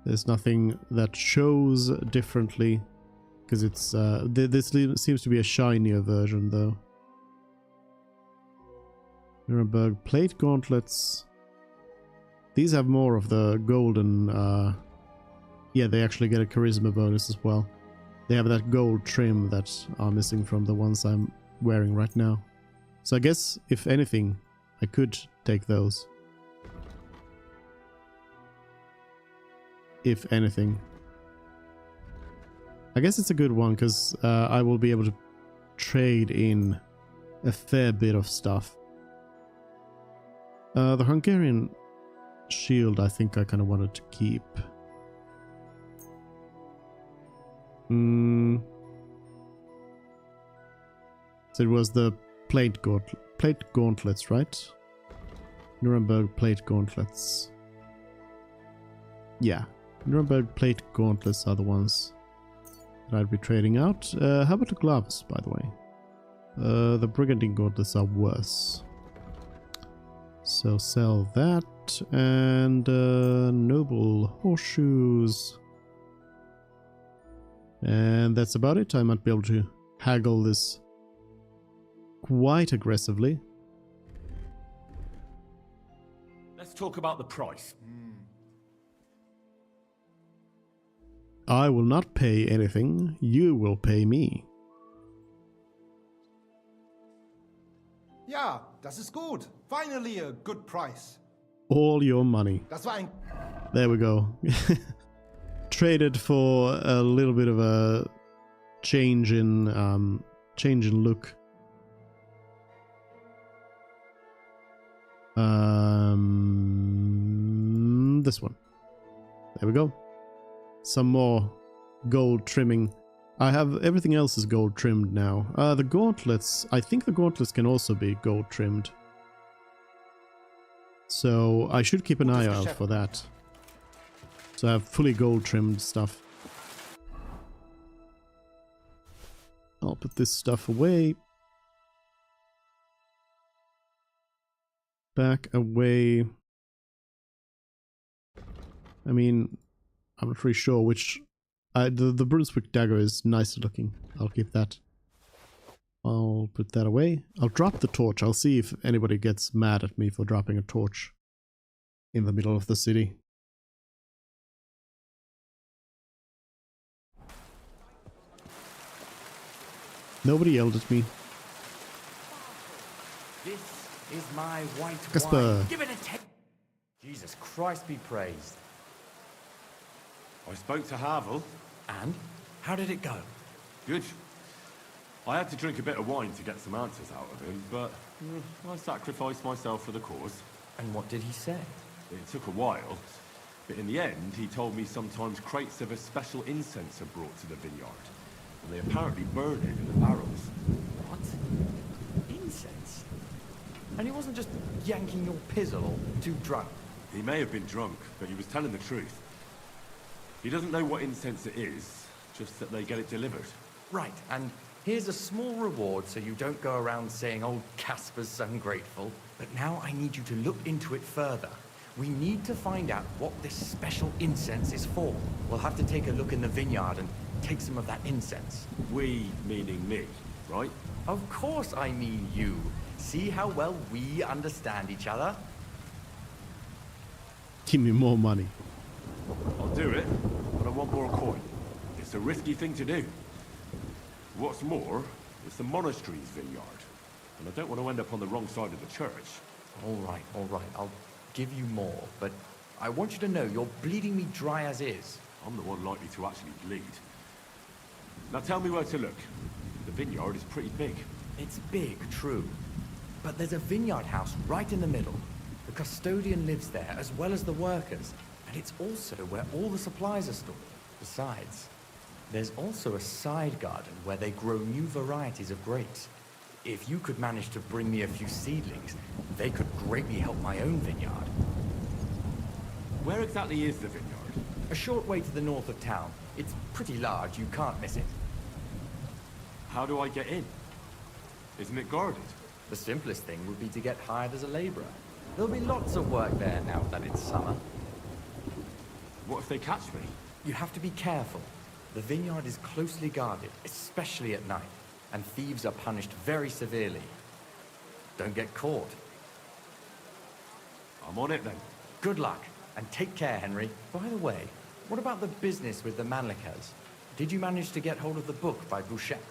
There's nothing that shows differently because it's this seems to be a shinier version though. Nuremberg plate gauntlets. These have more of the golden yeah, they actually get a charisma bonus as well. They have that gold trim that are missing from the ones I'm wearing right now. So I guess if anything I could take those. If anything. I guess it's a good one because I will be able to trade in a fair bit of stuff. The Hungarian shield I think I kind of wanted to keep. So it was the plate gauntlets, right? Nuremberg plate gauntlets. Yeah. Nuremberg plate gauntlets are the ones that I'd be trading out. How about the gloves, by the way? The brigandine gauntlets are worse. So sell that. And noble horseshoes. And that's about it. I might be able to haggle this quite aggressively. Let's talk about the price. I will not pay anything. You will pay me. Ja, das ist gut. Finally a good price. All your money. Das war ein... There we go. Traded for a little bit of a change in look. This one. There we go. Some more gold trimming. I have everything else is gold trimmed now. The gauntlets, I think the gauntlets can also be gold trimmed. So I should keep an eye out for that. So I have fully gold trimmed stuff. I'll put this stuff away. Back away. I mean, I'm not really sure which... the Brunswick dagger is nicer looking. I'll keep that. I'll put that away. I'll drop the torch. I'll see if anybody gets mad at me for dropping a torch in the middle of the city. Nobody yelled at me. This is my white Casper. wine. Give it a taste. Jesus Christ be praised. I spoke to Havel. And? How did it go? Good. I had to drink a bit of wine to get some answers out of him, but I sacrificed myself for the cause. And what did he say? It took a while, but in the end, he told me sometimes crates of a special incense are brought to the vineyard, and they apparently burn it in the barrels. What? Incense? And he wasn't just yanking your pizzle or too drunk? He may have been drunk, but he was telling the truth. He doesn't know what incense it is, just that they get it delivered. Right, and here's a small reward so you don't go around saying old Casper's ungrateful. But now I need you to look into it further. We need to find out what this special incense is for. We'll have to take a look in the vineyard and take some of that incense. We, meaning me, right? Of course I mean you. See how well we understand each other? Give me more money. I'll do it, but I want more coin. It's a risky thing to do. What's more, it's the monastery's vineyard, and I don't want to end up on the wrong side of the church. All right, I'll give you more, but I want you to know you're bleeding me dry as is. I'm the one likely to actually bleed. Now tell me where to look. The vineyard is pretty big. It's big, true. But there's a vineyard house right in the middle. The custodian lives there, as well as the workers. And it's also where all the supplies are stored. Besides, there's also a side garden where they grow new varieties of grapes. If you could manage to bring me a few seedlings, they could greatly help my own vineyard. Where exactly is the vineyard? A short way to the north of town. It's pretty large, you can't miss it. How do I get in? Isn't it guarded? The simplest thing would be to get hired as a laborer. There'll be lots of work there now that it's summer. What if they catch me? You have to be careful. The vineyard is closely guarded, especially at night, and thieves are punished very severely. Don't get caught. I'm on it then. Good luck, and take care, Henry. By the way, what about the business with the Manlikas? Did you manage to get hold of the book by Bouchek?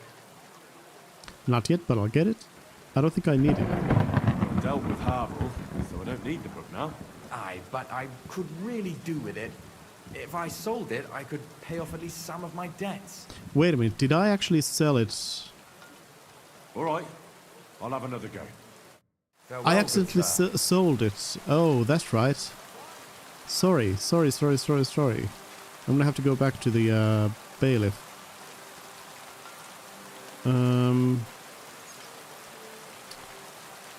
Not yet, but I'll get it. I don't think I need it. I dealt with Havel, so I don't need the book now. Aye, but I could really do with it. If I sold it, I could pay off at least some of my debts. Wait a minute, did I actually sell it? All right, I'll have another go. Farewell, I accidentally sold it. Oh, that's right. Sorry. I'm gonna have to go back to the bailiff.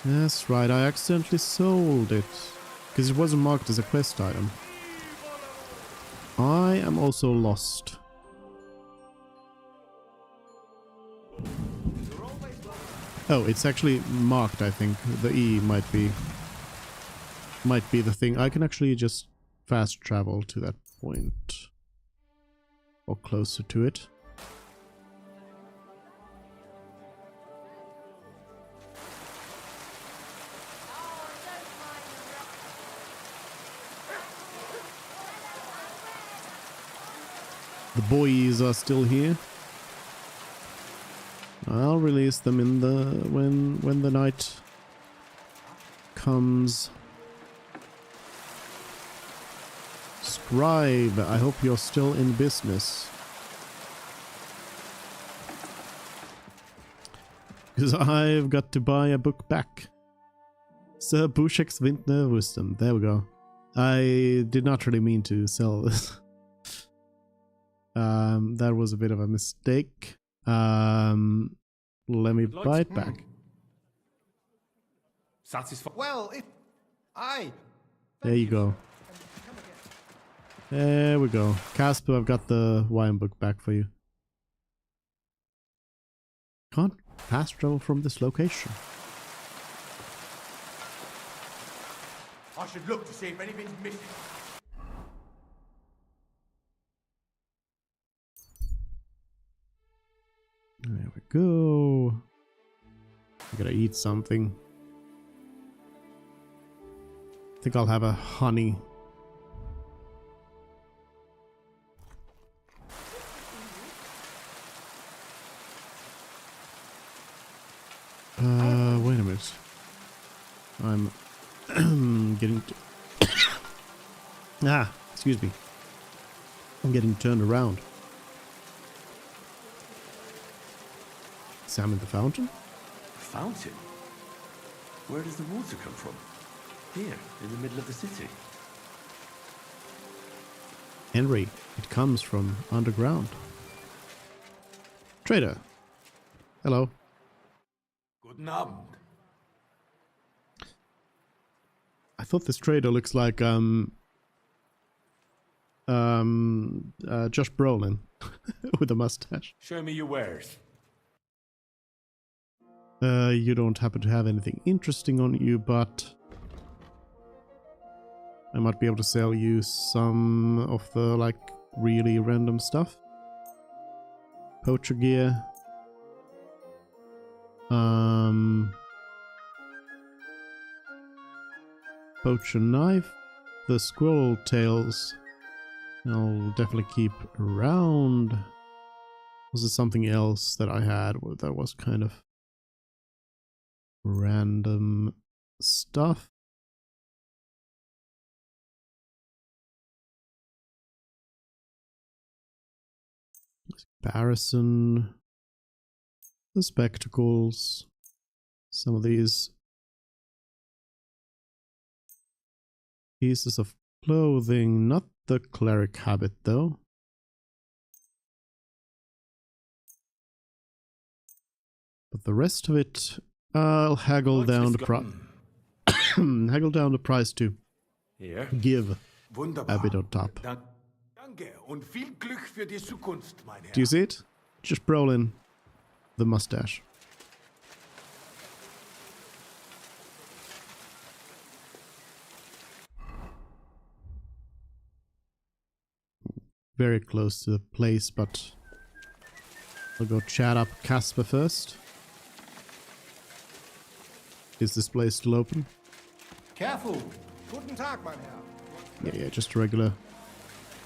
That's right, I accidentally sold it. Because it wasn't marked as a quest item. I am also lost. Oh, it's actually marked, I think. The E might be the thing. I can actually just fast travel to that point. Or closer to it. The boys are still here. I'll release them in the when the night comes. Scribe, I hope you're still in business. Because I've got to buy a book back. Sir Bushek's Vintner Wisdom. There we go. I did not really mean to sell this. That was a bit of a mistake. Let me buy it back. Satisfied? Well, if I... There you go. There we go. Casper, I've got the wine book back for you. Can't fast travel from this location. I should look to see if anything's missing. There we go. I gotta eat something. I think I'll have a honey. Wait a minute. I'm getting... excuse me. I'm getting turned around. Examine the fountain? Fountain? Where does the water come from? Here, in the middle of the city. Henry, it comes from underground. Trader. Hello. Guten Abend. I thought this trader looks like Josh Brolin with a mustache. Show me your wares. You don't happen to have anything interesting on you, but I might be able to sell you some of the like really random stuff. Poacher gear. Poacher knife. The squirrel tails I'll definitely keep around. Was there something else that I had that was kind of random stuff? Comparison. The spectacles. Some of these pieces of clothing, not the cleric habit though. But the rest of it, I'll haggle down the price. Haggle down the price to Here. give Wunderbar. a bit on top. Danke und viel Glück für die Zukunft, mein Herr. Do you see it? Just Brolin, the mustache. Very close to the place, but I'll go chat up Casper first. Is this place still open? Careful. Guten Tag, mein Herr. Yeah, just a regular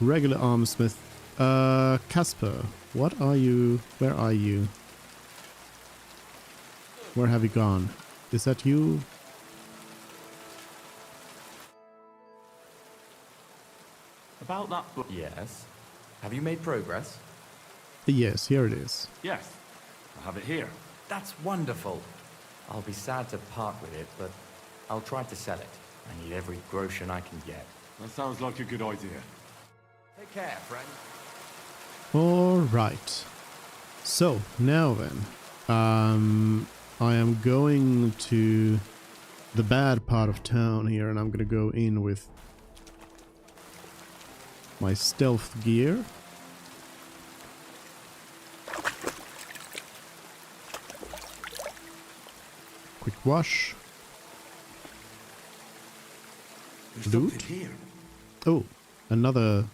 armsmith. Casper, what are you? Where are you? Where have you gone? Is that you? About that book. Yes. Have you made progress? Yes, here it is. Yes, I have it here. That's wonderful. I'll be sad to part with it, but I'll try to sell it. I need every groschen I can get. That sounds like a good idea. Take care, friend. Alright. So, now then. I am going to the bad part of town here, and I'm gonna go in with my stealth gear. Quick wash. Loot. Here. Oh, another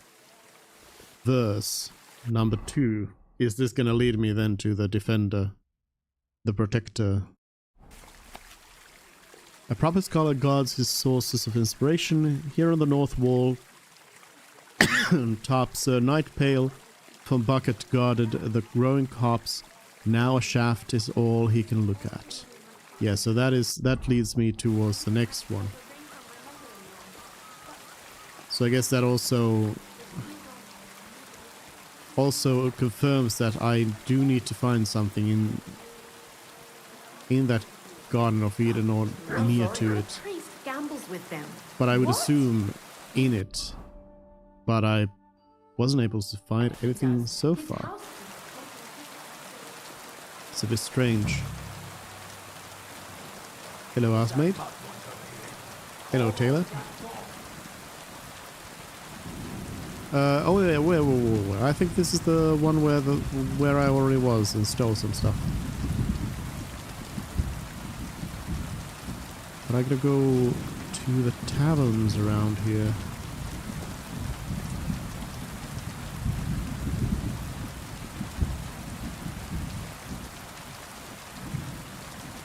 verse. Number 2. Is this gonna lead me then to the defender? The protector? A proper scholar guards his sources of inspiration. Here on the north wall, top Sir Night Pale from Bucket guarded the growing copse. Now a shaft is all he can look at. Yeah, so that leads me towards the next one. So I guess that also confirms that I do need to find something in that Garden of Eden or near to it. Priest gambles with them. But I would assume in it. But I wasn't able to find anything so far. It's a bit strange. Hello, housemate. Hello, Taylor. Oh yeah, where? I think this is the one where I already was and stole some stuff. But I gotta go to the taverns around here.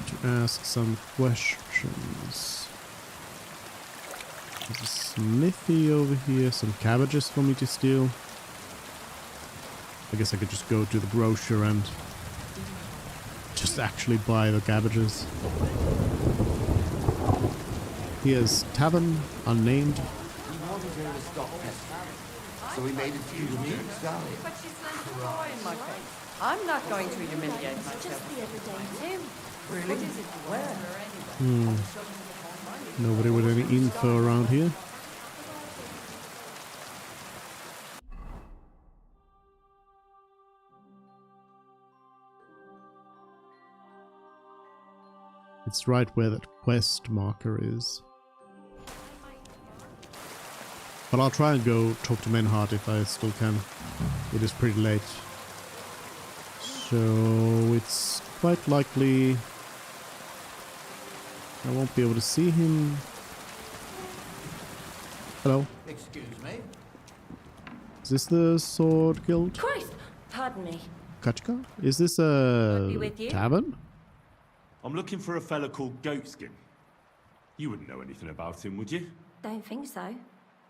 To ask some questions. There's a smithy over here, some cabbages for me to steal. I guess I could just go to the grocer and just actually buy the cabbages. Here's Tavern, unnamed. He wanted her to stop pestering, so he made it to me, darling. But she's learned to cry in my face. I'm not going to humiliate myself. Just the other day too. Really? What is it? Where? Nobody with any info around here. It's right where that quest marker is. But I'll try and go talk to Menhart if I still can. It is pretty late. So it's quite likely I won't be able to see him. Hello. Excuse me? Is this the Sword Guild? Christ! Pardon me. Kachka? Is this I'll be a with you. tavern? I'm looking for a fella called Goatskin. You wouldn't know anything about him, would you? Don't think so.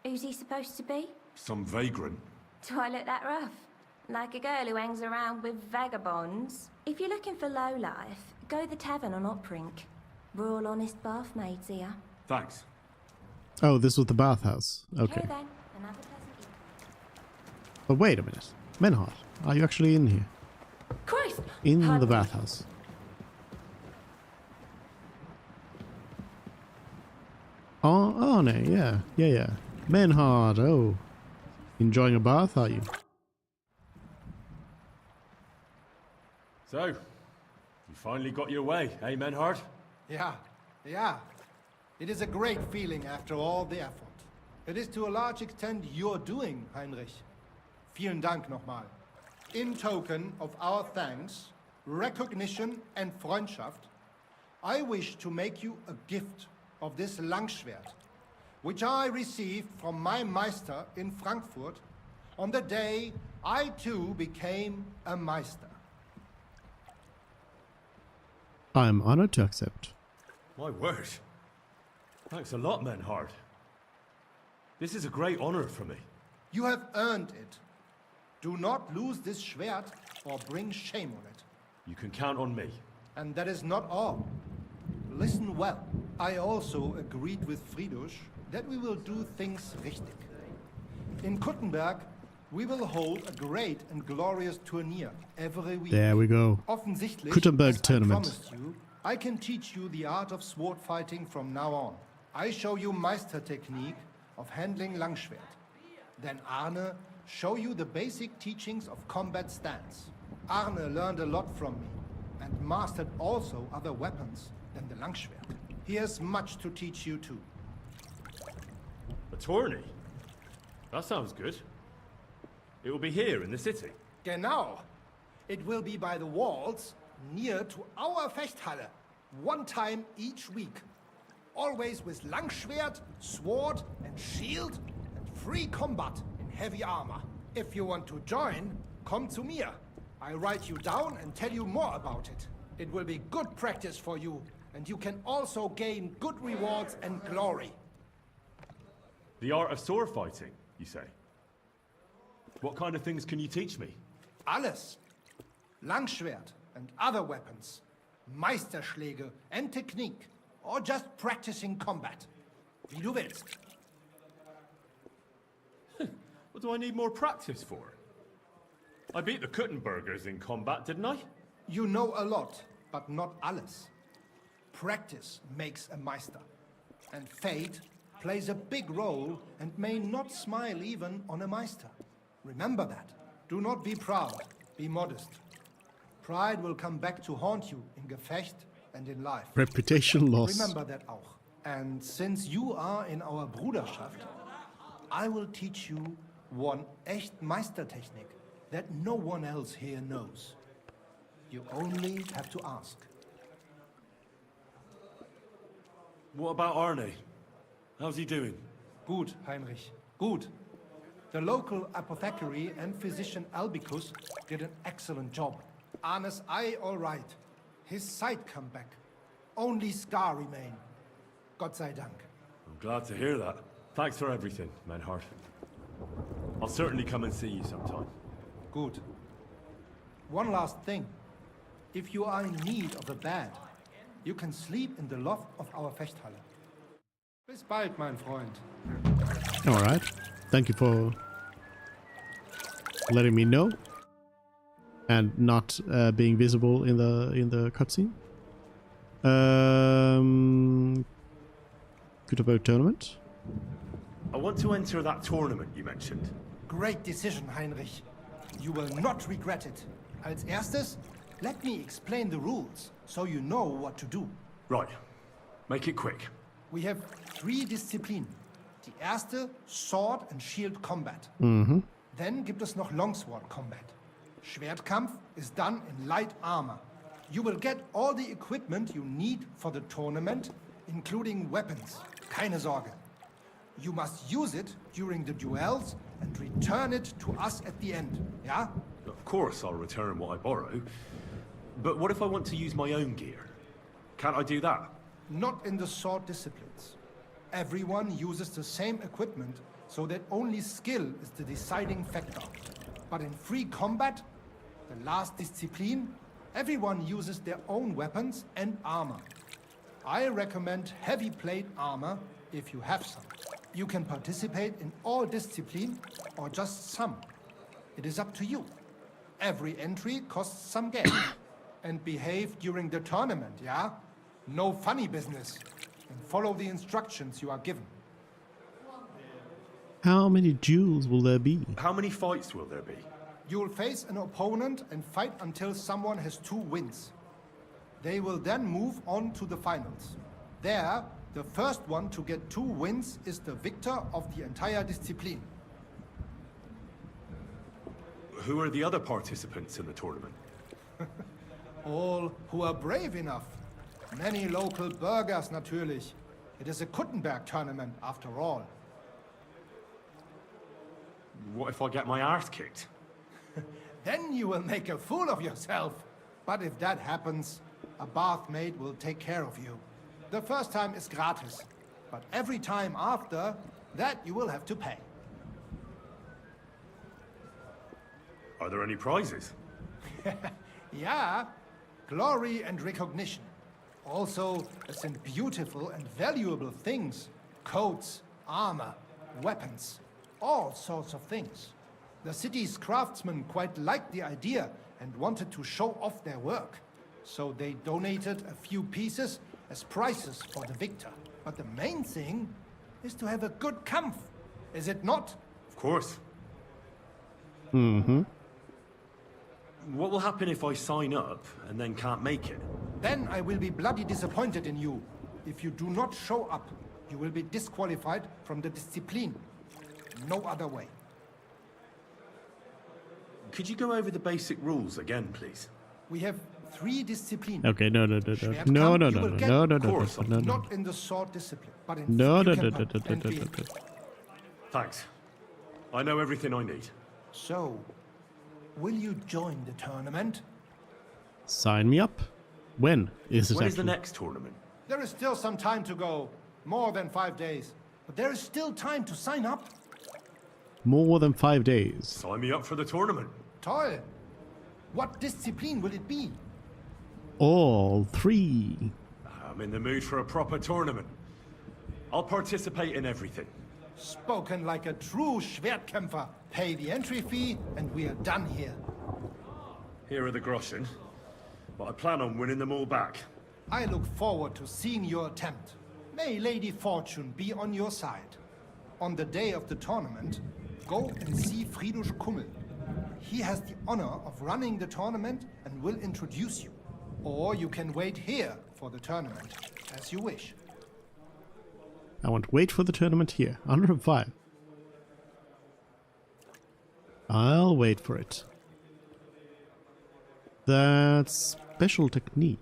Who's he supposed to be? Some vagrant. Do I look that rough? Like a girl who hangs around with vagabonds? If you're looking for low life, go the tavern on Oprink. We're all honest bath maids here. Thanks. Oh, this was the bathhouse. Okay. then. Another pleasant evening. But wait a minute. Menhart, are you actually in here? Christ! In Pardon the me. bathhouse. Oh, no, yeah. Menhart, oh. Enjoying a bath, are you? So, you finally got your way, eh, Menhart? Yeah. It is a great feeling after all the effort. It is to a large extent your doing, Heinrich. Vielen Dank nochmal. In token of our thanks, recognition and Freundschaft, I wish to make you a gift of this Langschwert, which I received from my Meister in Frankfurt on the day I too became a Meister. I am honored to accept. My word. Thanks a lot, Menhart. This is a great honor for me. You have earned it. Do not lose this Schwert or bring shame on it. You can count on me. And that is not all. Listen well. I also agreed with Friedrich that we will do things richtig. In Kuttenberg, we will hold a great and glorious tourney every week. There we go. Offensichtlich, Kuttenberg as tournament. I promised you, I can teach you the art of sword fighting from now on. I show you Meister technique of handling Langschwert. Then Arne show you the basic teachings of combat stance. Arne learned a lot from me and mastered also other weapons than the Langschwert. He has much to teach you too. A tourney? That sounds good. It will be here in the city. Genau. It will be by the walls, near to our Fechthalle, one time each week. Always with Langschwert, sword and shield, and free combat in heavy armor. If you want to join, come to me. I write you down and tell you more about it. It will be good practice for you, and you can also gain good rewards and glory. The art of sword fighting, you say? What kind of things can you teach me? Alles. Langschwert and other weapons. Meisterschläge and technique. Or just practicing combat. Wie du willst. What do I need more practice for? I beat the Kuttenbergers in combat, didn't I? You know a lot, but not alles. Practice makes a Meister. And fate plays a big role and may not smile even on a Meister. Remember that. Do not be proud, be modest. Pride will come back to haunt you in Gefecht and in life. Reputation loss. Remember that auch. And since you are in our Bruderschaft, I will teach you one echt Meistertechnik that no one else here knows. You only have to ask. What about Arne? How's he doing? Gut, Heinrich. Gut. The local apothecary and physician Albicus did an excellent job. Arne's eye all right. His sight come back. Only scar remain. Gott sei Dank. I'm glad to hear that. Thanks for everything, Menhart. I'll certainly come and see you sometime. Good. One last thing. If you are in need of a bed, you can sleep in the loft of our Fechthalle. Bis bald, mein Freund. All right. Thank you for letting me know and not being visible in the cutscene. Good about tournament. I want to enter that tournament you mentioned. Great decision, Heinrich. You will not regret it. Als erstes, let me explain the rules so you know what to do. Right. Make it quick. We have 3 Disziplinen. Die erste, Sword and Shield Combat. Mhm. Then gibt es noch Longsword Combat. Schwertkampf is done in light armor. You will get all the equipment you need for the tournament, including weapons. Keine Sorge. You must use it during the duels and return it to us at the end, yeah? Of course I'll return what I borrow. But what if I want to use my own gear? Can't I do that? Not in the sword disciplines. Everyone uses the same equipment, so that only skill is the deciding factor. But in free combat, the last discipline, everyone uses their own weapons and armor. I recommend heavy plate armor if you have some. You can participate in all discipline or just some. It is up to you. Every entry costs some game. And behave during the tournament, yeah? No funny business. And follow the instructions you are given. How many duels will there be? How many fights will there be? You will face an opponent and fight until someone has 2 wins. They will then move on to the finals. There, the first one to get 2 wins is the victor of the entire discipline. Who are the other participants in the tournament? All who are brave enough. Many local burghers, natürlich. It is a Kuttenberg tournament, after all. What if I get my arse kicked? Then you will make a fool of yourself. But if that happens, a bathmaid will take care of you. The first time is gratis, but every time after, that you will have to pay. Are there any prizes? Yeah, glory and recognition. Also, some beautiful and valuable things. Coats, armor, weapons, all sorts of things. The city's craftsmen quite liked the idea and wanted to show off their work. So they donated a few pieces as prizes for the victor. But the main thing is to have a good kampf, is it not? Of course. Mm-hmm. What will happen if I sign up and then can't make it? Then I will be bloody disappointed in you. If you do not show up, you will be disqualified from the discipline. No other way. Could you go over the basic rules again, please? We have 3 disciplines. Okay, no. Schwertkampf, No. you will get not in the sword discipline, but in Fernkampf and Wien. Thanks. I know everything I need. So, will you join the tournament? Sign me up. When is it When is the actually? next tournament? There is still some time to go. More than 5 days. But there is still time to sign up. More than 5 days. Sign me up for the tournament. Toll. What discipline will it be? All 3. I'm in the mood for a proper tournament. I'll participate in everything. Spoken like a true Schwertkämpfer. Pay the entry fee and we are done here. Here are the groschen, but I plan on winning them all back. I look forward to seeing your attempt. May Lady Fortune be on your side. On the day of the tournament, go and see Friedrich Kummel. He has the honor of running the tournament and will introduce you. Or you can wait here for the tournament, as you wish. I want to wait for the tournament here. 105. I'll wait for it. That's special technique.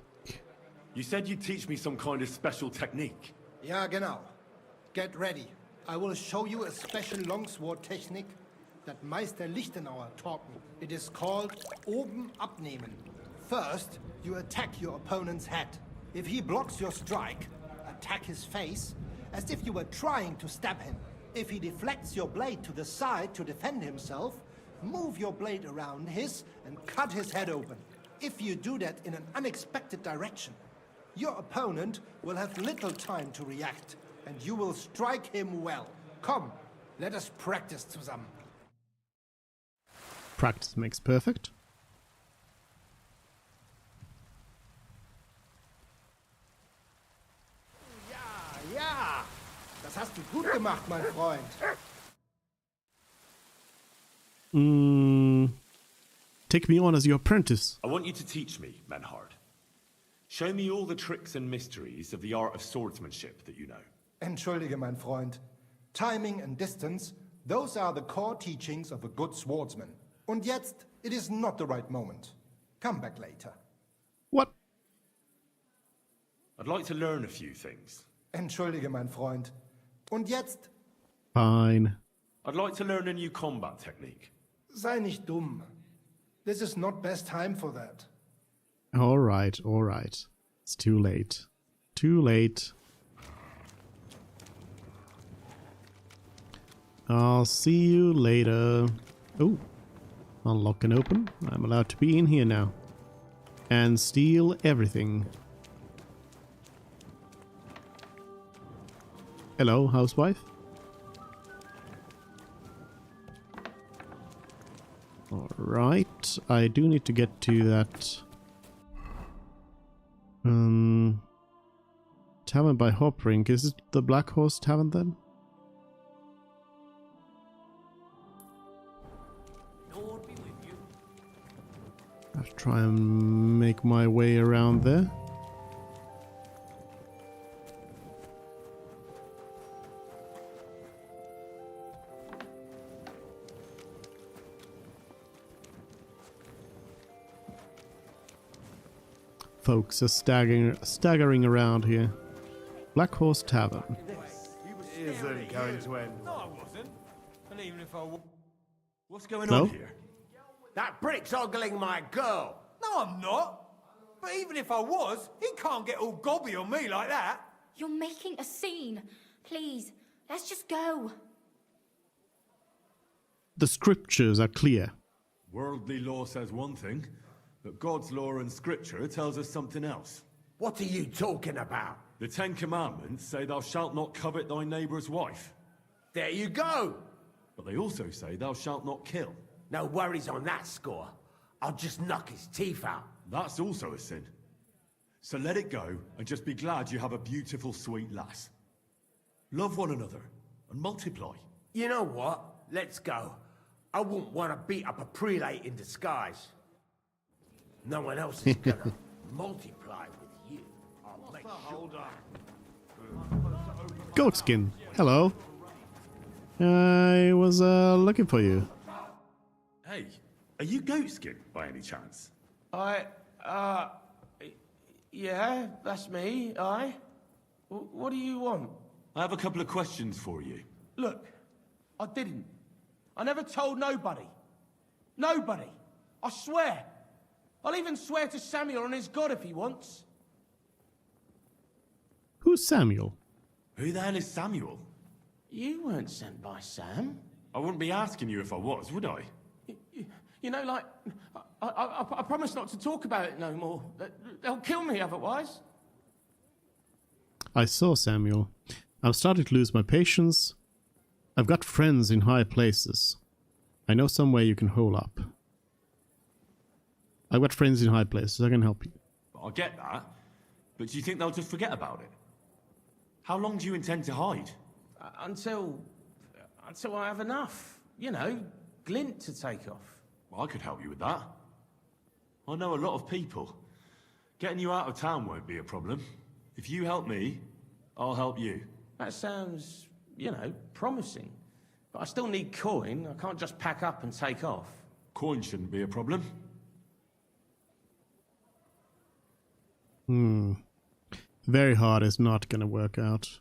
You said you'd teach me some kind of special technique. Ja, genau. Get ready. I will show you a special longsword technique that Meister Lichtenauer taught me. It is called Oben abnehmen. First, you attack your opponent's head. If he blocks your strike, attack his face as if you were trying to stab him. If he deflects your blade to the side to defend himself, move your blade around his and cut his head open. If you do that in an unexpected direction, your opponent will have little time to react, and you will strike him well. Come, let us practice zusammen. Practice makes perfect. Ja, das hast du gut gemacht, mein Freund. Take me on as your apprentice. I want you to teach me, Menhard. Show me all the tricks and mysteries of the art of swordsmanship that you know. Entschuldige, mein Freund. Timing and distance, those are the core teachings of a good swordsman. Und jetzt, it is not the right moment. Come back later. What? I'd like to learn a few things. Entschuldige, mein Freund. Und jetzt? Fine. I'd like to learn a new combat technique. Sei nicht dumm. This is not best time for that. All right. It's too late. Too late. I'll see you later. Oh, unlock and open. I'm allowed to be in here now. And steal everything. Hello, housewife. Alright, I do need to get to that tavern by Hoprink. Is it the Black Horse Tavern then? I have to try and make my way around there. Folks are staggering around here. Black Horse Tavern. Isn't going to end. No, I wasn't. And even if I was... What's going No? on here? That brick's ogling my girl. No, I'm not. But even if I was, he can't get all gobby on me like that. You're making a scene. Please, let's just go. The scriptures are clear. Worldly law says one thing, but God's law and scripture tells us something else. What are you talking about? The Ten Commandments say thou shalt not covet thy neighbour's wife. There you go. But they also say thou shalt not kill. No worries on that score. I'll just knock his teeth out. That's also a sin. So let it go and just be glad you have a beautiful, sweet lass. Love one another and multiply. You know what? Let's go. I wouldn't want to beat up a prelate in disguise. No one else is gonna multiply with you. I'll make sure. Goatskin, hello. I was looking for you. Hey, Are you Goatskin, by any chance? Yeah, that's me, What do you want? I have a couple of questions for you. Look, I didn't. I never told nobody. Nobody. I swear. I'll even swear to Samuel on his God if he wants. Who's Samuel? Who the hell is Samuel? You weren't sent by Sam. I wouldn't be asking you if I was, would I? You know, like, I promise not to talk about it no more. They'll kill me otherwise. I saw Samuel. I'm starting to lose my patience. I've got friends in high places. I know somewhere you can hole up. I've got friends in high places. I can help you. I get that. But do you think they'll just forget about it? How long do you intend to hide? Until I have enough. You know, glint to take off. Well, I could help you with that. I know a lot of people. Getting you out of town won't be a problem. If you help me, I'll help you. That sounds, you know, promising. But I still need coin. I can't just pack up and take off. Coin shouldn't be a problem. Very hard is not gonna work out.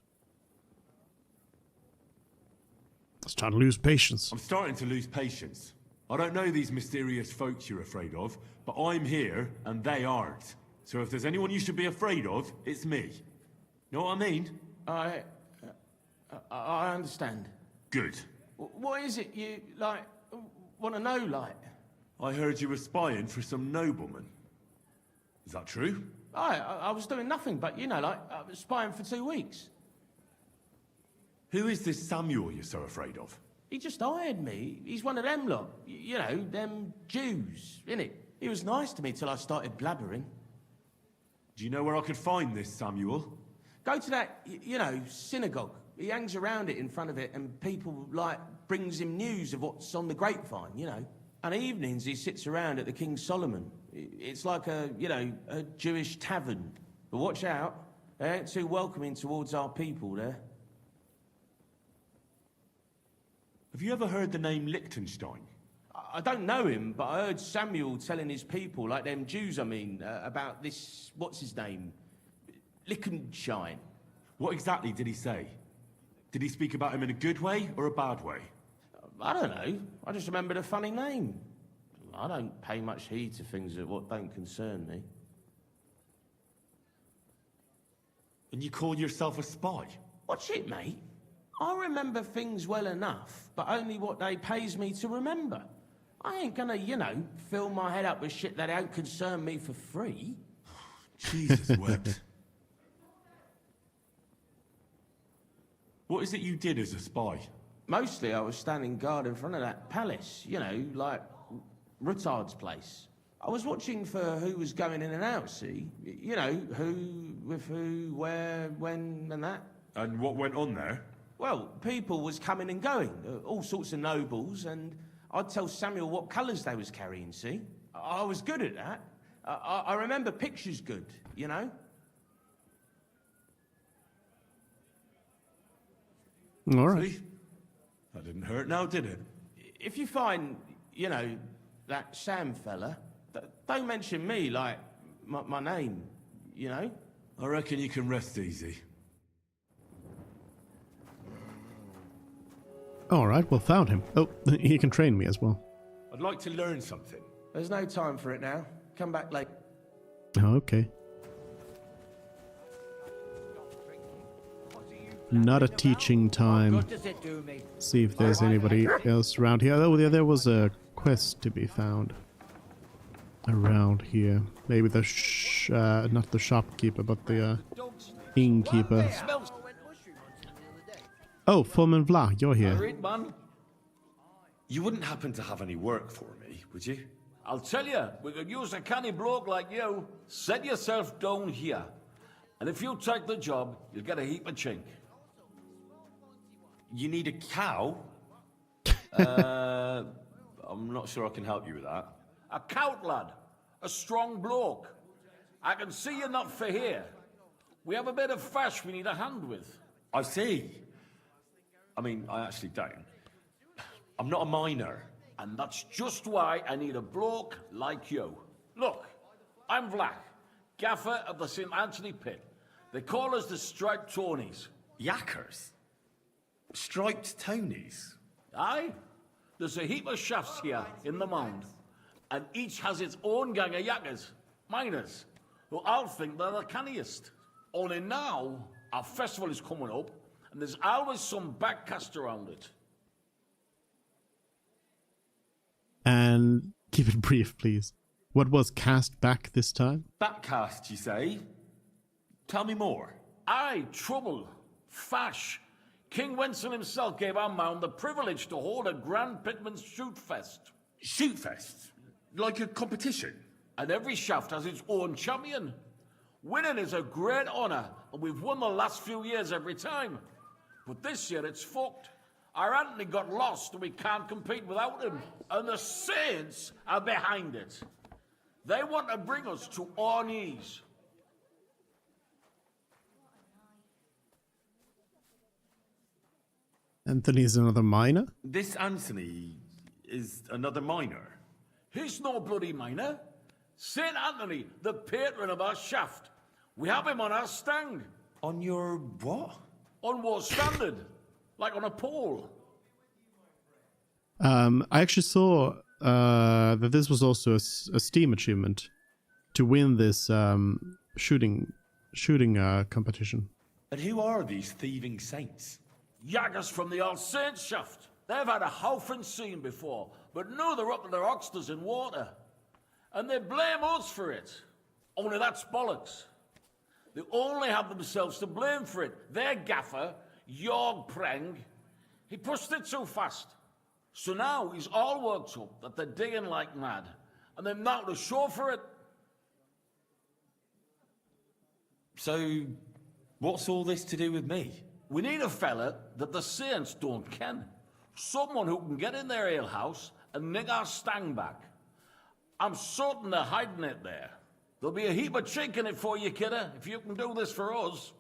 I'm starting to lose patience. I'm starting to lose patience. I don't know these mysterious folks you're afraid of, but I'm here and they aren't. So if there's anyone you should be afraid of, it's me. Know what I mean? I understand. Good. What is it you, like, want to know, like? I heard you were spying for some nobleman. Is that true? I was doing nothing but, you know, like, I was spying for 2 weeks. Who is this Samuel you're so afraid of? He just hired me. He's one of them lot. You know, them Jews, innit? He was nice to me till I started blabbering. Do you know where I could find this Samuel? Go to that, you know, synagogue. He hangs around it in front of it and people, like, brings him news of what's on the grapevine, you know. And evenings he sits around at the King Solomon. It's like a, you know, a Jewish tavern. But watch out, they ain't too welcoming towards our people there. Have you ever heard the name Liechtenstein? I don't know him, but I heard Samuel telling his people, like them Jews, I mean, about this, what's his name? Liechtenstein. What exactly did he say? Did he speak about him in a good way or a bad way? I don't know. I just remembered a funny name. I don't pay much heed to things that what don't concern me. And you call yourself a spy? Watch it, mate. I remember things well enough, but only what they pays me to remember. I ain't gonna, you know, fill my head up with shit that don't concern me for free. Jesus wept. What is it you did as a spy? Mostly I was standing guard in front of that palace, you know, like Rutard's place. I was watching for who was going in and out, see? You know, who, with who, where, when, and that. And what went on there? Well, people was coming and going, all sorts of nobles, and I'd tell Samuel what colours they was carrying, see? I was good at that. I remember pictures good, you know? All right. See? That didn't hurt now, did it? If you find, you know, that Sam fella, don't mention me, like, my name, you know? I reckon you can rest easy. All right, well, found him. Oh, he can train me as well. I'd like to learn something. There's no time for it now. Come back late. Oh, okay. Not a teaching time. See if there's anybody else around here. Oh, yeah, there was a quest to be found around here. Maybe the not the shopkeeper, but the innkeeper. Oh, Fulman Vla, you're here. You wouldn't happen to have any work for me, would you? I'll tell you, we could use a canny bloke like you. Set yourself down here. And if you take the job, you'll get a heap of chink. You need a cow? I'm not sure I can help you with that. A cout lad. A strong bloke. I can see you're not for here. We have a bit of fash we need a hand with. I see. I mean, I actually don't. I'm not a miner. And that's just why I need a bloke like you. Look, I'm Vlak, gaffer of the St. Anthony Pit. They call us the Striped Tonies. Yakkers? Striped Tonys? Aye. There's a heap of shafts here in the mound, and each has its own gang of yakkers, miners, who all think they're the canniest. Only now, our festival is coming up, and there's always some backcast around it. And keep it brief, please. What was cast back this time? Backcast, you say? Tell me more. Aye, trouble, fash. King Wenzel himself gave our mound the privilege to hold a Grand Pitman's Shoot Fest. Shoot Fest? Like a competition? And every shaft has its own champion. Winning is a great honour, and we've won the last few years every time. But this year it's fucked. Our Anthony got lost and we can't compete without him. And the Saints are behind it. They want to bring us to our knees. Anthony's another miner? This Anthony is another miner? He's no bloody miner. St. Anthony, the patron of our shaft. We have him on our stand. On your what? On our standard. Like on a pole. I actually saw that this was also a Steam achievement to win this shooting competition. And who are these thieving saints? Yaggers from the All Saints shaft. They've had a howfing scene before, but now they're up to their oxters in water. And they blame us for it. Only that's bollocks. They only have themselves to blame for it. Their gaffer, Jorg Preng, he pushed it too fast. So now he's all worked up that they're digging like mad. And they're not to show for it. So, what's all this to do with me? We need a fella that the Saints don't ken. Someone who can get in their alehouse and nick our stang back. I'm certain they're hiding it there. There'll be a heap of chink in it for you, kidder, if you can do this for us.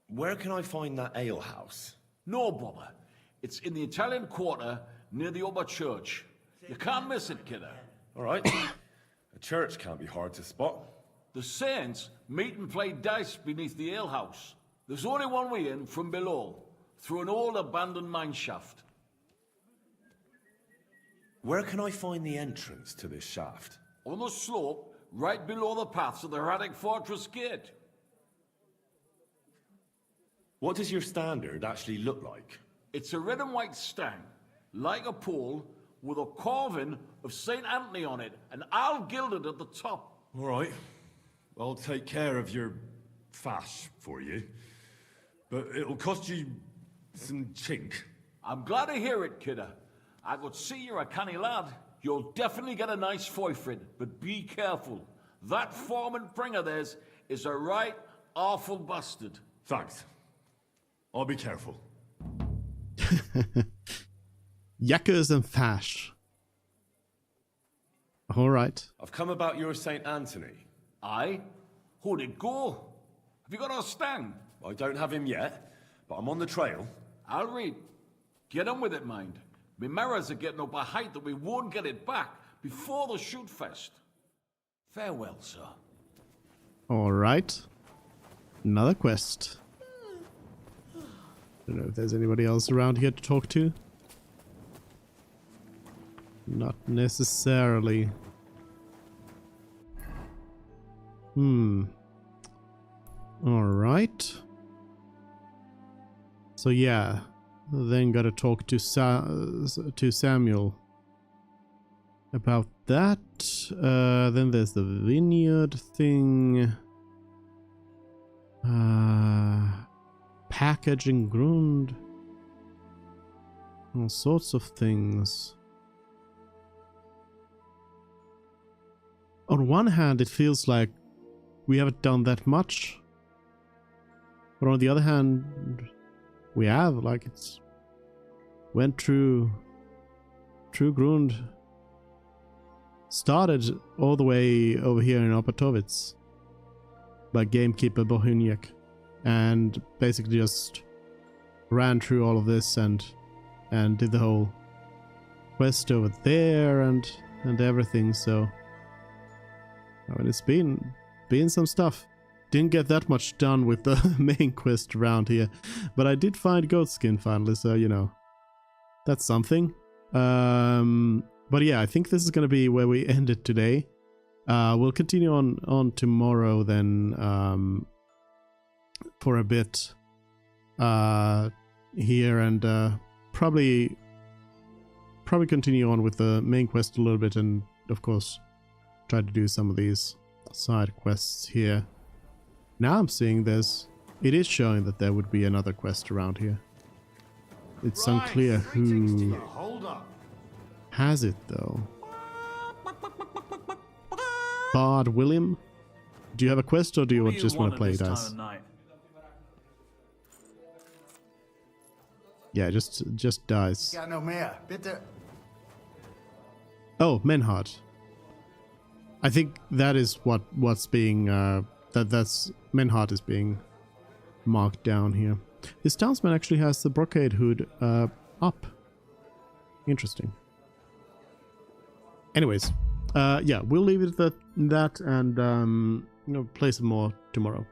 Where can I find that alehouse? No bother. It's in the Italian Quarter near the upper church. You can't miss it, kidder. All right. A church can't be hard to spot. The Saints meet and play dice beneath the alehouse. There's only one way in from below, through an old abandoned mine shaft. Where can I find the entrance to this shaft? On the slope, right below the paths of the Hradec Fortress Gate. What does your standard actually look like? It's a red and white stang, like a pole, with a carving of St. Anthony on it, and all gilded at the top. All right. I'll take care of your fash for you. But it'll cost you some chink. I'm glad to hear it, kidder. I could see you're a canny lad. You'll definitely get a nice foy for it, but be careful. That foreman Pring of theirs is a right awful bastard. Thanks. I'll be careful. Yakkers and fash. All right. I've come about your St. Anthony. Aye? How'd it go? Have you got our stang? I don't have him yet, but I'm on the trail. I'll read. Get on with it, mind. Me mirrors are getting up a height that we won't get it back before the shoot fest. Farewell, sir. All right. Another quest. Don't know if there's anybody else around here to talk to. Not necessarily. Alright. So yeah, then gotta talk to Samuel about that. Then there's the vineyard thing. Packaging Grund. All sorts of things. On one hand, it feels like we haven't done that much. But on the other hand, we have. Like, it's went through Grund. Started all the way over here in Opatovitz by gamekeeper Bohuniak. And basically just ran through all of this and and did the whole quest over there and everything. So I mean, it's been some stuff. Didn't get that much done with the main quest around here, but I did find goat skin finally, so you know, that's something. But yeah, I think this is gonna be where we end it today. We'll continue on tomorrow then, for a bit here, and probably continue on with the main quest a little bit, and of course try to do some of these side quests here. Now I'm seeing it is showing that there would be another quest around here. It's unclear who has it though. Bard William, do you have a quest, or do you just want to play dice? Yeah, just dice. Got no mehr, bitte. Oh, Menhard. I think that is what's being that's Menhard is being marked down here. This townsman actually has the brocade hood up. Interesting. Anyways, yeah, we'll leave it at that, and play some more tomorrow.